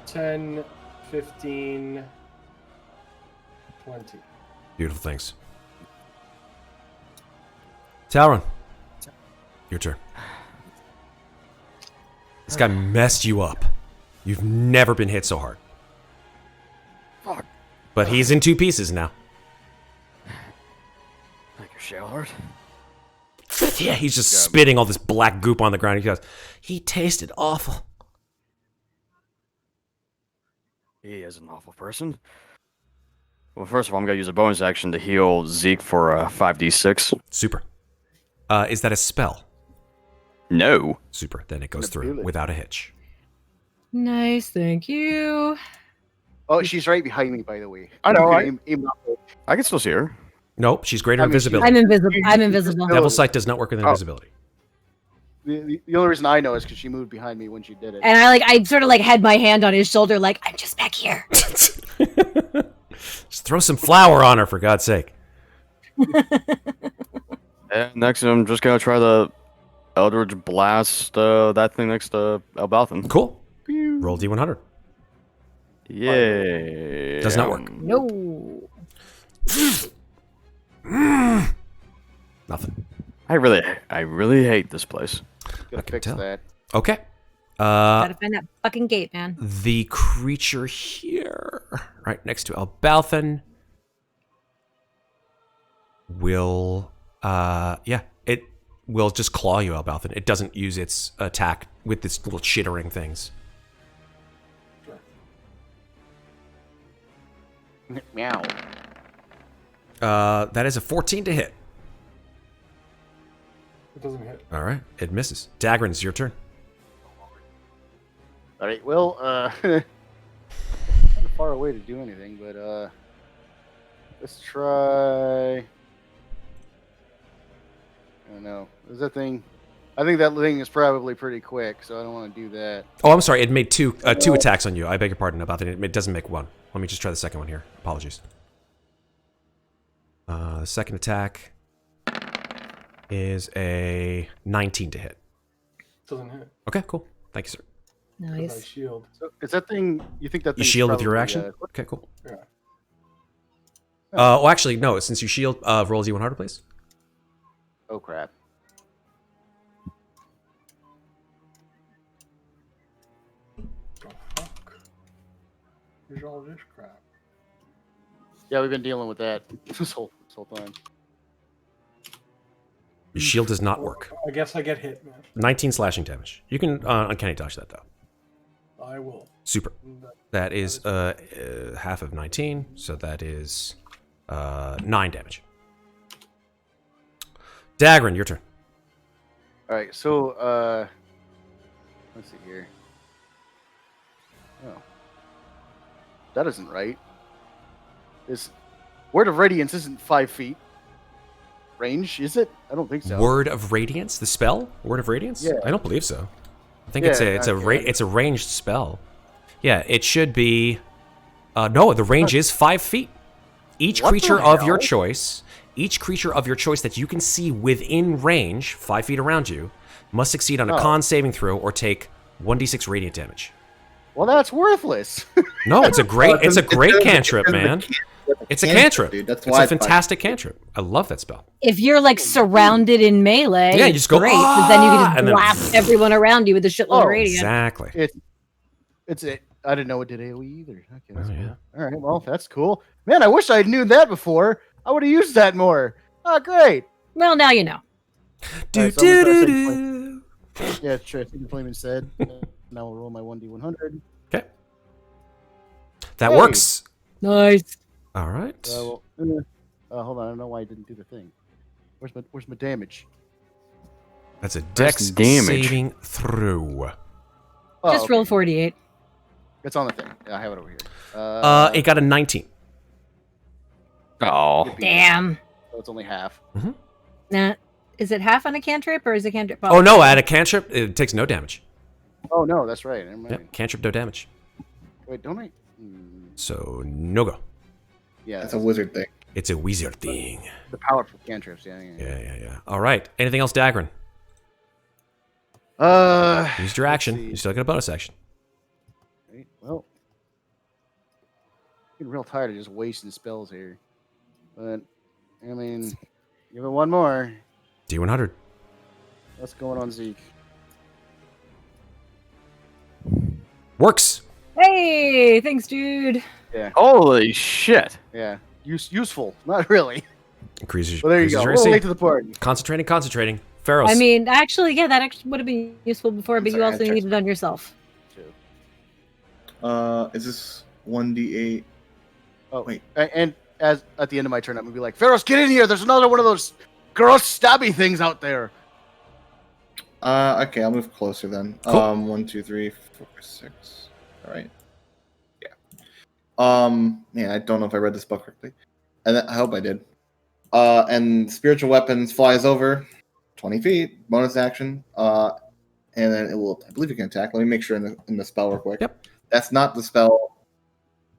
[SPEAKER 4] 10, 15, 20.
[SPEAKER 1] Beautiful things. Talron. Your turn. This guy messed you up. You've never been hit so hard.
[SPEAKER 2] Fuck.
[SPEAKER 1] But he's in 2 pieces now.
[SPEAKER 2] Thank you, Shaleheart.
[SPEAKER 1] Yeah, he's just spitting all this black goop on the ground. He goes, he tasted awful.
[SPEAKER 2] He is an awful person. Well, first of all, I'm going to use a bonus action to heal Zeke for 5d6.
[SPEAKER 1] Super. Is that a spell?
[SPEAKER 2] No.
[SPEAKER 1] Super. Then it goes through
[SPEAKER 5] Absolutely.
[SPEAKER 1] without a hitch.
[SPEAKER 3] Nice, thank you.
[SPEAKER 5] Oh, she's right behind me, by the way.
[SPEAKER 2] I know,
[SPEAKER 5] You
[SPEAKER 2] right?
[SPEAKER 5] can aim up.
[SPEAKER 2] I can still see her.
[SPEAKER 1] Nope, she's greater
[SPEAKER 5] I mean,
[SPEAKER 1] invisibility.
[SPEAKER 3] I'm invisible. I'm invisible.
[SPEAKER 1] Devil sight does not work with
[SPEAKER 2] Oh.
[SPEAKER 1] invisibility.
[SPEAKER 5] The only reason I know is because she moved behind me when she did it.
[SPEAKER 3] And I sort of like had my hand on his shoulder, like, I'm just back here.
[SPEAKER 1] Just throw some flour on her, for God's sake.
[SPEAKER 2] And next, I'm just gonna try the Eldritch Blast that thing next to Elbauthin.
[SPEAKER 1] Cool. Roll D100.
[SPEAKER 2] Yeah.
[SPEAKER 1] Does not work.
[SPEAKER 3] No.
[SPEAKER 1] Nothing.
[SPEAKER 2] I really hate this place.
[SPEAKER 5] Gotta
[SPEAKER 1] can
[SPEAKER 5] fix
[SPEAKER 1] tell.
[SPEAKER 5] that.
[SPEAKER 1] Okay.
[SPEAKER 3] Gotta find that fucking gate, man.
[SPEAKER 1] The creature here, right next to Elbauthin, will, it will just claw you, Elbauthin. It doesn't use its attack with its little chittering things.
[SPEAKER 5] Meow.
[SPEAKER 1] That is a 14 to hit.
[SPEAKER 4] It doesn't hit.
[SPEAKER 1] All right, it misses. Daggrin, it's your turn.
[SPEAKER 5] All right. Well, kind of far away to do anything, but let's try. I don't know. Is that thing? I think that thing is probably pretty quick, so I don't want to do that.
[SPEAKER 1] Oh, I'm sorry. It made two attacks on you. I beg your pardon about that. It doesn't make one. Let me just try the second one here. Apologies. The second attack is a 19 to hit.
[SPEAKER 4] Doesn't hit.
[SPEAKER 1] Okay, cool. Thank you, sir.
[SPEAKER 4] 'Cause I
[SPEAKER 3] Nice.
[SPEAKER 4] shield.
[SPEAKER 5] So is that thing? You think that
[SPEAKER 1] You
[SPEAKER 5] thing's
[SPEAKER 1] shield with your
[SPEAKER 5] probably,
[SPEAKER 1] action? Okay, cool.
[SPEAKER 4] Yeah.
[SPEAKER 1] Oh, actually, no. Since you shield, roll D100, please.
[SPEAKER 5] Oh crap!
[SPEAKER 4] Oh fuck. Where's all this crap?
[SPEAKER 5] Yeah, we've been dealing with that this whole time.
[SPEAKER 1] Your shield does not work.
[SPEAKER 4] I guess I get hit, man.
[SPEAKER 1] 19 slashing damage. You can uncanny dodge that, though.
[SPEAKER 4] I will.
[SPEAKER 1] Super. That is half of 19, so that is 9 damage. Daggrin, your turn.
[SPEAKER 5] All right, so let's see here. Oh, that isn't right. This Word of Radiance isn't 5 feet range, is it? I don't think so.
[SPEAKER 1] Word of Radiance, the spell? Word of Radiance?
[SPEAKER 5] Yeah.
[SPEAKER 1] I don't believe so. I think
[SPEAKER 5] Yeah,
[SPEAKER 1] it's a ranged spell. Yeah, it should be. No, the range is 5 feet. Each
[SPEAKER 5] What
[SPEAKER 1] creature
[SPEAKER 5] the
[SPEAKER 1] of your
[SPEAKER 5] hell?
[SPEAKER 1] choice, that you can see within range, 5 feet around you, must succeed on a
[SPEAKER 5] Oh.
[SPEAKER 1] con saving throw or take 1d6 radiant damage.
[SPEAKER 5] Well, that's worthless.
[SPEAKER 1] No, it's a great,
[SPEAKER 7] Oh,
[SPEAKER 1] it's a great
[SPEAKER 7] it's
[SPEAKER 1] cantrip, man. It's a cantrip.
[SPEAKER 7] dude. That's
[SPEAKER 1] It's
[SPEAKER 7] why
[SPEAKER 1] a fantastic cantrip. I love that spell.
[SPEAKER 3] If you're like surrounded in melee,
[SPEAKER 1] Yeah, you just go,
[SPEAKER 3] great, but then you can
[SPEAKER 1] "Ah,"
[SPEAKER 3] just
[SPEAKER 1] and then-
[SPEAKER 3] blast everyone around you with a shitload of
[SPEAKER 5] Oh,
[SPEAKER 3] radiant.
[SPEAKER 1] Exactly.
[SPEAKER 5] It's it. I didn't know it did AoE either. Okay, that's
[SPEAKER 1] Oh,
[SPEAKER 5] cool.
[SPEAKER 1] yeah.
[SPEAKER 5] All right, well, that's cool. Man, I wish I knew that before. I would have used that more. Oh, great.
[SPEAKER 3] Well, now you know.
[SPEAKER 1] Do,
[SPEAKER 5] Alright, so I'm
[SPEAKER 1] do,
[SPEAKER 5] gonna
[SPEAKER 1] do,
[SPEAKER 5] start
[SPEAKER 1] do.
[SPEAKER 5] Yeah, sure. I think the flame instead. Now I'll roll my 1d100.
[SPEAKER 1] Okay. That
[SPEAKER 5] Hey.
[SPEAKER 1] works.
[SPEAKER 3] Nice.
[SPEAKER 1] All right.
[SPEAKER 5] Hold on. I don't know why I didn't do the thing. Where's my damage?
[SPEAKER 1] That's a dex
[SPEAKER 2] damage.
[SPEAKER 1] saving throw.
[SPEAKER 5] Oh,
[SPEAKER 3] Just
[SPEAKER 5] okay.
[SPEAKER 3] roll 48.
[SPEAKER 5] It's on the thing. Yeah, I have it over here.
[SPEAKER 1] It got a 19.
[SPEAKER 2] Oh.
[SPEAKER 3] Damn.
[SPEAKER 5] So it's only half.
[SPEAKER 3] Nah. Is it half on a cantrip or is it cantrip?
[SPEAKER 1] Oh no, at a cantrip, it takes no damage.
[SPEAKER 5] Oh no, that's right. Never mind.
[SPEAKER 1] Yep, cantrip, no damage.
[SPEAKER 5] Wait, don't I?
[SPEAKER 1] So no go.
[SPEAKER 5] Yeah,
[SPEAKER 7] That's a wizard thing.
[SPEAKER 1] It's a wizard thing.
[SPEAKER 5] the powerful cantrips. Yeah.
[SPEAKER 1] Yeah. All right. Anything else, Daggrin? Used your
[SPEAKER 5] let's
[SPEAKER 1] action.
[SPEAKER 5] see.
[SPEAKER 1] You still get a bonus action.
[SPEAKER 5] Right, well, getting real tired of just wasting spells here. But I mean, give it one more.
[SPEAKER 1] D100.
[SPEAKER 5] What's going on, Zeke?
[SPEAKER 1] Works.
[SPEAKER 3] Hey, thanks, dude.
[SPEAKER 2] Holy shit.
[SPEAKER 5] Yeah, useful. Not really.
[SPEAKER 1] Increases,
[SPEAKER 5] Well, there you
[SPEAKER 1] increases
[SPEAKER 5] go.
[SPEAKER 1] your
[SPEAKER 5] We'll
[SPEAKER 1] AC.
[SPEAKER 5] late to the party.
[SPEAKER 1] Concentrating. Ferros.
[SPEAKER 3] I mean, actually, yeah, that actually would have been useful before, but
[SPEAKER 7] Sorry,
[SPEAKER 3] you
[SPEAKER 7] I
[SPEAKER 3] also
[SPEAKER 7] checked.
[SPEAKER 3] need it on yourself.
[SPEAKER 7] Is this 1d8?
[SPEAKER 5] Oh,
[SPEAKER 7] Wait.
[SPEAKER 5] And as at the end of my turn, I'm gonna be like, Ferros, get in here. There's another one of those gross stabby things out there.
[SPEAKER 7] Okay, I'll move closer then.
[SPEAKER 1] Cool.
[SPEAKER 7] 1, 2, 3, 4, 6. All right. Yeah. Man, I don't know if I read this book correctly. I hope I did. And spiritual weapons flies over, 20 feet, bonus action, and then it will. I believe it can attack. Let me make sure in the spell real quick.
[SPEAKER 1] Yep.
[SPEAKER 7] That's not the spell,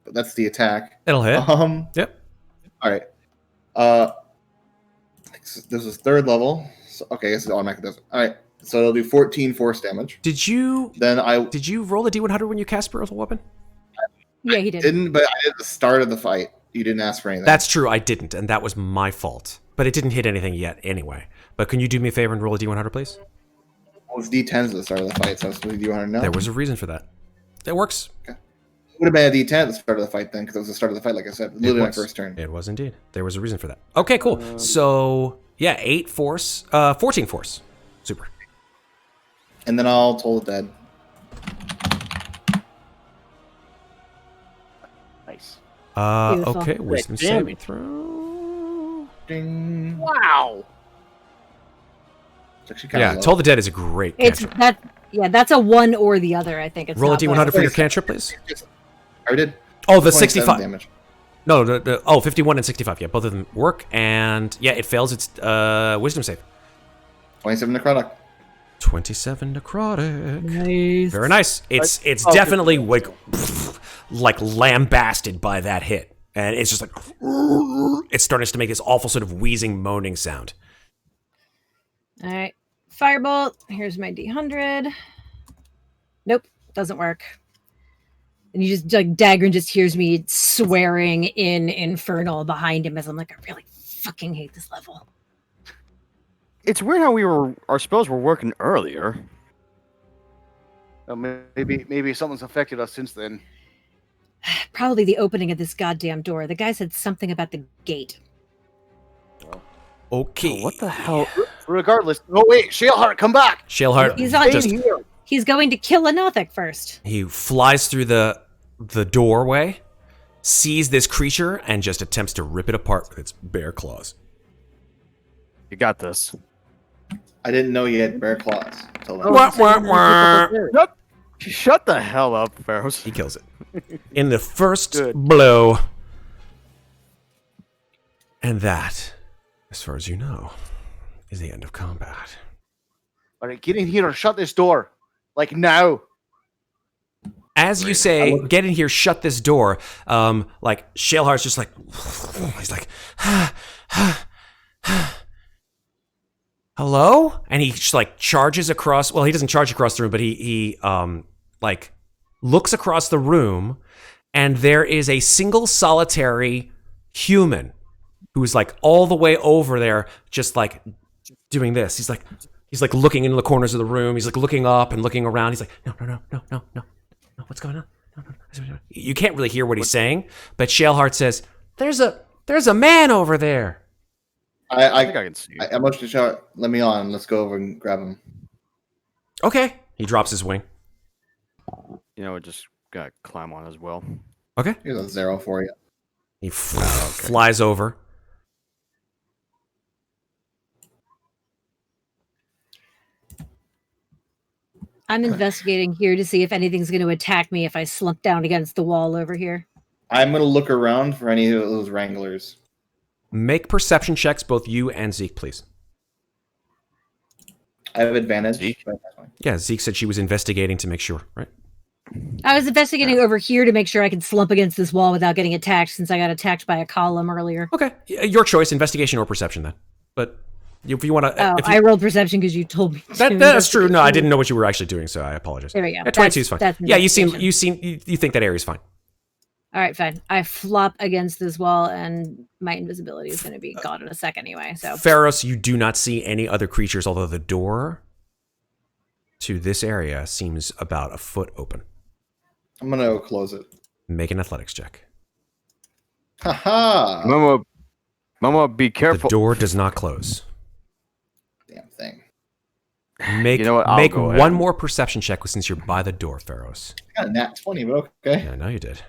[SPEAKER 7] but that's the attack.
[SPEAKER 1] It'll hit. Yep.
[SPEAKER 7] All right. This is 3rd level. So, okay, this is automatic. All right. So it'll do 14 force damage.
[SPEAKER 1] Did you roll a D100 when you cast spiritual weapon?
[SPEAKER 3] Yeah, he did.
[SPEAKER 7] Didn't, but I did at the start of the fight. You didn't ask for anything.
[SPEAKER 1] That's true. I didn't, and that was my fault. But it didn't hit anything yet anyway. But can you do me a favor and roll a D100, please?
[SPEAKER 7] Well, it's D10s at the start of the fight, so it's D100 now.
[SPEAKER 1] There was a reason for that. It works.
[SPEAKER 7] Okay. It would have been a D10 at the start of the fight then, because it was the start of the fight, like I said. Literally my first turn.
[SPEAKER 1] It was indeed. There was a reason for that. Okay, cool. So, yeah, 8 force, 14 force. Super.
[SPEAKER 7] And then I'll Toll the Dead.
[SPEAKER 5] Nice.
[SPEAKER 3] Beautiful.
[SPEAKER 1] Okay, wisdom
[SPEAKER 5] Damn
[SPEAKER 1] saving
[SPEAKER 5] it.
[SPEAKER 1] throw.
[SPEAKER 7] Ding.
[SPEAKER 5] Wow.
[SPEAKER 7] It's actually kind
[SPEAKER 1] Yeah,
[SPEAKER 7] of low.
[SPEAKER 1] Toll the Dead is a great
[SPEAKER 3] It's
[SPEAKER 1] cantrip.
[SPEAKER 3] that. Yeah, that's a one or the other. I think it's
[SPEAKER 1] Roll a
[SPEAKER 3] not
[SPEAKER 1] D100
[SPEAKER 3] both.
[SPEAKER 1] for your cantrip, please.
[SPEAKER 7] I already did.
[SPEAKER 1] Oh, the
[SPEAKER 7] 27
[SPEAKER 1] 65.
[SPEAKER 7] damage.
[SPEAKER 1] No, 51 and 65. Yeah, both of them work. And yeah, it fails its wisdom save.
[SPEAKER 7] 27 necrotic.
[SPEAKER 1] 27 necrotic.
[SPEAKER 3] Nice.
[SPEAKER 1] Very nice. It's definitely like lambasted by that hit. And it's just like it's starting to make this awful sort of wheezing, moaning sound.
[SPEAKER 3] All right. Firebolt. Here's my D100. Nope, doesn't work. And you just like Daggrin just hears me swearing in Infernal behind him as I'm like, I really fucking hate this level.
[SPEAKER 2] It's weird how our spells were working earlier.
[SPEAKER 5] Maybe something's affected us since then.
[SPEAKER 3] Probably the opening of this goddamn door. The guy said something about the gate.
[SPEAKER 1] Okay.
[SPEAKER 2] Oh, what the hell?
[SPEAKER 5] Regardless. Oh wait, Shaleheart, come back!
[SPEAKER 1] Shaleheart
[SPEAKER 3] He's on.
[SPEAKER 1] just
[SPEAKER 3] He's going to kill a Nothic first.
[SPEAKER 1] he flies through the doorway, sees this creature, and just attempts to rip it apart with its bare claws.
[SPEAKER 2] You got this.
[SPEAKER 7] I didn't know you had bear claws. Until then.
[SPEAKER 1] Wah, wah, wah.
[SPEAKER 2] Shut the hell up, Ferros.
[SPEAKER 1] He kills it in the first
[SPEAKER 2] Good.
[SPEAKER 1] blow. And that, as far as you know, is the end of combat.
[SPEAKER 5] All right, get in here and shut this door. Like now.
[SPEAKER 1] As you say, get in here, shut this door. Like Shaleheart's just like he's like, hello, and he just like charges across. Well, he doesn't charge across the room, but he like looks across the room, and there is a single solitary human who's like all the way over there, just like doing this. He's like looking into the corners of the room. He's like looking up and looking around. He's like, no. What's going on? No. You can't really hear what he's saying, but Shaleheart says, "There's a man over there."
[SPEAKER 2] I think I can see.
[SPEAKER 7] I motioned to shout, let me on. Let's go over and grab him.
[SPEAKER 1] Okay. He drops his wing.
[SPEAKER 2] You know, just gotta climb on as well.
[SPEAKER 1] Okay.
[SPEAKER 7] Here's a 0 for you.
[SPEAKER 1] He flies over.
[SPEAKER 3] I'm investigating here to see if anything's going to attack me if I slump down against the wall over here.
[SPEAKER 7] I'm going to look around for any of those wranglers.
[SPEAKER 1] Make perception checks, both you and Zeke, please.
[SPEAKER 7] I have advantage.
[SPEAKER 2] Zeke?
[SPEAKER 7] But that's fine.
[SPEAKER 1] Yeah, Zeke said she was investigating to make sure, right?
[SPEAKER 3] I was investigating over here to make sure I could slump against this wall without getting attacked since I got attacked by a column earlier.
[SPEAKER 1] Okay. Your choice, investigation or perception then. But if you want to...
[SPEAKER 3] Oh, I rolled perception because you told me to.
[SPEAKER 1] That's true. No, I didn't know what you were actually doing, so I apologize.
[SPEAKER 3] There we go.
[SPEAKER 1] Yeah, 22 is fine.
[SPEAKER 3] That's
[SPEAKER 1] Yeah, you
[SPEAKER 3] investigation.
[SPEAKER 1] think that area's fine.
[SPEAKER 3] All right, fine. I flop against this wall, and my invisibility is going to be gone in a second anyway. So,
[SPEAKER 1] Ferros, you do not see any other creatures, although the door to this area seems about a foot open.
[SPEAKER 7] I'm going to go close it.
[SPEAKER 1] Make an athletics check.
[SPEAKER 7] Haha!
[SPEAKER 2] Mama, be
[SPEAKER 1] The
[SPEAKER 2] careful.
[SPEAKER 1] door does not close.
[SPEAKER 7] Damn thing.
[SPEAKER 1] Make
[SPEAKER 2] You know what? I'll
[SPEAKER 1] make
[SPEAKER 2] go
[SPEAKER 1] one
[SPEAKER 2] ahead.
[SPEAKER 1] more perception check since you're by the door, Ferros.
[SPEAKER 7] I got a nat 20, but okay.
[SPEAKER 1] Yeah, I know you did.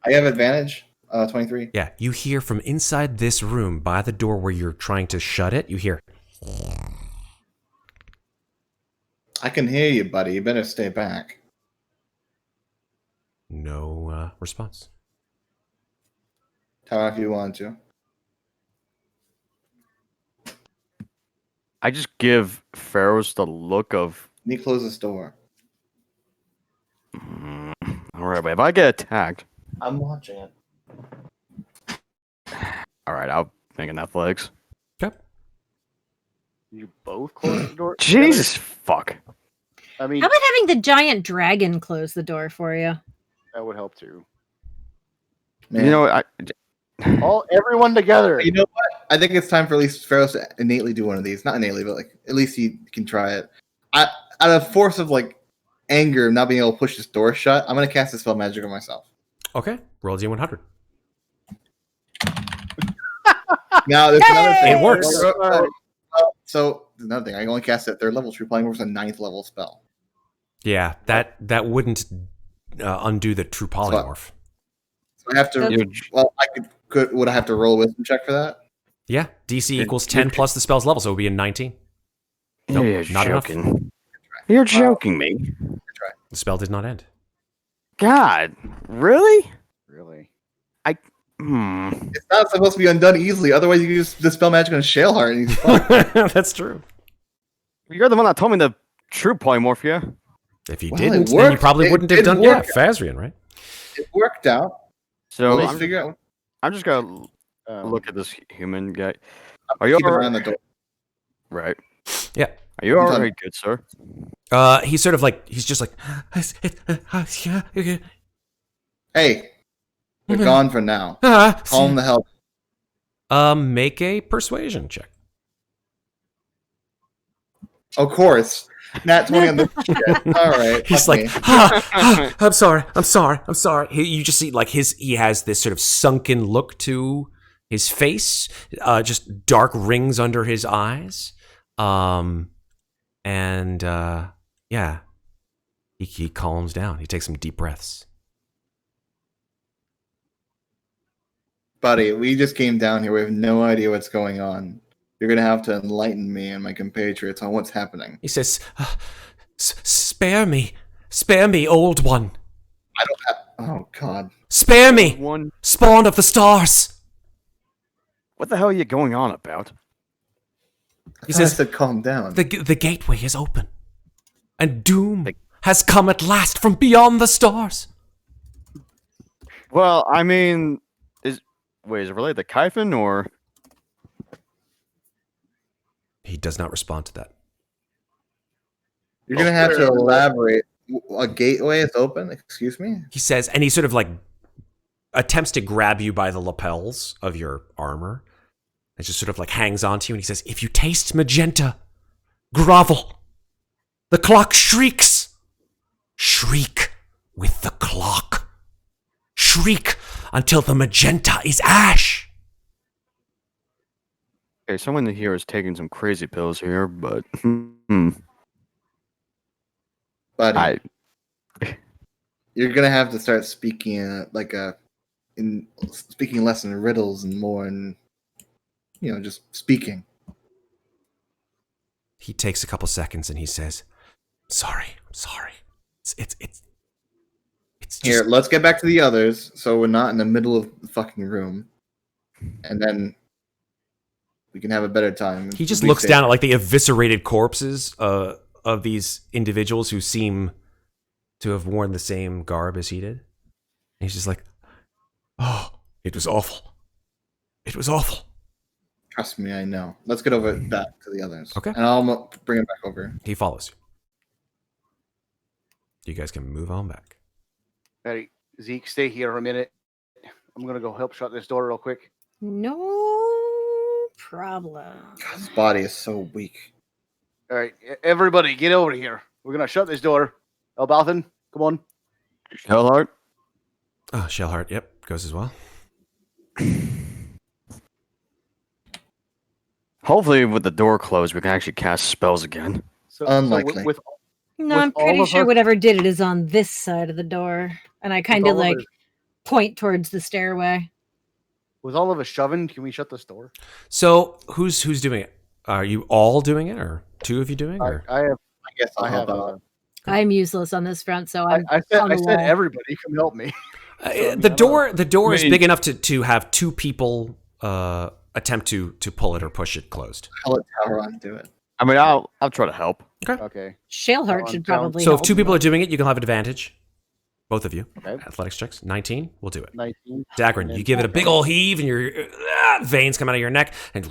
[SPEAKER 7] I have advantage. 23.
[SPEAKER 1] Yeah, you hear from inside this room by the door where you're trying to shut it, you hear,
[SPEAKER 7] I can hear you, buddy. You better stay back.
[SPEAKER 1] no response.
[SPEAKER 7] Tell me if you want to.
[SPEAKER 2] I just give Ferros the look of.
[SPEAKER 7] Let me close this door.
[SPEAKER 2] All right, but if I get attacked,
[SPEAKER 7] I'm watching it.
[SPEAKER 2] all right, I'll make an athletics.
[SPEAKER 1] Yep.
[SPEAKER 5] You both close the door.
[SPEAKER 2] Jesus fuck.
[SPEAKER 5] I mean,
[SPEAKER 3] How about having the giant dragon close the door for you?
[SPEAKER 5] that would help too.
[SPEAKER 7] Man.
[SPEAKER 2] You know what?
[SPEAKER 5] Everyone together.
[SPEAKER 7] You know what? I think it's time for at least Ferros to innately do one of these. Not innately, but like at least he can try it. Out of force of like anger, not being able to push this door shut, I'm gonna cast a spell magic on myself.
[SPEAKER 1] Okay. Roll D100.
[SPEAKER 7] Now there's another thing.
[SPEAKER 1] It works.
[SPEAKER 7] So there's another thing. I only cast it at 3rd level. True Polymorph is a 9th level spell.
[SPEAKER 1] Yeah, that wouldn't undo the true polymorph.
[SPEAKER 7] So I have to. Well, I would I have to roll a wisdom check for that?
[SPEAKER 1] Yeah, DC equals 10 plus the spell's level, so it would be a 19. Nope,
[SPEAKER 2] You're
[SPEAKER 1] not
[SPEAKER 2] joking.
[SPEAKER 1] enough.
[SPEAKER 2] You're joking me.
[SPEAKER 1] The spell did not end.
[SPEAKER 2] God, really?
[SPEAKER 5] Really?
[SPEAKER 7] It's not supposed to be undone easily. Otherwise, you can use the spell magic on Shaleheart and he's fucked.
[SPEAKER 1] That's true.
[SPEAKER 2] You're the one that told me the true polymorph, yeah?
[SPEAKER 1] If you
[SPEAKER 7] Well,
[SPEAKER 1] didn't,
[SPEAKER 7] it
[SPEAKER 1] then you
[SPEAKER 7] worked.
[SPEAKER 1] probably
[SPEAKER 7] It
[SPEAKER 1] wouldn't have
[SPEAKER 7] did
[SPEAKER 1] done.
[SPEAKER 7] work.
[SPEAKER 1] Yeah, Phasrian, right?
[SPEAKER 7] It worked out.
[SPEAKER 2] So
[SPEAKER 7] Let's
[SPEAKER 2] I'm,
[SPEAKER 7] figure out.
[SPEAKER 2] I'm just gonna look at this human guy. Are
[SPEAKER 7] Keep
[SPEAKER 2] you
[SPEAKER 7] an eye
[SPEAKER 2] alright?
[SPEAKER 7] on the door.
[SPEAKER 2] Right.
[SPEAKER 1] Yeah.
[SPEAKER 2] Are you alright, good sir?
[SPEAKER 1] He's sort of like he's just like.
[SPEAKER 7] Hey, they're gone for now. Calm the hell.
[SPEAKER 1] Make a persuasion check.
[SPEAKER 7] Of course. Nat 20 on the shit. All right.
[SPEAKER 1] He's
[SPEAKER 7] fuck
[SPEAKER 1] like,
[SPEAKER 7] me.
[SPEAKER 1] I'm sorry. You just see like he has this sort of sunken look to his face, just dark rings under his eyes, and yeah, he calms down. He takes some deep breaths.
[SPEAKER 7] Buddy, we just came down here. We have no idea what's going on. You're going to have to enlighten me and my compatriots on what's happening.
[SPEAKER 1] He says, spare me, old one.
[SPEAKER 7] I don't have... Oh, God.
[SPEAKER 1] Spare me,
[SPEAKER 2] One.
[SPEAKER 1] spawn of the stars.
[SPEAKER 2] What the hell are you going on about?
[SPEAKER 1] He
[SPEAKER 7] I
[SPEAKER 1] says,
[SPEAKER 7] said calm down.
[SPEAKER 1] the gateway is open, and doom has come at last from beyond the stars.
[SPEAKER 2] Well, I mean, is it related to Kyphon or?
[SPEAKER 1] He does not respond to that.
[SPEAKER 7] You're going to have to elaborate. A gateway is open? Excuse me?
[SPEAKER 1] He says, and he sort of like attempts to grab you by the lapels of your armor. It just sort of like hangs onto you, and he says, if you taste magenta, grovel. The clock shrieks. Shriek with the clock. Shriek until the magenta is ash.
[SPEAKER 2] Okay, someone here is taking some crazy pills here, but
[SPEAKER 7] Buddy, you're going to have to start speaking speaking less in riddles and more in, just speaking.
[SPEAKER 1] He takes a couple seconds and he says, sorry. It's just...
[SPEAKER 7] Here, let's get back to the others so we're not in the middle of the fucking room. And then we can have a better time.
[SPEAKER 1] He just
[SPEAKER 7] Be
[SPEAKER 1] looks
[SPEAKER 7] safe.
[SPEAKER 1] down at like the eviscerated corpses of these individuals who seem to have worn the same garb as he did. And he's just like, oh, it was awful. It was awful.
[SPEAKER 7] Trust me, I know. Let's get over back to the others.
[SPEAKER 1] Okay.
[SPEAKER 7] And I'll bring it back over.
[SPEAKER 1] He follows you. You guys can move on back.
[SPEAKER 5] Hey, Zeke, stay here for a minute. I'm going to go help shut this door real quick.
[SPEAKER 3] No problem.
[SPEAKER 7] God, his body is so weak.
[SPEAKER 5] All right, everybody, get over here. We're going to shut this door. Elbauthin, come on.
[SPEAKER 2] Shaleheart.
[SPEAKER 1] Oh, Shaleheart, yep, goes as well.
[SPEAKER 2] Hopefully, with the door closed, we can actually cast spells again.
[SPEAKER 5] So,
[SPEAKER 7] Unlikely.
[SPEAKER 3] No,
[SPEAKER 5] With
[SPEAKER 3] I'm
[SPEAKER 5] all
[SPEAKER 3] pretty
[SPEAKER 5] of
[SPEAKER 3] sure
[SPEAKER 5] us-
[SPEAKER 3] whatever did it is on this side of the door. And I kind of
[SPEAKER 5] all of
[SPEAKER 3] like
[SPEAKER 5] us-
[SPEAKER 3] point towards the stairway.
[SPEAKER 5] with all of us shoving, can we shut this door?
[SPEAKER 1] So who's doing it? Are you all doing it, or two of you doing it? Or?
[SPEAKER 5] I have.
[SPEAKER 7] I guess I'll
[SPEAKER 5] I have.
[SPEAKER 7] help out.
[SPEAKER 3] I'm useless on this front, so
[SPEAKER 5] I
[SPEAKER 3] I'm
[SPEAKER 5] said.
[SPEAKER 3] on the
[SPEAKER 5] I said
[SPEAKER 3] wall.
[SPEAKER 5] everybody, come help me.
[SPEAKER 1] The door is
[SPEAKER 2] I mean-
[SPEAKER 1] big enough to have two people attempt to pull it or push it closed.
[SPEAKER 7] I'll let Talron do it.
[SPEAKER 2] I mean, I'll try to help.
[SPEAKER 5] Okay.
[SPEAKER 3] Shaleheart
[SPEAKER 5] On
[SPEAKER 3] should
[SPEAKER 5] town.
[SPEAKER 3] probably
[SPEAKER 1] So
[SPEAKER 3] help.
[SPEAKER 1] if two people are doing it, you can have advantage. Both of you.
[SPEAKER 5] Okay.
[SPEAKER 1] Athletics checks. 19. We'll do it.
[SPEAKER 5] 19.
[SPEAKER 1] Daggrin, you give it a big ol' heave, and your veins come out of your neck, and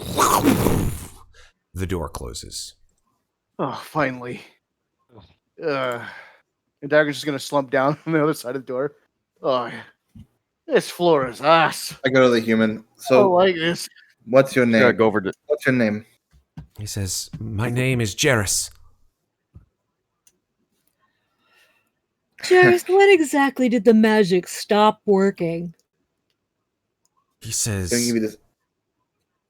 [SPEAKER 1] the door closes.
[SPEAKER 5] Oh, finally. And Daggrin's just gonna slump down on the other side of the door. Oh, this floor is ass.
[SPEAKER 7] I go to the human.
[SPEAKER 5] I
[SPEAKER 7] So,
[SPEAKER 5] don't like this.
[SPEAKER 7] what's your
[SPEAKER 2] Gotta
[SPEAKER 7] name?
[SPEAKER 2] go over to.
[SPEAKER 7] What's your name?
[SPEAKER 1] He says, "My name is Jerris."
[SPEAKER 3] Jairus, when exactly did the magic stop working?
[SPEAKER 1] He
[SPEAKER 7] I'm gonna
[SPEAKER 1] says,
[SPEAKER 7] give you this.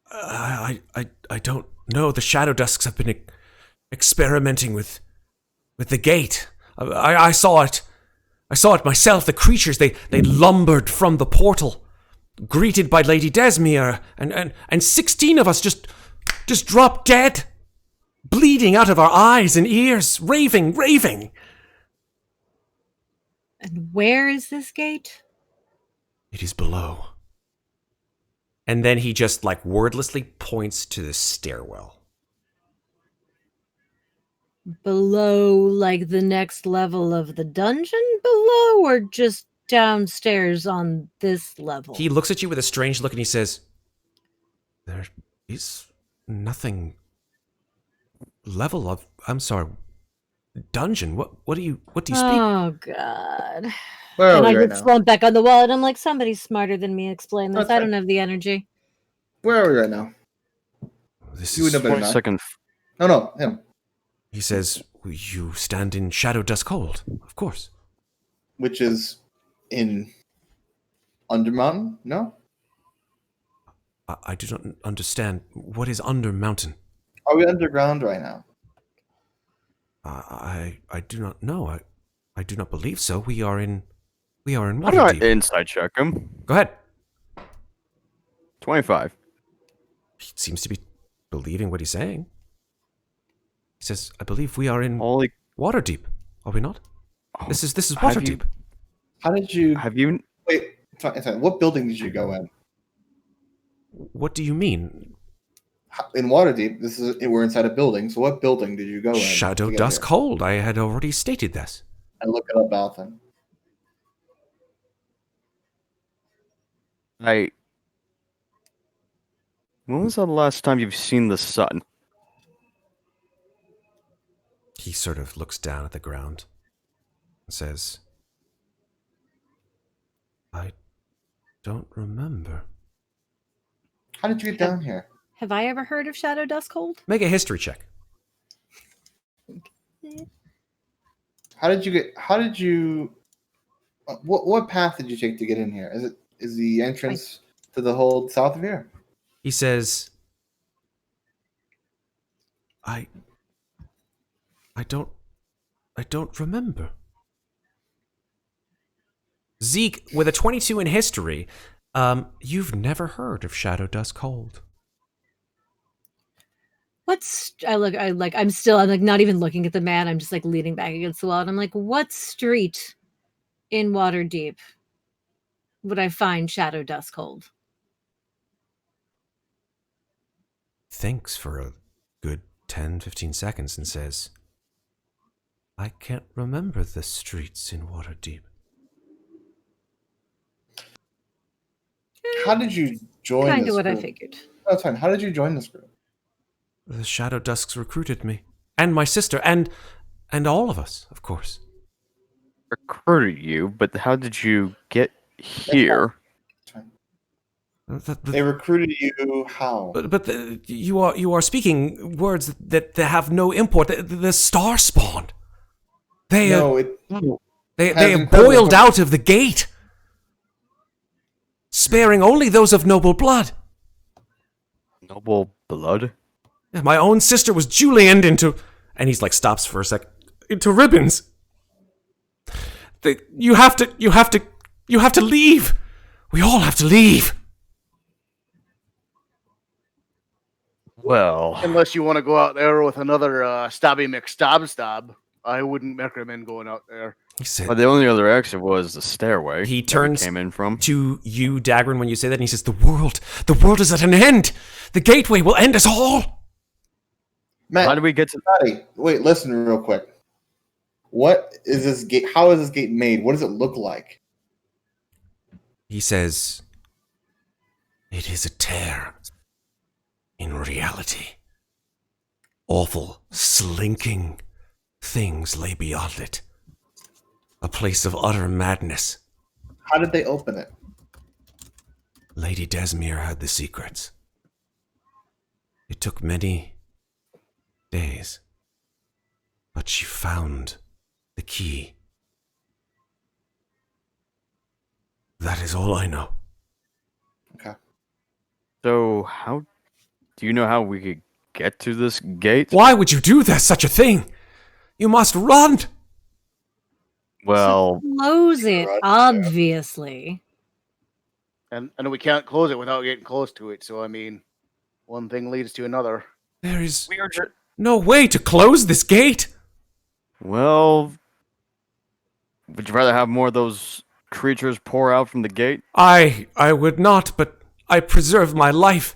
[SPEAKER 1] I don't know. The Shadow Dusks have been experimenting with the gate. I saw it. I saw it myself. The creatures, they lumbered from the portal, greeted by Lady Desmere, and 16 of us just dropped dead, bleeding out of our eyes and ears, raving.
[SPEAKER 3] And where is this gate?
[SPEAKER 1] It is below. And then he just like wordlessly points to the stairwell.
[SPEAKER 3] Below, like the next level of the dungeon below, or just downstairs on this level?
[SPEAKER 1] He looks at you with a strange look and he says, "There is nothing level of, I'm sorry, dungeon. What do you speak?"
[SPEAKER 3] Oh, God.
[SPEAKER 7] Where are
[SPEAKER 3] And
[SPEAKER 7] we
[SPEAKER 3] I
[SPEAKER 7] right
[SPEAKER 3] get
[SPEAKER 7] now?
[SPEAKER 3] slumped back on the wall, and I'm like, somebody's smarter than me. Explain this.
[SPEAKER 7] That's
[SPEAKER 3] I don't
[SPEAKER 7] fine.
[SPEAKER 3] have the energy.
[SPEAKER 7] Where are we right now?
[SPEAKER 1] This
[SPEAKER 7] You would
[SPEAKER 1] is,
[SPEAKER 7] know better than I.
[SPEAKER 2] 22nd.
[SPEAKER 7] No, him.
[SPEAKER 1] he says, "You stand in Shadow Dusk Hold, of course."
[SPEAKER 7] Which is in Undermountain? No?
[SPEAKER 1] I do not understand. What is Under Mountain?
[SPEAKER 7] Are we underground right now?
[SPEAKER 1] I do not know. I do not believe so. We are in
[SPEAKER 2] I'm gonna
[SPEAKER 1] Waterdeep.
[SPEAKER 2] inside check him.
[SPEAKER 1] Go ahead.
[SPEAKER 2] 25.
[SPEAKER 1] He seems to be believing what he's saying. He says, "I believe we are in
[SPEAKER 2] Holy.
[SPEAKER 1] Waterdeep. Are we not?
[SPEAKER 2] Oh,
[SPEAKER 1] This is
[SPEAKER 2] have you-
[SPEAKER 1] Waterdeep."
[SPEAKER 7] How did you
[SPEAKER 2] Have you?
[SPEAKER 7] wait? Fine. What building did you go in?
[SPEAKER 1] What do you mean?
[SPEAKER 7] In Waterdeep, we're inside a building. So what building did you go in?
[SPEAKER 1] Shadow
[SPEAKER 7] to get
[SPEAKER 1] Dusk
[SPEAKER 7] here?
[SPEAKER 1] Hold. I had already stated this.
[SPEAKER 7] And look it up, Elbauthin.
[SPEAKER 2] When was the last time you've seen the sun?
[SPEAKER 1] He sort of looks down at the ground and says, "I don't remember."
[SPEAKER 7] How did you get down here?
[SPEAKER 3] Have I ever heard of Shadow Dusk Hold?
[SPEAKER 1] Make a history check.
[SPEAKER 7] How did you? What path did you take to get in here? Is the entrance to the hold south of here?
[SPEAKER 1] He says, I don't remember. Zeke, with a 22 in history, you've never heard of Shadow Dusk Hold.
[SPEAKER 3] I'm like not even looking at the man. I'm just like leaning back against the wall, and I'm like, what street in Waterdeep would I find Shadow Dusk Hold?
[SPEAKER 1] Thinks for a good 10, 15 seconds and says, "I can't remember the streets in Waterdeep."
[SPEAKER 7] How did you join
[SPEAKER 3] Kind
[SPEAKER 7] this
[SPEAKER 3] of what I
[SPEAKER 7] group?
[SPEAKER 3] figured.
[SPEAKER 7] That's fine. How did you join this group?
[SPEAKER 1] The Shadow Dusks recruited me. And my sister, and all of us, of course.
[SPEAKER 2] Recruited you, but how did you get here?
[SPEAKER 7] They recruited you how?
[SPEAKER 1] But you are speaking words that have no import. The star spawn. They
[SPEAKER 7] No,
[SPEAKER 1] they
[SPEAKER 7] has
[SPEAKER 1] have
[SPEAKER 7] incredible
[SPEAKER 1] boiled
[SPEAKER 7] import.
[SPEAKER 1] out of the gate, sparing only those of noble blood.
[SPEAKER 2] Noble blood?
[SPEAKER 1] My own sister was julienned into, and he's like stops for a sec, into ribbons. You have to leave. We all have to leave.
[SPEAKER 2] Well,
[SPEAKER 5] Unless you want to go out there with another Stabby McStab, I wouldn't recommend going out there.
[SPEAKER 1] He said,
[SPEAKER 2] the only other exit was the stairway.
[SPEAKER 1] He
[SPEAKER 2] that we
[SPEAKER 1] turns
[SPEAKER 2] came in from.
[SPEAKER 1] to you, Daggrin, when you say that, and he says, the world is at an end. The gateway will end us all.
[SPEAKER 7] Matt,
[SPEAKER 2] How do we get to?
[SPEAKER 7] Maddie, wait, listen real quick. What is this gate? How is this gate made? What does it look like?
[SPEAKER 1] He says, "It is a tear in reality. Awful, slinking things lay beyond it. A place of utter madness.
[SPEAKER 7] How did they open it?
[SPEAKER 1] Lady Desmere had the secrets. It took many days, but she found the key. That is all I know."
[SPEAKER 7] Okay.
[SPEAKER 2] So how? Do you know how we could get to this gate?
[SPEAKER 1] Why would you do that, such a thing? You must run!
[SPEAKER 2] Well,
[SPEAKER 3] Close it,
[SPEAKER 7] Right.
[SPEAKER 3] obviously.
[SPEAKER 5] And we can't close it without getting close to it. So I mean, one thing leads to another.
[SPEAKER 1] There is
[SPEAKER 2] we are.
[SPEAKER 1] no way to close this gate.
[SPEAKER 2] Well, would you rather have more of those creatures pour out from the gate?
[SPEAKER 1] I would not, but I preserve my life.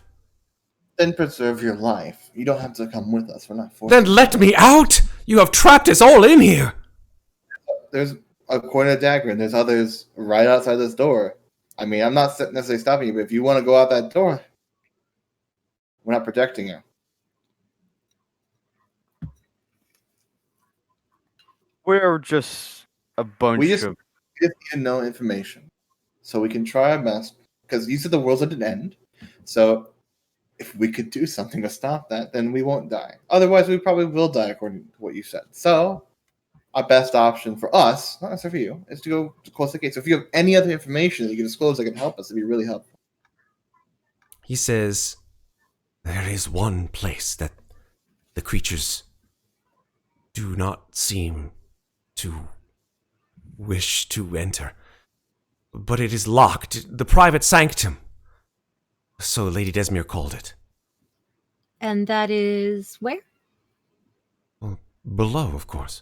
[SPEAKER 7] Then preserve your life. You don't have to come with us. We're not forced.
[SPEAKER 1] Then let me out! You have trapped us all in here!
[SPEAKER 7] There's, according to Daggrin, there's others right outside this door. I mean, I'm not necessarily stopping you, but if you want to go out that door, we're not protecting you.
[SPEAKER 2] We're just a bunch
[SPEAKER 7] We just
[SPEAKER 2] of.
[SPEAKER 7] need to know information, so we can try our best. Because you said the world's at an end, so if we could do something to stop that, then we won't die. Otherwise, we probably will die, according to what you said. So, our best option for us, not necessarily for you, is to go to close the gate. So, if you have any other information that you can disclose that can help us, it'd be really helpful.
[SPEAKER 1] He says, "There is one place that the creatures do not seem to wish to enter. But it is locked. The private sanctum. So Lady Desmere called it.
[SPEAKER 3] And that is where?
[SPEAKER 1] Well, below, of course.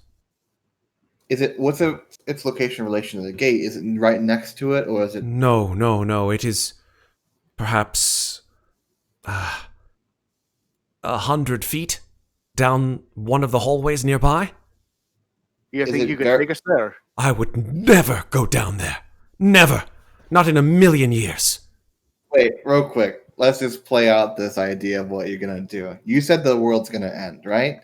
[SPEAKER 7] Is it what's its location in relation to the gate? Is it right next to it, or is it?
[SPEAKER 1] No. It is perhaps 100 feet down one of the hallways nearby.
[SPEAKER 5] You
[SPEAKER 7] Is
[SPEAKER 5] think
[SPEAKER 7] it
[SPEAKER 5] you could
[SPEAKER 7] very-
[SPEAKER 5] take us there?
[SPEAKER 1] I would never go down there. Never. Not in a million years.
[SPEAKER 7] Wait, real quick. Let's just play out this idea of what you're gonna do. You said the world's gonna end, right?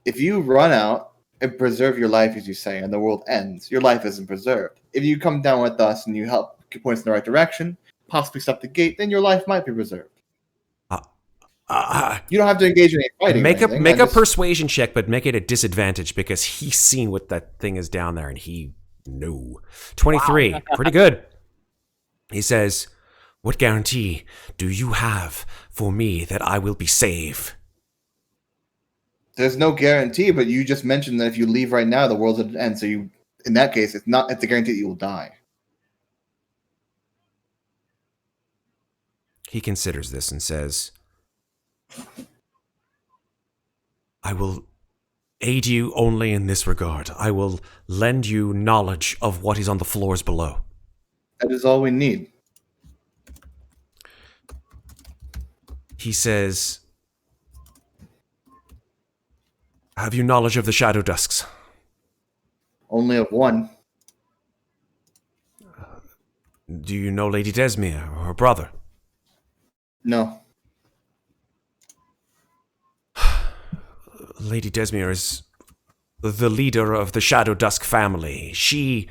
[SPEAKER 7] If you run out and preserve your life, as you say, and the world ends, your life isn't preserved. If you come down with us and you help point us in the right direction, possibly stop the gate, then your life might be preserved. You don't have to engage in any fighting.
[SPEAKER 1] Make
[SPEAKER 7] or
[SPEAKER 1] a
[SPEAKER 7] anything.
[SPEAKER 1] make
[SPEAKER 7] I
[SPEAKER 1] a
[SPEAKER 7] just-
[SPEAKER 1] persuasion check, but make it a disadvantage because he's seen what that thing is down there, and he no 23, pretty good. He says, "What guarantee do you have for me that I will be safe?"
[SPEAKER 7] There's no guarantee, but you just mentioned that if you leave right now, the world's at an end. So you, in that case, it's a guarantee that you will die.
[SPEAKER 1] He considers this and says, "I will aid you only in this regard. I will lend you knowledge of what is on the floors below."
[SPEAKER 7] That is all we need.
[SPEAKER 1] He says, "Have you knowledge of the Shadow Dusks?"
[SPEAKER 7] Only of one.
[SPEAKER 1] "Do you know Lady Desmere or her brother?"
[SPEAKER 7] No.
[SPEAKER 1] "Lady Desmere is the leader of the Shadow Dusk family. She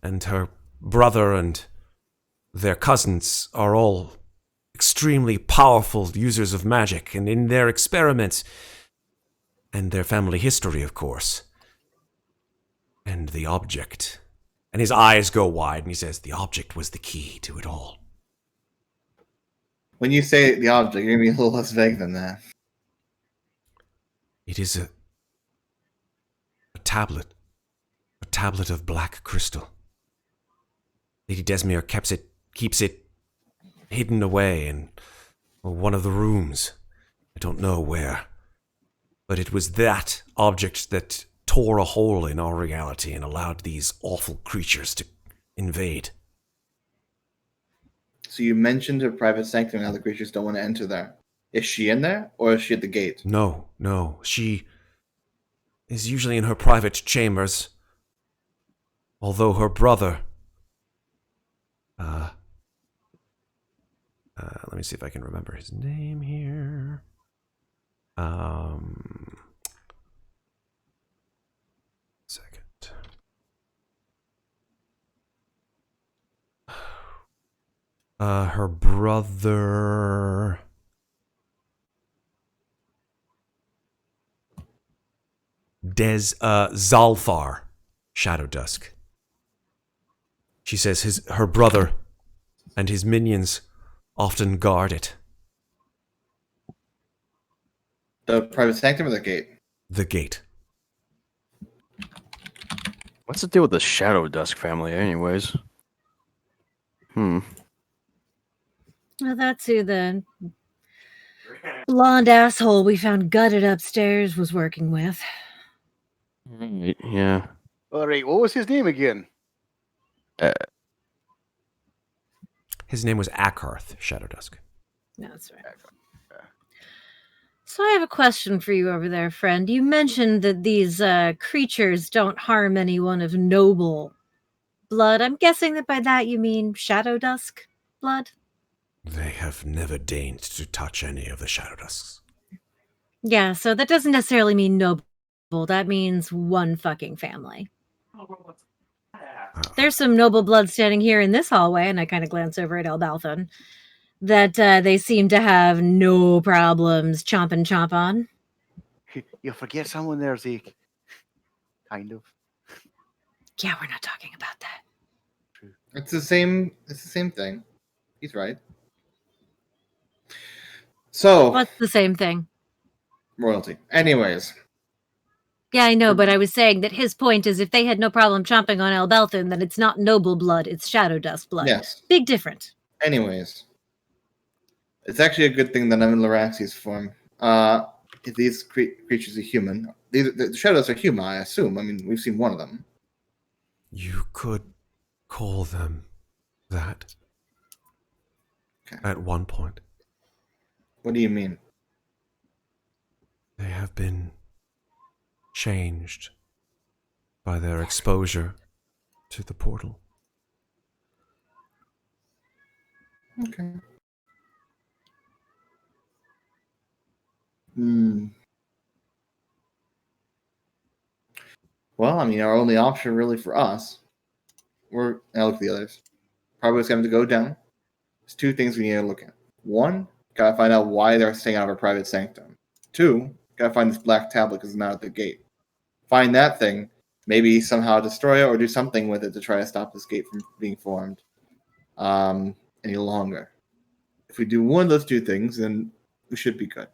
[SPEAKER 1] and her brother and their cousins are all extremely powerful users of magic, and in their experiments, and their family history, of course, and the object." And his eyes go wide, and he says, "The object was the key to it all."
[SPEAKER 7] When you say the object, you're gonna be a little less vague than that.
[SPEAKER 1] It is a tablet of black crystal. Lady Desmere keeps it hidden away in one of the rooms. I don't know where. But it was that object that tore a hole in our reality and allowed these awful creatures to invade.
[SPEAKER 7] So you mentioned a private sanctum, and how the creatures don't want to enter there. Is she in there, or is she at the gate?
[SPEAKER 1] No. She is usually in her private chambers. Although her brother... let me see if I can remember his name here. Second. Her brother... Zalthar, Shadow Dusk. She says her brother and his minions often guard it.
[SPEAKER 7] The private sanctum or the gate?
[SPEAKER 1] The gate.
[SPEAKER 2] What's the deal with the Shadow Dusk family, anyways?
[SPEAKER 3] Well, that's who the blonde asshole we found gutted upstairs was working with.
[SPEAKER 2] Right, yeah.
[SPEAKER 5] All right, what was his name again?
[SPEAKER 1] His name was Akarth, Shadow Dusk.
[SPEAKER 3] That's right. So I have a question for you over there, friend. You mentioned that these creatures don't harm anyone of noble blood. I'm guessing that by that you mean Shadow Dusk blood?
[SPEAKER 1] They have never deigned to touch any of the Shadow Dusks.
[SPEAKER 3] Yeah, so that doesn't necessarily mean noble. That means one fucking family. There's some noble blood standing here in this hallway, and I kind of glance over at Elbauthin, that they seem to have no problems chomping chomp on.
[SPEAKER 5] You forget someone there, Zeke. Kind of.
[SPEAKER 3] Yeah, we're not talking about that.
[SPEAKER 7] It's the same thing. He's right. So
[SPEAKER 3] What's the same thing?
[SPEAKER 7] royalty. Anyways.
[SPEAKER 3] Yeah, I know, but I was saying that his point is if they had no problem chomping on Elbauthin, then it's not noble blood, it's Shadow Dust blood.
[SPEAKER 7] Yes.
[SPEAKER 3] Big difference.
[SPEAKER 7] Anyways. It's actually a good thing that I'm in Laraxi's form. If these creatures are human. The shadows are human, I assume. I mean, we've seen one of them.
[SPEAKER 1] You could call them that.
[SPEAKER 7] Okay.
[SPEAKER 1] At one point.
[SPEAKER 7] What do you mean?
[SPEAKER 1] They have been changed by their exposure to the portal.
[SPEAKER 7] Okay. Well, I mean, our only option really for us, I look at the others. Probably just going to go down. There's two things we need to look at. One, gotta find out why they're staying out of our private sanctum. Two, gotta find this black tablet because it's not at the gate. Find that thing, maybe somehow destroy it or do something with it to try to stop this gate from being formed any longer. If we do one of those two things, then we should be good.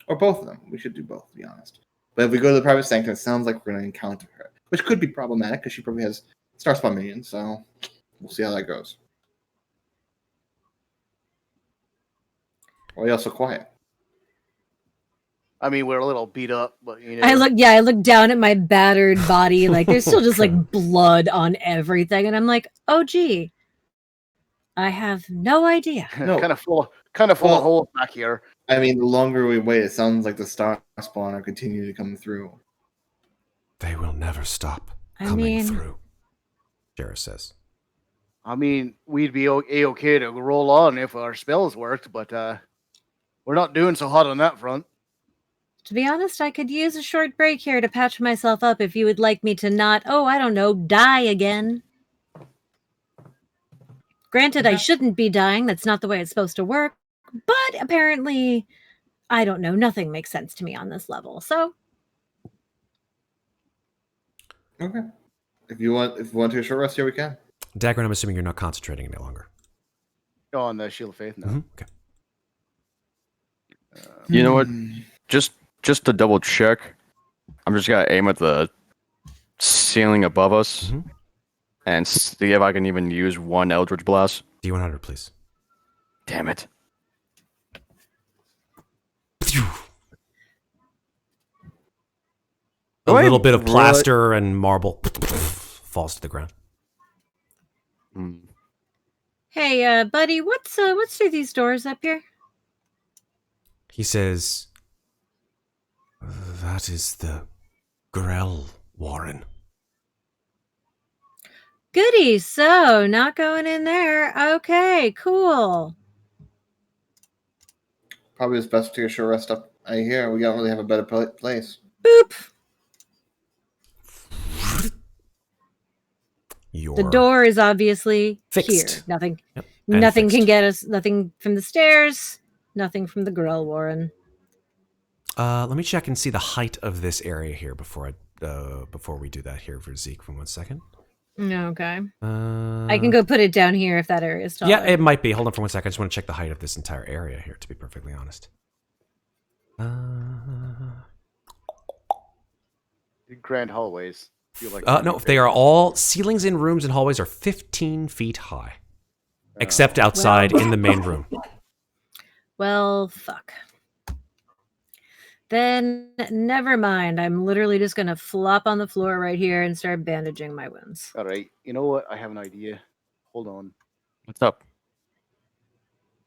[SPEAKER 7] Or both of them. We should do both, to be honest. But if we go to the private sanctum, it sounds like we're going to encounter her. Which could be problematic, because she probably has Starspawn minions, so we'll see how that goes. Why are you all so quiet?
[SPEAKER 5] I mean, we're a little beat up, but you know.
[SPEAKER 3] I look down at my battered body, like there's still just like blood on everything, and I'm like, oh gee, I have no idea.
[SPEAKER 7] No.
[SPEAKER 5] kind of full of holes back here.
[SPEAKER 7] I mean, the longer we wait, it sounds like the Starspawn are continuing to come through.
[SPEAKER 1] They will never stop
[SPEAKER 3] I
[SPEAKER 1] coming
[SPEAKER 3] mean-
[SPEAKER 1] through, Jarrah says.
[SPEAKER 5] I mean, we'd be okay to roll on if our spells worked, but we're not doing so hot on that front.
[SPEAKER 3] To be honest, I could use a short break here to patch myself up if you would like me to not, I don't know, die again. Granted, I shouldn't be dying. That's not the way it's supposed to work. But apparently, I don't know. Nothing makes sense to me on this level. So,
[SPEAKER 7] Okay. If you want to take a short rest here, we can.
[SPEAKER 1] Daggrin, I'm assuming you're not concentrating any longer.
[SPEAKER 5] Oh, on the Shield of Faith, no.
[SPEAKER 1] Okay.
[SPEAKER 2] You know what? Just to double check, I'm just gonna aim at the ceiling above us and see if I can even use one Eldritch Blast.
[SPEAKER 1] D100, please.
[SPEAKER 2] Damn it.
[SPEAKER 1] A
[SPEAKER 2] Wait,
[SPEAKER 1] little bit of
[SPEAKER 2] really?
[SPEAKER 1] plaster and marble falls to the ground.
[SPEAKER 3] hey, buddy, what's through these doors up here?
[SPEAKER 1] He says, "That is the Grell Warren."
[SPEAKER 3] Goody. So, not going in there. Okay, cool.
[SPEAKER 7] Probably it's best to take a short rest up here. We don't really have a better place.
[SPEAKER 3] Boop.
[SPEAKER 1] Your
[SPEAKER 3] The door is obviously
[SPEAKER 1] Fixed.
[SPEAKER 3] here. Nothing.
[SPEAKER 1] Yep, and
[SPEAKER 3] Nothing can
[SPEAKER 1] fixed.
[SPEAKER 3] get us. Nothing from the stairs. Nothing from the Grell Warren.
[SPEAKER 1] Let me check and see the height of this area here before we do that here for Zeke for 1 second.
[SPEAKER 3] Okay.
[SPEAKER 1] Uh,
[SPEAKER 3] I can go put it down here if that area is taller.
[SPEAKER 1] Yeah, it might be. Hold on for 1 second. I just want to check the height of this entire area here, to be perfectly honest.
[SPEAKER 5] Grand hallways. Feel like
[SPEAKER 1] No, they are all ceilings in rooms and hallways are 15 feet high, except outside in the main room.
[SPEAKER 3] Well, fuck. Then never mind. I'm literally just gonna flop on the floor right here and start bandaging my wounds.
[SPEAKER 5] All right. You know what? I have an idea. Hold on.
[SPEAKER 2] What's up?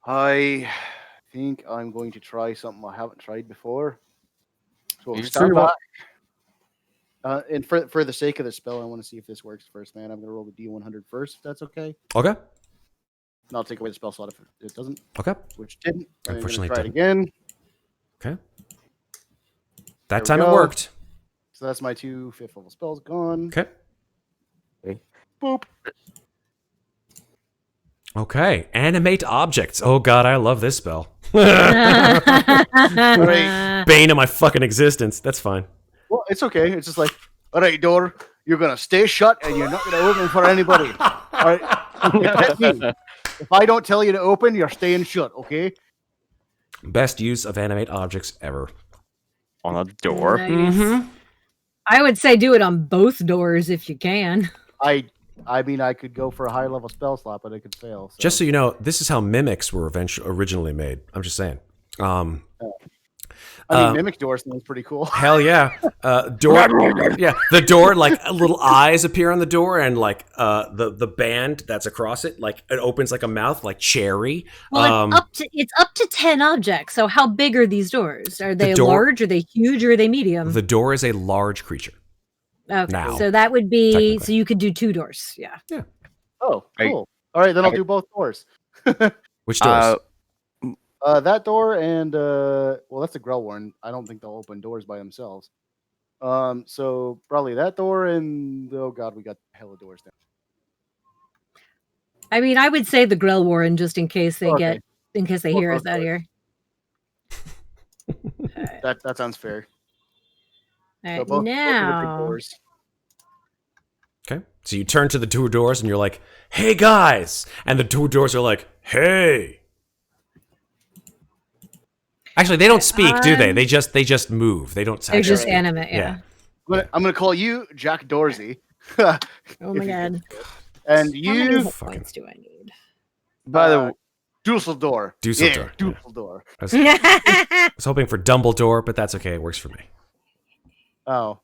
[SPEAKER 5] I think I'm going to try something I haven't tried before. So
[SPEAKER 2] You
[SPEAKER 5] stand
[SPEAKER 2] sure
[SPEAKER 5] back. And for the sake of the spell, I want to see if this works first, man. I'm going to roll the D100 first, if that's okay.
[SPEAKER 1] Okay.
[SPEAKER 5] And I'll take away the spell slot if it doesn't,
[SPEAKER 1] Okay.
[SPEAKER 5] which didn't. And I'm going to
[SPEAKER 1] Unfortunately,
[SPEAKER 5] try
[SPEAKER 1] it
[SPEAKER 5] it again.
[SPEAKER 1] Okay.
[SPEAKER 5] There
[SPEAKER 1] That
[SPEAKER 5] we
[SPEAKER 1] time it
[SPEAKER 5] go.
[SPEAKER 1] worked.
[SPEAKER 5] So that's my 2 5th level spells gone.
[SPEAKER 1] Okay.
[SPEAKER 5] Boop.
[SPEAKER 1] Okay. Animate objects. Oh god, I love this spell.
[SPEAKER 5] Great.
[SPEAKER 1] Bane of my fucking existence. That's fine.
[SPEAKER 5] Well, it's okay. It's just like, all right, door, you're going to stay shut and you're not going to open for anybody. All right? That's me. If I don't tell you to open, you're staying shut, okay?
[SPEAKER 1] Best use of animate objects ever.
[SPEAKER 2] On a door.
[SPEAKER 3] Nice.
[SPEAKER 1] Mm-hmm.
[SPEAKER 3] I would say do it on both doors if you can.
[SPEAKER 5] I mean, I could go for a high level spell slot, but I could fail. So.
[SPEAKER 1] Just so you know, this is how mimics were originally made. I'm just saying.
[SPEAKER 5] I mean, mimic door sounds pretty cool.
[SPEAKER 1] Hell yeah. Door. Yeah, the door, like little eyes appear on the door, and like the band that's across it, like it opens like a mouth, like cherry.
[SPEAKER 3] Well, it's up to 10 objects. So how big are these doors? Are they
[SPEAKER 1] door-
[SPEAKER 3] large? Are they huge? Or are they medium?
[SPEAKER 1] The door is a large creature.
[SPEAKER 3] Okay,
[SPEAKER 1] now,
[SPEAKER 3] so that would be
[SPEAKER 1] technically.
[SPEAKER 3] so you could do 2 doors. Yeah.
[SPEAKER 5] Oh,
[SPEAKER 2] Right.
[SPEAKER 5] cool. All right, then I'll do both doors.
[SPEAKER 1] Which doors?
[SPEAKER 5] That door and well, that's a Grellworn. I don't think they'll open doors by themselves. So probably that door and oh god, we got hella doors down.
[SPEAKER 3] I mean, I would say the Grell Warren just in case they
[SPEAKER 5] Okay.
[SPEAKER 3] hear us out here.
[SPEAKER 5] That sounds fair.
[SPEAKER 3] All
[SPEAKER 5] So
[SPEAKER 3] right,
[SPEAKER 5] both of the big
[SPEAKER 3] now
[SPEAKER 5] doors.
[SPEAKER 1] Okay. So you turn to the 2 doors and you're like, "Hey guys," and the 2 doors are like, "Hey." Actually, they don't speak, do they? They just move. They don't.
[SPEAKER 3] they're just
[SPEAKER 1] actually-
[SPEAKER 3] animate. Yeah.
[SPEAKER 5] I'm gonna call you Jack Dorsey.
[SPEAKER 3] Oh my
[SPEAKER 5] If you-
[SPEAKER 3] god.
[SPEAKER 5] And
[SPEAKER 3] How many
[SPEAKER 5] you
[SPEAKER 3] hit points do I need?
[SPEAKER 2] By the way,
[SPEAKER 5] Dusseldorf.
[SPEAKER 1] Dusseldorf,
[SPEAKER 5] Yeah,
[SPEAKER 1] yeah.
[SPEAKER 5] Dusseldorf.
[SPEAKER 1] I was hoping for Dumbledore, but that's okay. It works for me.
[SPEAKER 5] Oh.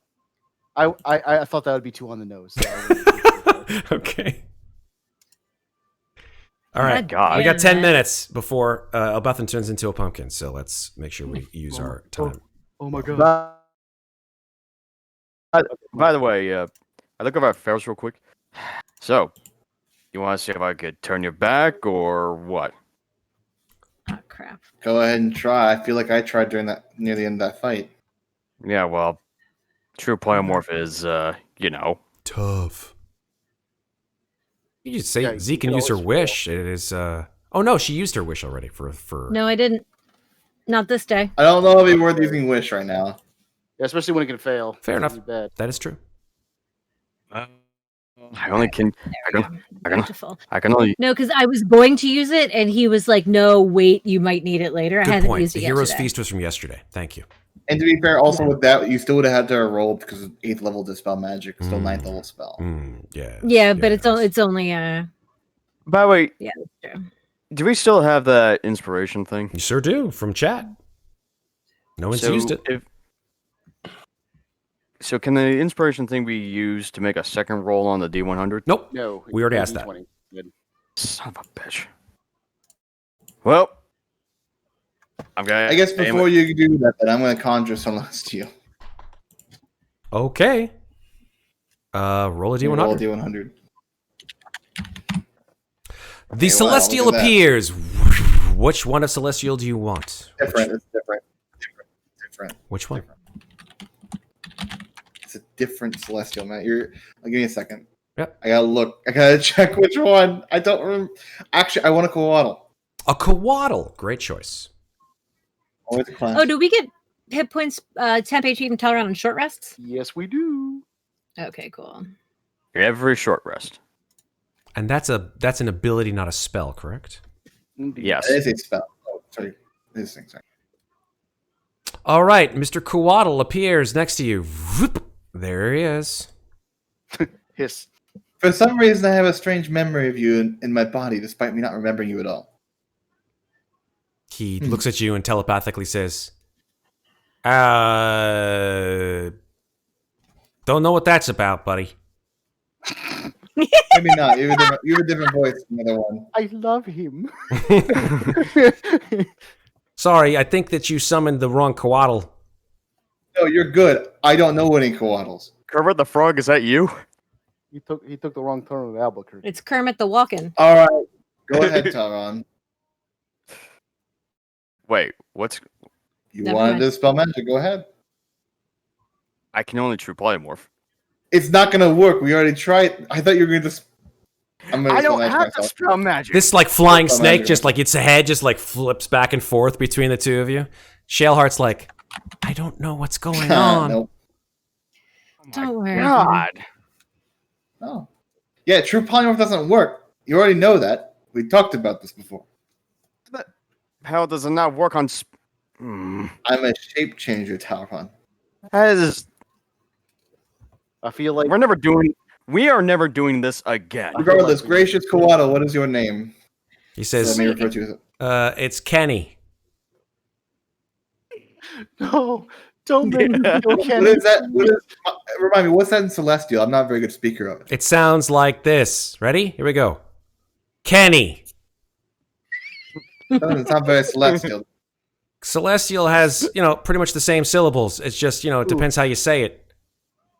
[SPEAKER 5] I thought that would be too on the nose. So I wouldn't-
[SPEAKER 1] Okay. All right.
[SPEAKER 2] God.
[SPEAKER 1] We got
[SPEAKER 3] damn
[SPEAKER 1] 10
[SPEAKER 3] it.
[SPEAKER 1] minutes before Elbauthin turns into a pumpkin, so let's make sure we use our time.
[SPEAKER 5] Oh my god.
[SPEAKER 2] by the way, I look over at Ferros real quick. So, you want to see if I could turn your back or what?
[SPEAKER 3] Oh crap.
[SPEAKER 7] Go ahead and try. I feel like I tried during that near the end of that fight.
[SPEAKER 2] Yeah, well, true polymorph is,
[SPEAKER 1] Tough. You could say
[SPEAKER 5] Yeah,
[SPEAKER 1] Zeke
[SPEAKER 5] you
[SPEAKER 1] can
[SPEAKER 5] could
[SPEAKER 1] use her
[SPEAKER 5] always
[SPEAKER 1] wish. It is. Oh no, she used her wish already for.
[SPEAKER 3] No, I didn't. Not this day.
[SPEAKER 7] I don't know if it'd be worth using wish right now.
[SPEAKER 5] Yeah, especially when it can fail.
[SPEAKER 1] Fair
[SPEAKER 5] It's
[SPEAKER 1] enough.
[SPEAKER 5] really bad.
[SPEAKER 1] That is true.
[SPEAKER 2] I only can.
[SPEAKER 3] There
[SPEAKER 2] I
[SPEAKER 3] we
[SPEAKER 2] can.
[SPEAKER 3] go.
[SPEAKER 2] I can-
[SPEAKER 3] Beautiful.
[SPEAKER 2] I can only.
[SPEAKER 3] No, because I was going to use it, and he was like, "No, wait, you might need it later." I
[SPEAKER 1] Good
[SPEAKER 3] hadn't
[SPEAKER 1] point.
[SPEAKER 3] used
[SPEAKER 1] The
[SPEAKER 3] it yet
[SPEAKER 1] hero's
[SPEAKER 3] today.
[SPEAKER 1] feast was from yesterday. Thank you.
[SPEAKER 7] And to be fair, also with that, you still would have had to roll because of 8th level dispel magic, still 9th level spell.
[SPEAKER 1] Yeah.
[SPEAKER 3] Yeah, but it's only
[SPEAKER 2] By the way,
[SPEAKER 3] yeah, that's true.
[SPEAKER 2] do we still have that inspiration thing?
[SPEAKER 1] You sure do from chat. No one's used it.
[SPEAKER 2] So can the inspiration thing be used to make a second roll on the D100?
[SPEAKER 1] Nope.
[SPEAKER 5] No.
[SPEAKER 1] We already
[SPEAKER 5] it's
[SPEAKER 1] asked that.
[SPEAKER 5] D20. Good.
[SPEAKER 2] Son of a bitch. Well, I'm gonna.
[SPEAKER 7] I guess
[SPEAKER 2] aim
[SPEAKER 7] before
[SPEAKER 2] it.
[SPEAKER 7] you do that, then I'm going to conjure Celestial.
[SPEAKER 1] Okay. Roll a
[SPEAKER 7] Roll a
[SPEAKER 1] D100.
[SPEAKER 7] D100.
[SPEAKER 1] The
[SPEAKER 7] Hey, wow,
[SPEAKER 1] Celestial
[SPEAKER 7] look at that.
[SPEAKER 1] appears. Which one of Celestial do you want?
[SPEAKER 7] Different. It's different. Different.
[SPEAKER 1] Which one?
[SPEAKER 7] It's a different Celestial, man. Give me a second.
[SPEAKER 1] Yep.
[SPEAKER 7] I gotta look. I gotta check which one. I don't remember. Actually, I want a Coatl.
[SPEAKER 1] A Coatl. Great choice.
[SPEAKER 7] Always a class.
[SPEAKER 3] Oh, do we get hit points, temp HP and Talron on short rests?
[SPEAKER 5] Yes, we do.
[SPEAKER 3] Okay, cool.
[SPEAKER 2] Every short rest.
[SPEAKER 1] And that's an ability, not a spell, correct?
[SPEAKER 5] Indeed.
[SPEAKER 2] Yes.
[SPEAKER 7] It is a spell. Oh, sorry. This thing, sorry.
[SPEAKER 1] All right, Mr. Coatl appears next to you. Whoop. There he is.
[SPEAKER 5] Hiss.
[SPEAKER 7] For some reason, I have a strange memory of you in my body, despite me not remembering you at all.
[SPEAKER 1] He looks at you and telepathically says, don't know what that's about, buddy.
[SPEAKER 7] Maybe not. You have a different voice than the other one.
[SPEAKER 5] I love him.
[SPEAKER 1] Sorry, I think that you summoned the wrong Coatl.
[SPEAKER 7] No, you're good. I don't know any Coatls.
[SPEAKER 2] Kermit the Frog, is that you?
[SPEAKER 5] He took the wrong turn with Albuquerque.
[SPEAKER 3] It's Kermit the Walkin'.
[SPEAKER 7] All right. Go ahead, Talron.
[SPEAKER 2] Wait, what's?
[SPEAKER 7] You
[SPEAKER 3] Never
[SPEAKER 7] wanted
[SPEAKER 3] mind.
[SPEAKER 7] to spell magic. Go ahead.
[SPEAKER 2] I can only true polymorph.
[SPEAKER 7] It's not going to work. We already tried. I thought you were going to... I'm going
[SPEAKER 2] I
[SPEAKER 7] to spell
[SPEAKER 2] don't
[SPEAKER 7] magic
[SPEAKER 2] have to
[SPEAKER 7] myself.
[SPEAKER 2] spell magic.
[SPEAKER 1] This like flying
[SPEAKER 7] Spell
[SPEAKER 1] snake,
[SPEAKER 7] magic.
[SPEAKER 1] just like its head just like flips back and forth between the two of you. Shaleheart's like, I don't know what's going on.
[SPEAKER 7] Nope.
[SPEAKER 3] Don't worry.
[SPEAKER 2] God.
[SPEAKER 7] Oh. Yeah, true polymorph doesn't work. You already know that. We talked about this before.
[SPEAKER 2] How does it not work on?
[SPEAKER 7] I'm a shape changer, Talron.
[SPEAKER 2] That is.
[SPEAKER 5] I feel like
[SPEAKER 2] We're never doing. We are never doing this again.
[SPEAKER 7] Regardless, gracious Coatl, what is your name?
[SPEAKER 1] He
[SPEAKER 7] So let
[SPEAKER 1] says,
[SPEAKER 7] me refer to you as
[SPEAKER 1] it's Kenny.
[SPEAKER 5] no, don't make me feel
[SPEAKER 7] What is that? Remind me, what's that in Celestial? I'm not a very good speaker of it.
[SPEAKER 1] It sounds like this. Ready? Here we go. Kenny.
[SPEAKER 7] It's not very Celestial.
[SPEAKER 1] Celestial has, pretty much the same syllables. It's just, it depends how you say it.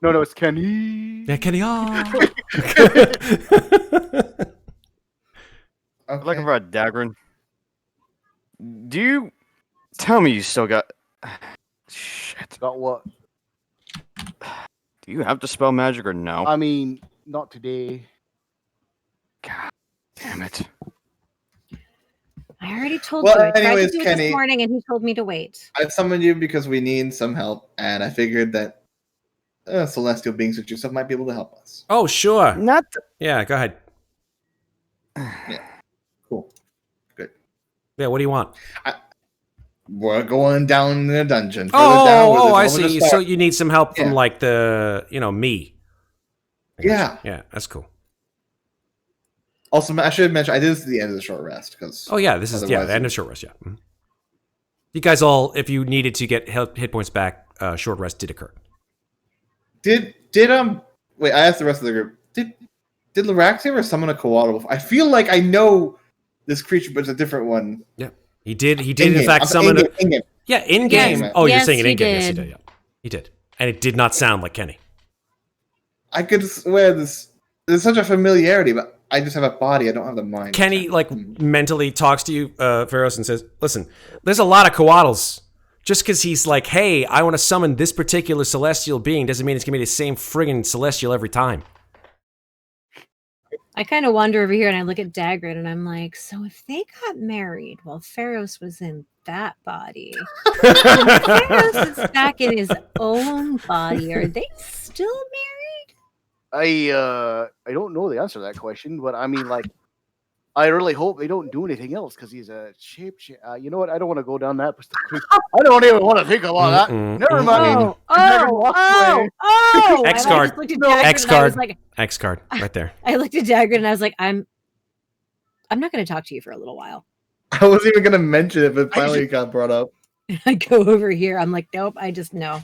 [SPEAKER 5] No, it's Kenny.
[SPEAKER 1] Yeah, Kenny. Oh.
[SPEAKER 2] I'm
[SPEAKER 7] Okay.
[SPEAKER 2] looking for a Daggrin. Do you tell me you still got? Shit.
[SPEAKER 5] Got what?
[SPEAKER 2] Do you have to spell magic or no?
[SPEAKER 5] I mean, not today.
[SPEAKER 2] God damn it.
[SPEAKER 3] I already told
[SPEAKER 7] Well,
[SPEAKER 3] you. I tried
[SPEAKER 7] anyways,
[SPEAKER 3] to do it
[SPEAKER 7] Kenny-
[SPEAKER 3] this morning, and he told me to wait.
[SPEAKER 7] I summoned you because we need some help, and I figured that celestial beings such yourself might be able to help us.
[SPEAKER 1] Oh, sure.
[SPEAKER 2] Not.
[SPEAKER 1] Yeah, go ahead.
[SPEAKER 7] Cool.
[SPEAKER 1] Yeah, what do you want?
[SPEAKER 7] We're going down the dungeon. Further
[SPEAKER 1] Oh,
[SPEAKER 7] down where
[SPEAKER 1] I
[SPEAKER 7] there's all the
[SPEAKER 1] see.
[SPEAKER 7] stars.
[SPEAKER 1] So you need some help from
[SPEAKER 7] Yeah.
[SPEAKER 1] like the, me. I gotcha.
[SPEAKER 7] Yeah.
[SPEAKER 1] Yeah, that's cool.
[SPEAKER 7] Also, I should mention I did this at the end of the short rest because
[SPEAKER 1] Oh yeah, this is
[SPEAKER 7] Otherwise-
[SPEAKER 1] the end of short rest. Yeah. Mhm. You guys all, if you needed to get hit points back, short rest did occur.
[SPEAKER 7] did wait. I asked the rest of the group. Did Laraxi ever summon a Coatl before? I feel like I know this creature, but it's a different one.
[SPEAKER 1] Yeah, he did. He did
[SPEAKER 7] In-game.
[SPEAKER 1] in fact
[SPEAKER 7] I'm
[SPEAKER 1] summon.
[SPEAKER 7] in-game.
[SPEAKER 1] Yeah, in game.
[SPEAKER 3] Yes.
[SPEAKER 1] Oh, you're
[SPEAKER 3] Yes,
[SPEAKER 1] saying it
[SPEAKER 3] he
[SPEAKER 1] in game? Yes, he
[SPEAKER 3] did.
[SPEAKER 1] did. Yeah, he did, and it did not sound like Kenny.
[SPEAKER 7] I could swear this. There's such a familiarity, but I just have a body. I don't have the mind.
[SPEAKER 1] Kenny mentally talks to you, Ferros, and says, "Listen, there's a lot of Coatls. Just because he's like, hey, I want to summon this particular celestial being, doesn't mean it's gonna be the same friggin' celestial every time."
[SPEAKER 3] I kind of wander over here and I look at Daggrin and I'm like, so if they got married while Ferros was in that body, when Ferros is back in his own body, are they still married?
[SPEAKER 5] I don't know the answer to that question, but I mean, like, I really hope they don't do anything else because he's a shape. You know what? I don't want to go down that. I don't even want to think about that. Never mind. Daggrin walked away.
[SPEAKER 1] X
[SPEAKER 3] And I
[SPEAKER 1] card.
[SPEAKER 3] just looked at Daggrin
[SPEAKER 1] X
[SPEAKER 3] and I was
[SPEAKER 1] card.
[SPEAKER 3] like,
[SPEAKER 1] X card, right there.
[SPEAKER 3] I looked at Daggrin and I was like, I'm not going to talk to you for a little while.
[SPEAKER 7] I wasn't even gonna mention it, but finally it got brought up.
[SPEAKER 3] I go over here. I'm like, nope. I just know.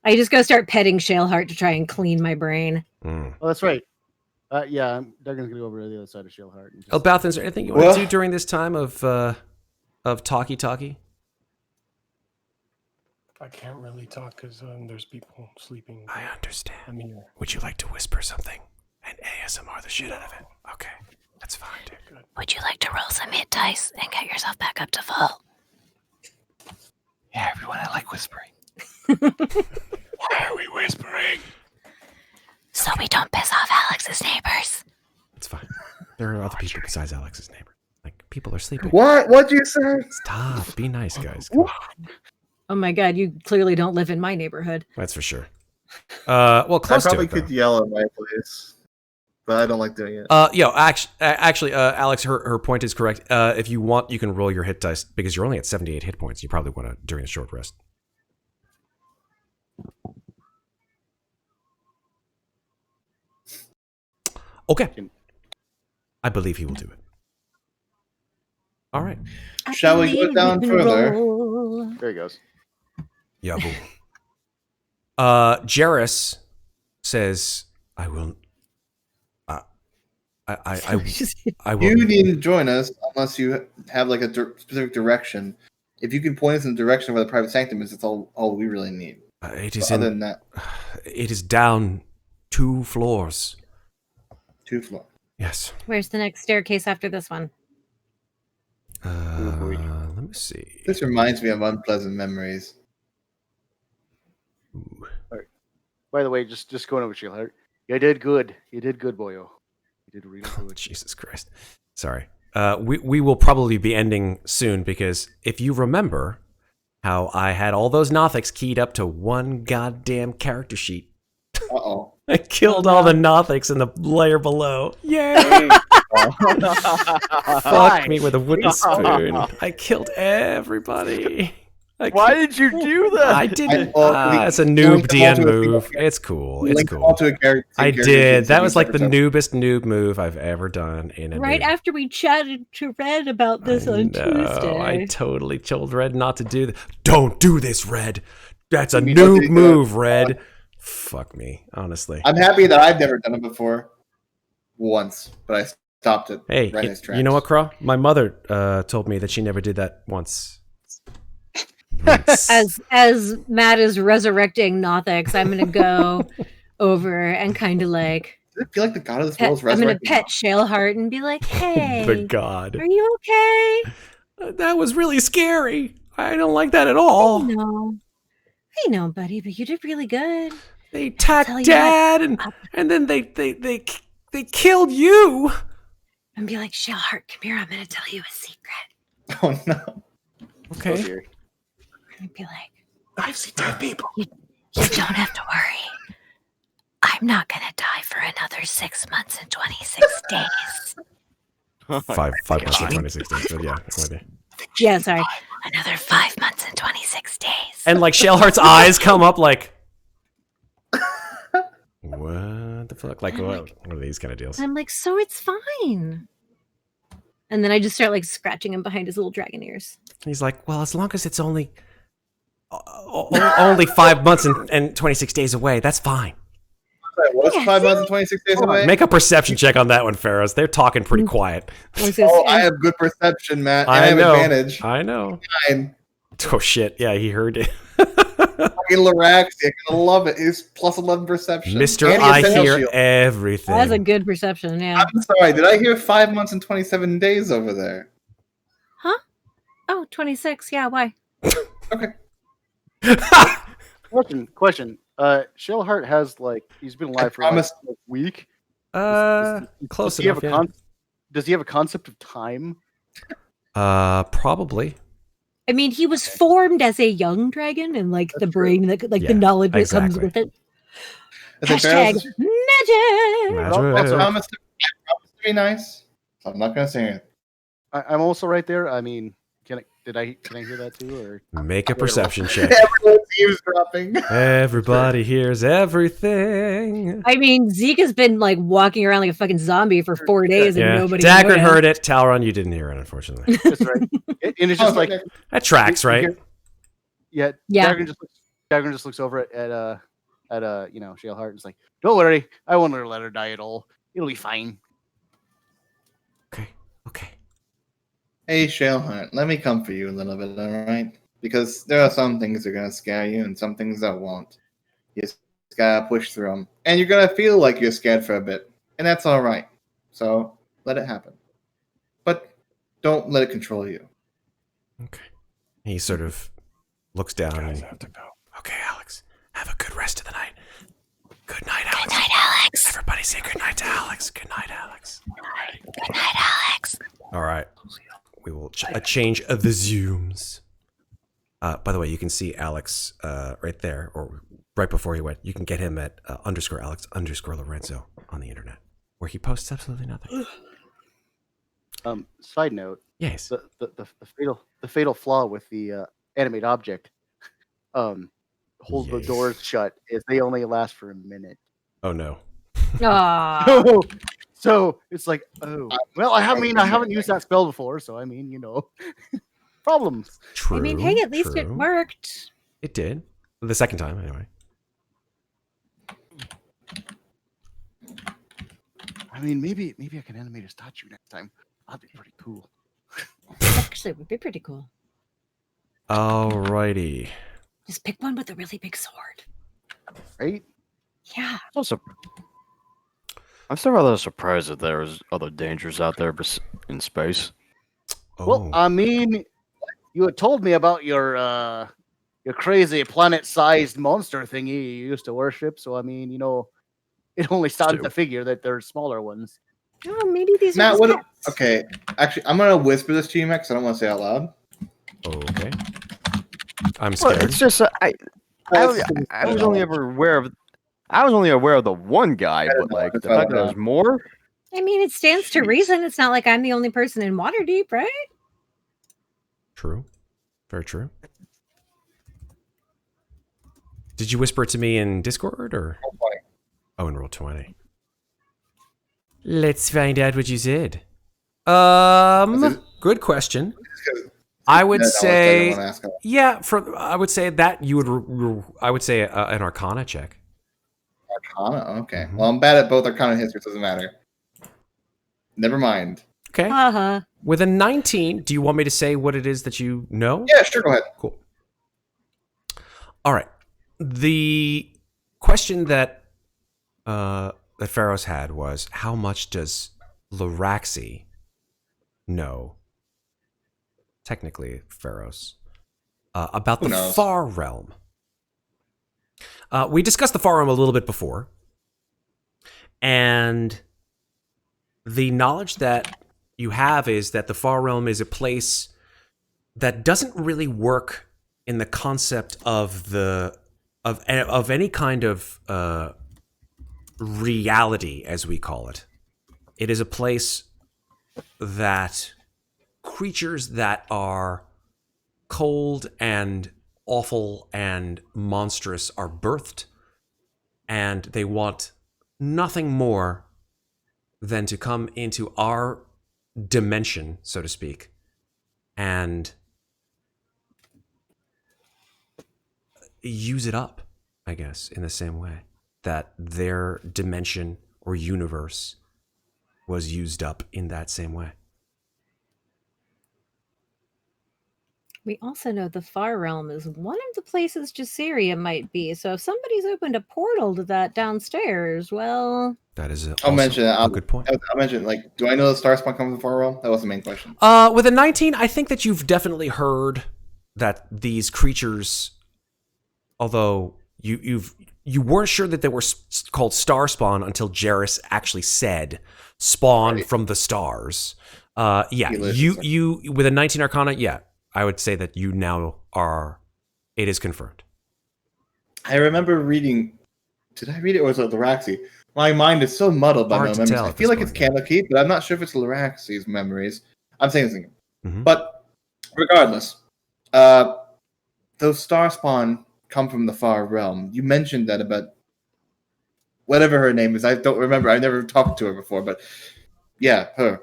[SPEAKER 3] I just gotta start petting Shaleheart to try and clean my brain.
[SPEAKER 1] Mm.
[SPEAKER 5] Oh, that's right. Yeah, Daggrin's gonna go over to the other side of Shaleheart. And just...
[SPEAKER 1] Elbauthin, is there anything you want
[SPEAKER 7] Well-
[SPEAKER 1] to do during this time of of talkie-talkie?
[SPEAKER 4] I can't really talk because there's people sleeping.
[SPEAKER 1] I understand.
[SPEAKER 4] I'm here.
[SPEAKER 1] Would you like to whisper something and ASMR the shit out of it? Okay, that's fine, dude.
[SPEAKER 4] Good.
[SPEAKER 3] Would you like to roll some hit dice and get yourself back up to full?
[SPEAKER 5] Yeah, everyone, I like whispering.
[SPEAKER 4] Why are we whispering?
[SPEAKER 3] So we don't piss off Alex's neighbors.
[SPEAKER 1] It's fine. There are other people besides Alex's neighbor. Like, people are sleeping.
[SPEAKER 7] What? What'd you say?
[SPEAKER 1] Stop. Be nice, guys. Come on.
[SPEAKER 3] Oh my god, you clearly don't live in my neighborhood.
[SPEAKER 1] That's for sure. Well,
[SPEAKER 6] I
[SPEAKER 1] close to
[SPEAKER 6] probably
[SPEAKER 1] it, though.
[SPEAKER 6] could yell at my place, but I don't like doing it.
[SPEAKER 1] Actually, Alex, her point is correct. If you want, you can roll your hit dice because you're only at 78 hit points. You probably want to during a short rest. Okay. I believe he will do it. All right.
[SPEAKER 7] Shall we go down further?
[SPEAKER 5] There he goes.
[SPEAKER 1] Yeah, boom. Jarrus says, I will. I will.
[SPEAKER 7] You needn't join us unless you have like a specific direction. If you can point us in the direction where the private sanctum is, that's all we really need.
[SPEAKER 1] It is
[SPEAKER 7] Other than that,
[SPEAKER 1] it is down 2 floors.
[SPEAKER 7] 2 floors.
[SPEAKER 1] Yes.
[SPEAKER 3] Where's the next staircase after this one?
[SPEAKER 1] Let me see.
[SPEAKER 7] This reminds me of unpleasant memories.
[SPEAKER 1] Ooh.
[SPEAKER 5] By the way, just going over Shieldheart. You did good. You did good, boyo. You did really good.
[SPEAKER 1] Jesus Christ. Sorry. We will probably be ending soon because if you remember how I had all those Nothics keyed up to one goddamn character sheet.
[SPEAKER 7] Uh-oh.
[SPEAKER 1] I killed all the Nothics in the layer below. Yay! Fuck me with a wooden spoon. I killed everybody.
[SPEAKER 2] Why did you do that?
[SPEAKER 1] I didn't. It's a
[SPEAKER 7] we
[SPEAKER 1] noob
[SPEAKER 7] can all
[SPEAKER 1] DN
[SPEAKER 7] do a
[SPEAKER 1] move.
[SPEAKER 7] thing.
[SPEAKER 1] It's cool.
[SPEAKER 7] We
[SPEAKER 1] It's
[SPEAKER 7] linked
[SPEAKER 1] cool.
[SPEAKER 7] all to a character.
[SPEAKER 1] I
[SPEAKER 7] character
[SPEAKER 1] did.
[SPEAKER 7] sheet,
[SPEAKER 1] That
[SPEAKER 7] so
[SPEAKER 1] was
[SPEAKER 7] you
[SPEAKER 1] like the
[SPEAKER 7] never
[SPEAKER 1] noobest noob move I've ever done in a
[SPEAKER 3] Right
[SPEAKER 1] noob.
[SPEAKER 3] after we chatted to Red about this on Tuesday.
[SPEAKER 1] I totally told Red not to do that. Don't do this, Red. That's a
[SPEAKER 7] You don't
[SPEAKER 1] noob
[SPEAKER 7] do that.
[SPEAKER 1] move, Red. Fuck me, honestly.
[SPEAKER 7] I'm happy that I've never done it before. Once, but I stopped it
[SPEAKER 1] Hey,
[SPEAKER 7] right in its tracks.
[SPEAKER 1] you know what, Kraw? My mother told me that she never did that once. Once.
[SPEAKER 3] As Matt is resurrecting Nothics, I'm gonna go over and kind of like
[SPEAKER 7] Does it feel like the god of this
[SPEAKER 3] pet,
[SPEAKER 7] world's
[SPEAKER 3] I'm gonna
[SPEAKER 7] resurrecting?
[SPEAKER 3] pet Shaleheart and be like, "Hey,
[SPEAKER 1] The god.
[SPEAKER 3] are you okay?"
[SPEAKER 1] That was really scary. I don't like that at
[SPEAKER 3] I
[SPEAKER 1] all.
[SPEAKER 3] know, buddy, but you did really good.
[SPEAKER 1] They
[SPEAKER 3] tell
[SPEAKER 1] attacked
[SPEAKER 3] you
[SPEAKER 1] Dad, and then they killed you.
[SPEAKER 3] And be like, Shaleheart, come here. I'm gonna tell you a secret.
[SPEAKER 7] Oh no!
[SPEAKER 1] Okay.
[SPEAKER 3] And be like,
[SPEAKER 4] I've seen dead people.
[SPEAKER 3] you don't have to worry. I'm not gonna die for another 6 months and 26 days.
[SPEAKER 1] 5 months and 26 days. But yeah, I'm with you.
[SPEAKER 3] Yeah, sorry. Another 5 months and 26 days.
[SPEAKER 1] And like Shaleheart's eyes come up like, what the fuck? Like what are these kind of deals?
[SPEAKER 3] I'm like, so it's fine. And then I just start like scratching him behind his little dragon ears.
[SPEAKER 1] He's like, well, as long as it's only 5 months and 26 days away, that's fine.
[SPEAKER 7] What's
[SPEAKER 3] Yeah,
[SPEAKER 7] 5 months and 26 days away?
[SPEAKER 1] Make a perception check on that one, Ferros. They're talking pretty quiet.
[SPEAKER 7] Oh, I have good perception, Matt. And I have
[SPEAKER 1] know.
[SPEAKER 7] advantage.
[SPEAKER 1] I know.
[SPEAKER 7] Fine.
[SPEAKER 1] Oh shit! Yeah, he heard it.
[SPEAKER 7] Fucking Laraxi, I love it. He's plus 11 perception.
[SPEAKER 1] Mister,
[SPEAKER 7] And he
[SPEAKER 1] I
[SPEAKER 7] has Sentinel
[SPEAKER 1] hear
[SPEAKER 7] Shield.
[SPEAKER 1] everything.
[SPEAKER 3] That's a good perception, yeah.
[SPEAKER 7] I'm sorry, did I hear 5 months and 27 days over there?
[SPEAKER 3] Oh, 26, yeah, why?
[SPEAKER 5] Question. Shaleheart has like he's been alive for like
[SPEAKER 7] promise-
[SPEAKER 5] a week.
[SPEAKER 1] Close
[SPEAKER 5] Does he have
[SPEAKER 1] enough.
[SPEAKER 5] a
[SPEAKER 1] Yeah.
[SPEAKER 5] Does he have a concept of time?
[SPEAKER 1] Probably.
[SPEAKER 3] I mean, he was formed as a young dragon, and like the brain, that like
[SPEAKER 1] Yeah,
[SPEAKER 3] the knowledge that comes
[SPEAKER 1] exactly.
[SPEAKER 3] with it.
[SPEAKER 7] Is it
[SPEAKER 3] Hashtag
[SPEAKER 7] fair?
[SPEAKER 3] magic.
[SPEAKER 1] Magic.
[SPEAKER 7] I promised to be nice. So I'm not gonna say anything.
[SPEAKER 5] I'm also right there. I mean, can I hear that too? Or
[SPEAKER 1] Make a perception check.
[SPEAKER 7] Everyone's eavesdropping.
[SPEAKER 1] Everybody hears everything.
[SPEAKER 3] I mean, Zeke has been like walking around like a fucking zombie for 4 days, and
[SPEAKER 1] Yeah.
[SPEAKER 3] nobody.
[SPEAKER 1] Daggrin
[SPEAKER 3] noticed.
[SPEAKER 1] heard it. Talron, you didn't hear it, unfortunately.
[SPEAKER 5] just right. And it's just like
[SPEAKER 1] That tracks, right?
[SPEAKER 5] Yeah.
[SPEAKER 3] Yeah.
[SPEAKER 5] Daggrin just looks over at Shaleheart and is like, "Don't worry, I won't let her die at all. It'll be fine."
[SPEAKER 1] Okay. Okay.
[SPEAKER 7] Hey, Shalehunt, let me comfort you a little bit, alright? Because there are some things that are going to scare you and some things that won't. You just gotta push through them. And you're going to feel like you're scared for a bit. And that's alright. So, let it happen. But don't let it control you.
[SPEAKER 1] Okay. He sort of looks down
[SPEAKER 4] Guys,
[SPEAKER 1] and
[SPEAKER 4] I have to go.
[SPEAKER 1] okay, Alex, have a good rest of the night. Good night, Alex.
[SPEAKER 3] Good night, Alex.
[SPEAKER 1] Everybody say good night to Alex. Good night, Alex.
[SPEAKER 3] Good night, Alex.
[SPEAKER 1] All right. We will change the zooms. By the way, you can see Alex right there, or right before he went. You can get him at _Alex_Lorenzo on the internet, where he posts absolutely nothing.
[SPEAKER 5] Side note:
[SPEAKER 1] Yes.
[SPEAKER 5] the fatal flaw with the animate object hold the
[SPEAKER 1] Yes.
[SPEAKER 5] doors shut is they only last for a minute.
[SPEAKER 1] Oh no.
[SPEAKER 3] Aw.
[SPEAKER 5] So it's like, oh well, I haven't used that spell before, so I mean, problems.
[SPEAKER 1] True.
[SPEAKER 3] I mean, hey, at least it
[SPEAKER 1] true.
[SPEAKER 3] worked.
[SPEAKER 1] It did. The second time, anyway.
[SPEAKER 5] I mean, maybe I can animate a statue next time. That'd be pretty cool,
[SPEAKER 3] Actually, it would be pretty cool.
[SPEAKER 1] Alrighty.
[SPEAKER 3] Just pick one with a really big sword.
[SPEAKER 5] right?
[SPEAKER 3] Yeah.
[SPEAKER 2] I'm still rather surprised that there's other dangers out there in space.
[SPEAKER 1] Oh.
[SPEAKER 5] Well, I mean, you had told me about your crazy planet-sized monster thingy you used to worship. So I mean, it only stands to figure that there's smaller ones.
[SPEAKER 3] Oh, maybe these
[SPEAKER 7] Matt,
[SPEAKER 3] are
[SPEAKER 7] what?
[SPEAKER 3] just cats.
[SPEAKER 7] Okay, actually, I'm gonna whisper this to you, Matt, because I don't want to say it out loud.
[SPEAKER 1] Okay. I'm
[SPEAKER 2] Well,
[SPEAKER 1] scared.
[SPEAKER 2] it's just I was only ever aware of the one guy, but like the fact that there's more.
[SPEAKER 3] I mean, it stands to reason. It's not like I'm the only person in Waterdeep, right?
[SPEAKER 1] True. Very true. Did you whisper it to me in Discord or? Oh, in Roll20. Let's find out what you said. Good question. I would say, yeah. I would say that you would. I would say an Arcana check.
[SPEAKER 7] Arcana? Okay.
[SPEAKER 1] Mhm.
[SPEAKER 7] Well, I'm bad at both Arcana and History, so it doesn't matter. Never mind.
[SPEAKER 1] Okay.
[SPEAKER 3] Uh-huh.
[SPEAKER 1] With a 19, do you want me to say what it is that you know?
[SPEAKER 7] Yeah, sure, go ahead.
[SPEAKER 1] Cool. All right. The question that Ferros had was, how much does Laraxi know? Technically, Ferros, about
[SPEAKER 7] Who
[SPEAKER 1] the
[SPEAKER 7] knows?
[SPEAKER 1] Far Realm. We discussed the Far Realm a little bit before, and the knowledge that you have is that the Far Realm is a place that doesn't really work in the concept of any kind of reality, as we call it. It is a place that creatures that are cold and awful and monstrous are birthed, and they want nothing more than to come into our dimension, so to speak, and use it up, I guess, in the same way that their dimension or universe was used up in that same way.
[SPEAKER 3] We also know the Far Realm is one of the places Jassyria might be. So if somebody's opened a portal to that downstairs, well,
[SPEAKER 1] That is
[SPEAKER 7] I'll mention that.
[SPEAKER 1] a good point.
[SPEAKER 7] I'll mention, like, do I know the star spawn comes from the Far Realm? That was the main question.
[SPEAKER 1] With a 19, I think that you've definitely heard that these creatures, although you weren't sure that they were called star spawn until Jarrus actually said spawn from the stars. Yeah, you with a 19 Arcana, yeah, I would say that you now are. It is confirmed.
[SPEAKER 7] I remember reading. Did I read it or was it Laraxi? My mind is so muddled by
[SPEAKER 1] Hard
[SPEAKER 7] my
[SPEAKER 1] to
[SPEAKER 7] memories.
[SPEAKER 1] tell
[SPEAKER 7] I
[SPEAKER 1] at
[SPEAKER 7] feel
[SPEAKER 1] this
[SPEAKER 7] like it's
[SPEAKER 1] point,
[SPEAKER 7] Candlekeep, but I'm not sure if it's Laraxi's memories. I'm saying this again.
[SPEAKER 1] Mhm.
[SPEAKER 7] But regardless, those star spawn come from the Far Realm. You mentioned that about whatever her name is. I don't remember. I never talked to her before, but yeah, her.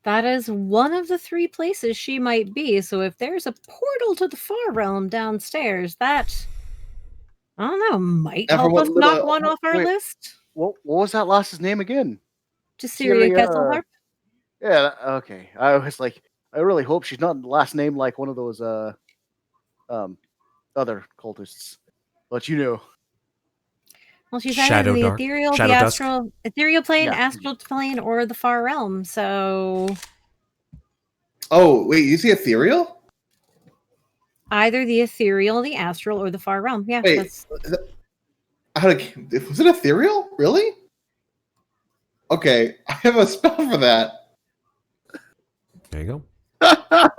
[SPEAKER 3] that is one of the three places she might be. So if there's a portal to the Far Realm downstairs, that, I don't know, might
[SPEAKER 7] And from
[SPEAKER 3] help
[SPEAKER 7] what
[SPEAKER 3] us
[SPEAKER 7] little-
[SPEAKER 3] knock one off our
[SPEAKER 5] wait.
[SPEAKER 3] list.
[SPEAKER 5] What was that last's name again?
[SPEAKER 3] Jassyria
[SPEAKER 5] Jassyria.
[SPEAKER 3] Kesselharp.
[SPEAKER 5] Yeah, okay. I was like, I really hope she's not last name like one of those other cultists. But you know.
[SPEAKER 3] Well, she's
[SPEAKER 1] Shadow
[SPEAKER 3] either in the
[SPEAKER 1] Dark?
[SPEAKER 3] ethereal,
[SPEAKER 1] Shadow
[SPEAKER 3] the
[SPEAKER 1] Dusk?
[SPEAKER 3] ethereal plane,
[SPEAKER 5] Yeah.
[SPEAKER 3] astral plane, or the far realm. So
[SPEAKER 7] Oh, wait, you see ethereal?
[SPEAKER 3] either the ethereal, the astral, or the far realm. Yeah,
[SPEAKER 7] Wait,
[SPEAKER 3] that's
[SPEAKER 7] was it ethereal? Really? Okay, I have a spell for that.
[SPEAKER 1] There you go.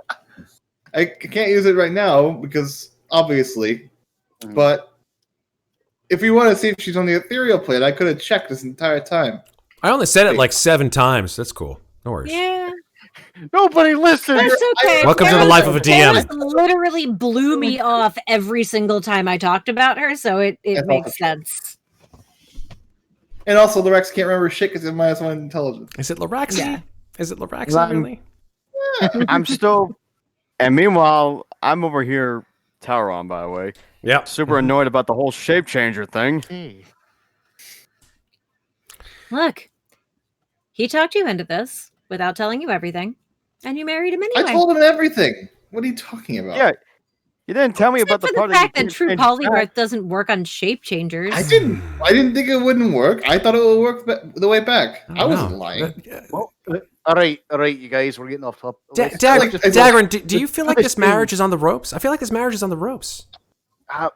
[SPEAKER 7] I can't use it right now because obviously, but if we want to see if she's on the ethereal plane, I could have checked this entire time.
[SPEAKER 1] I only said it like 7 times. That's cool. No worries.
[SPEAKER 3] yeah.
[SPEAKER 5] Nobody listens.
[SPEAKER 3] That's okay.
[SPEAKER 1] Welcome to the life of a DM.
[SPEAKER 3] Ferros literally blew me off every single time I talked about her, so it
[SPEAKER 7] That's
[SPEAKER 3] makes
[SPEAKER 7] also true.
[SPEAKER 3] sense.
[SPEAKER 7] And also, Lorex can't remember shit because it's -1 intelligence.
[SPEAKER 1] Is it Loraxi?
[SPEAKER 3] Yeah.
[SPEAKER 1] Is it Loraxi,
[SPEAKER 2] Well,
[SPEAKER 1] really?
[SPEAKER 2] I'm still. And meanwhile, I'm over here, Talron, by the way,
[SPEAKER 1] Yep.
[SPEAKER 2] super annoyed about the whole shape changer thing.
[SPEAKER 5] Hey.
[SPEAKER 3] Look, he talked you into this without telling you everything, and you married him anyway.
[SPEAKER 7] I told him everything. What are you talking about?
[SPEAKER 2] Yeah, you didn't tell me
[SPEAKER 3] Except
[SPEAKER 2] about the
[SPEAKER 3] for
[SPEAKER 2] part
[SPEAKER 3] the fact
[SPEAKER 2] you
[SPEAKER 3] that true
[SPEAKER 2] can't change back.
[SPEAKER 3] polygraph doesn't work on shape changers.
[SPEAKER 7] I didn't think it wouldn't work. I thought it would work the way back. I
[SPEAKER 1] don't
[SPEAKER 7] wasn't
[SPEAKER 1] know.
[SPEAKER 7] lying.
[SPEAKER 5] Well, all right, you guys, we're getting off top.
[SPEAKER 1] Daggrin, do you feel like this marriage is on the ropes? I feel like this marriage is on the ropes.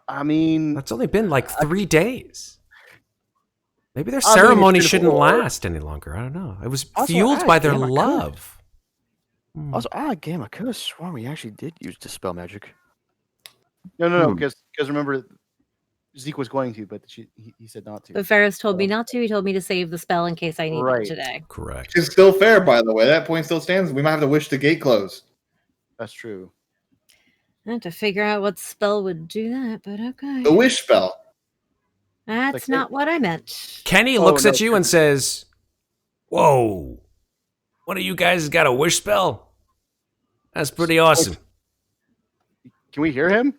[SPEAKER 5] I mean,
[SPEAKER 1] That's only been like 3 days. Maybe their
[SPEAKER 5] I mean,
[SPEAKER 1] ceremony
[SPEAKER 5] it's
[SPEAKER 1] shouldn't
[SPEAKER 5] beautiful.
[SPEAKER 1] last any longer. I don't know. It was
[SPEAKER 2] Also,
[SPEAKER 1] fueled
[SPEAKER 2] ah,
[SPEAKER 1] by their
[SPEAKER 2] damn, I could.
[SPEAKER 1] love.
[SPEAKER 2] Also, game, I could have sworn we actually did use dispel magic.
[SPEAKER 5] no,
[SPEAKER 2] Hmm.
[SPEAKER 5] because remember, Zeke was going to, but he said not to.
[SPEAKER 3] But Ferris told me not to. He told me to save the spell in case I needed
[SPEAKER 5] Right.
[SPEAKER 3] it today.
[SPEAKER 1] Correct.
[SPEAKER 7] It's still fair, by the way. That point still stands. We might have to wish the gate closed.
[SPEAKER 5] That's true.
[SPEAKER 3] I have to figure out what spell would do that, but okay.
[SPEAKER 7] The wish spell.
[SPEAKER 3] That's
[SPEAKER 5] Like-
[SPEAKER 3] not what I meant.
[SPEAKER 1] Kenny
[SPEAKER 5] Oh,
[SPEAKER 1] looks
[SPEAKER 5] no,
[SPEAKER 1] at you and says, "Whoa, one of you guys got a wish spell? That's pretty awesome."
[SPEAKER 5] Can we hear him?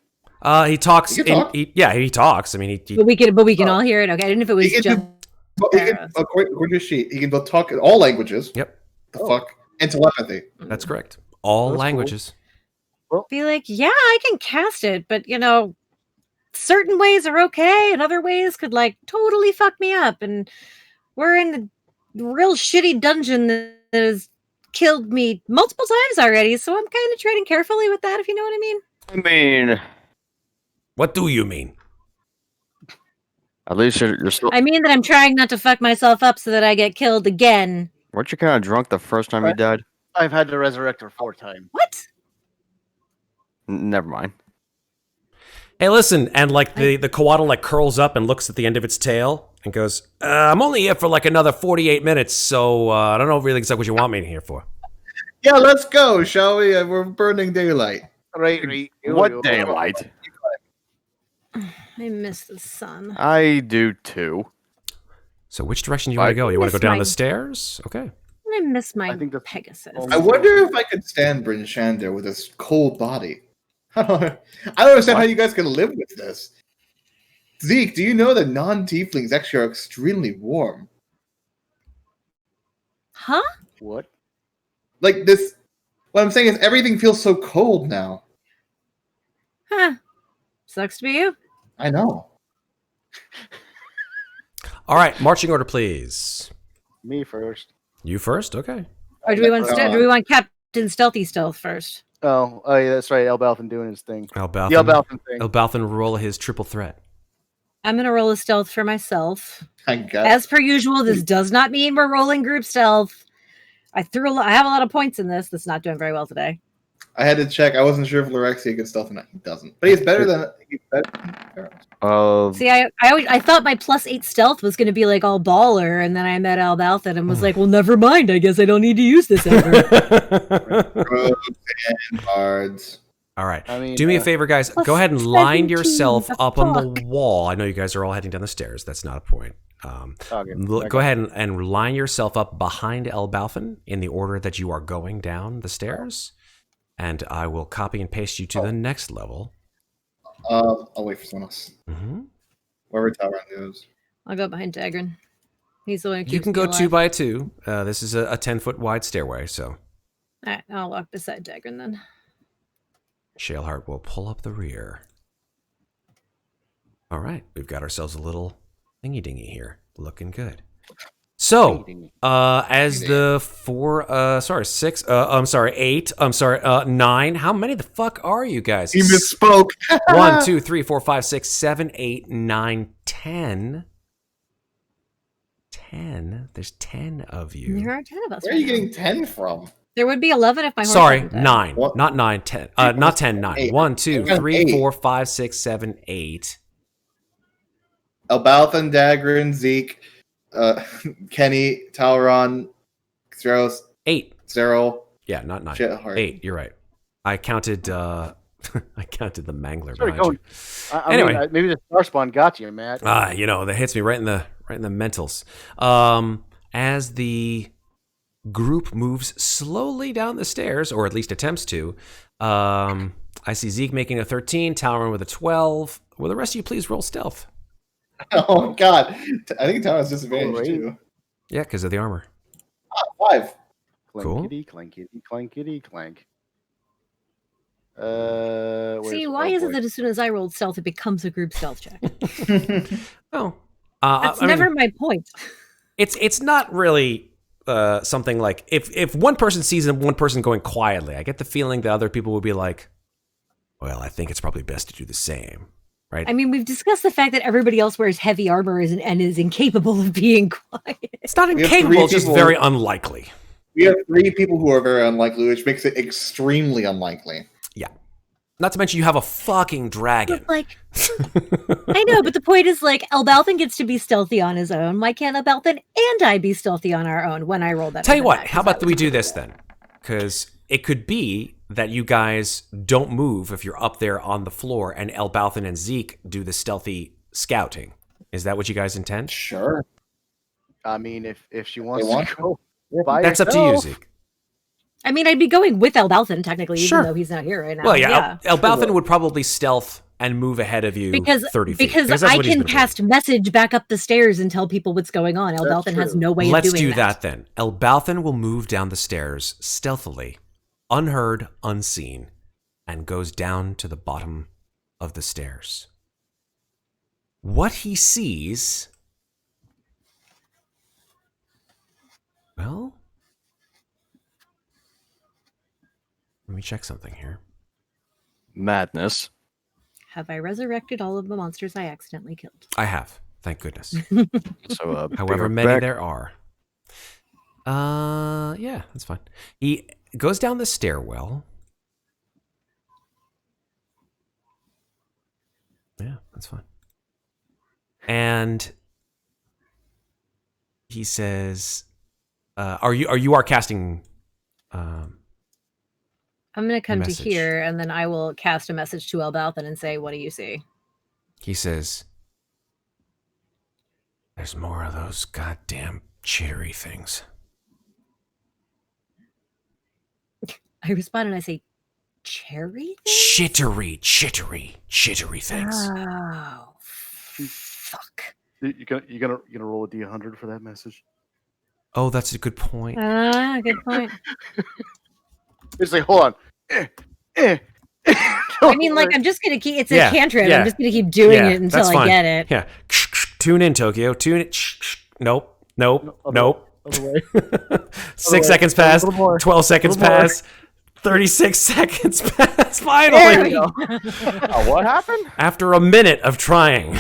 [SPEAKER 1] He talks.
[SPEAKER 7] He can talk.
[SPEAKER 1] He talks. I mean, he
[SPEAKER 3] But we can all hear it. Okay, I didn't know if it was
[SPEAKER 7] He can
[SPEAKER 3] just.
[SPEAKER 7] But he can, according to his sheet, he can both talk in all languages.
[SPEAKER 1] Yep,
[SPEAKER 7] The fuck? And telepathy.
[SPEAKER 1] that's correct. All
[SPEAKER 5] That's cool.
[SPEAKER 1] languages.
[SPEAKER 3] Be like, yeah, I can cast it, but certain ways are okay, and other ways could like totally fuck me up. And we're in a real shitty dungeon that has killed me multiple times already, so I'm kind of treading carefully with that, if you know what I mean.
[SPEAKER 2] I mean,
[SPEAKER 1] What do you mean?
[SPEAKER 2] at least you're still.
[SPEAKER 3] I mean that I'm trying not to fuck myself up so that I get killed again.
[SPEAKER 2] Weren't you kind of drunk the first time you
[SPEAKER 5] Right.
[SPEAKER 2] died?
[SPEAKER 5] I've had to resurrect her 4 times.
[SPEAKER 3] What?
[SPEAKER 2] Never mind.
[SPEAKER 1] Hey, listen, and like the koala like curls up and looks at the end of its tail and goes, "I'm only here for like another 48 minutes, so I don't know really exactly what you want me here for."
[SPEAKER 7] Yeah, let's go, shall we? We're burning daylight.
[SPEAKER 5] Right.
[SPEAKER 2] What daylight?
[SPEAKER 3] I miss the sun.
[SPEAKER 2] I do too.
[SPEAKER 1] So, which direction do you want to go? You want to go
[SPEAKER 3] miss
[SPEAKER 1] down
[SPEAKER 3] my-
[SPEAKER 1] the stairs? Okay.
[SPEAKER 3] I miss my
[SPEAKER 5] I think that's-
[SPEAKER 3] Pegasus.
[SPEAKER 5] Oh,
[SPEAKER 7] I wonder if I could stand Bryn Shander with his cold body. I don't understand how you guys can live with this. Zeke, do you know that non-tieflings actually are extremely warm?
[SPEAKER 3] Huh?
[SPEAKER 5] What?
[SPEAKER 7] Like this, what I'm saying is everything feels so cold now.
[SPEAKER 3] Huh. Sucks to be you.
[SPEAKER 7] I know.
[SPEAKER 1] All right, marching order, please.
[SPEAKER 5] Me first.
[SPEAKER 1] You first? Okay.
[SPEAKER 3] Or do we want Captain Stealthy Stealth first?
[SPEAKER 5] Oh, yeah, that's right. Elbauthin doing his thing.
[SPEAKER 1] Elbauthin.
[SPEAKER 5] The Elbauthin thing.
[SPEAKER 1] Elbauthin roll his triple threat.
[SPEAKER 3] I'm gonna roll a stealth for myself.
[SPEAKER 7] I got
[SPEAKER 3] As per usual, this does not mean we're rolling group stealth. I have a lot of points in this. That's not doing very well today.
[SPEAKER 7] I had to check. I wasn't sure if Lorexia could stealth or not. He doesn't. But he's better than Ferros.
[SPEAKER 3] See, I thought my +8 stealth was gonna be like all baller, and then I met Elbauthin and was like, well, never mind. I guess I don't need to use this ever.
[SPEAKER 7] Rogues and bards.
[SPEAKER 1] All right.
[SPEAKER 5] I mean,
[SPEAKER 1] Do me a favor, guys.
[SPEAKER 3] plus
[SPEAKER 1] Go ahead and line
[SPEAKER 3] 17,
[SPEAKER 1] yourself
[SPEAKER 3] the
[SPEAKER 1] up on the
[SPEAKER 3] fuck?
[SPEAKER 1] wall. I know you guys are all heading down the stairs. That's not a point.
[SPEAKER 5] Okay.
[SPEAKER 1] Go ahead and line yourself up behind Elbauthin in the order that you are going down the stairs, and I will copy and paste you to the next level.
[SPEAKER 7] I'll wait for someone else.
[SPEAKER 1] Mm-hmm.
[SPEAKER 7] Wherever Talron goes.
[SPEAKER 3] I'll go behind Daggrin. He's the one who keeps
[SPEAKER 1] You can
[SPEAKER 3] me
[SPEAKER 1] go
[SPEAKER 3] alive.
[SPEAKER 1] 2 by 2. This is a 10-foot wide stairway, so
[SPEAKER 3] All right, I'll walk beside Daggrin then.
[SPEAKER 1] Shaleheart will pull up the rear. All right, we've got ourselves a little thingy dingy here, looking good. So, as the 9. How many the fuck are you guys?
[SPEAKER 7] He misspoke.
[SPEAKER 1] 1, 2, 3, 4, 5, 6, 7, 8, 9, 10. 10. There's 10 of you.
[SPEAKER 3] There are 10 of us.
[SPEAKER 7] Where are
[SPEAKER 3] right
[SPEAKER 7] you
[SPEAKER 3] now.
[SPEAKER 7] getting 10 from?
[SPEAKER 3] There would be 11 if my horse.
[SPEAKER 1] Sorry,
[SPEAKER 3] hadn't died.
[SPEAKER 1] 9.
[SPEAKER 7] What?
[SPEAKER 1] Not 9, 10. Not 10, 9.
[SPEAKER 7] Eight.
[SPEAKER 1] 1, 2,
[SPEAKER 7] Eight.
[SPEAKER 1] 3, 4, 5, 6, 7, 8.
[SPEAKER 7] Elbauthin, Daggrin, Zeke, Kenny, Talron, Ferros,
[SPEAKER 1] 8.
[SPEAKER 7] Zero,
[SPEAKER 1] Yeah, not 9.
[SPEAKER 7] Shaleheart.
[SPEAKER 1] 8, you're right. I counted I counted the mangler
[SPEAKER 5] Sorry,
[SPEAKER 1] behind you.
[SPEAKER 5] Anyway, maybe the star spawn got you, Matt.
[SPEAKER 1] That hits me right in the mentals. As the group moves slowly down the stairs, or at least attempts to, I see Zeke making a 13, Talron with a 12. Will the rest of you please roll stealth?
[SPEAKER 7] Oh God, I think Talron's disadvantage
[SPEAKER 5] Great.
[SPEAKER 7] too.
[SPEAKER 1] Yeah, because of the armor.
[SPEAKER 7] 5.
[SPEAKER 1] Cool.
[SPEAKER 5] Clankety, clankety, clankety, clank.
[SPEAKER 3] See, why is it that as soon as I rolled stealth, it becomes a group stealth check?
[SPEAKER 1] Oh,
[SPEAKER 3] That's never my point.
[SPEAKER 1] It's not really something like if one person sees one person going quietly, I get the feeling that other people would be like, well, I think it's probably best to do the same, right?
[SPEAKER 3] I mean, we've discussed the fact that everybody else wears heavy armor and is incapable of being quiet.
[SPEAKER 1] It's not
[SPEAKER 7] We have
[SPEAKER 1] incapable,
[SPEAKER 7] three
[SPEAKER 1] it's just
[SPEAKER 7] people-
[SPEAKER 1] very unlikely.
[SPEAKER 7] We have 3 people who are very unlikely, which makes it extremely unlikely.
[SPEAKER 1] Not to mention you have a fucking dragon.
[SPEAKER 3] But, like, I know, but the point is, like, Elbauthin gets to be stealthy on his own. Why can't Elbauthin and I be stealthy on our own when I roll that?
[SPEAKER 1] Tell you
[SPEAKER 3] other
[SPEAKER 1] what,
[SPEAKER 3] die?
[SPEAKER 1] how
[SPEAKER 3] 'Cause
[SPEAKER 1] about
[SPEAKER 3] that
[SPEAKER 1] we
[SPEAKER 3] was
[SPEAKER 1] do
[SPEAKER 3] my
[SPEAKER 1] this
[SPEAKER 3] idea.
[SPEAKER 1] then? Because it could be that you guys don't move if you're up there on the floor and Elbauthin and Zeke do the stealthy scouting. Is that what you guys intend?
[SPEAKER 7] Sure.
[SPEAKER 5] I mean, if she wants
[SPEAKER 7] want
[SPEAKER 5] to go by
[SPEAKER 1] That's up to you,
[SPEAKER 5] herself.
[SPEAKER 1] Zeke.
[SPEAKER 3] I mean, I'd be going with Elbauthin technically,
[SPEAKER 1] Sure.
[SPEAKER 3] even though he's not here right now.
[SPEAKER 1] Well, yeah, Elbauthin would probably stealth and move ahead of you
[SPEAKER 3] because
[SPEAKER 1] 30 feet.
[SPEAKER 3] because
[SPEAKER 1] that's
[SPEAKER 3] I
[SPEAKER 1] what he's
[SPEAKER 3] can
[SPEAKER 1] been doing.
[SPEAKER 3] cast message back up the stairs and tell people what's going on. Elbauthin has
[SPEAKER 5] true.
[SPEAKER 3] no way
[SPEAKER 1] Let's
[SPEAKER 3] of doing
[SPEAKER 1] do that then. Elbauthin will move down the stairs stealthily, unheard, unseen, and goes down to the bottom of the stairs. What he sees... Well... Let me check something here.
[SPEAKER 2] Madness.
[SPEAKER 3] Have I resurrected all of the monsters I accidentally killed?
[SPEAKER 1] I have, thank goodness.
[SPEAKER 2] So,
[SPEAKER 1] However many there are. Yeah, that's fine. He goes down the stairwell. Yeah, that's fine. And he says, "Are you casting?"
[SPEAKER 3] I'm going to come
[SPEAKER 1] Message.
[SPEAKER 3] to here, and then I will cast a message to Elbauthin and say, "What do you see?"
[SPEAKER 1] He says, "There's more of those goddamn chittery things."
[SPEAKER 3] I respond and I say, "Cherry thing?"
[SPEAKER 1] Chittery things.
[SPEAKER 3] Oh, fuck.
[SPEAKER 5] You gonna roll a D100 for that message?
[SPEAKER 1] Oh, that's a good point.
[SPEAKER 3] Good point.
[SPEAKER 5] It's like, hold on.
[SPEAKER 3] I mean, like, I'm just gonna keep. It's
[SPEAKER 1] Yeah,
[SPEAKER 3] a cantrip.
[SPEAKER 1] yeah.
[SPEAKER 3] I'm just gonna keep doing
[SPEAKER 1] Yeah,
[SPEAKER 3] it until
[SPEAKER 1] that's
[SPEAKER 3] I
[SPEAKER 1] fine.
[SPEAKER 3] get it.
[SPEAKER 1] Yeah. Tune in, Tokyo. Tune it. Nope.
[SPEAKER 5] Other way.
[SPEAKER 1] 6
[SPEAKER 5] way.
[SPEAKER 1] seconds
[SPEAKER 5] A
[SPEAKER 1] pass.
[SPEAKER 5] little more.
[SPEAKER 1] 12 seconds
[SPEAKER 5] A little more.
[SPEAKER 1] pass. 36 seconds pass.
[SPEAKER 3] There we
[SPEAKER 1] Finally.
[SPEAKER 3] go.
[SPEAKER 5] What happened?
[SPEAKER 1] After a minute of trying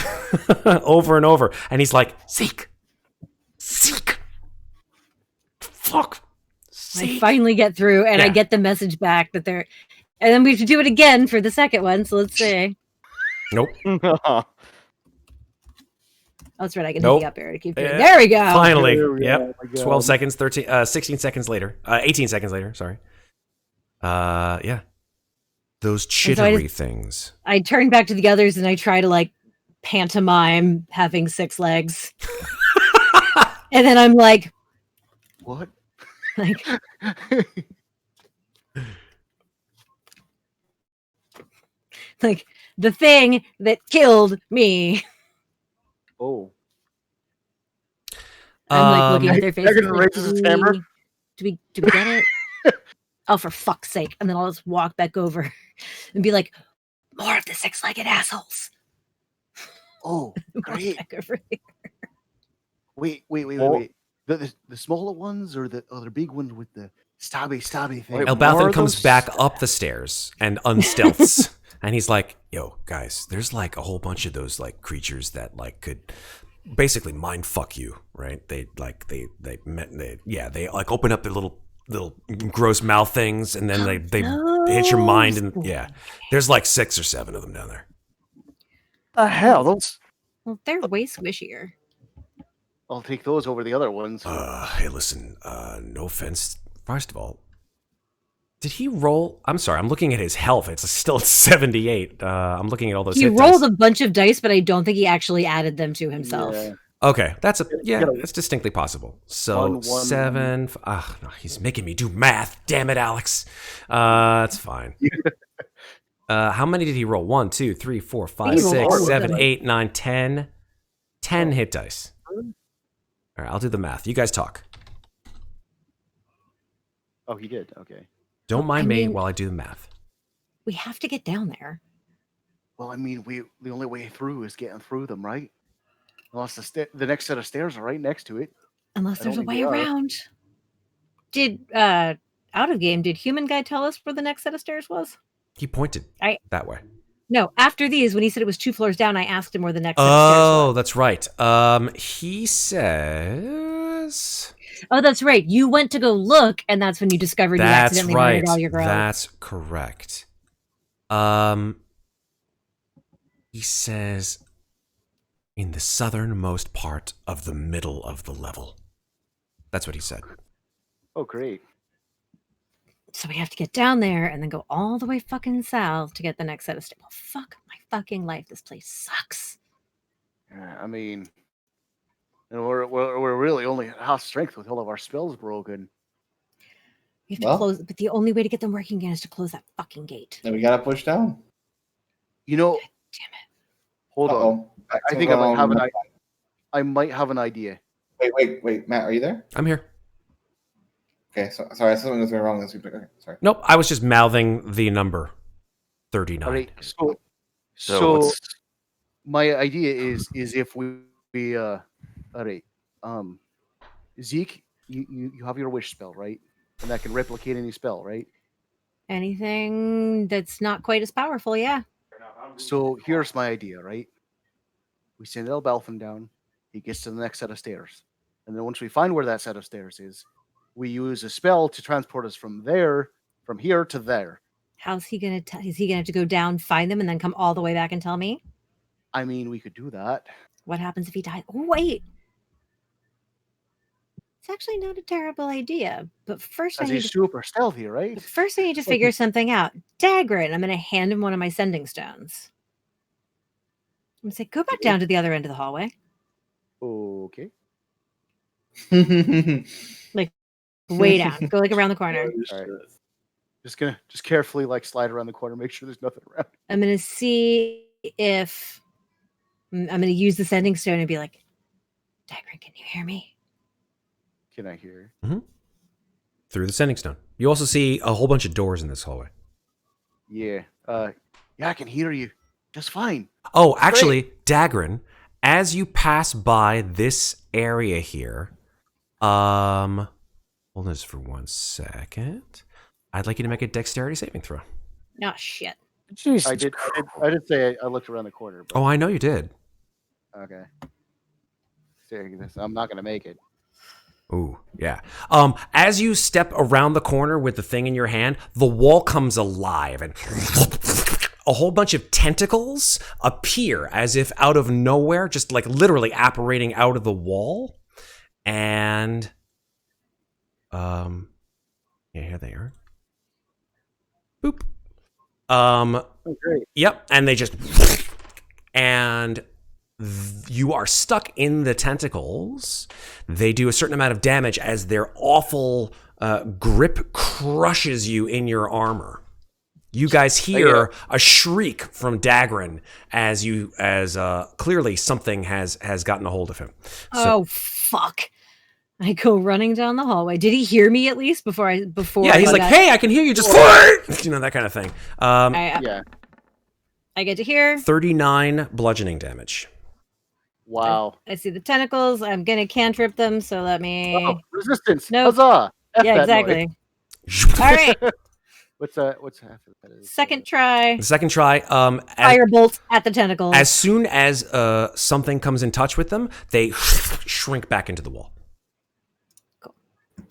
[SPEAKER 1] over and over. And he's like, Zeke. Fuck.
[SPEAKER 3] I
[SPEAKER 1] Zeke.
[SPEAKER 3] finally get through, and I
[SPEAKER 1] Yeah.
[SPEAKER 3] get the message back that they're, and then we have to do it again for the second one. So let's see.
[SPEAKER 1] Nope.
[SPEAKER 3] Oh, that's right. I can
[SPEAKER 1] Nope.
[SPEAKER 3] hit the up arrow to keep doing.
[SPEAKER 1] Yeah.
[SPEAKER 3] There we go.
[SPEAKER 1] Finally.
[SPEAKER 5] There we go.
[SPEAKER 1] Yep.
[SPEAKER 5] Oh my God.
[SPEAKER 1] 12 seconds, 16 seconds later. 18 seconds later, sorry. Yeah. Those
[SPEAKER 3] so I
[SPEAKER 1] chittery
[SPEAKER 3] just-
[SPEAKER 1] things.
[SPEAKER 3] I turn back to the others and I try to like pantomime having 6 legs, and then I'm like,
[SPEAKER 5] What?
[SPEAKER 3] like, like the thing that killed me.
[SPEAKER 5] Oh.
[SPEAKER 3] I'm like looking at their
[SPEAKER 5] Daggrin
[SPEAKER 3] faces.
[SPEAKER 5] raises his hammer.
[SPEAKER 3] Do we get it? Oh, for fuck's sake. And then I'll just walk back over and be like, more of the six-legged assholes.
[SPEAKER 5] Oh,
[SPEAKER 3] Walk
[SPEAKER 5] great.
[SPEAKER 3] back over here.
[SPEAKER 5] Wait.
[SPEAKER 2] Oh.
[SPEAKER 5] The smaller ones or the other big ones with the stabby thing?
[SPEAKER 2] Wait,
[SPEAKER 1] Elbauthin
[SPEAKER 2] more of
[SPEAKER 1] comes
[SPEAKER 2] those-
[SPEAKER 1] back up the stairs and unstealths. And he's like, yo, guys, there's like a whole bunch of those like creatures that like could basically mind fuck you, right? They like they like open up their little gross mouth things and then they hit your mind and yeah. There's like 6 or 7 of them down there.
[SPEAKER 2] The hell? Those.
[SPEAKER 3] Well, they're way squishier.
[SPEAKER 5] I'll take those over the other ones.
[SPEAKER 1] Hey, listen, no offense. First of all, did he roll? I'm sorry, I'm looking at his health. It's still at 78. I'm looking at all those
[SPEAKER 3] He
[SPEAKER 1] hit
[SPEAKER 3] rolled
[SPEAKER 1] dice.
[SPEAKER 3] a bunch of dice, but I don't think he actually added them to himself.
[SPEAKER 5] Yeah.
[SPEAKER 1] Okay, that's distinctly possible. So
[SPEAKER 5] One,
[SPEAKER 1] 7. No, he's making me do math. Damn it, Alex. That's fine. How many did he roll? 1, 2, 3, 4, 5,
[SPEAKER 3] He rolled all
[SPEAKER 1] 6,
[SPEAKER 3] of
[SPEAKER 1] 7,
[SPEAKER 3] them.
[SPEAKER 1] 8, 9, 10. 10 hit dice. All right, I'll do the math. You guys talk.
[SPEAKER 5] Oh, he did. Okay.
[SPEAKER 1] Don't mind
[SPEAKER 3] I
[SPEAKER 1] me
[SPEAKER 3] mean-
[SPEAKER 1] while I do the math.
[SPEAKER 3] We have to get down there.
[SPEAKER 5] Well, I mean, the only way through is getting through them, right? Unless the next set of stairs are right next to it.
[SPEAKER 3] Unless
[SPEAKER 5] I
[SPEAKER 3] there's a
[SPEAKER 5] don't think
[SPEAKER 3] way
[SPEAKER 5] they are.
[SPEAKER 3] around. Did out of game, did Human Guy tell us where the next set of stairs was?
[SPEAKER 1] He pointed that way.
[SPEAKER 3] No, after these, when he said it was 2 floors down, I asked him where the next set of
[SPEAKER 1] Oh,
[SPEAKER 3] stairs was.
[SPEAKER 1] that's right. He says
[SPEAKER 3] Oh, that's right. You went to go look, and that's when you discovered you
[SPEAKER 1] that's
[SPEAKER 3] accidentally
[SPEAKER 1] right.
[SPEAKER 3] murdered all your girls.
[SPEAKER 1] That's correct. He says in the southernmost part of the middle of the level. That's what he said.
[SPEAKER 5] Oh, great.
[SPEAKER 3] So we have to get down there and then go all the way fucking south to get the next set of stairs. Well, fuck my fucking life. This place sucks.
[SPEAKER 5] Yeah, I mean, and we're really only at half strength with all of our spells broken.
[SPEAKER 3] We have to
[SPEAKER 7] Well-
[SPEAKER 3] close, but the only way to get them working again is to close that fucking gate.
[SPEAKER 7] Then we gotta push down.
[SPEAKER 5] You know,
[SPEAKER 3] Damn it.
[SPEAKER 5] hold on.
[SPEAKER 7] Uh-oh.
[SPEAKER 5] I think I might have an idea.
[SPEAKER 7] Wait, Matt, are you there?
[SPEAKER 1] I'm here.
[SPEAKER 7] Okay, so sorry, something was going wrong this week. Okay, sorry.
[SPEAKER 1] Nope, I was just mouthing the number 39.
[SPEAKER 5] All right,
[SPEAKER 2] So
[SPEAKER 5] so
[SPEAKER 2] what's-
[SPEAKER 5] my idea is if we all right, Zeke, you have your wish spell, right? And that can replicate any spell, right?
[SPEAKER 3] Anything that's not quite as powerful, yeah.
[SPEAKER 5] So here's my idea, right? We send Elbauthin down. He gets to the next set of stairs, and then once we find where that set of stairs is, we use a spell to transport us from here to there.
[SPEAKER 3] How's he gonna tell? Is he gonna have to go down, find them, and then come all the way back and tell me?
[SPEAKER 5] I mean, we could do that.
[SPEAKER 3] What happens if he dies? Oh, wait. It's actually not a terrible idea. But first, I
[SPEAKER 5] As
[SPEAKER 3] need
[SPEAKER 5] he's
[SPEAKER 3] to,
[SPEAKER 5] super stealthy, right?
[SPEAKER 3] first I need to figure something out. Daggrin, I'm gonna hand him one of my sending stones. I'm gonna say, go back down to the other end of the hallway.
[SPEAKER 5] Okay.
[SPEAKER 3] Way down. Go like around the corner.
[SPEAKER 5] All right. Just carefully like slide around the corner, make sure there's nothing around.
[SPEAKER 3] I'm gonna see if I'm gonna use the sending stone and be like, Daggrin, can you hear me?
[SPEAKER 5] Can I hear?
[SPEAKER 1] Through the sending stone. You also see a whole bunch of doors in this hallway.
[SPEAKER 5] Yeah. Yeah, I can hear you. Just fine.
[SPEAKER 1] Oh, actually, Daggrin, as you pass by this area here, hold on just for 1 second. I'd like you to make a dexterity saving throw.
[SPEAKER 3] Oh shit.
[SPEAKER 2] Jesus
[SPEAKER 5] I did say I looked around the corner. But,
[SPEAKER 1] Oh, I know you did.
[SPEAKER 5] okay. Saying this, I'm not gonna make it.
[SPEAKER 1] Ooh, yeah. As you step around the corner with the thing in your hand, the wall comes alive and a whole bunch of tentacles appear as if out of nowhere, just like literally apparating out of the wall. And yeah, here they are. Boop.
[SPEAKER 5] Oh, great.
[SPEAKER 1] Yep, and they just and you are stuck in the tentacles. They do a certain amount of damage as their awful grip crushes you in your armor. You guys hear a shriek from Daggrin as clearly something has gotten a hold of him. So,
[SPEAKER 3] Oh fuck. I go running down the hallway. Did he hear me at least before?
[SPEAKER 1] Yeah, he's
[SPEAKER 3] I
[SPEAKER 1] like,
[SPEAKER 3] got-
[SPEAKER 1] hey, I can hear you. Just that kind of thing.
[SPEAKER 5] Yeah.
[SPEAKER 3] I get to hear.
[SPEAKER 1] 39 bludgeoning damage.
[SPEAKER 5] Wow.
[SPEAKER 3] I see the tentacles. I'm gonna cantrip them. So let me.
[SPEAKER 5] Oh, resistance.
[SPEAKER 3] Nope.
[SPEAKER 5] Huzzah. F
[SPEAKER 3] Yeah,
[SPEAKER 5] that noise.
[SPEAKER 3] exactly. All right.
[SPEAKER 5] What's half of that?
[SPEAKER 3] Second try.
[SPEAKER 1] The second try,
[SPEAKER 3] Firebolt at the tentacles.
[SPEAKER 1] as soon as something comes in touch with them, they shrink back into the wall.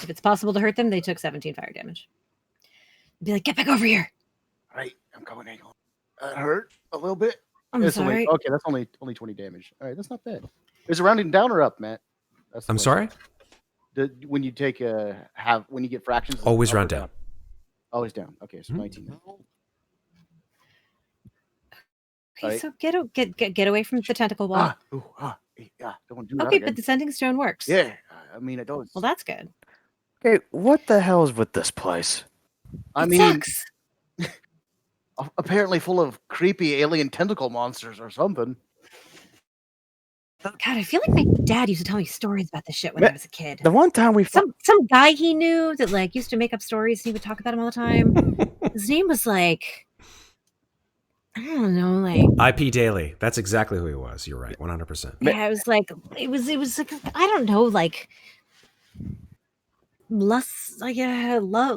[SPEAKER 3] If it's possible to hurt them, they took 17 fire damage. Be like, get back over here.
[SPEAKER 5] All right, I'm coming. Hang on. That hurt a little bit.
[SPEAKER 3] I'm
[SPEAKER 5] It's
[SPEAKER 3] sorry.
[SPEAKER 5] okay, that's only 20 damage. All right, that's not bad. Is it rounding down or up, Matt? That's the
[SPEAKER 1] I'm
[SPEAKER 5] question.
[SPEAKER 1] sorry?
[SPEAKER 5] When you take when you get fractions, is it
[SPEAKER 1] Always
[SPEAKER 5] up or
[SPEAKER 1] round down.
[SPEAKER 5] Always down. Okay, so 19.
[SPEAKER 3] Okay,
[SPEAKER 5] Right.
[SPEAKER 3] so get away from the tentacle wall.
[SPEAKER 5] Don't do that
[SPEAKER 3] Okay,
[SPEAKER 5] again.
[SPEAKER 3] but the sending stone works.
[SPEAKER 5] Yeah, I mean it does.
[SPEAKER 3] Well, that's good.
[SPEAKER 2] Okay, what the hell is with this place?
[SPEAKER 5] I
[SPEAKER 3] It
[SPEAKER 5] mean,
[SPEAKER 3] sucks.
[SPEAKER 5] apparently full of creepy alien tentacle monsters or something.
[SPEAKER 3] God, I feel like my dad used to tell me stories about this shit when I was a kid.
[SPEAKER 2] The one time we
[SPEAKER 3] Some guy he knew that like used to make up stories. And he would talk about him all the time. His name was like, I don't know, like
[SPEAKER 1] IP Daily. That's exactly who he was. You're right. 100%.
[SPEAKER 3] yeah, it was like it was like I don't know, like love.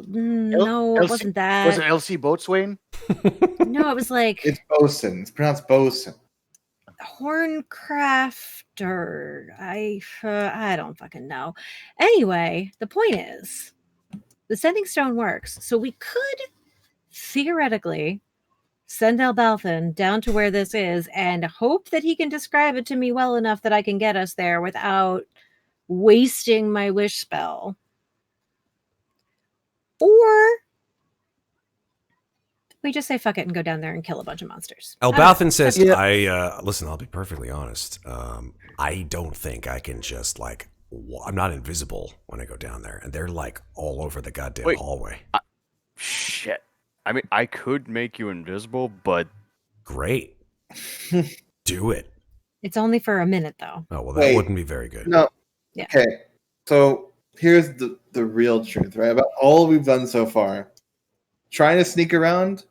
[SPEAKER 3] No, it
[SPEAKER 5] Elsie-
[SPEAKER 3] wasn't that.
[SPEAKER 5] Was it LC Boatswain?
[SPEAKER 3] No, it was like
[SPEAKER 7] It's bosun. It's pronounced bosun.
[SPEAKER 3] Horncrafter. I don't fucking know. Anyway, the point is, the sending stone works, so we could theoretically send Elbauthin down to where this is and hope that he can describe it to me well enough that I can get us there without wasting my wish spell. Or we just say fuck it and go down there and kill a bunch of monsters.
[SPEAKER 1] Elbauthin says,
[SPEAKER 5] Yeah.
[SPEAKER 1] listen, I'll be perfectly honest. I don't think I can just I'm not invisible when I go down there. And they're like all over the goddamn
[SPEAKER 2] Wait.
[SPEAKER 1] hallway.
[SPEAKER 2] Shit. I mean, I could make you invisible, but
[SPEAKER 1] Great. Do it.
[SPEAKER 3] It's only for a minute though.
[SPEAKER 1] Oh, well, that
[SPEAKER 7] Wait.
[SPEAKER 1] wouldn't be very good.
[SPEAKER 7] No.
[SPEAKER 3] Yeah.
[SPEAKER 7] Okay. So here's the real truth, right? About all we've done so far. Trying to sneak around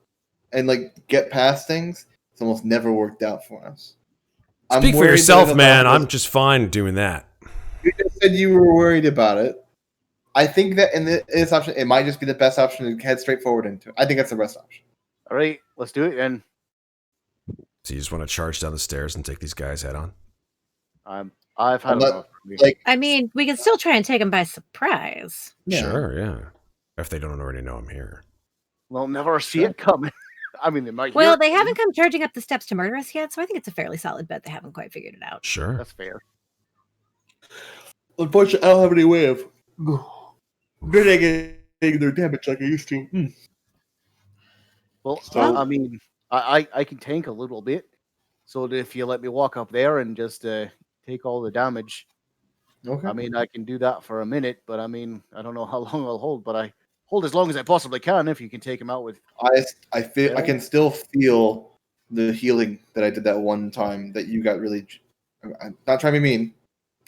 [SPEAKER 7] and get past things, it's almost never worked out for us. I'm
[SPEAKER 1] Speak for
[SPEAKER 7] worried
[SPEAKER 1] yourself,
[SPEAKER 7] that
[SPEAKER 1] man.
[SPEAKER 7] about
[SPEAKER 1] I'm
[SPEAKER 7] this.
[SPEAKER 1] just fine doing that.
[SPEAKER 7] You just said you were worried about it. I think that in this option, it might just be the best option to head straight forward into. I think that's the best option.
[SPEAKER 5] All right, let's do it. And
[SPEAKER 1] So you just want to charge down the stairs and take these guys head on?
[SPEAKER 5] I've had
[SPEAKER 7] I'm not-
[SPEAKER 5] enough.
[SPEAKER 3] I mean, we can still try and take them by surprise.
[SPEAKER 7] Yeah.
[SPEAKER 1] Sure, yeah. If they don't already know I'm here.
[SPEAKER 5] They'll never see it coming. I mean, they might.
[SPEAKER 3] Well,
[SPEAKER 5] hear
[SPEAKER 3] they
[SPEAKER 5] it.
[SPEAKER 3] haven't come charging up the steps to murder us yet, so I think it's a fairly solid bet they haven't quite figured it out.
[SPEAKER 1] Sure.
[SPEAKER 5] That's fair.
[SPEAKER 7] Unfortunately, I don't have any way of mitigating their damage like I used to.
[SPEAKER 5] Well,
[SPEAKER 7] So-
[SPEAKER 5] I mean, I can tank a little bit. So that if you let me walk up there and just take all the damage,
[SPEAKER 7] Okay.
[SPEAKER 5] I mean, I can do that for a minute. But I mean, I don't know how long I'll hold, but I hold as long as I possibly can. If you can take him out with,
[SPEAKER 7] I feel I can still feel the healing that I did that one time that you got really. I'm not trying to be mean.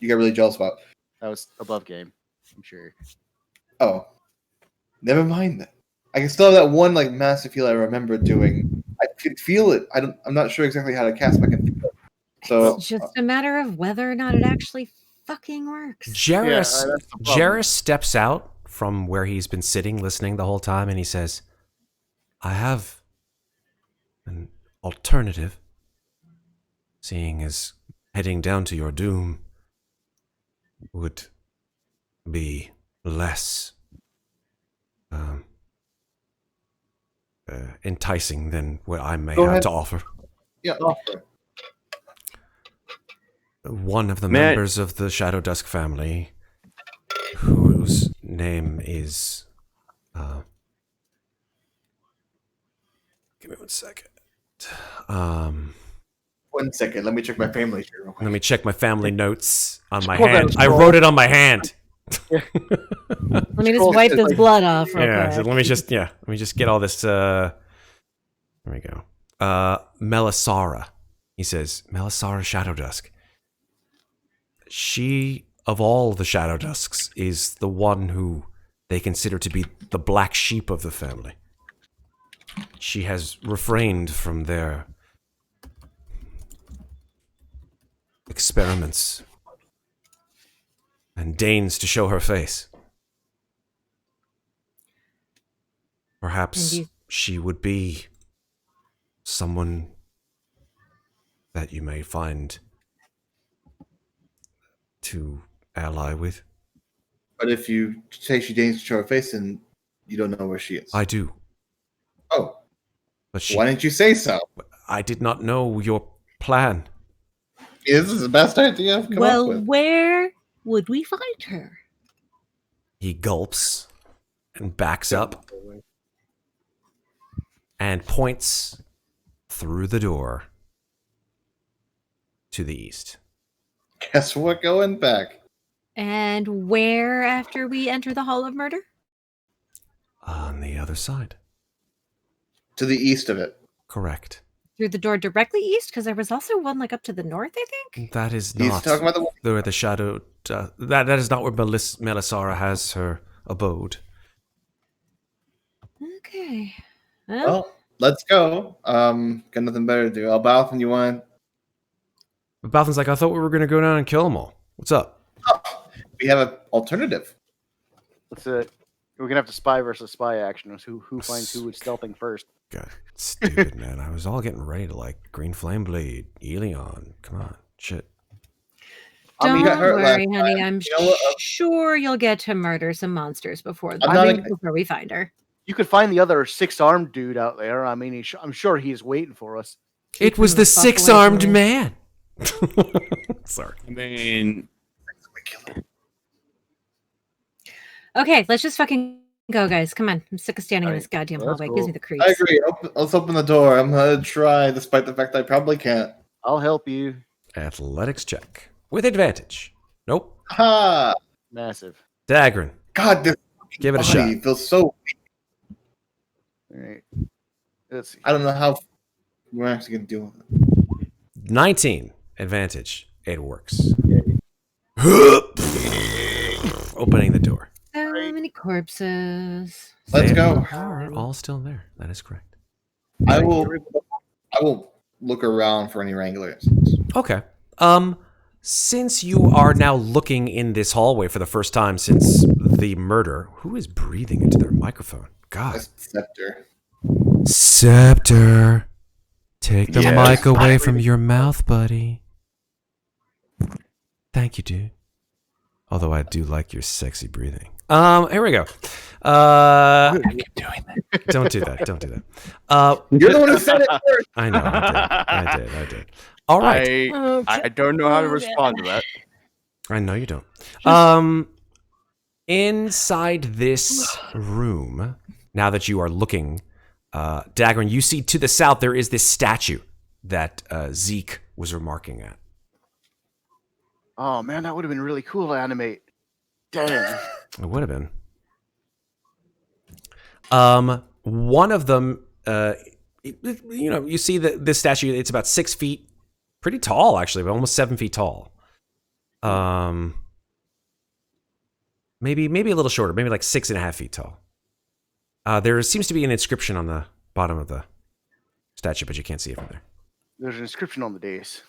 [SPEAKER 7] You got really jealous about.
[SPEAKER 5] that was above game, I'm sure.
[SPEAKER 7] Oh, never mind that. I can still have that one massive heal I remember doing. I could feel it. I'm not sure exactly how to cast, but I can feel it. So
[SPEAKER 3] It's just a matter of whether or not it actually fucking works.
[SPEAKER 1] Jairus,
[SPEAKER 5] that's the problem.
[SPEAKER 1] Jairus steps out from where he's been sitting listening the whole time and he says, I have an alternative. Seeing as heading down to your doom would be less enticing than what I may
[SPEAKER 7] Go
[SPEAKER 1] have
[SPEAKER 7] ahead.
[SPEAKER 1] to offer.
[SPEAKER 7] yeah, offer.
[SPEAKER 1] One of the
[SPEAKER 2] Matt-
[SPEAKER 1] members of the Shadow Dusk family, whose name is... give me 1 second.
[SPEAKER 7] 1 second. Let me check my family tree real quick.
[SPEAKER 1] Let me check my family notes on my
[SPEAKER 5] Scroll down,
[SPEAKER 1] hand. I
[SPEAKER 5] scroll.
[SPEAKER 1] wrote it on my hand.
[SPEAKER 3] Let me just
[SPEAKER 7] Scroll-
[SPEAKER 3] wipe this blood off real
[SPEAKER 1] Yeah, so
[SPEAKER 3] quick.
[SPEAKER 1] let me just get all this. There we go. Melisara. He says, Melisara Shadow Dusk. She of all the Shadow Dusks is the one who they consider to be the black sheep of the family. She has refrained from their experiments and deigns to show her face. Perhaps she would be someone that you may find to ally with.
[SPEAKER 7] But if you say she deigns to show her face, then you don't know where she is.
[SPEAKER 1] I do.
[SPEAKER 7] Oh,
[SPEAKER 1] But
[SPEAKER 7] why didn't you say so?
[SPEAKER 1] I did not know your plan.
[SPEAKER 7] This is the best idea I've come up
[SPEAKER 3] Well,
[SPEAKER 7] with.
[SPEAKER 3] where would we find her?
[SPEAKER 1] He gulps and backs up and points through the door to the east.
[SPEAKER 7] Guess what? Going back.
[SPEAKER 3] And where after we enter the Hall of Murder?
[SPEAKER 1] On the other side.
[SPEAKER 7] To the east of it.
[SPEAKER 1] Correct.
[SPEAKER 3] Through the door directly east? Because there was also one like up to the north, I think.
[SPEAKER 1] That is
[SPEAKER 7] He's
[SPEAKER 1] not
[SPEAKER 7] talking about the
[SPEAKER 1] where the shadow... that is not where Melisara has her abode.
[SPEAKER 3] Okay.
[SPEAKER 7] Well, let's go. Got nothing better to do. Elbauthin, you want?
[SPEAKER 1] But Balthan's like, I thought we were going to go down and kill them all. What's up?
[SPEAKER 7] We have an alternative.
[SPEAKER 5] Let's we're gonna have to spy versus spy action. Who finds who is stealthing first?
[SPEAKER 1] God, stupid, man. I was all getting ready to like Green Flame Blade, Elion. Come on. Shit.
[SPEAKER 3] Don't
[SPEAKER 7] you got hurt
[SPEAKER 3] worry,
[SPEAKER 7] last
[SPEAKER 3] honey.
[SPEAKER 7] time.
[SPEAKER 3] I'm
[SPEAKER 7] You know what?
[SPEAKER 3] sure you'll get to murder some monsters before we find her.
[SPEAKER 5] You could find the other 6-armed dude out there. I mean, I'm sure he's waiting for us.
[SPEAKER 1] It was the
[SPEAKER 3] the fuck away from
[SPEAKER 1] six-armed
[SPEAKER 3] me.
[SPEAKER 1] man. Sorry.
[SPEAKER 2] I mean,
[SPEAKER 3] Okay, let's just fucking go, guys. Come on. I'm sick of standing in
[SPEAKER 5] Alright,
[SPEAKER 3] this goddamn
[SPEAKER 5] that's
[SPEAKER 3] hallway. It
[SPEAKER 5] cool.
[SPEAKER 3] gives me the creeps.
[SPEAKER 7] I agree. Let's open the door. I'm gonna try, despite the fact I probably can't.
[SPEAKER 5] I'll help you.
[SPEAKER 1] Athletics check. With advantage. Nope.
[SPEAKER 7] Ha!
[SPEAKER 5] Massive.
[SPEAKER 1] Daggrin.
[SPEAKER 7] God, this
[SPEAKER 1] Give it a
[SPEAKER 7] body
[SPEAKER 1] shot.
[SPEAKER 7] feels so.
[SPEAKER 5] All right. Let's see.
[SPEAKER 7] I don't know how we're actually gonna deal with it.
[SPEAKER 1] 19. Advantage. It works. Opening the door.
[SPEAKER 3] So many corpses.
[SPEAKER 7] Let's
[SPEAKER 1] They
[SPEAKER 7] go.
[SPEAKER 1] are all still there. That is correct.
[SPEAKER 7] I will look around for any wranglers.
[SPEAKER 1] Okay. Since you are now looking in this hallway for the first time since the murder, who is breathing into their microphone? God.
[SPEAKER 7] That's Septur.
[SPEAKER 1] Septur. Take the
[SPEAKER 2] Yes.
[SPEAKER 1] mic away from your mouth, buddy. Thank you, dude. Although I do like your sexy breathing. Here we go. I keep doing that. Don't do that. Don't do that.
[SPEAKER 7] You're the one who said it first.
[SPEAKER 1] I know. I did. All right.
[SPEAKER 2] I don't know how to respond to that.
[SPEAKER 1] I know you don't. Inside this room, now that you are looking, Daggrin, you see to the south there is this statue that Zeke was remarking at.
[SPEAKER 5] Oh man, that would have been really cool to animate. Damn.
[SPEAKER 1] It would have been. One of them, you see this statue. It's about 6 feet, pretty tall actually, but almost 7 feet tall. Maybe a little shorter, maybe like 6.5 feet tall. There seems to be an inscription on the bottom of the statue, but you can't see it from there.
[SPEAKER 5] There's an inscription on the dais.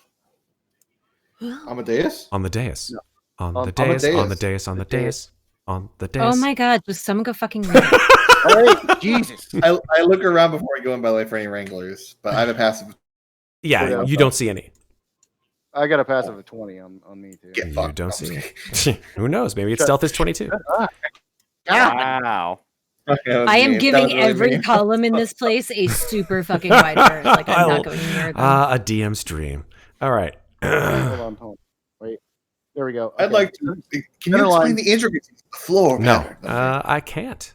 [SPEAKER 7] Amadeus?
[SPEAKER 1] On the dais.
[SPEAKER 5] No.
[SPEAKER 1] On
[SPEAKER 5] On
[SPEAKER 1] the
[SPEAKER 5] the
[SPEAKER 1] dais.
[SPEAKER 7] dais.
[SPEAKER 1] On the dais. On the dais. On the dais.
[SPEAKER 3] Oh my god, just someone go fucking read.
[SPEAKER 5] All right, Jesus.
[SPEAKER 7] I look around before I go in, by the way, for any wranglers, but I have a passive.
[SPEAKER 1] Yeah, you don't see any.
[SPEAKER 5] I got a passive of 20 on me too.
[SPEAKER 7] Get
[SPEAKER 1] You
[SPEAKER 7] fucked.
[SPEAKER 1] don't
[SPEAKER 7] No,
[SPEAKER 1] see
[SPEAKER 7] I'm
[SPEAKER 1] any. Who knows? Maybe it's stealth is 22.
[SPEAKER 2] Wow.
[SPEAKER 7] kidding.
[SPEAKER 3] I am
[SPEAKER 7] That was
[SPEAKER 3] giving
[SPEAKER 7] really
[SPEAKER 3] every
[SPEAKER 7] mean.
[SPEAKER 3] column in this place a super fucking wide berth. Like, I'm not going near them.
[SPEAKER 1] A DM's dream. All right.
[SPEAKER 5] Hold on. Wait. There we go.
[SPEAKER 7] I'd
[SPEAKER 5] Okay.
[SPEAKER 7] like to. Can you
[SPEAKER 5] Center line.
[SPEAKER 7] explain the intricacies of the floor?
[SPEAKER 1] No,
[SPEAKER 7] pattern?
[SPEAKER 1] I can't.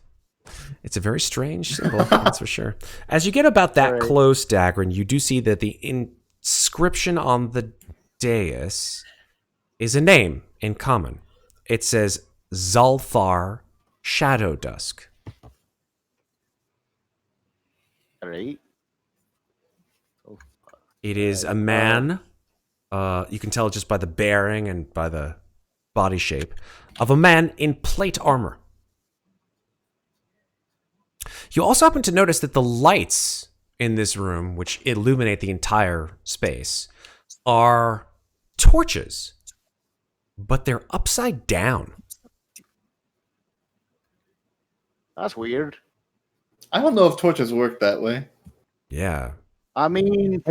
[SPEAKER 1] It's a very strange symbol, that's for sure. As you get about that
[SPEAKER 5] Alright.
[SPEAKER 1] close, Daggrin, you do see that the inscription on the dais is a name in common. It says Zalthar Shadow Dusk.
[SPEAKER 5] All right.
[SPEAKER 1] It is a man. You can tell just by the bearing and by the body shape of a man in plate armor. You also happen to notice that the lights in this room, which illuminate the entire space, are torches, but they're upside down.
[SPEAKER 5] That's weird.
[SPEAKER 7] I don't know if torches work that way.
[SPEAKER 1] Yeah.
[SPEAKER 5] I mean,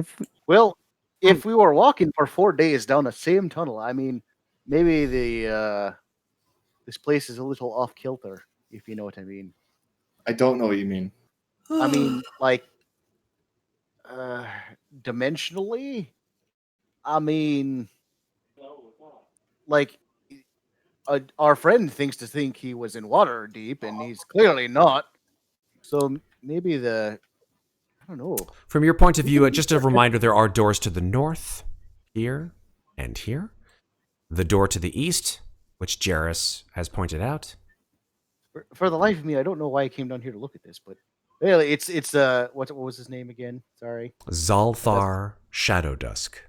[SPEAKER 5] well, if we were walking for 4 days down the same tunnel, I mean, maybe this place is a little off kilter, if you know what I mean.
[SPEAKER 7] I don't know what you mean.
[SPEAKER 5] I mean, like, dimensionally. I mean, like, our friend thinks he was in water deep, and he's clearly not. So maybe I don't know.
[SPEAKER 1] From your point of view, just a reminder, there are doors to the north, here, and here. The door to the east, which Jarrus has pointed out.
[SPEAKER 5] For the life of me, I don't know why I came down here to look at this, but really, it's what was his name again? Sorry,
[SPEAKER 1] Zalthar Shadow Dusk.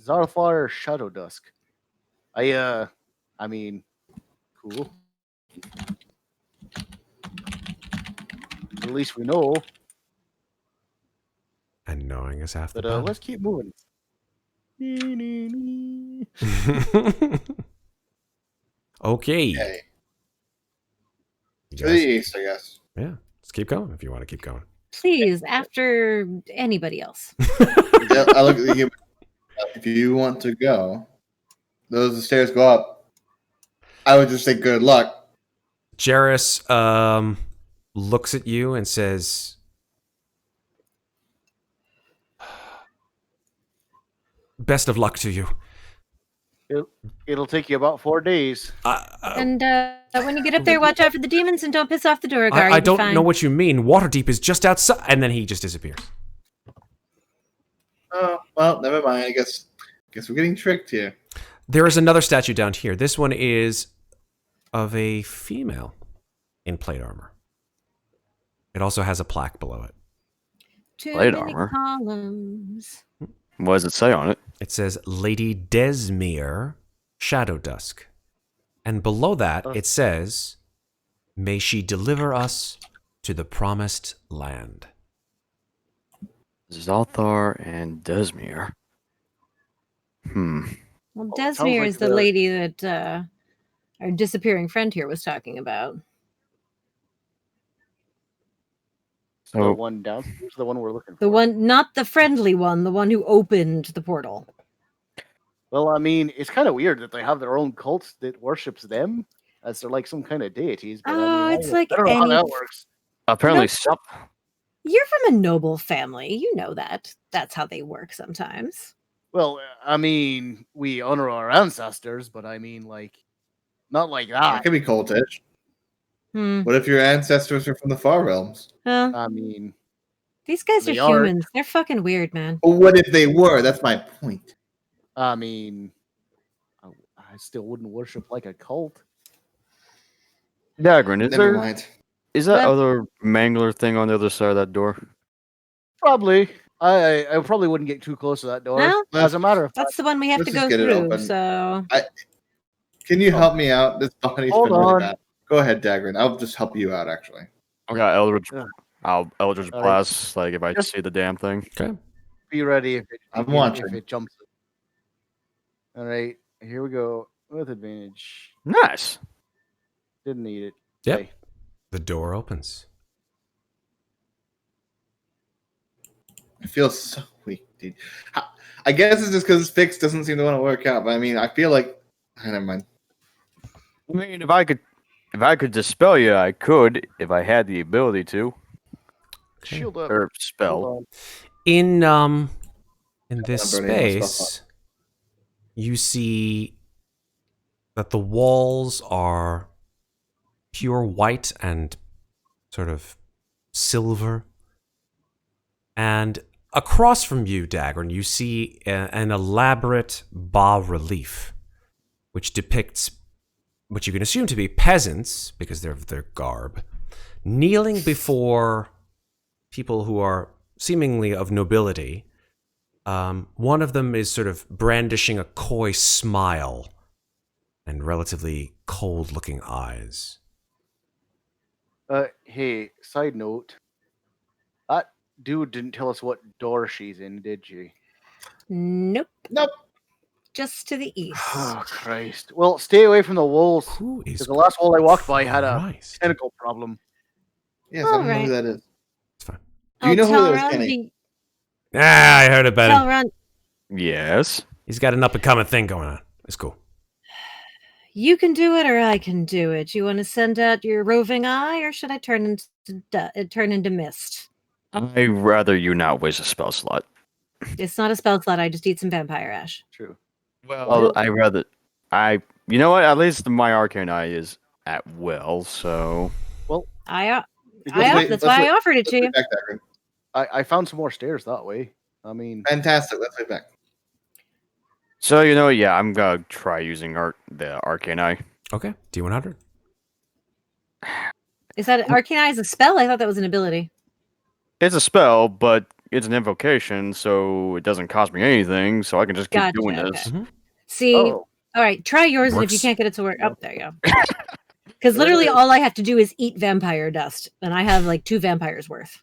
[SPEAKER 5] Zarthar Shadow Dusk. I mean, cool. At least we know.
[SPEAKER 1] And knowing is half the
[SPEAKER 5] But
[SPEAKER 1] battle.
[SPEAKER 5] let's keep moving.
[SPEAKER 1] Okay.
[SPEAKER 7] Okay.
[SPEAKER 1] You
[SPEAKER 7] To the
[SPEAKER 1] guys-
[SPEAKER 7] east, I guess.
[SPEAKER 1] yeah, let's keep going if you want to keep going.
[SPEAKER 3] Please, after anybody else.
[SPEAKER 7] Yeah, I look at you. If you want to go, those stairs go up. I would just say good luck.
[SPEAKER 1] Jarrus looks at you and says, best of luck to you.
[SPEAKER 5] It'll take you about 4 days.
[SPEAKER 3] And when you get up there, watch out for the demons and don't piss off the Duragar.
[SPEAKER 1] I
[SPEAKER 3] You'll be
[SPEAKER 1] don't
[SPEAKER 3] fine.
[SPEAKER 1] know what you mean. Waterdeep is just outside. And then he just disappears.
[SPEAKER 7] Oh, well, never mind. I guess we're getting tricked here.
[SPEAKER 1] There is another statue down here. This one is of a female in plate armor. It also has a plaque below it.
[SPEAKER 3] Too
[SPEAKER 2] Plate
[SPEAKER 3] many
[SPEAKER 2] armor.
[SPEAKER 3] columns.
[SPEAKER 2] What does it say on it?
[SPEAKER 1] It says Lady Desmere Shadow Dusk. And below that, it says, may she deliver us to the promised land.
[SPEAKER 2] Zalthar and Desmere.
[SPEAKER 3] Well,
[SPEAKER 5] Oh, it sounds
[SPEAKER 3] Desmere
[SPEAKER 5] like
[SPEAKER 3] is the lady that our disappearing friend here was talking about.
[SPEAKER 5] The
[SPEAKER 2] So
[SPEAKER 5] one down, the one we're looking for.
[SPEAKER 3] The one, not the friendly one, the one who opened the portal.
[SPEAKER 5] Well, I mean, it's kind of weird that they have their own cult that worships them, as they're like some kind of deities. But
[SPEAKER 3] Oh,
[SPEAKER 5] I mean,
[SPEAKER 3] it's like
[SPEAKER 5] I don't know how
[SPEAKER 3] any-
[SPEAKER 5] that works.
[SPEAKER 2] apparently,
[SPEAKER 3] You're from a noble family. You know that. That's how they work sometimes.
[SPEAKER 5] Well, I mean, we honor our ancestors, but I mean, like, not like
[SPEAKER 7] That
[SPEAKER 5] that.
[SPEAKER 7] could be cultish.
[SPEAKER 3] Hmm.
[SPEAKER 7] What if your ancestors are from the far realms?
[SPEAKER 3] Well,
[SPEAKER 5] I mean,
[SPEAKER 3] these guys are
[SPEAKER 5] they are.
[SPEAKER 3] humans. They're fucking weird, man.
[SPEAKER 7] But what if they were? That's my point.
[SPEAKER 5] I mean, I still wouldn't worship like a cult.
[SPEAKER 2] Daggrin, is
[SPEAKER 7] Never
[SPEAKER 2] there
[SPEAKER 7] mind.
[SPEAKER 2] is that
[SPEAKER 3] Well-
[SPEAKER 2] other mangler thing on the other side of that door?
[SPEAKER 5] Probably. I probably wouldn't get too close to that door.
[SPEAKER 3] Well,
[SPEAKER 5] As a matter of fact,
[SPEAKER 3] That's the one we have
[SPEAKER 7] Let's
[SPEAKER 3] to
[SPEAKER 7] just
[SPEAKER 3] go
[SPEAKER 7] get it
[SPEAKER 3] through.
[SPEAKER 7] open.
[SPEAKER 3] So
[SPEAKER 7] Can you help me out? This body's
[SPEAKER 5] Hold
[SPEAKER 7] been really
[SPEAKER 5] on.
[SPEAKER 7] bad. Go ahead, Daggrin. I'll just help you out, actually.
[SPEAKER 2] I got Eldritch.
[SPEAKER 5] Yeah.
[SPEAKER 2] I'll Eldritch
[SPEAKER 5] All right.
[SPEAKER 2] Blast, like if I
[SPEAKER 5] Just-
[SPEAKER 2] see the damn thing.
[SPEAKER 1] Okay.
[SPEAKER 5] be ready if it,
[SPEAKER 7] I'm
[SPEAKER 5] if
[SPEAKER 7] watching.
[SPEAKER 5] it jumps. All right, here we go with advantage.
[SPEAKER 2] Nice.
[SPEAKER 5] Didn't need it.
[SPEAKER 1] Yep.
[SPEAKER 5] Okay.
[SPEAKER 1] The door opens.
[SPEAKER 7] I feel so weak, dude. I guess it's just because Fix doesn't seem to want to work out. But I mean, I feel like. Never mind.
[SPEAKER 2] I mean, if I could dispel you, I could if I had the ability to,
[SPEAKER 5] Shield up.
[SPEAKER 2] or
[SPEAKER 5] Hold
[SPEAKER 2] spell.
[SPEAKER 5] on.
[SPEAKER 1] In this
[SPEAKER 7] I'm burning my stuff
[SPEAKER 1] space, you see that the walls are pure white and sort of silver. And across from you, Daggrin, you see an elaborate bas-relief, which depicts what you can assume to be peasants, because they're of their garb, kneeling before people who are seemingly of nobility. One of them is sort of brandishing a coy smile and relatively cold-looking eyes.
[SPEAKER 5] Hey, side note. That dude didn't tell us what door she's in, did she?
[SPEAKER 3] Nope.
[SPEAKER 7] Nope.
[SPEAKER 3] Just to the east.
[SPEAKER 5] Oh, Christ. Well, stay away from the wolves.
[SPEAKER 1] Who is
[SPEAKER 5] Because the last wall I walked by had a
[SPEAKER 1] Christ?
[SPEAKER 5] tentacle problem.
[SPEAKER 7] Yes, I don't know
[SPEAKER 3] Alright.
[SPEAKER 7] who that is.
[SPEAKER 1] It's fine.
[SPEAKER 7] Do you know who that is,
[SPEAKER 3] Talron,
[SPEAKER 7] Kenny?
[SPEAKER 1] I heard about him.
[SPEAKER 3] Talron,
[SPEAKER 2] Yes.
[SPEAKER 1] He's got an up-and-coming thing going on. It's cool.
[SPEAKER 3] you can do it or I can do it. You want to send out your roving eye or should I turn into mist?
[SPEAKER 2] I'd rather you not waste a spell slot.
[SPEAKER 3] It's not a spell slot. I just eat some vampire ash.
[SPEAKER 5] True.
[SPEAKER 2] Well, I rather you know what? At least my arcane eye is at will, so
[SPEAKER 3] That's
[SPEAKER 7] Let's
[SPEAKER 3] why
[SPEAKER 7] wait-
[SPEAKER 3] I offered it
[SPEAKER 7] Let's
[SPEAKER 3] to you.
[SPEAKER 7] wait back, Daggrin.
[SPEAKER 5] I found some more stairs that way. I mean,
[SPEAKER 7] Fantastic. Let's wait back.
[SPEAKER 2] yeah, I'm gonna try using the arcane eye.
[SPEAKER 1] Okay, D100.
[SPEAKER 3] Is that arcane eye is a spell? I thought that was an ability.
[SPEAKER 2] It's a spell, but it's an invocation, so it doesn't cost me anything. So I can just keep
[SPEAKER 3] Gotcha,
[SPEAKER 2] doing
[SPEAKER 3] okay.
[SPEAKER 2] this.
[SPEAKER 3] See,
[SPEAKER 5] oh,
[SPEAKER 3] all right, try yours, and if you
[SPEAKER 1] Works.
[SPEAKER 3] can't get it to work, oh, there you go. Because literally all I have to do is eat vampire dust, and I have like 2 vampires worth.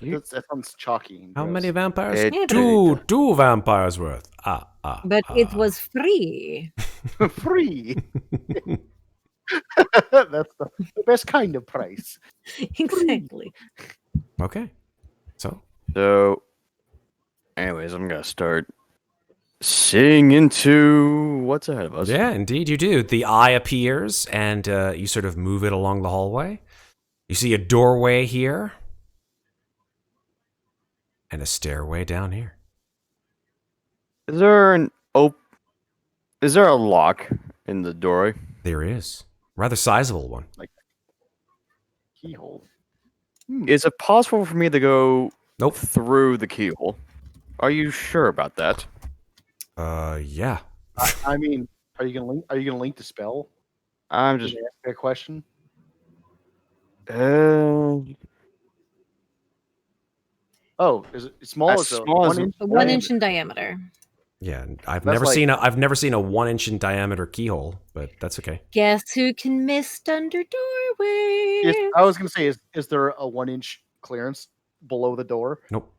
[SPEAKER 5] that sounds chalky. and
[SPEAKER 1] How
[SPEAKER 5] gross.
[SPEAKER 1] many vampires?
[SPEAKER 2] It-
[SPEAKER 3] Yeah,
[SPEAKER 1] Two vampires worth.
[SPEAKER 3] but it was free.
[SPEAKER 5] Free. That's the best kind of price.
[SPEAKER 3] Exactly.
[SPEAKER 1] Okay.
[SPEAKER 2] So, anyways, I'm gonna start seeing into what's ahead of us.
[SPEAKER 1] Yeah, indeed you do. The eye appears, and you sort of move it along the hallway. You see a doorway here, and a stairway down here.
[SPEAKER 2] Is there Is there a lock in the doorway?
[SPEAKER 1] There is. Rather sizable one.
[SPEAKER 5] Keyhole.
[SPEAKER 2] Is it possible for me to go
[SPEAKER 1] Nope.
[SPEAKER 2] through the keyhole? Are you sure about that?
[SPEAKER 1] Yeah.
[SPEAKER 5] I mean, are you gonna link the spell?
[SPEAKER 2] I'm
[SPEAKER 5] Just
[SPEAKER 2] just.
[SPEAKER 5] ask that question. Oh, is it small?
[SPEAKER 2] As
[SPEAKER 5] As a
[SPEAKER 2] small as
[SPEAKER 5] 1 inch?
[SPEAKER 3] 1 inch in diameter.
[SPEAKER 1] Yeah, I've
[SPEAKER 5] That's
[SPEAKER 1] I've never seen a 1 inch in diameter keyhole, but that's okay.
[SPEAKER 3] Guess who can mist under doorways?
[SPEAKER 5] I was gonna say, is there a 1 inch clearance below the door?
[SPEAKER 1] Nope.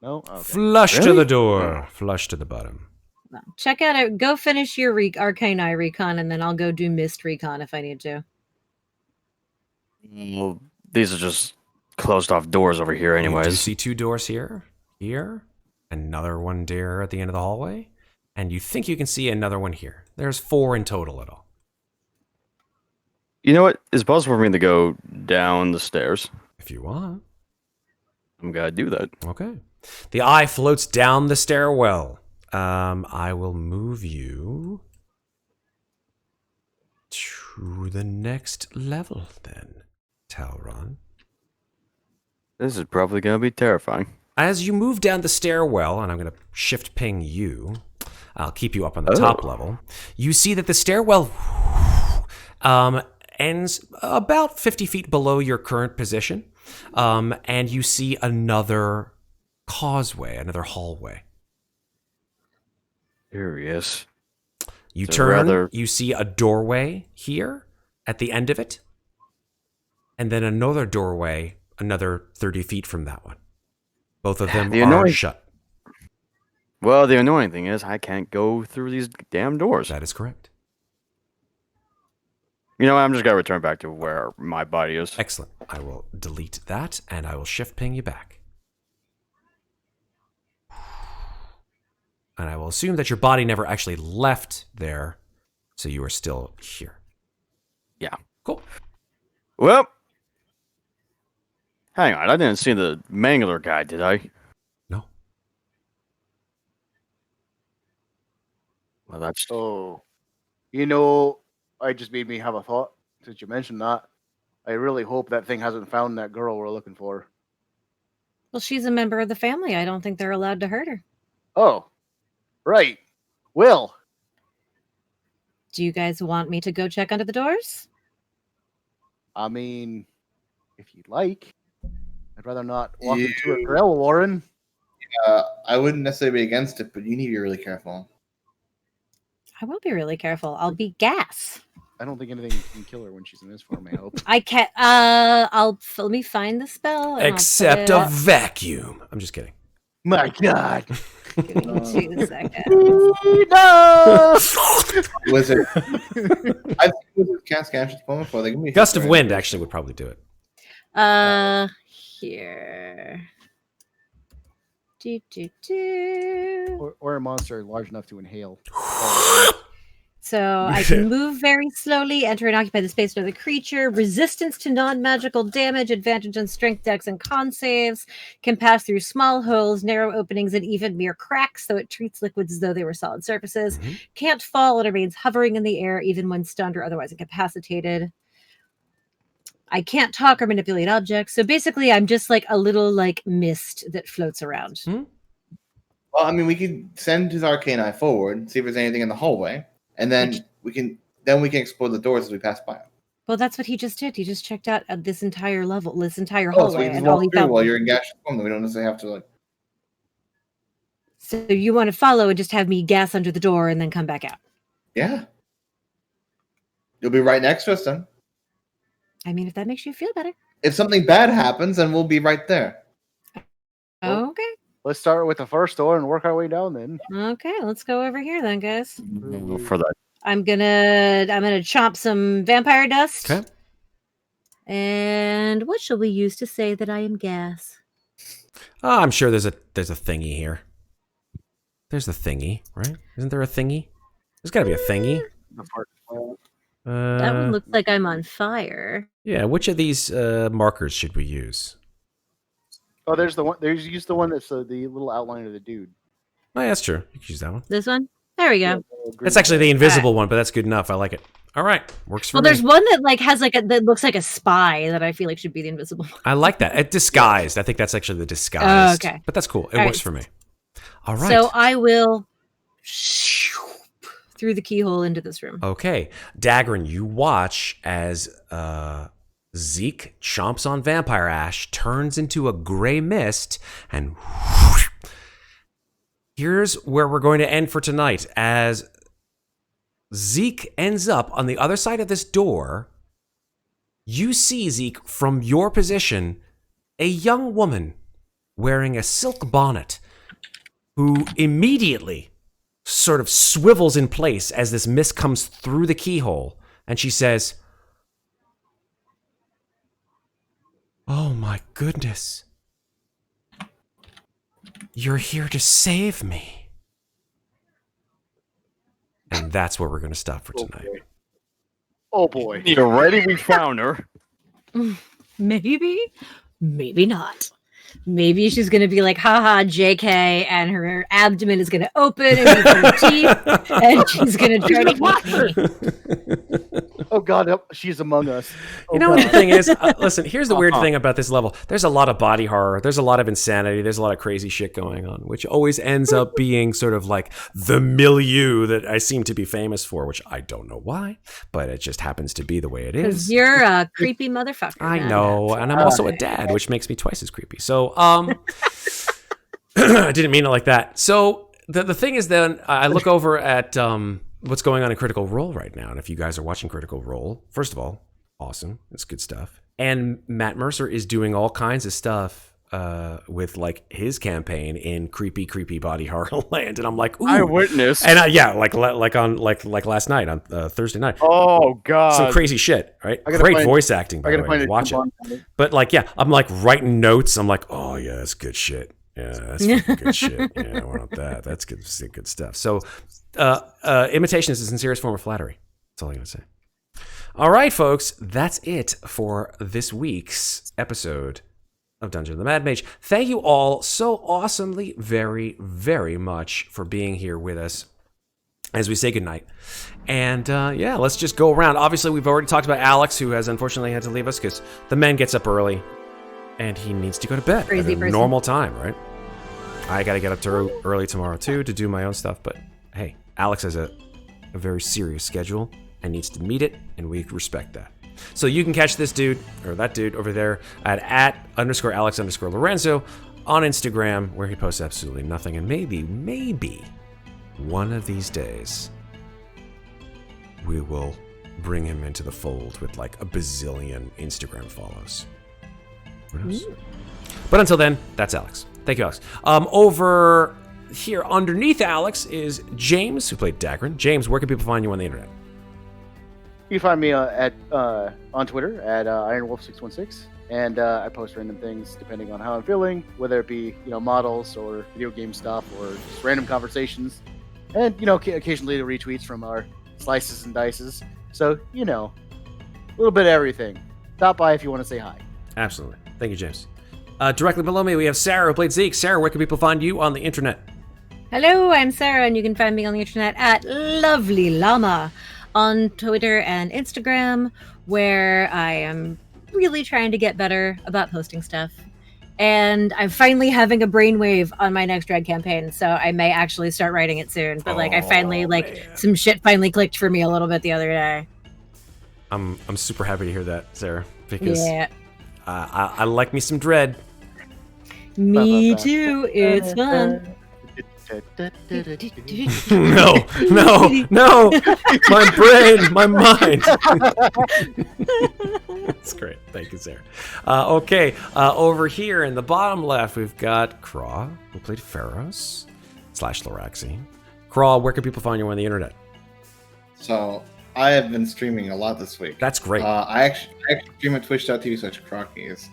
[SPEAKER 5] No. Okay.
[SPEAKER 1] Flush to
[SPEAKER 2] Really?
[SPEAKER 1] the door. Flush to the bottom.
[SPEAKER 3] Check out it. Go finish your arcane eye recon, and then I'll go do mist recon if I need to.
[SPEAKER 2] Well, these are just closed off doors over here,
[SPEAKER 1] You do
[SPEAKER 2] anyways.
[SPEAKER 1] see 2 doors here, another one there at the end of the hallway, and you think you can see another one here. There's 4 in total at all.
[SPEAKER 2] You know what? It's possible for me to go down the stairs.
[SPEAKER 1] If you want.
[SPEAKER 2] I'm gonna do that.
[SPEAKER 1] Okay. The eye floats down the stairwell. I will move you to the next level then, Talron.
[SPEAKER 2] This is probably gonna be terrifying.
[SPEAKER 1] As you move down the stairwell, and I'm going to shift ping you, I'll keep you up on the top level, you see that the stairwell ends about 50 feet below your current position, and you see another causeway, another hallway.
[SPEAKER 2] Curious.
[SPEAKER 1] You
[SPEAKER 2] So
[SPEAKER 1] turn,
[SPEAKER 2] rather-
[SPEAKER 1] you see a doorway here at the end of it, and then another doorway another 30 feet from that one. Both of them
[SPEAKER 2] The
[SPEAKER 1] are
[SPEAKER 2] annoying-
[SPEAKER 1] shut.
[SPEAKER 2] Well, the annoying thing is I can't go through these damn doors.
[SPEAKER 1] That is correct.
[SPEAKER 2] You know what? I'm just gonna return back to where my body is.
[SPEAKER 1] Excellent. I will delete that, and I will shift ping you back. And I will assume that your body never actually left there, so you are still here.
[SPEAKER 2] Yeah.
[SPEAKER 1] Cool.
[SPEAKER 2] Well, hang on. I didn't see the mangler guy, did I?
[SPEAKER 1] No.
[SPEAKER 2] Well, that's.
[SPEAKER 5] Oh, I just made me have a thought since you mentioned that. I really hope that thing hasn't found that girl we're looking for.
[SPEAKER 3] Well, she's a member of the family. I don't think they're allowed to hurt her.
[SPEAKER 5] Oh, right. Will.
[SPEAKER 3] Do you guys want me to go check under the doors?
[SPEAKER 5] I mean, if you'd like. I'd rather not walk into a grill, Warren.
[SPEAKER 7] I wouldn't necessarily be against it, but you need to be really careful.
[SPEAKER 3] I will be really careful. I'll be gas.
[SPEAKER 5] I don't think anything can kill her when she's in this form. I hope.
[SPEAKER 3] I can't. Let me find the spell. and I'll
[SPEAKER 1] Except
[SPEAKER 3] put
[SPEAKER 1] a
[SPEAKER 3] it-
[SPEAKER 1] vacuum. I'm just kidding.
[SPEAKER 5] My God.
[SPEAKER 3] Give me 2 seconds.
[SPEAKER 5] No.
[SPEAKER 7] Wizard. I think wizard can't scan at the moment before they give me
[SPEAKER 1] Gust of wind actually would probably do it.
[SPEAKER 3] Here. Do.
[SPEAKER 5] Or a monster large enough to inhale.
[SPEAKER 3] So I can move very slowly, enter and occupy the space of another creature. Resistance to non-magical damage, advantage on strength, dex, and con saves. Can pass through small holes, narrow openings, and even mere cracks, so it treats liquids as though they were solid surfaces.
[SPEAKER 1] Mhm.
[SPEAKER 3] Can't fall and remains hovering in the air even when stunned or otherwise incapacitated. I can't talk or manipulate objects. So basically, I'm just like a little like mist that floats around.
[SPEAKER 7] Well, I mean, we could send his arcane eye forward, see if there's anything in the hallway, and then we can explore the doors as we pass by.
[SPEAKER 3] Well, that's what he just did. He just checked out this entire level, this entire
[SPEAKER 7] Oh, so
[SPEAKER 3] hallway,
[SPEAKER 7] you just
[SPEAKER 3] and all
[SPEAKER 7] walk
[SPEAKER 3] he
[SPEAKER 7] through
[SPEAKER 3] found.
[SPEAKER 7] while you're in gaseous form. Then we don't necessarily have to like.
[SPEAKER 3] So you want to follow and just have me gas under the door and then come back out?
[SPEAKER 7] Yeah. You'll be right next to us then.
[SPEAKER 3] I mean, if that makes you feel better.
[SPEAKER 7] If something bad happens, then we'll be right there.
[SPEAKER 5] Well-
[SPEAKER 3] Okay.
[SPEAKER 5] Let's start with the first door and work our way down then.
[SPEAKER 3] Okay, let's go over here then, guys.
[SPEAKER 2] Go for that.
[SPEAKER 3] I'm gonna chomp some vampire dust.
[SPEAKER 1] Okay.
[SPEAKER 3] And what shall we use to say that I am gas?
[SPEAKER 1] Oh, I'm sure there's a thingy here. There's the thingy, right? Isn't there a thingy? There's got to be a thingy.
[SPEAKER 5] The fart file.
[SPEAKER 3] That one looks like I'm on fire.
[SPEAKER 1] Yeah, which of these markers should we use?
[SPEAKER 5] Oh, there's the one. There's use the one that's the little outline of the dude.
[SPEAKER 1] Oh, yeah, that's true. You can use that one.
[SPEAKER 3] This one? There we go.
[SPEAKER 1] That's actually the invisible one, but that's good enough. I like it. All right, works for
[SPEAKER 3] Well,
[SPEAKER 1] me.
[SPEAKER 3] there's one that like has like that looks like a spy that I feel like should be the invisible one.
[SPEAKER 1] I like that. Disguised. I think that's actually the disguised.
[SPEAKER 3] Okay.
[SPEAKER 1] But that's cool. It
[SPEAKER 3] All
[SPEAKER 1] works
[SPEAKER 3] right.
[SPEAKER 1] for me. All right.
[SPEAKER 3] So I will through the keyhole into this room.
[SPEAKER 1] Okay. Daggrin, you watch as Zeke chomps on vampire ash, turns into a gray mist, and here's where we're going to end for tonight. As Zeke ends up on the other side of this door, you see, Zeke, from your position, a young woman wearing a silk bonnet who immediately sort of swivels in place as this mist comes through the keyhole, and she says, "Oh my goodness. You're here to save me." And that's where we're going to stop for tonight.
[SPEAKER 5] Oh boy.
[SPEAKER 2] You ready? We found her.
[SPEAKER 3] Maybe, maybe not. Maybe she's gonna be like, haha, JK, and her abdomen is gonna open and be full of teeth, and she's gonna try to eat me.
[SPEAKER 5] Oh God, yep, she's among us. Oh,
[SPEAKER 1] You know what the
[SPEAKER 5] God.
[SPEAKER 1] thing is? Listen, here's the weird thing about this level. There's a lot of body horror. There's a lot of insanity. There's a lot of crazy shit going on, which always ends up being sort of like the milieu that I seem to be famous for, which I don't know why, but it just happens to be the way it
[SPEAKER 3] Because
[SPEAKER 1] is.
[SPEAKER 3] you're a creepy motherfucker.
[SPEAKER 1] I
[SPEAKER 3] man.
[SPEAKER 1] know, and I'm also a dad, which makes me twice as creepy. So, I didn't mean it like that. So the thing is, then I look over at what's going on in Critical Role right now, and if you guys are watching Critical Role, first of all, awesome, it's good stuff. And Matt Mercer is doing all kinds of stuff with like his campaign in creepy body horror land, and I'm like, ooh.
[SPEAKER 2] Eyewitness.
[SPEAKER 1] And yeah, like last night on Thursday night.
[SPEAKER 2] Oh God.
[SPEAKER 1] Some crazy shit, right?
[SPEAKER 5] I gotta
[SPEAKER 1] Great
[SPEAKER 5] find-
[SPEAKER 1] voice acting, by
[SPEAKER 5] I
[SPEAKER 1] the
[SPEAKER 5] gotta
[SPEAKER 1] way.
[SPEAKER 5] find a
[SPEAKER 1] Watch it.
[SPEAKER 5] coupon.
[SPEAKER 1] But like, yeah, I'm like writing notes. I'm like, oh yeah, that's good shit. Yeah, that's fucking good shit. Yeah, I want that. That's good stuff. So, imitation is the sincerest form of flattery. That's all I'm gonna say. All right, folks, that's it for this week's episode of Dungeon of the Mad Mage. Thank you all so awesomely, very, very much for being here with us as we say goodnight. And yeah, let's just go around. Obviously, we've already talked about Alex, who has unfortunately had to leave us because the man gets up early and he needs to go to bed
[SPEAKER 3] Crazy
[SPEAKER 1] at a
[SPEAKER 3] person.
[SPEAKER 1] normal time, right? I got to get up to early tomorrow too to do my own stuff. But hey, Alex has a very serious schedule and needs to meet it, and we respect that. So you can catch this dude or that dude over there at @_Alex_Lorenzo on Instagram, where he posts absolutely nothing. And maybe one of these days, we will bring him into the fold with like a bazillion Instagram follows. Who knows? But until then, that's Alex. Thank you, Alex. Over here underneath Alex is James, who played Daggrin. James, where can people find you on the internet?
[SPEAKER 5] You can find me on Twitter at IronWolf616, and I post random things depending on how I'm feeling, whether it be models or video game stuff or just random conversations, and occasionally the retweets from our slices and dices. So a little bit of everything. Stop by if you want to say hi.
[SPEAKER 1] Absolutely. Thank you, James. Directly below me, we have Sarah, who played Zeke. Sarah, where can people find you on the internet?
[SPEAKER 3] Hello, I'm Sarah, and you can find me on the internet at Lovely Llama on Twitter and Instagram, where I am really trying to get better about posting stuff. And I'm finally having a brainwave on my next Dread campaign, so I may actually start writing it soon. But I finally some shit finally clicked for me a little bit the other day.
[SPEAKER 1] I'm super happy to hear that, Sarah, because
[SPEAKER 3] Yeah.
[SPEAKER 1] I like me some Dread.
[SPEAKER 3] Me too. It's fun.
[SPEAKER 1] No, my brain, my mind. That's great. Thank you, Sarah. Okay, over here in the bottom left, we've got Kraw, who played Ferros / Loraxine. Kraw, where can people find you on the internet?
[SPEAKER 7] So I have been streaming a lot this week.
[SPEAKER 1] That's great.
[SPEAKER 7] I actually stream at twitch.tv/Krawkyz,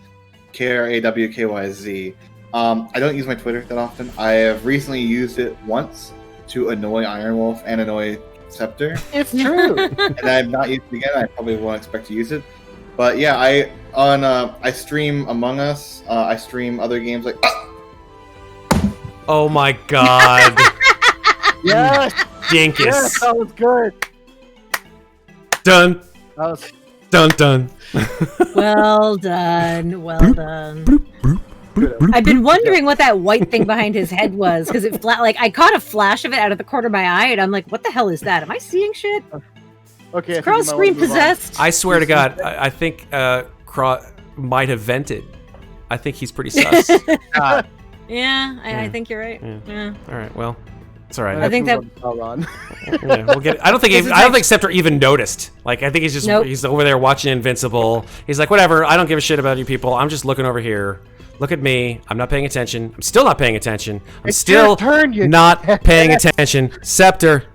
[SPEAKER 7] KrawKyz. I don't use my Twitter that often. I have recently used it once to annoy Ironwolf and annoy Septur.
[SPEAKER 5] It's true.
[SPEAKER 7] And I have not used it again. I probably won't expect to use it. But yeah, I stream Among Us. I stream other games like.
[SPEAKER 1] Oh my god.
[SPEAKER 5] Yes.
[SPEAKER 1] Dinkus.
[SPEAKER 5] Yes, that was good.
[SPEAKER 1] Dun.
[SPEAKER 5] That was...
[SPEAKER 1] Dun.
[SPEAKER 3] Well done. Well done. I've been wondering what that white thing behind his head was, because I caught a flash of it out of the corner of my eye, and I'm like, what the hell is that? Am I seeing shit?
[SPEAKER 5] Okay.
[SPEAKER 3] Is Kraw screen possessed?
[SPEAKER 1] I swear to God, I think Kraw might have vented. I think he's pretty sus.
[SPEAKER 3] Yeah, I think you're right. Yeah.
[SPEAKER 1] All right. Well, it's all right.
[SPEAKER 3] I think that.
[SPEAKER 5] Talron.
[SPEAKER 1] Yeah, we'll get it. I don't think Septur even noticed. Like, I think he's over there watching Invincible. He's like, whatever. I don't give a shit about you people. I'm just looking over here. Look at me. I'm not paying attention. I'm still not paying attention. I'm still not paying attention. Septur,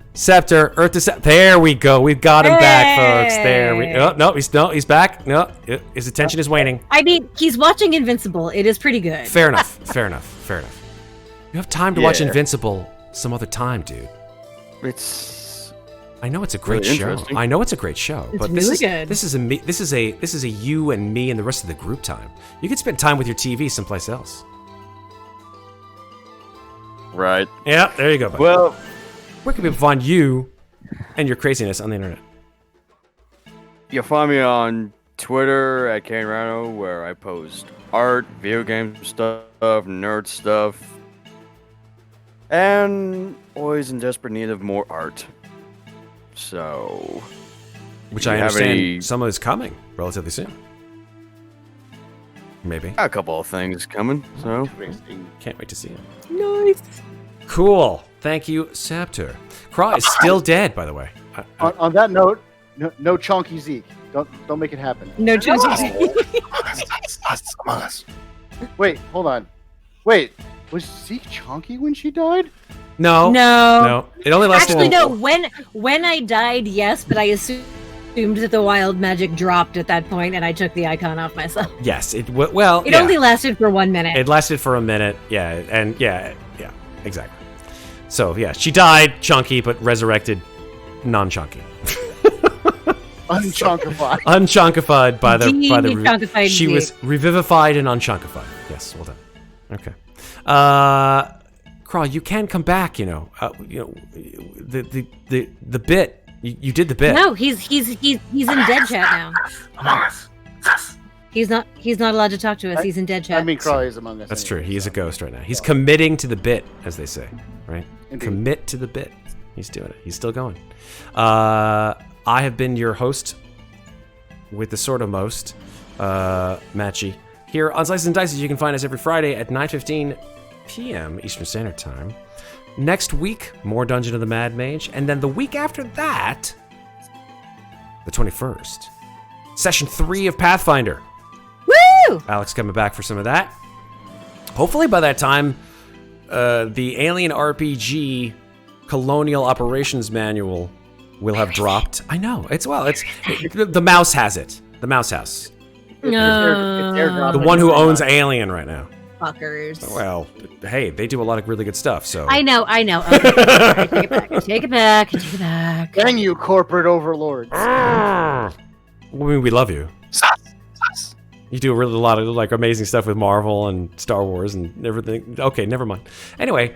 [SPEAKER 1] Earth to Septur. There we go. We've got him back, folks. There we. Oh no, he's back. No, his attention is waning.
[SPEAKER 3] I mean, he's watching Invincible. It is pretty good.
[SPEAKER 1] Fair enough. You have time to watch Invincible some other time, dude. I know it's a great show. I know it's a great show, but
[SPEAKER 3] really good.
[SPEAKER 1] This is a you and me and the rest of the group time. You can spend time with your TV someplace else.
[SPEAKER 2] Right.
[SPEAKER 1] Yeah, there you go. Buddy.
[SPEAKER 2] Well,
[SPEAKER 1] where can people find you and your craziness on the internet?
[SPEAKER 2] you'll find me on Twitter at Kane Rano, where I post art, video game stuff, nerd stuff, and always in desperate need of more art. So,
[SPEAKER 1] which I understand some is coming relatively soon. Maybe
[SPEAKER 2] a couple of things coming. So
[SPEAKER 1] can't wait to see it.
[SPEAKER 3] Nice.
[SPEAKER 1] Cool. Thank you, Septur. Kraw is still dead, by the way.
[SPEAKER 5] On that note, no chonky Zeke. Don't make it happen.
[SPEAKER 3] No chonky
[SPEAKER 7] Among Us.
[SPEAKER 5] Wait, hold on. Wait, was Zeke chonky when she died?
[SPEAKER 1] No. It only lasted.
[SPEAKER 3] Actually, no. When I died, yes, but I assumed that the wild magic dropped at that point, and I took the icon off myself.
[SPEAKER 1] Yes. It
[SPEAKER 3] only lasted for 1 minute.
[SPEAKER 1] It lasted for a minute. Yeah, and yeah, exactly. So yeah, she died chunky, but resurrected non-chunky.
[SPEAKER 5] Unchunkified.
[SPEAKER 1] Unchunkified by the she
[SPEAKER 3] Zeke.
[SPEAKER 1] was revivified and unchunkified. Yes, well done. Okay. Kraw, you can come back. The bit. You did the bit.
[SPEAKER 3] No, he's in dead chat now.
[SPEAKER 7] Among Us.
[SPEAKER 3] He's not allowed to talk to us. He's in dead chat.
[SPEAKER 5] I mean, Kraw is among us.
[SPEAKER 1] That's
[SPEAKER 5] anyway,
[SPEAKER 1] true. He is a
[SPEAKER 5] so.
[SPEAKER 1] ghost right now. He's committing to the bit, as they say, right?
[SPEAKER 5] Indeed.
[SPEAKER 1] Commit to the bit. He's doing it. He's still going. I have been your host with the sort of most, Matchy. Here on Slices and Dices, you can find us every Friday at 9:15 p.m. Eastern Standard Time. Next week, more Dungeon of the Mad Mage, and then the week after that, the 21st. Session 3 of Pathfinder.
[SPEAKER 3] Woo!
[SPEAKER 1] Alex coming back for some of that. Hopefully by that time, the Alien RPG Colonial Operations Manual will have dropped. I know. The mouse has it. The mouse house.
[SPEAKER 5] It's airdropping
[SPEAKER 1] The one who
[SPEAKER 5] right
[SPEAKER 1] owns
[SPEAKER 5] now.
[SPEAKER 1] Alien right now.
[SPEAKER 3] Fuckers.
[SPEAKER 1] Well, hey, they do a lot of really good stuff, so.
[SPEAKER 3] I know. Okay, sorry, take it back.
[SPEAKER 5] Dang you, corporate overlords.
[SPEAKER 1] I mean, we love you. You do a lot of like amazing stuff with Marvel and Star Wars and everything. Okay, never mind. Anyway,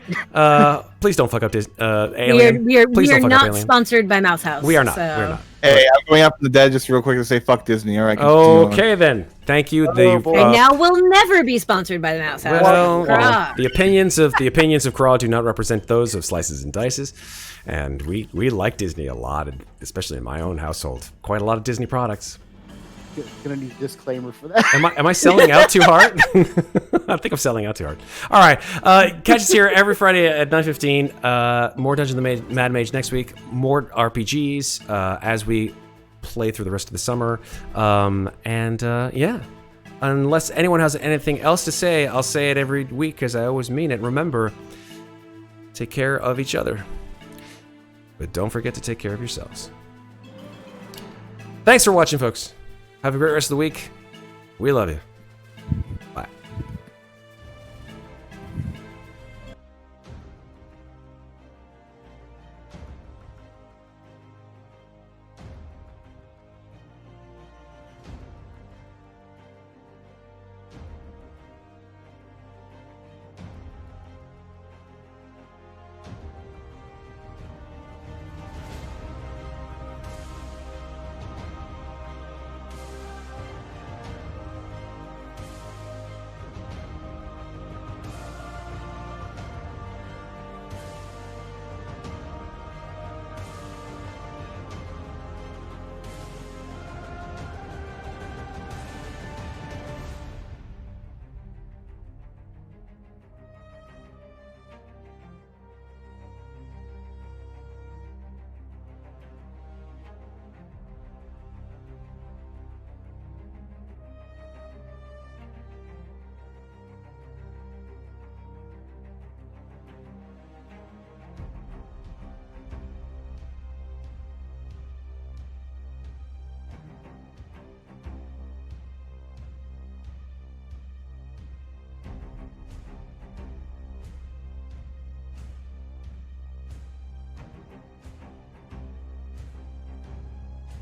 [SPEAKER 1] please don't fuck up Alien.
[SPEAKER 3] We are
[SPEAKER 1] Please don't fuck up
[SPEAKER 3] not
[SPEAKER 1] Alien.
[SPEAKER 3] sponsored by Mouse House.
[SPEAKER 1] We are not.
[SPEAKER 3] So.
[SPEAKER 1] We're not.
[SPEAKER 7] Hey, I'm going up from the dead just real quick to say fuck Disney. All right. continue on.
[SPEAKER 1] Okay then. Thank you.
[SPEAKER 5] boy.
[SPEAKER 3] And now we'll never be sponsored by the Mouse House.
[SPEAKER 1] Well,
[SPEAKER 3] Hurrah.
[SPEAKER 1] the opinions of Kraw do not represent those of Slices and Dices, and we like Disney a lot, especially in my own household. Quite a lot of Disney products.
[SPEAKER 5] Gonna need a disclaimer for that.
[SPEAKER 1] Am I selling out too hard? I think I'm selling out too hard. All right, catch us here every Friday at 9:15. More Dungeon of the Mad Mage next week. More RPGs as we play through the rest of the summer. Yeah. Unless anyone has anything else to say, I'll say it every week because I always mean it. Remember, take care of each other, but don't forget to take care of yourselves. Thanks for watching, folks. Have a great rest of the week. We love you.